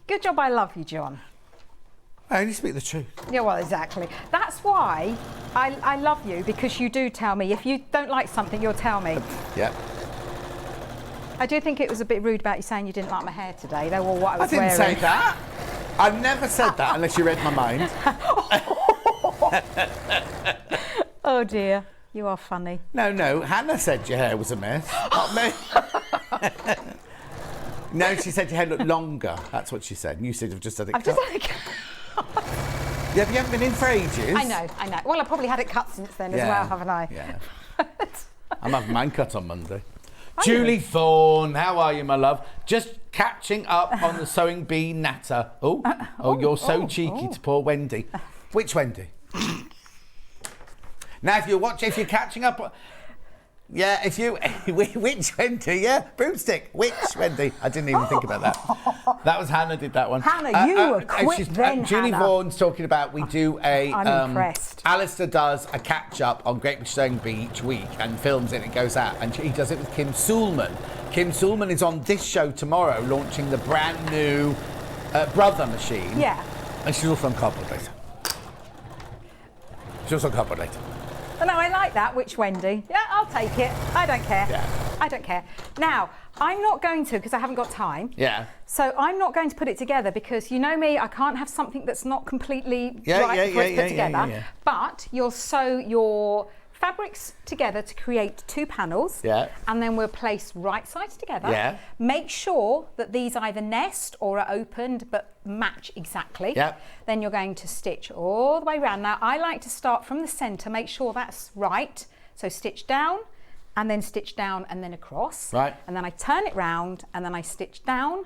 Good job, I love you, John. I only speak the truth. Yeah, well, exactly. That's why I love you, because you do tell me. If you don't like something, you'll tell me. Yeah. I do think it was a bit rude about you saying you didn't like my hair today, though, or what I was wearing. I didn't say that. I've never said that unless you read my mind. Oh, dear. You are funny. No. Hannah said your hair was a mess, not me. No, she said your hair looked longer. That's what she said. And you said you've just had it cut. I've just had it cut. Yeah, you haven't been in for ages. I know. Well, I probably had it cut since then as well, haven't I? Yeah. I'm having mine cut on Monday. Julie Thorne, how are you, my love? Just catching up on the sewing bee natter. You're so cheeky to poor Wendy. Which Wendy? Now, if you're catching up... Yeah, which Wendy? Yeah, broomstick. Which Wendy? I didn't even think about that. That was Hannah did that one. Hannah, you were quick then, Julie Hannah. Vaughan's talking about, we do a... I'm impressed. Alistair does a catch-up on Great British Sewing Bee each week and films it and it goes out. And he does it with Kim Suleman. Kim Suleman is on this show tomorrow launching the brand new Brother machine. Yeah. And she's also on Cardboard later. Oh, no, I like that. Which Wendy? Yeah, I'll take it. I don't care. Yeah. I don't care. Now, I'm not going to, because I haven't got time. Yeah. So I'm not going to put it together because you know me, I can't have something that's not completely right before it's put together. Yeah. But you'll sew your fabrics together to create 2 panels. Yeah. And then we'll place right sides together. Yeah. Make sure that these either nest or are opened but match exactly. Yeah. Then you're going to stitch all the way around. Now, I like to start from the centre, make sure that's right. So stitch down and then stitch down and then across. Right. And then I turn it round and then I stitch down,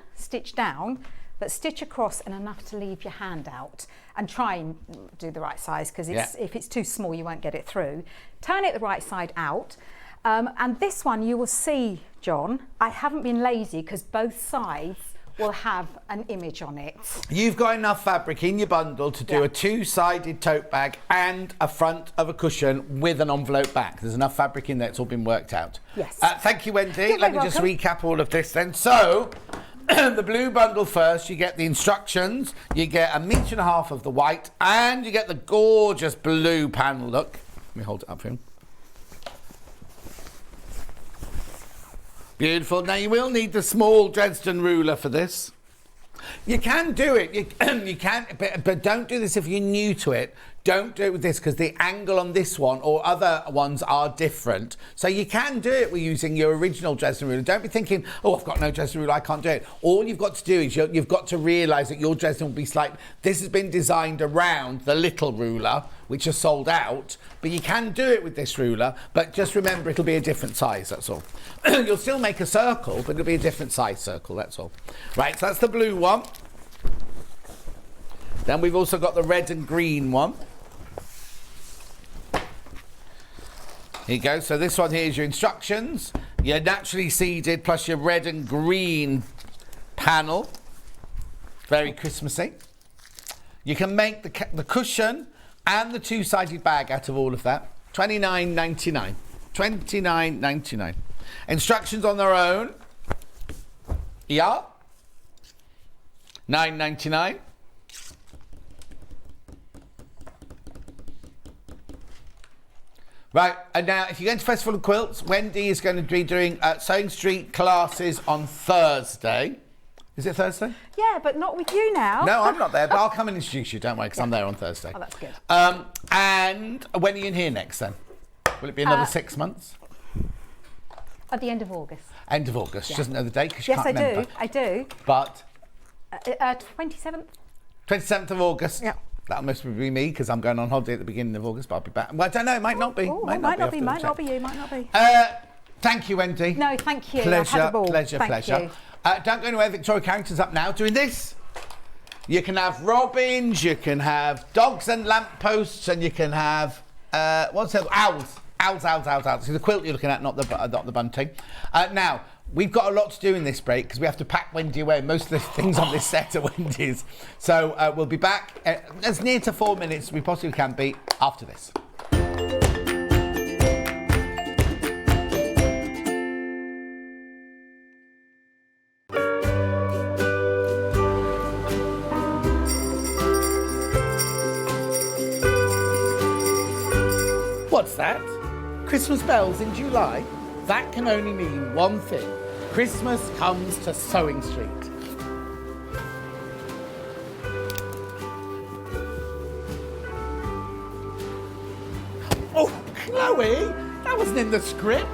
but stitch across and enough to leave your hand out. And try and do the right size, because if it's too small, you won't get it through. Turn it the right side out. And this one, you will see, John, I haven't been lazy because both sides will have an image on it. You've got enough fabric in your bundle to do a 2-sided tote bag and a front of a cushion with an envelope back. There's enough fabric in there, it's all been worked out. Yes. Thank you, Wendy. Let me just welcome. recap all of this then. So, the blue bundle first, you get the instructions, you get 1.5 meters of the white, and you get the gorgeous blue panel. Look, let me hold it up for him. Beautiful. Now you will need the small Dresden ruler for this. You can do it, you can, but don't do this if you're new to it. Don't do it with this because the angle on this one or other ones are different. So you can do it with using your original Dresden ruler. Don't be thinking, oh, I've got no Dresden ruler, I can't do it. All you've got to do is you've got to realise that your Dresden will be slightly... This has been designed around the little ruler, which is sold out, but you can do it with this ruler, but just remember it'll be a different size, that's all. You'll still make a circle, but it'll be a different size circle, that's all. Right, so that's the blue one. Then we've also got the red and green one. Here you go. So this one here is your instructions. Your naturally seeded plus your red and green panel. Very Christmassy. You can make the cushion and the 2-sided bag out of all of that. $29.99. $29.99. Instructions on their own. Yeah. $9.99. Right, and now if you're going to Festival of Quilts, Wendy is going to be doing Sewing Street classes on Thursday. Is it Thursday? Yeah, but not with you now. No, I'm not there, but I'll come and introduce you, don't worry, because I'm there on Thursday. Oh, that's good. And when are you in here next then? Will it be another 6 months? At the end of August. End of August. She doesn't know the date because she can't remember. Yes, I do. But? 27th. 27th of August. Yeah. That'll must be me because I'm going on holiday at the beginning of August, but I'll be back. Well, I don't know. It might not be. Might not be you. Might not be. Thank you, Wendy. No, thank you. Pleasure, I've had a ball. pleasure. You. Don't go anywhere. Victoria Carrington's up now doing this. You can have robins, you can have dogs and lampposts, and you can have what's it? Owls. So the quilt you're looking at, not the bunting. Now we've got a lot to do in this break because we have to pack Wendy away. Most of the things on this set are Wendy's. So we'll be back as near to 4 minutes as we possibly can be after this. What's that? Christmas bells in July? That can only mean one thing. Christmas comes to Sewing Street. Oh, Chloe! That wasn't in the script.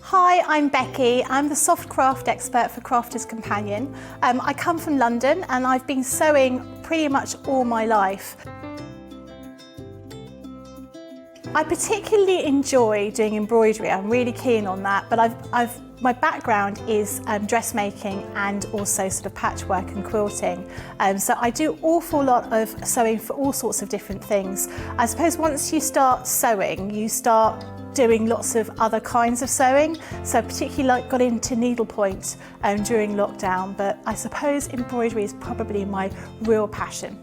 Hi, I'm Becky. I'm the soft craft expert for Crafter's Companion. I come from London and I've been sewing pretty much all my life. I particularly enjoy doing embroidery. I'm really keen on that, but my background is dressmaking and also sort of patchwork and quilting. So I do an awful lot of sewing for all sorts of different things. I suppose once you start sewing, you start doing lots of other kinds of sewing. So particularly got into needlepoint during lockdown, but I suppose embroidery is probably my real passion.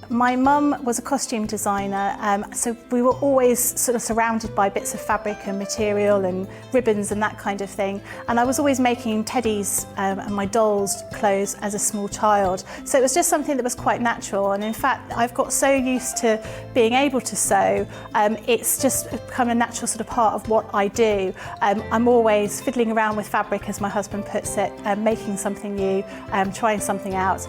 My mum was a costume designer, so we were always sort of surrounded by bits of fabric and material and ribbons and that kind of thing. And I was always making teddies and my dolls' clothes as a small child. So it was just something that was quite natural. And in fact, I've got so used to being able to sew, it's just become a natural sort of part of what I do. I'm always fiddling around with fabric, as my husband puts it, making something new, trying something out.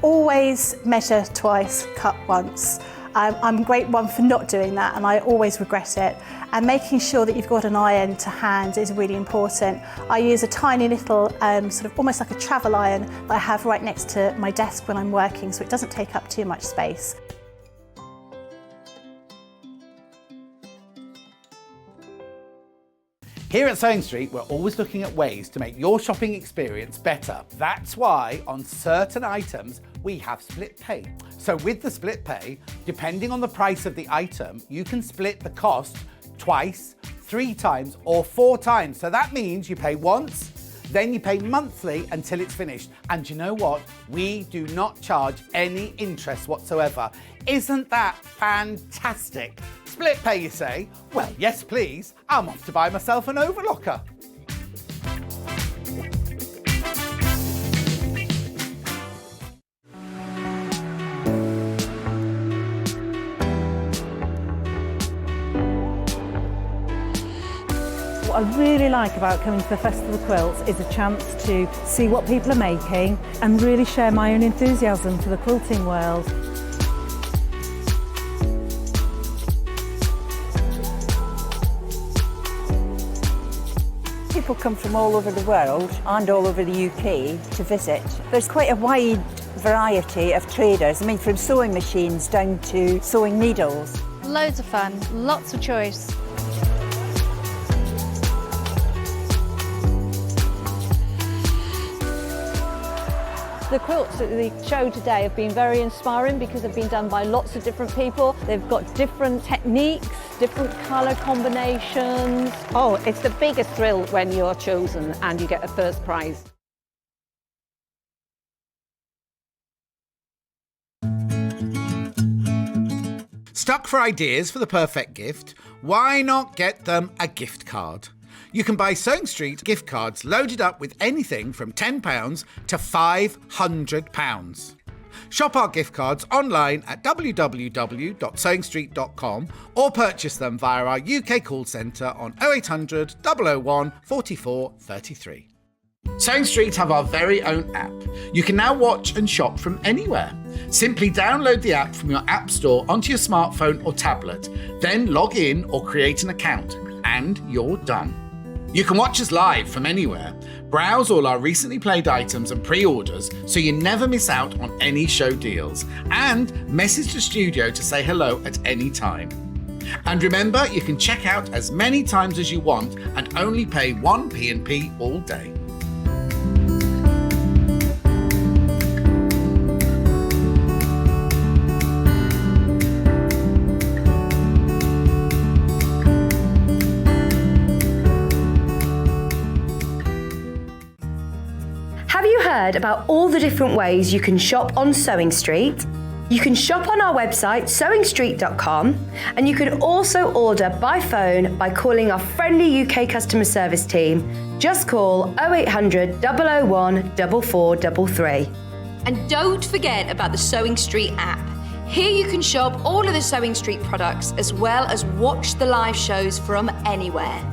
Always measure twice, cut once. I'm a great one for not doing that and I always regret it. And making sure that you've got an iron to hand is really important. I use a tiny little, sort of almost like a travel iron that I have right next to my desk when I'm working so it doesn't take up too much space. Here at Sewing Street, we're always looking at ways to make your shopping experience better. That's why on certain items, we have split pay. So with the split pay, depending on the price of the item, you can split the cost twice, 3 times, or 4 times. So that means you pay once, then you pay monthly until it's finished. And you know what? We do not charge any interest whatsoever. Isn't that fantastic? Split pay, you say? Well, yes, please. I'm off to buy myself an overlocker. What I really like about coming to the Festival of Quilts is a chance to see what people are making and really share my own enthusiasm for the quilting world. People come from all over the world and all over the UK to visit. There's quite a wide variety of traders, I mean from sewing machines down to sewing needles. Loads of fun, lots of choice. The quilts at the show today have been very inspiring because they've been done by lots of different people. They've got different techniques, different colour combinations. Oh, it's the biggest thrill when you're chosen and you get a first prize. Stuck for ideas for the perfect gift? Why not get them a gift card? You can buy Sewing Street gift cards loaded up with anything from £10 to £500. Shop our gift cards online at www.sewingstreet.com or purchase them via our UK call centre on 0800 001 44 33. Sewing Street have our very own app. You can now watch and shop from anywhere. Simply download the app from your app store onto your smartphone or tablet, then log in or create an account, and you're done. You can watch us live from anywhere, browse all our recently played items and pre-orders so you never miss out on any show deals, and message the studio to say hello at any time. And remember, you can check out as many times as you want and only pay one P&P all day. Have you heard about all the different ways you can shop on Sewing Street? You can shop on our website sewingstreet.com, and you can also order by phone by calling our friendly UK customer service team. Just call 0800 001 4433. And don't forget about the Sewing Street app. Here you can shop all of the Sewing Street products as well as watch the live shows from anywhere.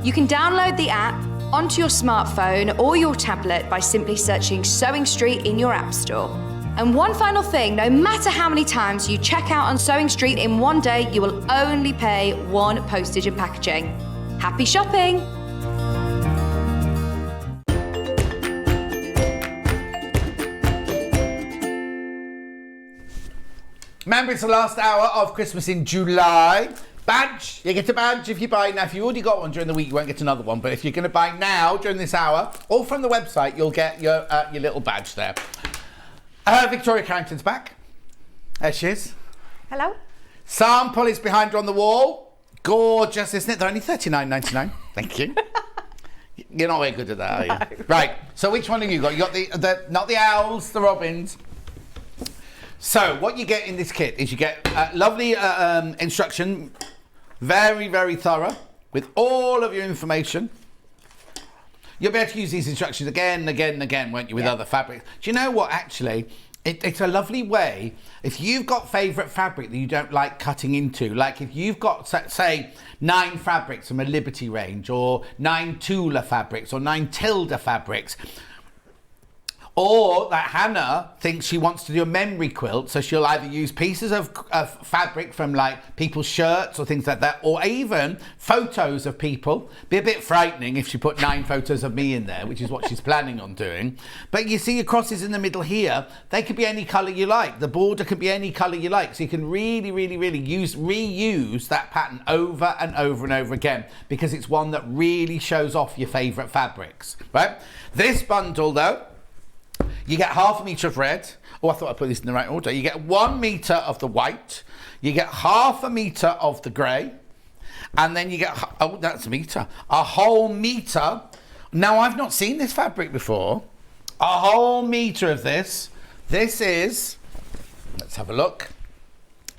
You can download the app onto your smartphone or your tablet by simply searching Sewing Street in your app store. And one final thing, no matter how many times you check out on Sewing Street in one day, you will only pay one postage and packaging. Happy shopping! Remember, it's the last hour of Christmas in July. Badge. You get a badge if you buy. Now, if you already got one during the week, you won't get another one. But if you're going to buy now during this hour, or from the website, you'll get your little badge there. Victoria Carrington's back. There she is. Hello. Sample is behind her on the wall. Gorgeous, isn't it? They're only $39.99. Thank you. You're not very good at that, are you? No. Right. So which one have you got? You got the not the owls, the robins. So what you get in this kit is you get lovely instruction, very, very thorough, with all of your information. You'll be able to use these instructions again and again and again, won't you, with other fabrics. Do you know what, actually? It's a lovely way, if you've got favourite fabric that you don't like cutting into, like if you've got, say, 9 fabrics from a Liberty range, or 9 Tula fabrics, or 9 Tilda fabrics, or that Hannah thinks she wants to do a memory quilt, so she'll either use pieces of fabric from like people's shirts or things like that, or even photos of people. Be a bit frightening if she put 9 photos of me in there, which is what she's planning on doing. But you see your crosses in the middle here, they could be any colour you like. The border can be any colour you like. So you can really, really, really reuse that pattern over and over and over again, because it's one that really shows off your favourite fabrics, right? This bundle though, you get half a metre of red. Oh, I thought I put this in the right order. You get 1 metre of the white. You get half a metre of the grey. And then you get, oh, that's a metre. A whole metre. Now, I've not seen this fabric before. A whole metre of this. This is, let's have a look.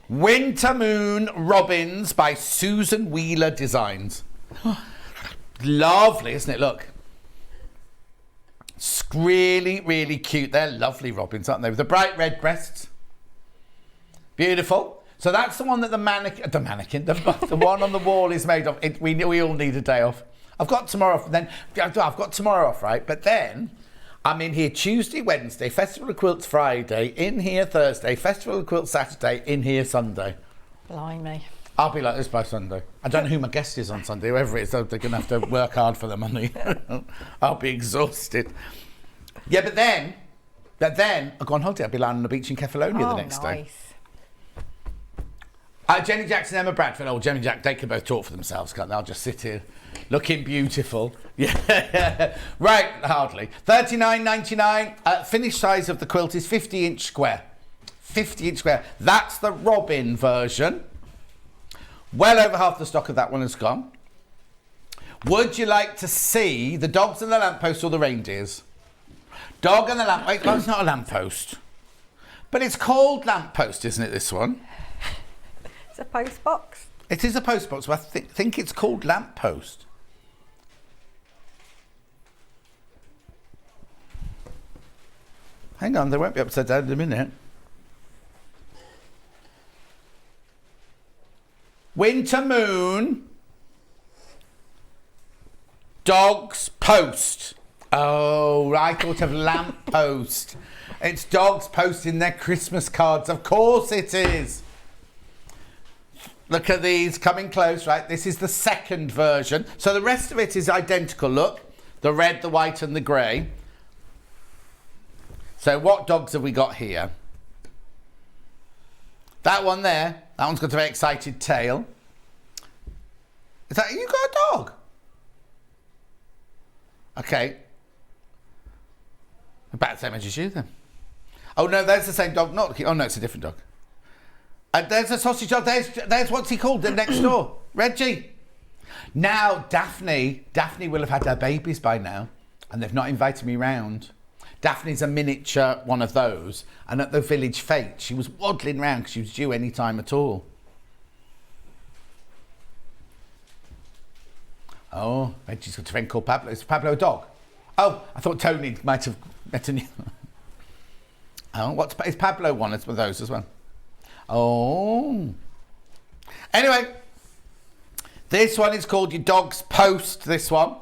Winter Moon Robins by Susan Wheeler Designs. Lovely, isn't it? Look. It's really, really cute. They're lovely robins, aren't they? With the bright red breasts. Beautiful. So that's the one that the one on the wall is made of. We all need a day off. I've got tomorrow off. Then I've got tomorrow off, right? But then I'm in here Tuesday, Wednesday, Festival of Quilts Friday, in here Thursday, Festival of Quilts Saturday, in here Sunday. Blimey. I'll be like this by Sunday. I don't know who my guest is on Sunday, whoever it is, so they're going to have to work hard for the money. I'll be exhausted. Yeah, but then I'll go on holiday. I'll be lying on the beach in Kefalonia the next day. Jenny Jackson, Emma Bradford. Oh, Jenny Jack, they can both talk for themselves, can't they? I'll just sit here looking beautiful. Yeah, right, hardly. $39.99. Finished size of the quilt is 50-inch square. 50-inch square. That's the robin version. Well over half the stock of that one has gone. Would you like to see the dogs and the lamppost or the reindeers? Dog and the lamppost. Well, it's not a lamppost. But it's called lamppost, isn't it, this one? It's a post box. It is a post box, but I think it's called lamppost. Hang on, they won't be upside down in a minute. Winter moon. Dog's post. Oh, I thought of lamp post. It's dogs posting their Christmas cards. Of course it is. Look at these coming close, right? This is the second version. So the rest of it is identical. Look, the red, the white and the grey. So what dogs have we got here? That one there. That one's got a very excited tail. Is that, you got a dog? Okay. About the same age as you then. Oh no, there's the same dog. Not, oh no, it's a different dog. There's a sausage dog. There's what's he called? The next door. Reggie. Now, Daphne will have had her babies by now, and they've not invited me round. Daphne's a miniature one of those, and at the village fete, she was waddling round because she was due any time at all. Oh, Reggie's got a friend called Pablo. Is Pablo a dog? Oh, I thought Tony might have met a new... Oh, is Pablo one of those as well? Oh. Anyway, this one is called Your Dog's Post, this one.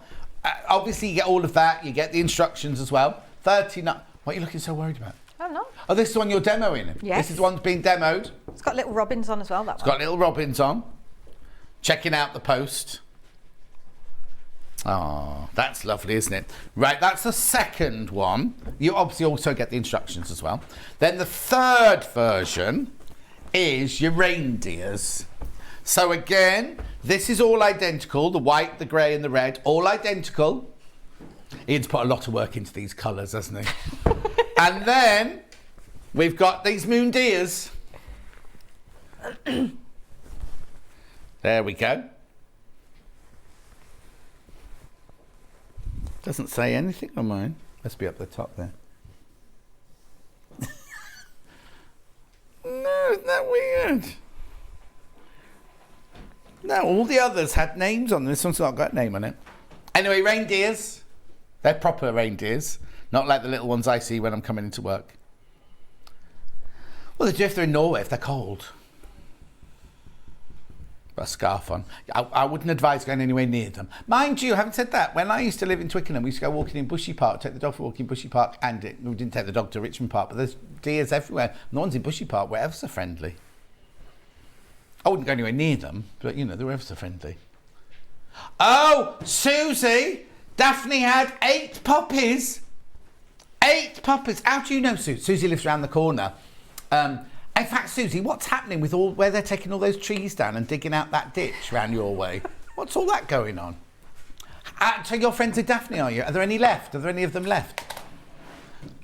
Obviously, you get all of that. You get the instructions as well. 39... What are you looking so worried about? I don't know. Oh, this is the one you're demoing? Yes. This is the one that's being demoed? It's got little robins on as well, that one. It's got little robins on. Checking out the post. Oh, that's lovely, isn't it? Right, that's the second one. You obviously also get the instructions as well. Then the third version is your reindeers. So again, this is all identical. The white, the grey and the red, all identical. Ian's put a lot of work into these colours, hasn't he? And then we've got these moon deers. There we go. Doesn't say anything on mine. Must be up the top there. No, isn't that weird? No, all the others had names on them. This one's not got a name on it. Anyway, reindeers. They're proper reindeers. Not like the little ones I see when I'm coming into work. Well, they do if they're in Norway, if they're cold. Got a scarf on. I wouldn't advise going anywhere near them. Mind you, having said that, when I used to live in Twickenham, we used to go walking in Bushy Park, take the dog for walking in Bushy Park, and we didn't take the dog to Richmond Park, but there's deers everywhere. And the ones in Bushy Park were ever so friendly. I wouldn't go anywhere near them, but, you know, they were ever so friendly. Oh, Susie! Daphne had 8 puppies. 8 puppies. How do you know, Susie? Susie lives around the corner. In fact, Susie, what's happening with where they're taking all those trees down and digging out that ditch round your way? What's all that going on? So you're friends with Daphne, are you? Are there any left? Are there any of them left?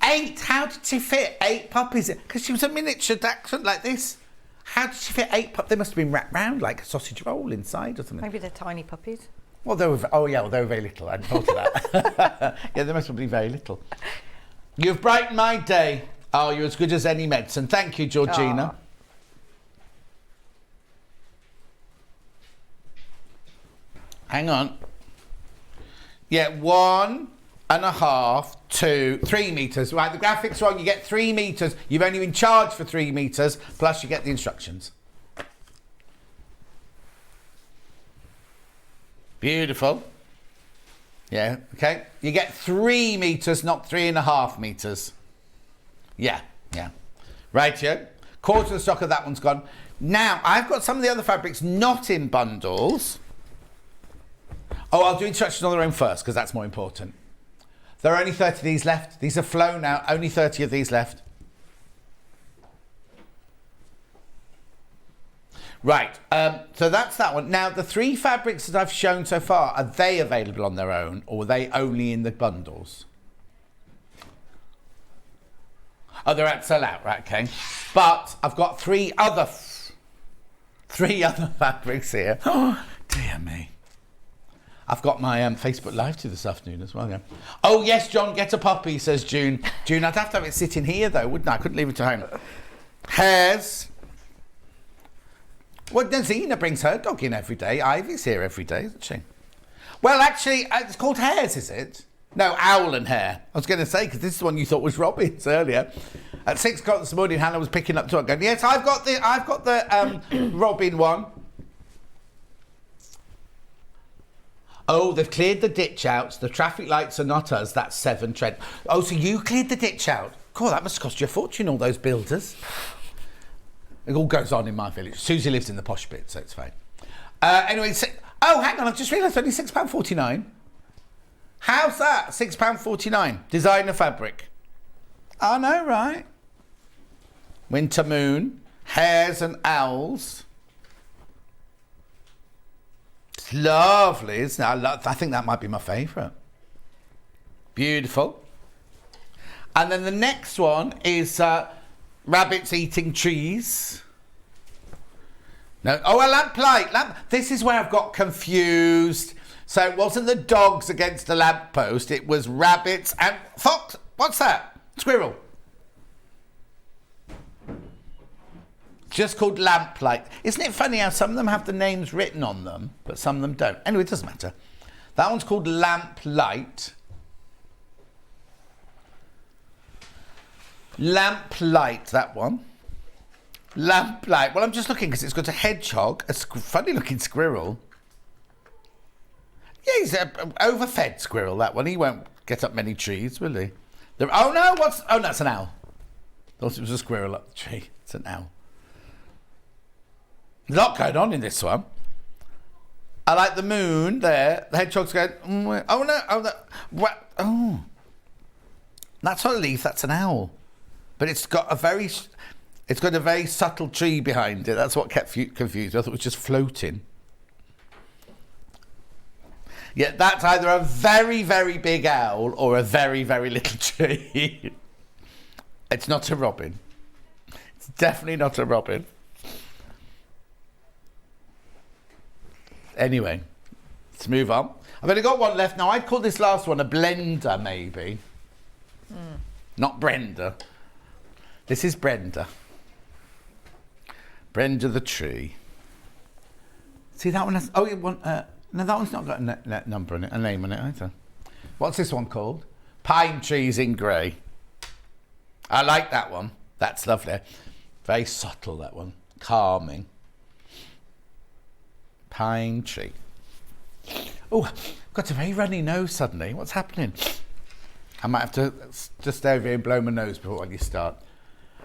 8? How did she fit 8 puppies? Because she was a miniature dachshund like this. How did she fit 8 puppies? They must have been wrapped round like a sausage roll inside or something. Maybe they're tiny puppies. Well, they were very little. I hadn't thought of that. Yeah, they must have been very little. You've brightened my day. Oh, you're as good as any medicine. Thank you, Georgina. Aww. Hang on. Yeah, 1.5, 2, 3 metres. Right, the graphic's wrong. You get 3 metres. You've only been charged for 3 metres, plus you get the instructions. Beautiful. Yeah, okay. You get 3 metres, not 3.5 metres. Yeah. Right here. Quarter of the stock of that one's gone. Now, I've got some of the other fabrics not in bundles. Oh, I'll do instructions on their own first, because that's more important. There are only 30 of these left. These are flown out. Only 30 of these left. Right, so that's that one. Now, the 3 fabrics that I've shown so far, are they available on their own, or are they only in the bundles? Oh, they're at sell out, right, okay. But I've got 3 other fabrics here. Oh, dear me. I've got my Facebook Live to this afternoon as well, yeah. Oh, yes, John, get a puppy, says June. June, I'd have to have it sitting here, though, wouldn't I? I couldn't leave it at home. Hares. Well, Nazina brings her dog in every day. Ivy's here every day, isn't she? Well, actually, it's called Hares, is it? No, owl and hare. I was going to say, because this is one you thought was Robin's earlier. At 6 o'clock this morning, Hannah was picking up Tote, going, yes, I've got the Robin one. Oh, they've cleared the ditch out. The traffic lights are not us. That's 7 Trent. Oh, so you cleared the ditch out? God, that must cost you a fortune, all those builders. It all goes on in my village. Susie lives in the posh bit, so it's fine. Anyway, oh, hang on, I've just realised only £6.49. How's that? £6.49. Designer fabric. I know, right? Winter moon, hares and owls. It's lovely, isn't it? I think that might be my favourite. Beautiful. And then the next one is rabbits eating trees. No, oh, a lamplight. This is where I've got confused. So it wasn't the dogs against the lamppost, it was rabbits and fox. What's that? Squirrel. Just called lamplight. Isn't it funny how some of them have the names written on them, but some of them don't? Anyway, it doesn't matter. That one's called lamplight. Lamplight, that one. Lamplight. Well, I'm just looking because it's got a hedgehog, a funny-looking squirrel. Yeah, he's an overfed squirrel, that one. He won't get up many trees, will he? Oh, no, oh, no, it's an owl. Thought it was a squirrel up the tree. It's an owl. A lot going on in this one. I like the moon there. The hedgehog's going, oh, no, oh, no. What? Oh. That's not a leaf, that's an owl. But it's got a very subtle tree behind it. That's what kept confused. I thought it was just floating. Yeah, that's either a very, very big owl or a very, very little tree. It's not a robin. It's definitely not a robin. Anyway, let's move on. I've only got one left now. I'd call this last one a blender, maybe. Not Brenda. This is Brenda. Brenda the tree. See, that one has... Oh, you want... no, that one's not got a number on it, a name on it either. What's this one called? Pine trees in grey. I like that one. That's lovely. Very subtle, that one. Calming. Pine tree. Oh, I've got a very runny nose suddenly. What's happening? I might have to just stay over here and blow my nose before you start.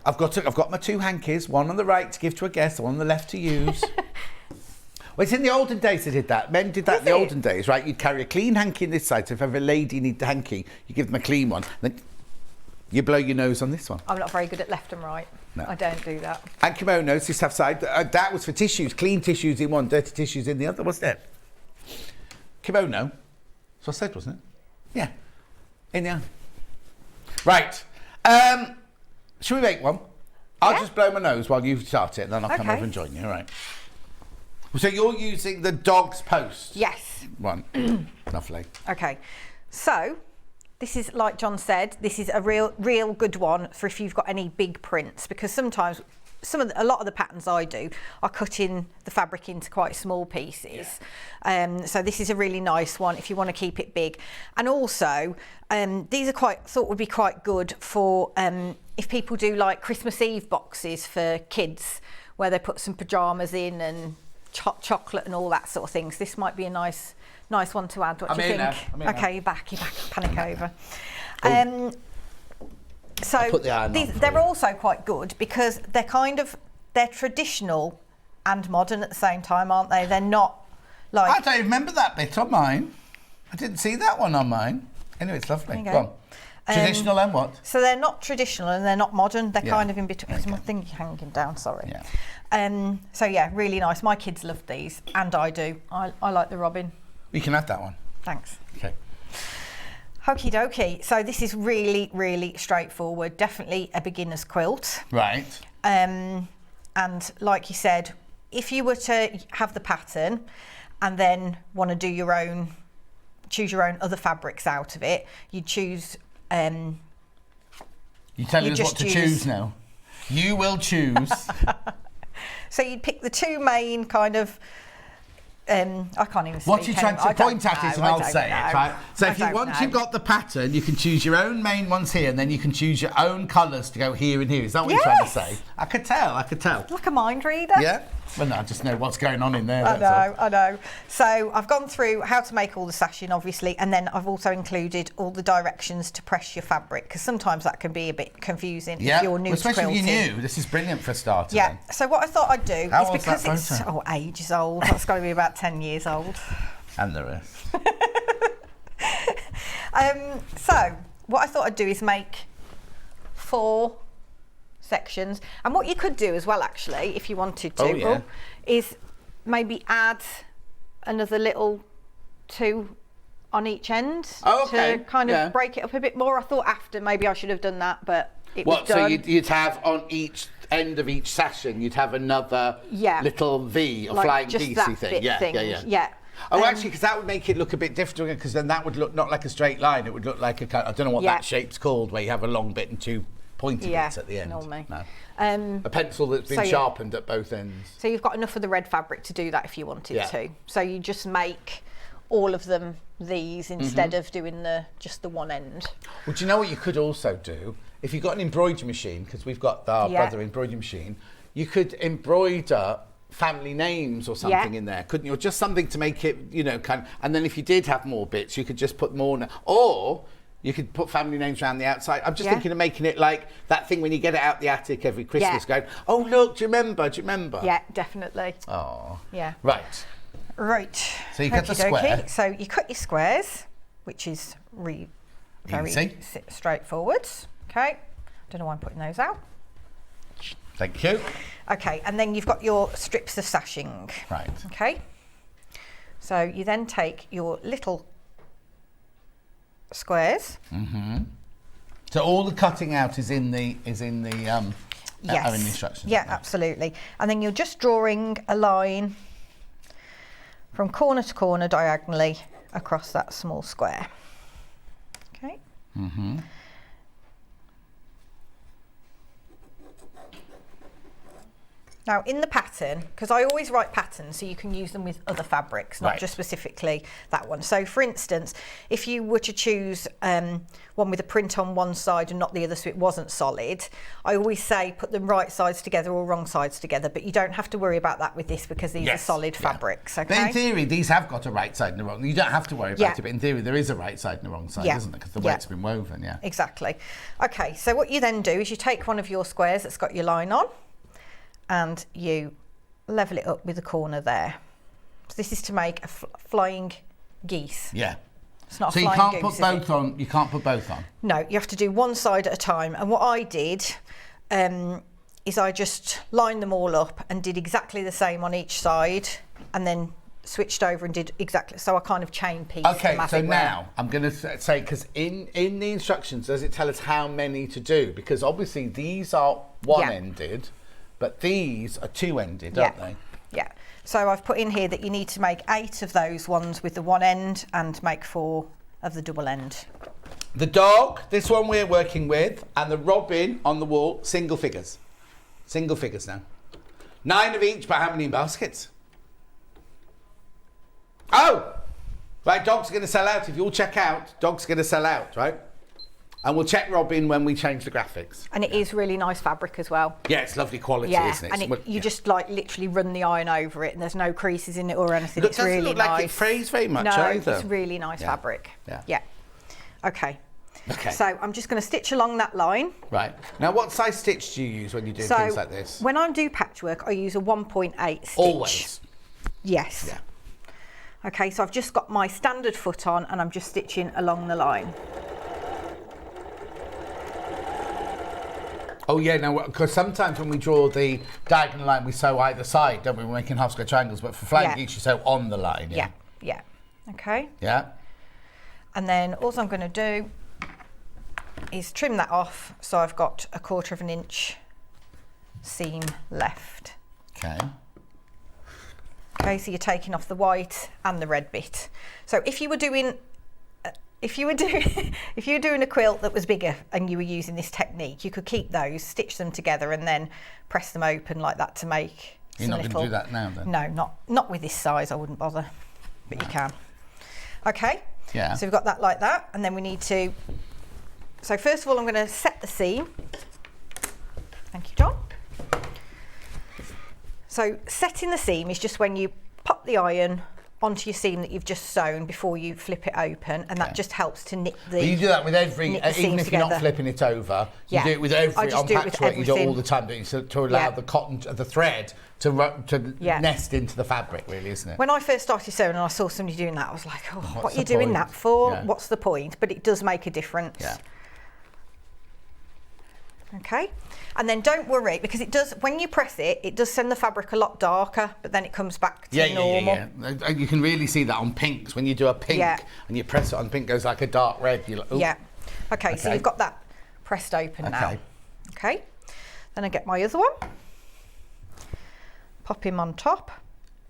I've got my 2 hankies, one on the right to give to a guest, one on the left to use. Well, it's in the olden days they did that. Men did that in the olden days, right? You'd carry a clean hanky on this side, so if ever a lady needed a hanky, you give them a clean one. Then you blow your nose on this one. I'm not very good at left and right. No. I don't do that. And kimonos, this half side. That was for tissues. Clean tissues in one, dirty tissues in the other, wasn't it? Kimono. That's what I said, wasn't it? Yeah. In the other. Right. Shall we make one? I'll just blow my nose while you start it, and then I'll come over and join you. All right. So you're using the dog's post? Yes. One. Lovely. Okay. So this is, like John said, this is a real good one for if you've got any big prints, because sometimes a lot of the patterns I do are cutting the fabric into quite small pieces. Yeah. So this is a really nice one if you want to keep it big. And also, these are thought would be quite good for if people do like Christmas Eve boxes for kids, where they put some pyjamas in and chocolate and all that sort of things. This might be a nice one to add. What do you think? Okay, you're back. Panic over. So they're also quite good because they're traditional and modern at the same time, aren't they? They're not like... I don't remember that bit on mine. I didn't see that one on mine. Anyway, it's lovely. Go on. Traditional and what? So they're not traditional and they're not modern. They're kind of in between. There's my thing hanging down, sorry. Yeah. So yeah, really nice. My kids love these and I do. I like the robin. You can have that one. Thanks. Okay. Okie dokie. So this is really, really straightforward. Definitely a beginner's quilt. Right. And like you said, if you were to have the pattern and then want to do choose your own other fabrics out of it, you'd choose... You're telling us what to choose now. You will choose. So you'd pick the 2 main kind of I can't even speak. What you're trying to point at is, and I'll say it, right? So once you've got the pattern, you can choose your own main ones here, and then you can choose your own colours to go here and here. Is that what you're trying to say? I could tell. Like a mind reader. Yeah. Well, no, I just know what's going on in there. I know. So I've gone through how to make all the sashing, obviously, and then I've also included all the directions to press your fabric, because sometimes that can be a bit confusing if you're new to quilting. Especially if you're new. This is brilliant for a starter. Yeah. Then. So what I thought I'd do is, because it's ages old. That's got to be about 10 years old. And the rest. So what I thought I'd do is make 4 sections, and what you could do as well, actually, if you wanted to, is maybe add another little 2 on each end to kind of break it up a bit more. I thought after maybe I should have done that, but it was done. So you'd have on each end of each session, you'd have another little V or like flying just geesey thing. Yeah. Oh, actually, because that would make it look a bit different, because then that would look not like a straight line. It would look like a kind. I don't know what that shape's called, where you have a long bit and 2 pointy bits at the end. Normally. No. A pencil that's been sharpened at both ends. So you've got enough of the red fabric to do that if you wanted to. So you just make all of them these instead of doing just the one end. Well, do you know what you could also do? If you've got an embroidery machine, because we've got our brother embroidery machine, you could embroider family names or something in there, couldn't you? Or just something to make it, kind of, and then if you did have more bits, you could just put more, or you could put family names around the outside. I'm just thinking of making it like that thing when you get it out the attic every Christmas going, oh, look, do you remember? Yeah, definitely. Oh. Yeah. Right. So you cut the square. So you cut your squares, which is very straightforward. Okay. Don't know why I'm putting those out. Thank you. Okay, and then you've got your strips of sashing. Right. Okay. So you then take your little squares. Mm-hmm. So all the cutting out is in the instructions. Yeah, absolutely. And then you're just drawing a line from corner to corner diagonally across that small square. Okay. Mm-hmm. Now in the pattern, because I always write patterns so you can use them with other fabrics, not just specifically that one. So for instance, if you were to choose one with a print on one side and not the other so it wasn't solid, I always say put them right sides together or wrong sides together, but you don't have to worry about that with this because these are solid fabrics. Okay? But in theory, these have got a right side and a wrong. You don't have to worry about it, but in theory there is a right side and a wrong side, isn't there? Because the way it's been woven, Exactly. Okay, so what you then do is you take one of your squares that's got your line on, and you level it up with a corner there. So this is to make a flying geese. Yeah. It's not so a you flying can't goose, put both on. You can't put both on. No, you have to do one side at a time. And what I did is I just lined them all up and did exactly the same on each side, and then switched over and did exactly. So I kind of chain piece. Okay, so now I'm going to say, because in the instructions, does it tell us how many to do? Because obviously these are one-ended. But these are 2-ended, aren't they? Yeah. So I've put in here that you need to make 8 of those ones with the one end and make 4 of the double end. The dog, this one we're working with, and the robin on the wall, single figures. Single figures now. 9 of each, but how many in baskets? Oh! Right, dog's going to sell out. If you all check out, dog's going to sell out, right? And we'll check Robin when we change the graphics. And it is really nice fabric as well. Yeah, it's lovely quality, isn't it? And you just like literally run the iron over it, and there's no creases in it or anything. It's really look nice. Like it frays very much either. It's really nice fabric. Yeah. Okay. So I'm just going to stitch along that line. Right. Now, what size stitch do you use when you do things like this? When I do patchwork, I use a 1.8 stitch. Always? Yes. Yeah. Okay, so I've just got my standard foot on, and I'm just stitching along the line. Oh yeah, no, because sometimes when we draw the diagonal line, we sew either side, don't we? We're making half square triangles, but for flying geese, you sew on the line. Yeah. Okay. Yeah. And then all I'm going to do is trim that off, so I've got a 1/4 inch seam left. Okay. Okay, so you're taking off the white and the red bit. So if you were doing if you were doing a quilt that was bigger and you were using this technique, you could keep those, stitch them together, and then press them open like that to make You're not going to do that now then? No, not with this size, I wouldn't bother, but you can. Okay, yeah. So we've got that like that, and then we need to, so first of all I'm going to set the seam. Thank you, John. So setting the seam is just when you pop the iron onto your seam that you've just sewn before you flip it open, and that just helps to knit the. But you do that with every, even if you're not flipping it over, you do it with every, on patchwork you do it all the time, don't you? So to allow the cotton, the thread to nest into the fabric, really, isn't it? When I first started sewing and I saw somebody doing that, I was like, oh, what are you doing that for? Yeah. What's the point? But it does make a difference. Yeah. Okay, and then don't worry, because it does, when you press it, it does send the fabric a lot darker, but then it comes back to normal. Yeah. You can really see that on pinks. When you do a pink and you press it on pink, it goes like a dark red. You're like, ooh. Yeah. Okay, so you've got that pressed open now. Okay, then I get my other one, pop him on top.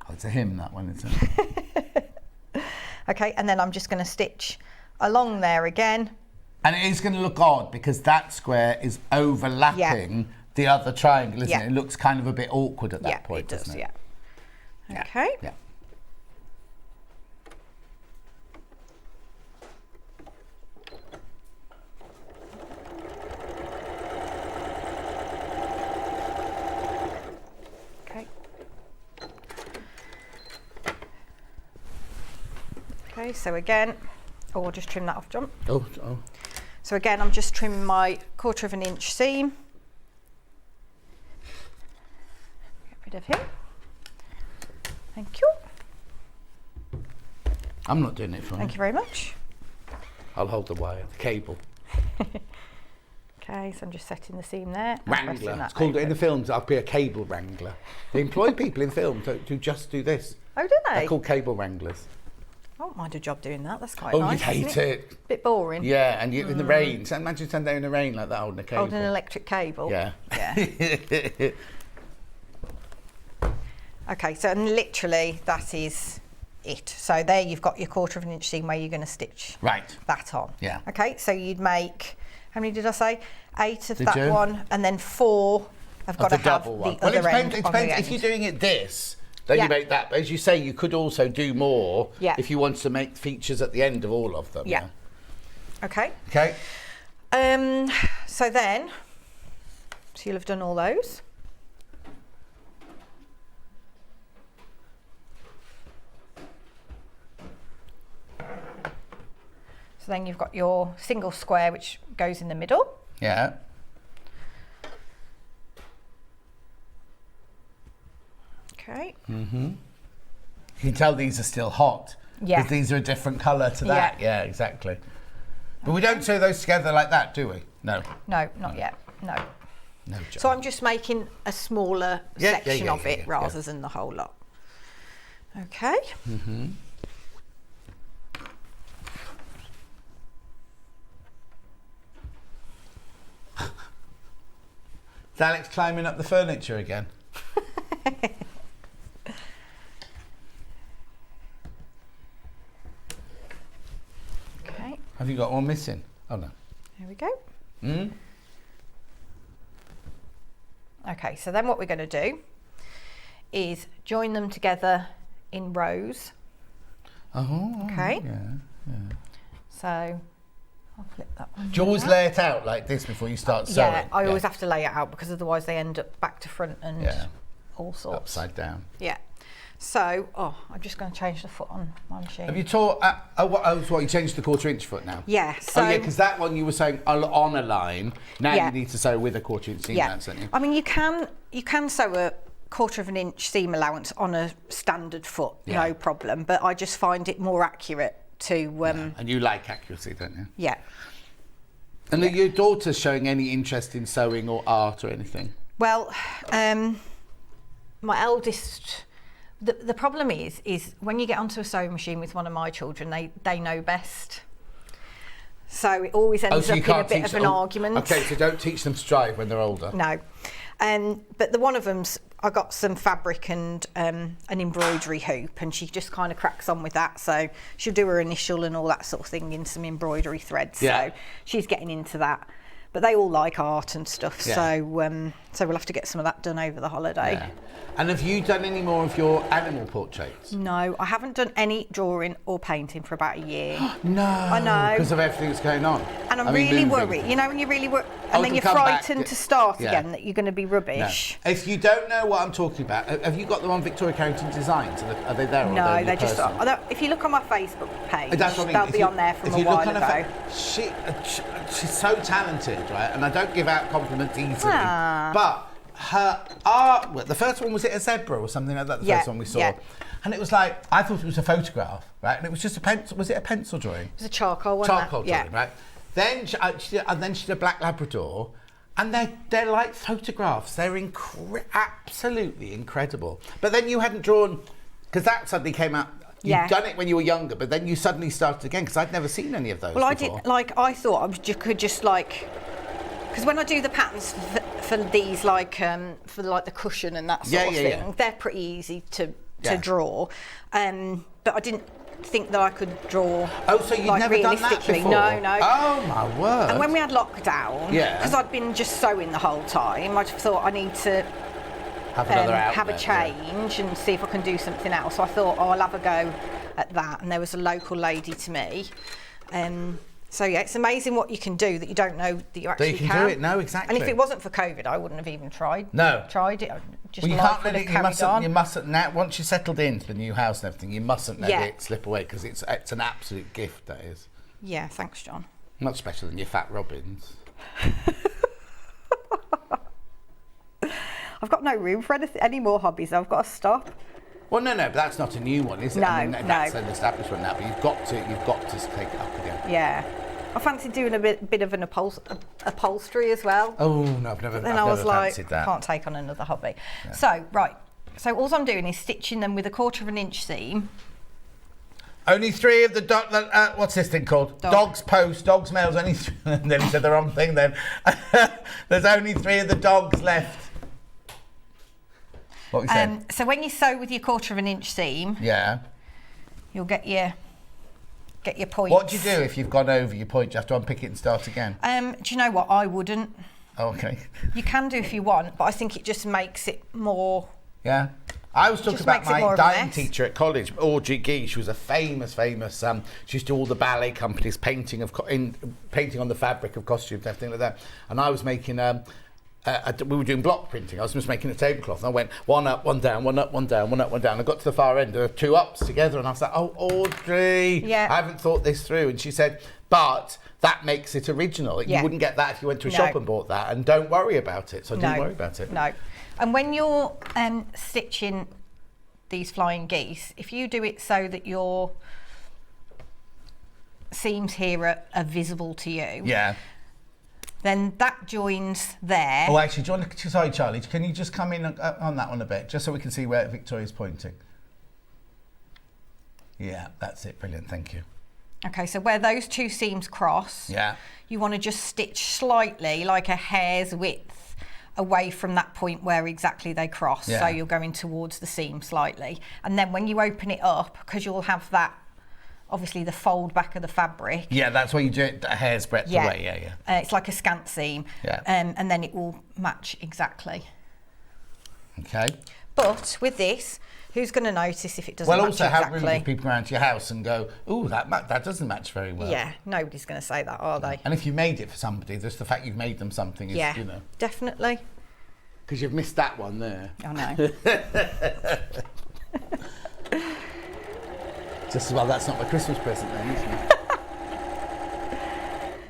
Oh, it's a him, that one, isn't it? Okay, and then I'm just going to stitch along there again. And it is going to look odd because that square is overlapping the other triangle, isn't it? It looks kind of a bit awkward at that point, doesn't it? Yeah. Okay. Yeah. Okay. Okay, so again, I'll just trim that off, John. Oh. So again, I'm just trimming my 1/4 inch seam. Get rid of him. Thank you. I'm not doing it for you. Thank you very much. I'll hold the wire, the cable. Okay, so I'm just setting the seam there. Wrangler. It's called in the films. I'll be a cable wrangler. They employ people in films to just do this. Oh, do they? They're called cable wranglers. I don't mind a job doing that. That's quite nice. nice. Oh, you'd hate it. Bit boring. Yeah, and you in the rain. So imagine standing there in the rain like that holding a cable. Holding an electric cable. Yeah. Yeah. Okay, so and literally that is it. So there you've got your 1/4 inch seam where you're going to stitch that on. Yeah. Okay, so you'd make, how many did I say? 8 of Did that you? one, and then 4 have got to have the other end. It on the depends. end. If you're doing it this, then you make that. But as you say, you could also do more if you want to make features at the end of all of them. Yeah. Okay. Okay. So then, so you'll have done all those. So then you've got your single square which goes in the middle. Yeah. Okay. Mm-hmm. You can tell these are still hot. Yeah. Because these are a different colour to that. Yeah, exactly. But we don't sew those together like that, do we? No. No, not yet. No. No. So I'm just making a smaller section of it rather than the whole lot. Okay. Mm-hmm. Is Alex climbing up the furniture again? Okay. Have you got one missing? Oh no. There we go. Mm? Okay, so then what we're going to do is join them together in rows. Oh. Okay. Yeah. So I'll flip that one. Do you always lay it out like this before you start sewing? Yeah, I always have to lay it out because otherwise they end up back to front and all sorts. Upside down. Yeah. So, I'm just going to change the foot on my machine. Have you taught? You changed the 1/4 inch foot now? Yeah. So, oh yeah, because that one you were saying on a line. Now you need to sew with a 1/4 inch seam allowance, don't you? I mean, you can sew a 1/4 inch seam allowance on a standard foot, no problem. But I just find it more accurate to. And you like accuracy, don't you? Yeah. And are your daughters showing any interest in sewing or art or anything? Well, my eldest. The problem is when you get onto a sewing machine with one of my children, they know best. So it always ends up in a bit of an argument. Okay, so don't teach them to drive when they're older. No. But the one of them's, I got some fabric and an embroidery hoop, and she just kind of cracks on with that. So she'll do her initial and all that sort of thing in some embroidery threads. Yeah. So she's getting into that. But they all like art and stuff, so we'll have to get some of that done over the holiday. Yeah. And have you done any more of your animal portraits? No, I haven't done any drawing or painting for about a year. No. I know. Because of everything that's going on. And I'm really worried. You know when you're really worried, and then you're frightened to start again that you're going to be rubbish. No. If you don't know what I'm talking about, have you got them on Victoria Carrington Designs? Are they there? No, or they're just. If you look on my Facebook page, that's what I mean. they'll be on there from a while ago. She's so talented, right? And I don't give out compliments easily, but her art, the first one, was it a zebra or something like that? The first one we saw. Yeah. And it was like, I thought it was a photograph, right? And it was just a pencil. Was it a pencil drawing? It was a charcoal one. Charcoal drawing, right? Then she did a black Labrador, and they're like photographs. They're absolutely incredible. But then you hadn't drawn, because that suddenly came out. You'd done it when you were younger, but then you suddenly started again, because I'd never seen any of those before. I did, I thought could just because when I do the patterns for these, for the cushion and that sort of thing, they're pretty easy to draw. But I didn't think that I could draw. Oh, so you've never done that before? No. Oh my word! And when we had lockdown, because I'd been just sewing the whole time, I just thought I need to have a change and see if I can do something else. So I thought, I'll have a go at that. And there was a local lady to me. So it's amazing what you can do that you don't know that you actually can do it. No, exactly. And if it wasn't for COVID, I wouldn't have even tried. Tried it. You can't let it. You mustn't now. Once you're settled into the new house and everything, you mustn't let it slip away, because it's an absolute gift. That is. Yeah. Thanks, John. Much better than your fat robins. I've got no room for any more hobbies. I've got to stop. Well, no, but that's not a new one, is it? No, that's an established one now. But you've got to take it up again. Yeah, I fancy doing a bit of an upholstery as well. Oh no, I've never fancied that. Can't take on another hobby. Yeah. So all I'm doing is stitching them with a 1/4 inch seam. Only 3 of the what's this thing called? Dogs post. Dogs males. Only 3. And then he said the wrong thing. Then there's only 3 of the dogs left. What we said? So when you sew with your 1/4 inch seam, you'll get your points. What do you do if you've gone over your point? Do you have to unpick it and start again? Do you know what? I wouldn't. Oh, okay. You can do if you want, but I think it just makes it more. Yeah. I was talking about my dyeing teacher at college, Audrey Gee. She was a famous. She used to do all the ballet companies painting on the fabric of costumes, everything like that. And I was making we were doing block printing. I was just making a tablecloth, and I went 1 up, 1 down, 1 up, 1 down, 1 up, 1 down. I got to the far end, there were 2 ups together, and I was like, "Oh, Audrey, I haven't thought this through." And she said, "But that makes it original. You wouldn't get that if you went to a shop and bought that. And don't worry about it." So I didn't worry about it. No. And when you're stitching these flying geese, if you do it so that your seams here are visible to you, then that joins there. Oh, actually, sorry, Charlie, can you just come in on that one a bit, just so we can see where Victoria's pointing? Yeah, that's it. Brilliant, thank you. Okay, so where those 2 seams cross, you want to just stitch slightly, like a hair's width, away from that point where exactly they cross. So you're going towards the seam slightly. And then when you open it up, because you'll have that, obviously the fold back of the fabric. Yeah, that's where you do it a hair's breadth away, it's like a scant seam. And then it will match exactly. Okay. But with this, who's going to notice if it doesn't match exactly? Well, also, how rude if people around to your house and go, "Ooh, that doesn't match very well." Yeah, nobody's going to say that, are they? And if you made it for somebody, just the fact you've made them something is, definitely. Because you've missed that one there. I know. Just as well, that's not my Christmas present then, isn't it?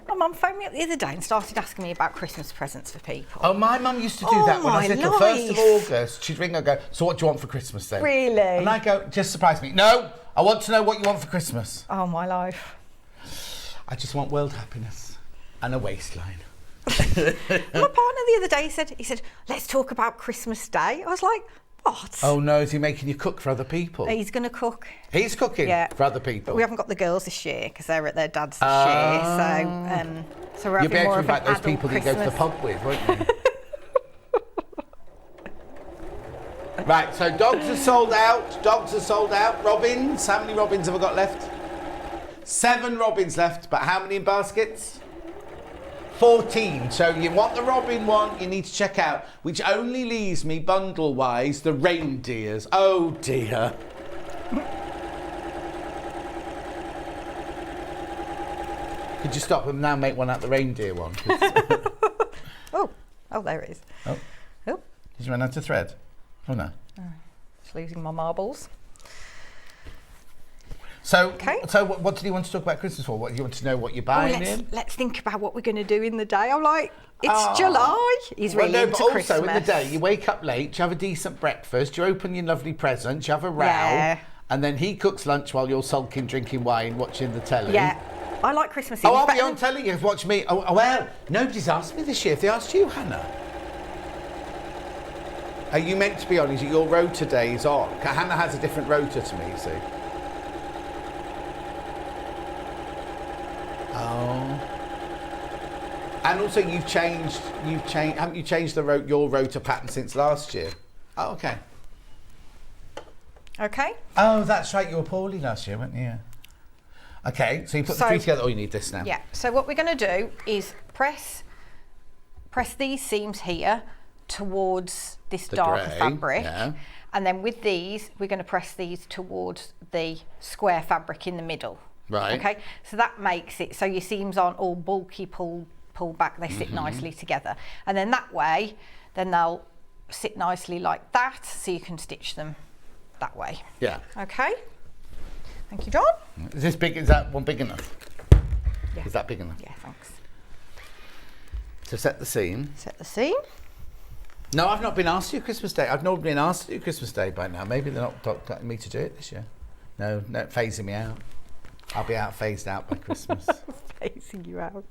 My mum phoned me up the other day and started asking me about Christmas presents for people. Oh, my mum used to do that when I was little. 1st of August, she'd ring and go, "So what do you want for Christmas then?" Really? And I go, "Just surprise me." "No, I want to know what you want for Christmas." Oh, my life. I just want world happiness and a waistline. My partner the other day he said, "Let's talk about Christmas Day." I was like, "What?" Oh no, is he making you cook for other people? He's going to cook. He's cooking for other people. But we haven't got the girls this year because they're at their dad's this year. So we're having more of an adult Christmas. You'll be able to invite those people that you go to the pub with, won't you? Right, so dogs are sold out. Dogs are sold out. Robins, how many robins have I got left? 7 robins left, but how many in baskets? 14. So you want the robin one, you need to check out, which only leaves me bundle-wise the reindeers. Oh dear. Could you stop and now make one out the reindeer one? Oh, there it is. Oh. Oh. Did you run out of thread? Oh no. Just losing my marbles. So, what did you want to talk about Christmas for? What do you want to know what you're buying in? Let's think about what we're going to do in the day. I'm like, it's July. He's really into also Christmas. in the day, you wake up late, you have a decent breakfast, you open your lovely presents, you have a row, and then he cooks lunch while you're sulking, drinking wine, watching the telly. Yeah, I like Christmas Eve. Oh, I'll be on telly. You've watched me. Oh, well, nobody's asked me this year. If they asked you, Hannah. Are you meant to be on? Is it your rota days on? Hannah has a different rota to me, you see. Oh. And also haven't you changed your rota pattern since last year? Oh, okay. Okay. Oh, that's right, you were poorly last year, weren't you? Okay, so you put the three together. Oh, you need this now. Yeah, so what we're going to do is press these seams here towards this darker fabric. Yeah. And then with these, we're going to press these towards the square fabric in the middle. Right. Okay, so that makes it so your seams aren't all bulky, pull back, they sit nicely together. And then that way, then they'll sit nicely like that, so you can stitch them that way. Yeah. Okay. Thank you, John. Is this big? Is that one big enough? Yeah. Is that big enough? Yeah, thanks. So set the seam. Set the seam. No, I've not been asked to do Christmas Day. I've not been asked to do Christmas Day by now. Maybe they're not getting me to do it this year. No, phasing me out. I'll be phased out by Christmas. Phasing you out.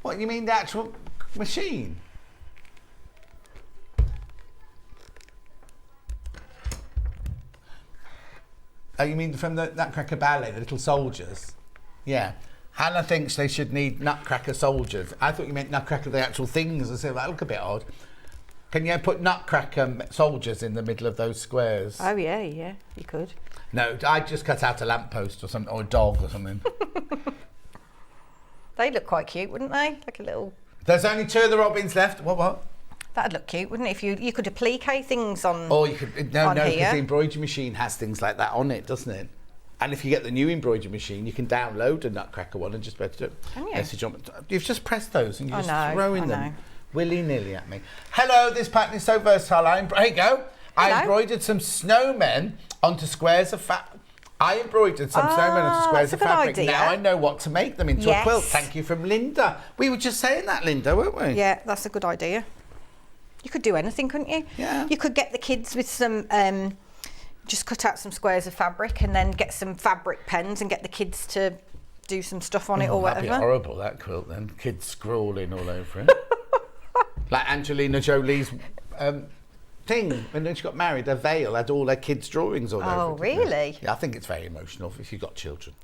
What, you mean the actual machine? Oh, you mean from the Nutcracker Ballet, the little soldiers? Yeah. Hannah thinks they should need Nutcracker soldiers. I thought you meant Nutcracker, the actual things. I said, that look a bit odd. Can you put Nutcracker soldiers in the middle of those squares? Oh, yeah, you could. No, I'd just cut out a lamppost or something, or a dog or something. They'd look quite cute, wouldn't they? Like a little... There's only 2 of the robins left. What? That'd look cute, wouldn't it? If you could applique things on. Or you could no, because here. the embroidery machine has things like that on it, doesn't it? And if you get the new embroidery machine, you can download a Nutcracker one and just better do it. Can you? Yes, you've just pressed those and you're just throwing them willy-nilly at me. Hello, this pattern is so versatile. Here you go. I embroidered some snowmen onto squares of I embroidered some snowmen onto squares of fabric. Idea. Now I know what to make them into a quilt. Thank you from Linda. We were just saying that, Linda, weren't we? Yeah, that's a good idea. You could do anything, couldn't you? Yeah. You could get the kids with some, just cut out some squares of fabric and then get some fabric pens and get the kids to do some stuff on it or whatever. That'd be horrible, that quilt then. Kids scrawling all over it. Like Angelina Jolie's thing, when she got married, her veil had all her kids' drawings all over it. Oh, really? Yeah, I think it's very emotional if you've got children.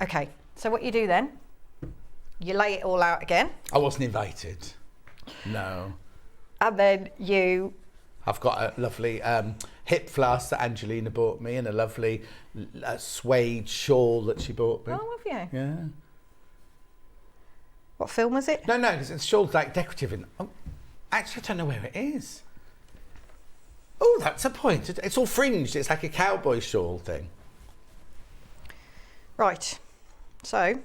Okay, so what you do then, you lay it all out again. I wasn't invited. No. And then I've got a lovely hip flask that Angelina bought me and a lovely suede shawl that she bought me. Oh, have you? Yeah. What film was it? No, because it's shawl's like decorative. Actually, I don't know where it is. Oh, that's a point. It's all fringed. It's like a cowboy shawl thing. Right. So,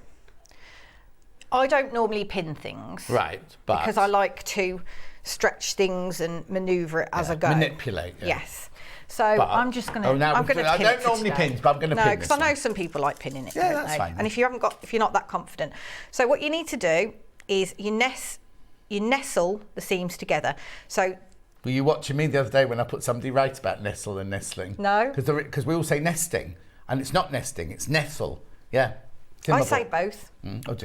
I don't normally pin things. Right, but... because I like to stretch things and manoeuvre it as I go. Manipulate, yeah. Yes. So I'm just going to. I don't normally pin, but I'm going to pin. No, because I know some people like pinning it. Yeah, that's fine. And if you're not that confident, so what you need to do is you nestle the seams together. So. Were you watching me the other day when I put somebody right about nestle and nestling? No. Because we all say nesting, and it's not nesting, it's nestle. Yeah. I say both.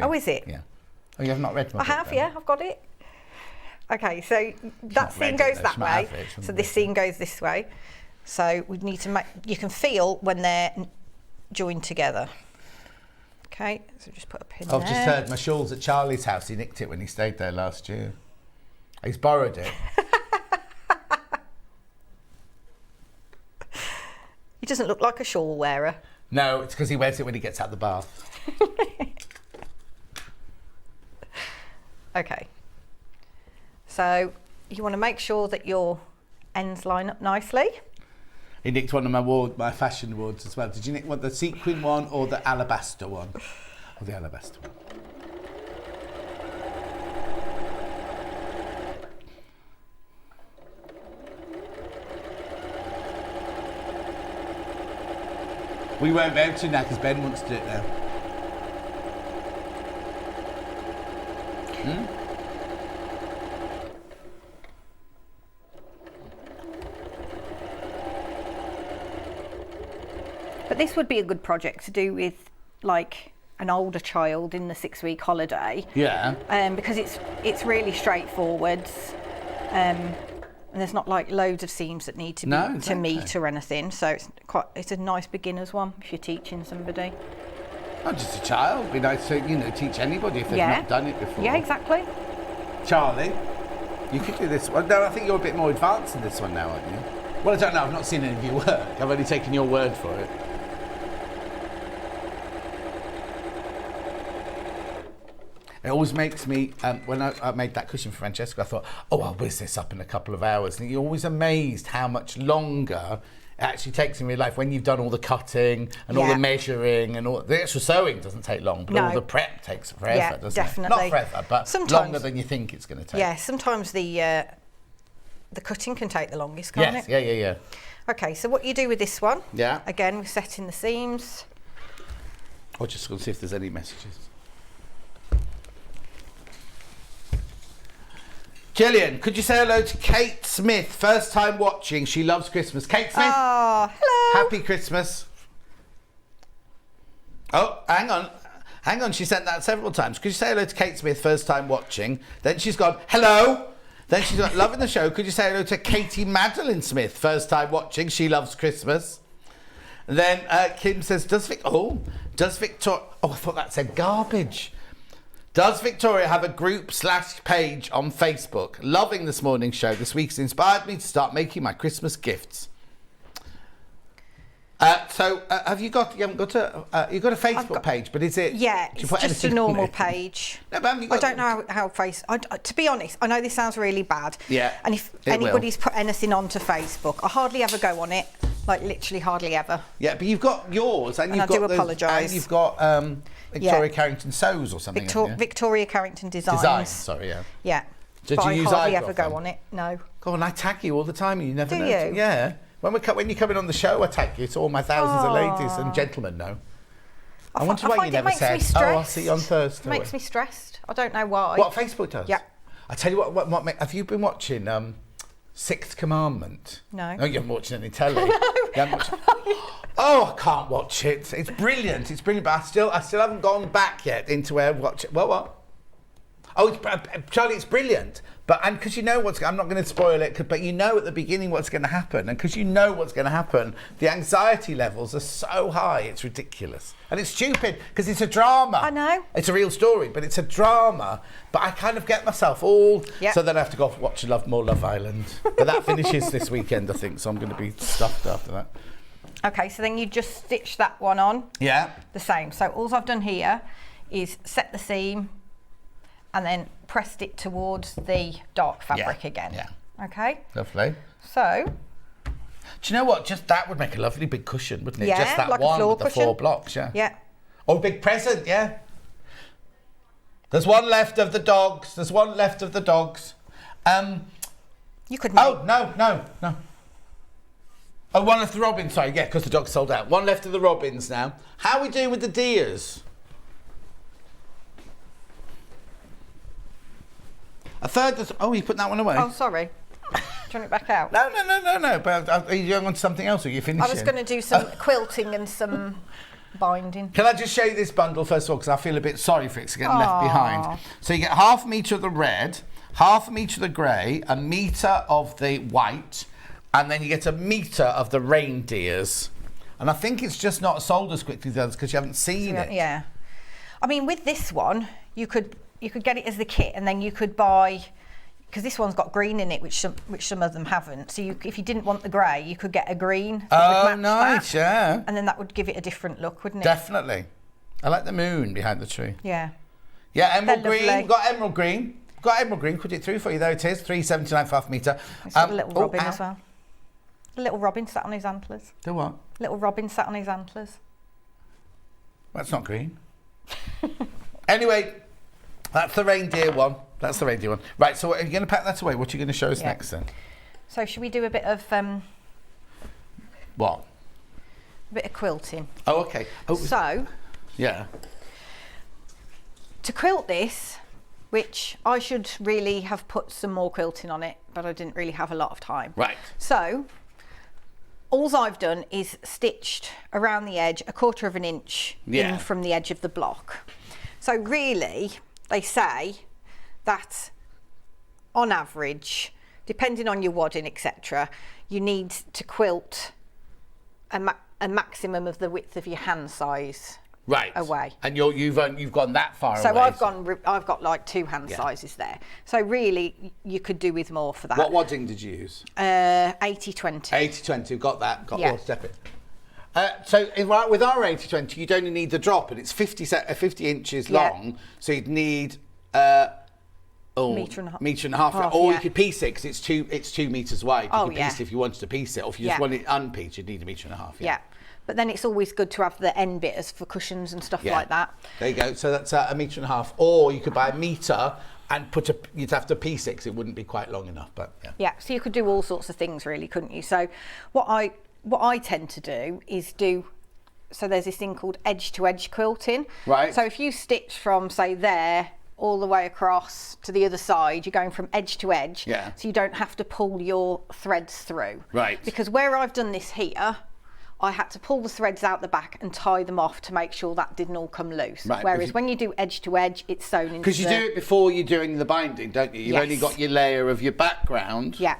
Oh, is it? Yeah. Oh, you have not read my book? I have, yeah, I've got it. Okay, so that seam goes that way. So this seam goes this way. So we need to make, you can feel when they're joined together. Okay, so just put a pin there. I've just heard my shawl's at Charlie's house. He nicked it when he stayed there last year. He's borrowed it. He doesn't look like a shawl wearer. No, it's because he wears it when he gets out of the bath. Okay. So you want to make sure that your ends line up nicely. He nicked one of my fashion awards as well. Did you nick the sequin one or the alabaster one? Or the alabaster one. We won't be able to now because Ben wants to do it now. But this would be a good project to do with like an older child in the 6-week holiday. Yeah. Because it's really straightforward. And there's not like loads of seams that need to be to meet or anything. So it's a nice beginner's one if you're teaching somebody. Not just a child. It'd be nice to teach anybody if they've not done it before. Yeah, exactly. Charlie, you could do this one. No, I think you're a bit more advanced in this one now, aren't you? Well, I don't know. I've not seen any of your work. I've only taken your word for it. It always makes me, when I made that cushion for Francesca, I thought, oh, I'll whiz this up in a couple of hours. And you're always amazed how much longer it actually takes in real life when you've done all the cutting and all the measuring and all. The actual sewing doesn't take long, but all the prep takes forever, doesn't it? Not forever, but sometimes, longer than you think it's going to take. Yeah, sometimes the cutting can take the longest, can't it? Yeah. Okay, so what you do with this one, yeah. Again, we're setting the seams. I'll just go and see if there's any messages. Gillian, could you say hello to Kate Smith? First time watching. She loves Christmas. Kate Smith. Oh, hello. Happy Christmas. Oh, hang on. Hang on. She sent that several times. Could you say hello to Kate Smith? First time watching. Then she's gone, hello. Then she's got, loving the show. Could you say hello to Katie Madeline Smith? First time watching. She loves Christmas. And then Kim says, does Victoria... Oh, I thought that said garbage. Does Victoria have a group/page on Facebook? Loving this morning show. This week's inspired me to start making my Christmas gifts. Have you got? You haven't got a. You've got a Facebook page, but is it? Yeah, it's just a normal page. No, but I don't know how to be honest, I know this sounds really bad. Yeah. And if anybody's put anything onto Facebook, I hardly ever go on it. Like literally hardly ever. Yeah, but you've got yours, and you've got. I do apologise. And you've got Victoria Carrington Sews or something. Victoria Carrington Designs. Designs. Sorry, yeah. Yeah. Did but you I use hardly ever go on it. No. Go on, I tag you all the time, and you never know. Do you? Yeah. When you come in on the show, I tag you. So all my thousands of ladies and gentlemen know. I wonder why you never said, "Oh, I'll see you on Thursday." It makes me stressed. I don't know why. What Facebook does? Yeah. I tell you what have you been watching? Sixth Commandment. No. No, you haven't watched any telly. No. You haven't watched... Oh, I can't watch it. It's brilliant. It's brilliant, but I still haven't gone back yet into where watch it. What? Oh, Charlie, it's brilliant. And because you know I'm not going to spoil it, but you know at the beginning what's going to happen. And because you know what's going to happen, the anxiety levels are so high, it's ridiculous. And it's stupid, because it's a drama. I know. It's a real story, but it's a drama. But I kind of get myself all... Yep. So then I have to go off and watch more Love Island. But that finishes this weekend, I think, so I'm going to be stuffed after that. Okay, so then you just stitch that one on. Yeah. The same. So all I've done here is set the seam and then pressed it towards the dark fabric again. Yeah. Okay. Lovely. So. Do you know what? Just that would make a lovely big cushion, wouldn't it? Yeah, just that like one a floor with the cushion. 4 blocks, yeah. Yeah. Or a big present, yeah. There's one left of the dogs. You could make... Oh, no. Oh, one left of the robins, sorry, yeah, because the dog's sold out. One left of the robins now. How are we doing with the deers? A third of... Oh, you put that one away? Oh, sorry. Do you want it back out? No. But are you going on to something else, or are you finishing? I was going to do some quilting and some binding. Can I just show you this bundle first of all, because I feel a bit sorry for it getting left behind. So you get 1/2 metre of the red, 1/2 metre of the grey, 1 metre of the white, and then you get 1 metre of the reindeers. And I think it's just not sold as quickly as the others because you haven't seen it. Yeah. I mean, with this one, you could get it as the kit, and then you could buy because this one's got green in it, which some of them haven't. So if you didn't want the grey, you could get a green. Oh, nice, yeah. And then that would give it a different look, wouldn't it? Definitely. I like the moon behind the tree. Yeah. Yeah, emerald green. We've got emerald green. Got emerald green. Put it through for you. There it is. $3.79 for half a metre. It's got a little robin as well. A little robin sat on his antlers. The what? Little robin sat on his antlers. That's not green. Anyway, that's the reindeer one. Right, so are you going to pack that away? What are you going to show us next then? So should we do a bit of... what? A bit of quilting. Oh, okay. Oh, so... Yeah. To quilt this, which I should really have put some more quilting on it, but I didn't really have a lot of time. Right. So, all I've done is stitched around the edge 1/4 of an inch in from the edge of the block. So really, they say that on average, depending on your wadding, etc., you need to quilt a maximum of the width of your hand size. Right. Away. And you've gone that far away. So I've got like 2 hand sizes there. So really, you could do with more for that. What wadding did you use? 80/20. 80/20. Got that. Got step it. So with our 80/20, you'd only need the drop, and it's 50 inches long. So you'd need metre and a half. Or you could piece it because it's 2 meters wide. You could piece it if you wanted to piece it, or if you just wanted it unpieced, you'd need 1.5 meters. Yeah. But then it's always good to have the end bit as for cushions and stuff like that. There you go. So that's 1.5 meters. Or you could buy a metre and you'd have to piece it because it wouldn't be quite long enough. But yeah. So you could do all sorts of things, really, couldn't you? So what I tend to do is so there's this thing called edge-to-edge quilting. Right. So if you stitch from, say, there all the way across to the other side, you're going from edge to edge. Yeah. So you don't have to pull your threads through. Right. Because where I've done this here, I had to pull the threads out the back and tie them off to make sure that didn't all come loose. Right, whereas when you do edge to edge, it's sewn into because you do it before you're doing the binding, don't you? You've only got your layer of your background. Yeah.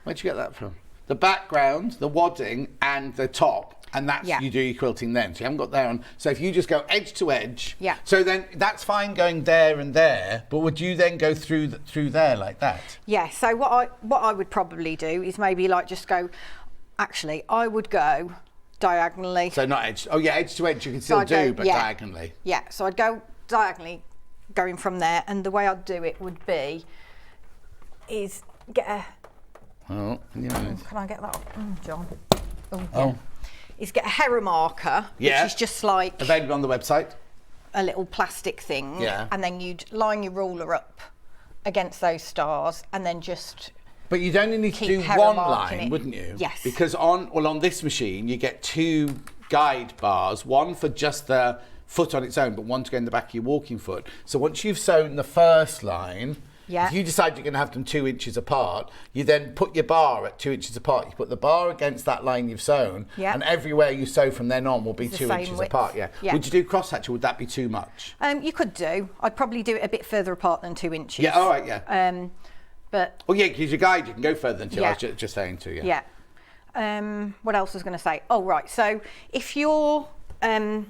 Where'd you get that from? The background, the wadding, and the top, and that's you do your quilting then. So you haven't got there on. So if you just go edge to edge, so then that's fine going there and there. But would you then go through there like that? Yeah. So what I would probably do is maybe like just go. Actually, I would go diagonally. So not edge. Oh yeah, edge to edge you can still do, but diagonally. Yeah. So I'd go diagonally, going from there, and the way I'd do it would be is get a. Oh, yeah. Can I get that off? John. Is get a Hera marker, which is just like available on the website. A little plastic thing. Yeah. And then you'd line your ruler up against those stars, and then just. But you'd only need to do one line, wouldn't you? Yes. Because on this machine, you get 2 guide bars, one for just the foot on its own, but one to go in the back of your walking foot. So once you've sewn the first line, if you decide you're going to have them 2 inches apart, you then put your bar at 2 inches apart. You put the bar against that line you've sewn, and everywhere you sew from then on will be 2 inches apart. Yeah. Would you do crosshatch, or would that be too much? You could do. I'd probably do it a bit further apart than 2 inches. Yeah. All right. Yeah. But yeah, because your guide you can go further than 2. I was just saying to you. Yeah. What else was going to say? Oh right. So if you're a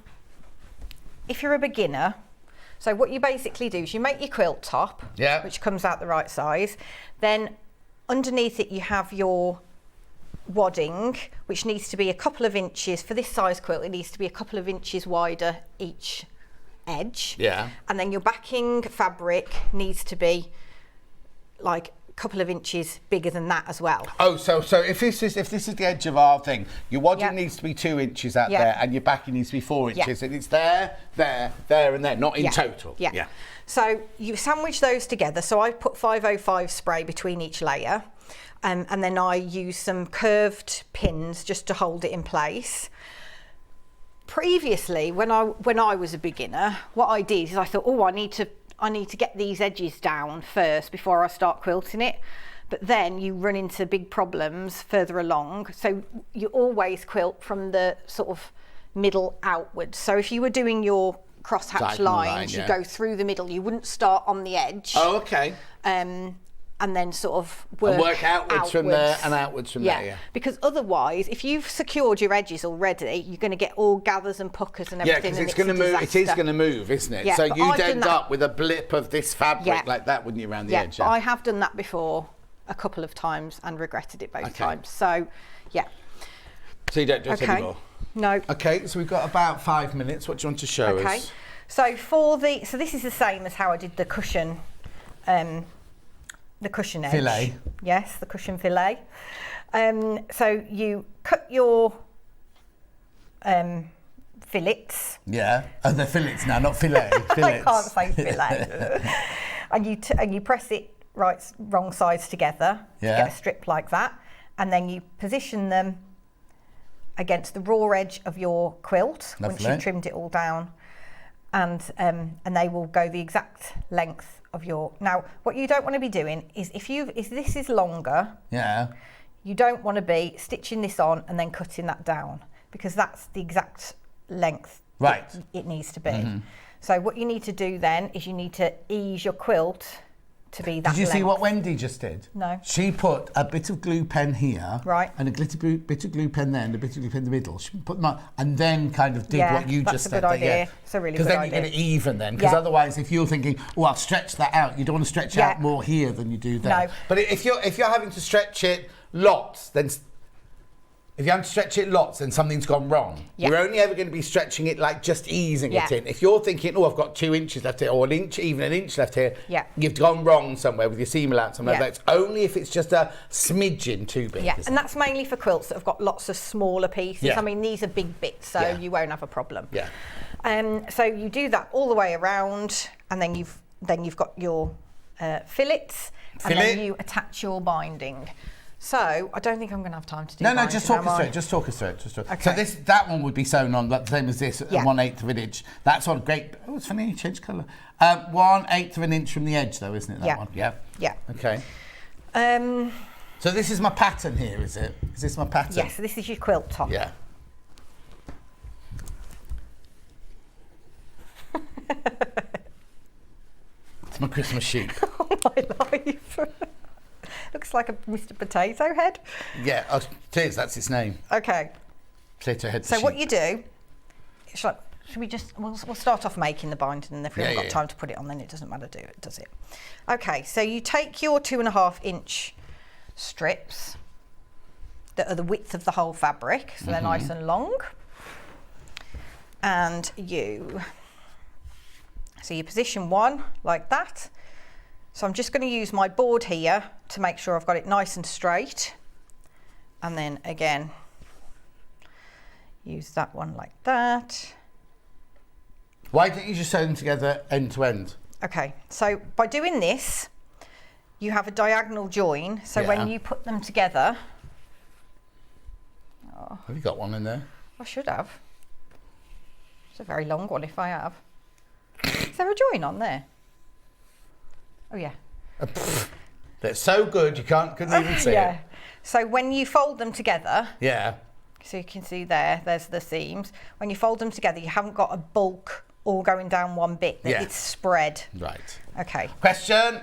beginner, so what you basically do is you make your quilt top, which comes out the right size. Then underneath it you have your wadding, which needs to be a couple of inches for this size quilt. It needs to be a couple of inches wider each edge. Yeah. And then your backing fabric needs to be like a couple of inches bigger than that as well. Oh, so if this is the edge of our thing, your wadding needs to be 2 inches out there, and your backing needs to be 4 inches, and it's there, and there, not in total. Yeah. So you sandwich those together. So I put 505 spray between each layer, and then I use some curved pins just to hold it in place. Previously, when I was a beginner, what I did is I thought, I need to get these edges down first before I start quilting it. But then you run into big problems further along. So you always quilt from the sort of middle outwards. So if you were doing your crosshatch lines, you go through the middle. You wouldn't start on the edge. Oh, okay. And and then sort of work outwards from there and outwards from there. Yeah. Because otherwise, if you've secured your edges already, you're going to get all gathers and puckers and everything. Yeah, because it's going to move. It is going to move, isn't it? Yeah, so you'd end up with a blip of this fabric like that, wouldn't you, around the edge? Yeah, I have done that before a couple of times and regretted it both times. So, yeah. So you don't do it anymore? No. Okay, so we've got about 5 minutes. What do you want to show us? Okay. So so this is the same as how I did the cushion. The cushion edge. Fillet. Yes, the cushion fillet. So you cut your fillets. Yeah. Oh, they're fillets now, not fillet. Fillets. I can't say fillet. and you press it wrong sides together to get a strip like that, and then you position them against the raw edge of your quilt. Lovely. Once you've trimmed it all down, and they will go the exact length of your. Now, what you don't want to be doing is if this is longer, you don't want to be stitching this on and then cutting that down, because that's the exact length it needs to be. So what you need to do then is you need to ease your quilt to be that Did you length. see what Wendy just did? No. She put a bit of glue pen here, and a bit of glue pen there, and a bit of glue pen in the middle. She put them up, and then kind of did what you just said. That's a good idea. It's a really good idea. Because then you get it even then. Because otherwise, if you're thinking, oh, I'll stretch that out, you don't want to stretch out more here than you do there. No. But if you're having to stretch it lots, then. If you have to stretch it lots, then something's gone wrong. You're only ever going to be stretching it like just easing it in. If you're thinking, oh, I've got 2 inches left here, or an inch left here, you've gone wrong somewhere with your seam allowance. It's only if it's just a smidgen too big. Yeah, and that's mainly for quilts that have got lots of smaller pieces. Yeah. I mean, these are big bits, so you won't have a problem. Yeah. So you do that all the way around, and then you've got your fillets, and then you attach your binding. So I don't think I'm going to have time to do. No, just talk us through it. Just talk us through it. Okay. So that one would be sewn on the same as this, 1/8 of an inch. That's on great. Oh, it's funny, you changed colour. 1/8 of an inch from the edge, though, isn't it? That one. Yeah. Yeah. Okay. So this is my pattern here, is it? Is this my pattern? Yes. So this is your quilt top. Yeah. It's my Christmas sheep. Oh my life. Looks like a Mr. Potato Head. Yeah, it is. That's its name. Okay. Potato Head. So what you do, should we just? We'll start off making the binding, and if we haven't got time to put it on, then it doesn't matter, does it? Okay. So you take your 2.5 inch strips that are the width of the whole fabric, so they're nice and long, and you position one like that. So I'm just going to use my board here to make sure I've got it nice and straight, and then again use that one like that. Why don't you just sew them together end to end? Okay, so by doing this you have a diagonal join, so when you put them together. Have you got one in there? I should have. It's a very long one if I have. Is there a join on there? Oh yeah. They're so good you couldn't even see it. So when you fold them together, so you can see there's the seams. When you fold them together, you haven't got a bulk all going down one bit. It's spread. Right. Okay. Question.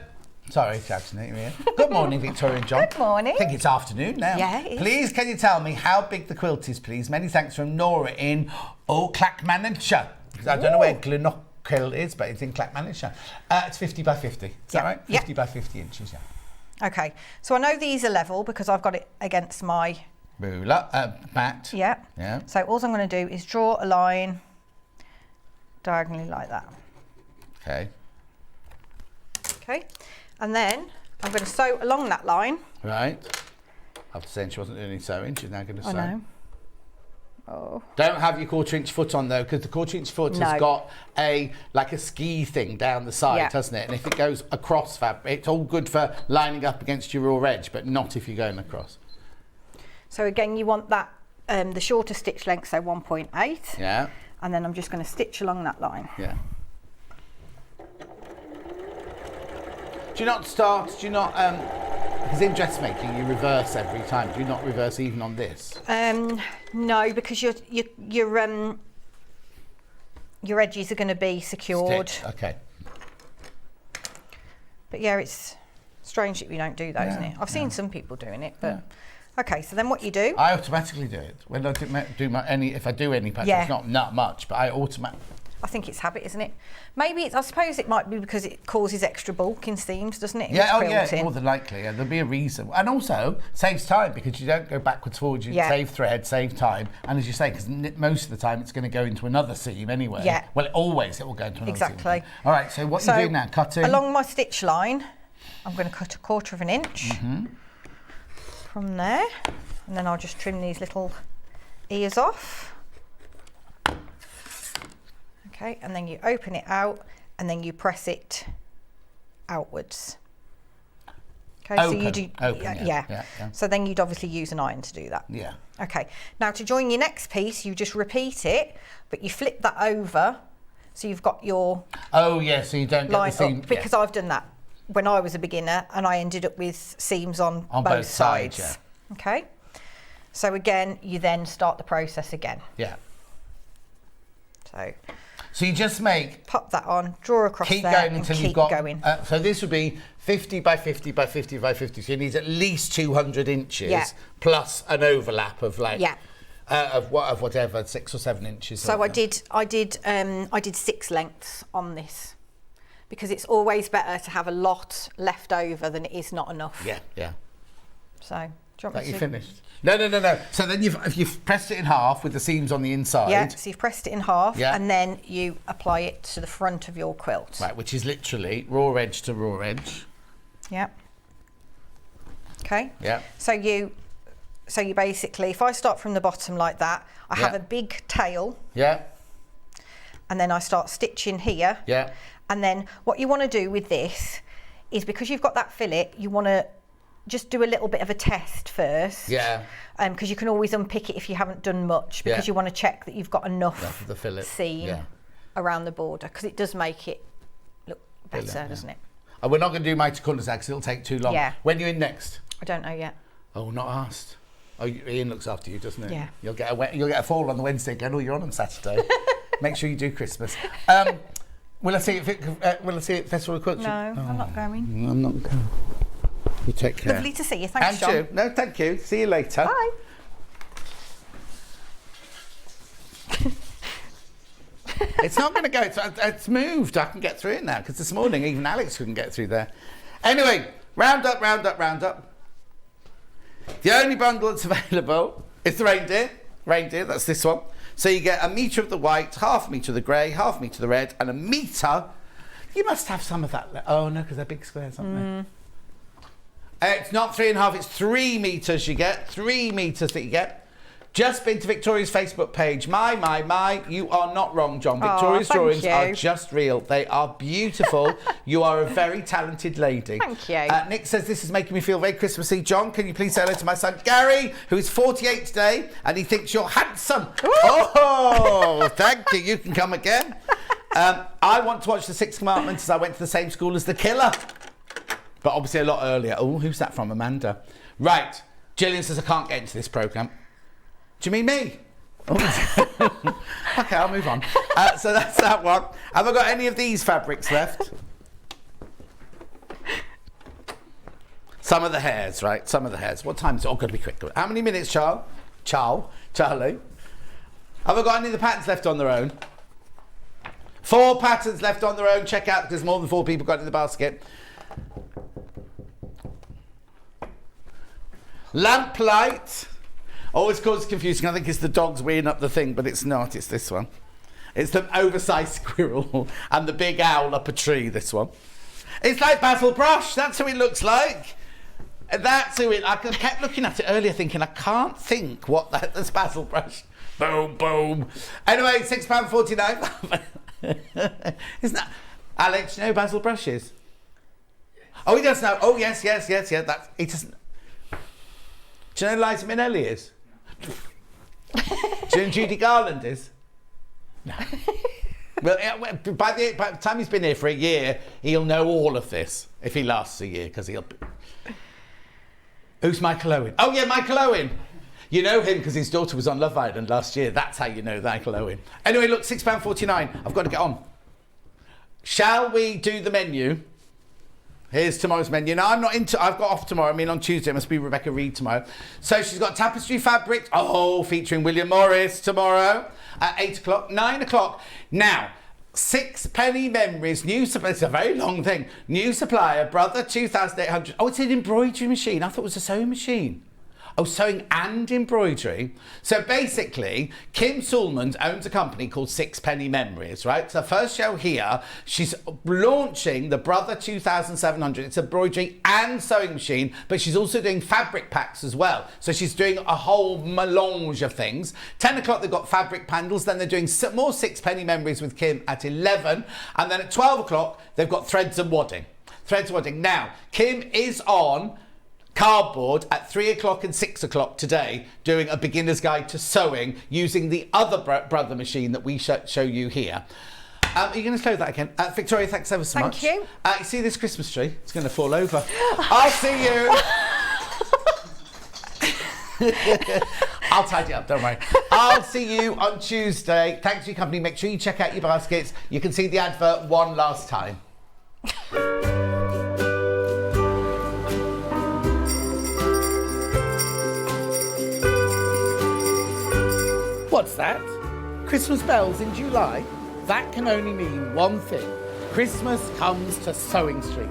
Sorry, shouting at you here. Good morning, Victoria and John. Good morning. I think it's afternoon now. Yeah, it is. Please, can you tell me how big the quilt is, please? Many thanks from Nora in Clackmannanshire. I don't know where Glencoe is, but it's in Clackmannanshire. It's 50 by 50. Is that right? 50 by 50 inches, Okay. So I know these are level because I've got it against my ruler, mat. Yeah. So all I'm going to do is draw a line diagonally like that. Okay. Okay. And then I'm going to sew along that line. Right. After saying she wasn't doing any sewing, she's now going to sew. I know. Oh. Don't have your 1/4 inch foot on though, because the 1/4 inch foot has got like a ski thing down the side, hasn't it? And if it goes across fabric, it's all good for lining up against your raw edge, but not if you're going across. So again, you want that the shorter stitch length, so 1.8. Yeah. And then I'm just going to stitch along that line. Yeah. Because in dressmaking you reverse every time. Do you not reverse even on this? No, because your edges are going to be secured. Stitch. Okay. But yeah, it's Strange that we don't do those, isn't it? I've seen some people doing it, but okay. So then what you do? I automatically do it when I if I do any patch. It's not much, but I automatically. I think it's habit, isn't it? Maybe I suppose it might be because it causes extra bulk in seams, doesn't it? More than likely. Yeah, there'll be a reason. And also, saves time because you don't go backwards, forwards, you save thread, save time. And as you say, because most of the time it's going to go into another seam anyway. Yeah. Well, it will go into another seam. Exactly. All right, so what are you doing now? Cutting? Along my stitch line, I'm going to cut 1/4 of an inch from there. And then I'll just trim these little ears off. Okay, and then you open it out and then you press it outwards. Okay, so you do, So then you'd obviously use an iron to do that. Yeah. Okay, now to join your next piece, you just repeat it, but you flip that over so you've got your so you don't get the seam. Because I've done that when I was a beginner and I ended up with seams on both sides. Yeah. Okay, so again, you then start the process again. Yeah. So you just pop that on, draw across keep there, going until and you've keep got. Going. So this would be 50 by 50 by 50 by 50. So you need at least 200 inches plus an overlap of of whatever 6 or 7 inches. So I did 6 lengths on this because it's always better to have a lot left over than it is not enough. Yeah. So do you want me to? You finished? No. So then you've pressed it in half with the seams on the inside. Yeah, so you've pressed it in half and then you apply it to the front of your quilt. Right, which is literally raw edge to raw edge. Yeah. Okay. Yeah. So you basically, if I start from the bottom like that, I have a big tail. Yeah. And then I start stitching here. Yeah. And then what you want to do with this is because you've got that fillet, you want to just do a little bit of a test first. Yeah. Because you can always unpick it if you haven't done much because you want to check that you've got enough of the fillet seam around the border because it does make it look better, doesn't it? And we're not going to do my cul-de-sac because it'll take too long. Yeah. When are you in next? I don't know yet. Oh, not asked. Oh, Ian looks after you, doesn't he? Yeah. You'll get a fall on the Wednesday again. Oh, you're on Saturday. Make sure you do Christmas. Will I see it at Festival of Quilt? No, I'm not going. I'm not going. You take care. Lovely to see you. Thanks, John. You. No, thank you. See you later. Bye. It's not going to go. It's moved. I can get through it now because this morning even Alex couldn't get through there. Anyway, round up. The only bundle that's available is the reindeer. Reindeer, that's this one. So you get 1 metre of the white, 1/2 metre of the grey, 1/2 metre of the red, and 1 metre. You must have some of that. Oh no, because they're big squares, aren't they? It's not 3.5. It's 3 metres. You get 3 metres that you get. Just been to Victoria's Facebook page. My, you are not wrong, John. Victoria's drawings are just real. They are beautiful. You are a very talented lady. Thank you. Nick says, this is making me feel very Christmassy. John, can you please say hello to my son, Gary, who is 48 today, and he thinks you're handsome. Ooh. Oh, thank you. You can come again. I want to watch The Sixth Commandment as I went to the same school as the killer. But obviously a lot earlier. Oh, who's that from? Amanda. Right. Gillian says, I can't get into this programme. Do you mean me? Oh. Okay, I'll move on. So that's that one. Have I got any of these fabrics left? Some of the hairs, right? Some of the hairs. What time is it? Oh, got to be quick. How many minutes, Charlie? Have I got any of the patterns left on their own? 4 patterns left on their own. Check out because more than 4 people got in the basket. Lamplight. Always causes confusion. I think it's the dogs weighing up the thing, but it's not. It's this one. It's the oversized squirrel and the big owl up a tree, this one. It's like Basil Brush. That's who it looks like. That's who it... I kept looking at it earlier thinking, I can't think what that's Basil Brush. Boom, boom. Anyway, £6.49. Isn't that... Alex, do you know who Basil Brush is? Oh, he does know. Oh, yes. That's... He doesn't... Do you know Liza Minnelli is? Do you know Judy Garland is? No. Well, by the time he's been here for a year, he'll know all of this. If he lasts a year, because he'll... Who's Michael Owen? Oh, yeah, Michael Owen. You know him because his daughter was on Love Island last year. That's how you know Michael Owen. Anyway, look, £6.49. I've got to get on. Shall we do the menu? Here's tomorrow's menu. Now, I've got off tomorrow. I mean, on Tuesday, it must be Rebecca Reed tomorrow. So she's got tapestry fabrics. Oh, featuring William Morris tomorrow at 8 o'clock. 9 o'clock. Now, Sixpenny Memories, new supplier. It's a very long thing. New supplier, Brother 2,800. Oh, it's an embroidery machine. I thought it was a sewing machine. Oh, sewing and embroidery. So basically, Kim Sulmans owns a company called Sixpenny Memories, right? It's her first show here. She's launching the Brother 2700. It's embroidery and sewing machine, but she's also doing fabric packs as well. So she's doing a whole melange of things. 10 o'clock, they've got fabric pandles. Then they're doing more Sixpenny Memories with Kim at 11. And then at 12 o'clock, they've got Threads and Wadding. Threads and Wadding. Now, Kim is on cardboard at 3 o'clock and 6 o'clock today, doing a beginner's guide to sewing using the other Brother machine that we show you here. Are you going to slow that again? Victoria, thanks ever so much. Thank you. You see this Christmas tree? It's going to fall over. I'll see you. I'll tidy up, don't worry. I'll see you on Tuesday. Thanks for your company. Make sure you check out your baskets. You can see the advert one last time. What's that? Christmas bells in July? That can only mean one thing. Christmas comes to Sewing Street.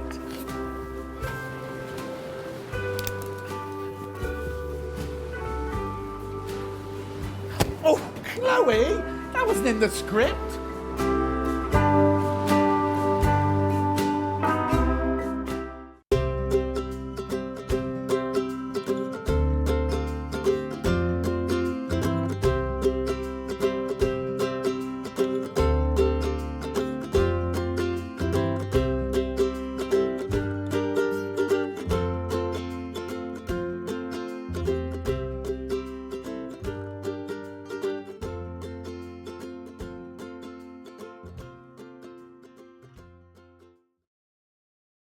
Oh, Chloe, that wasn't in the script.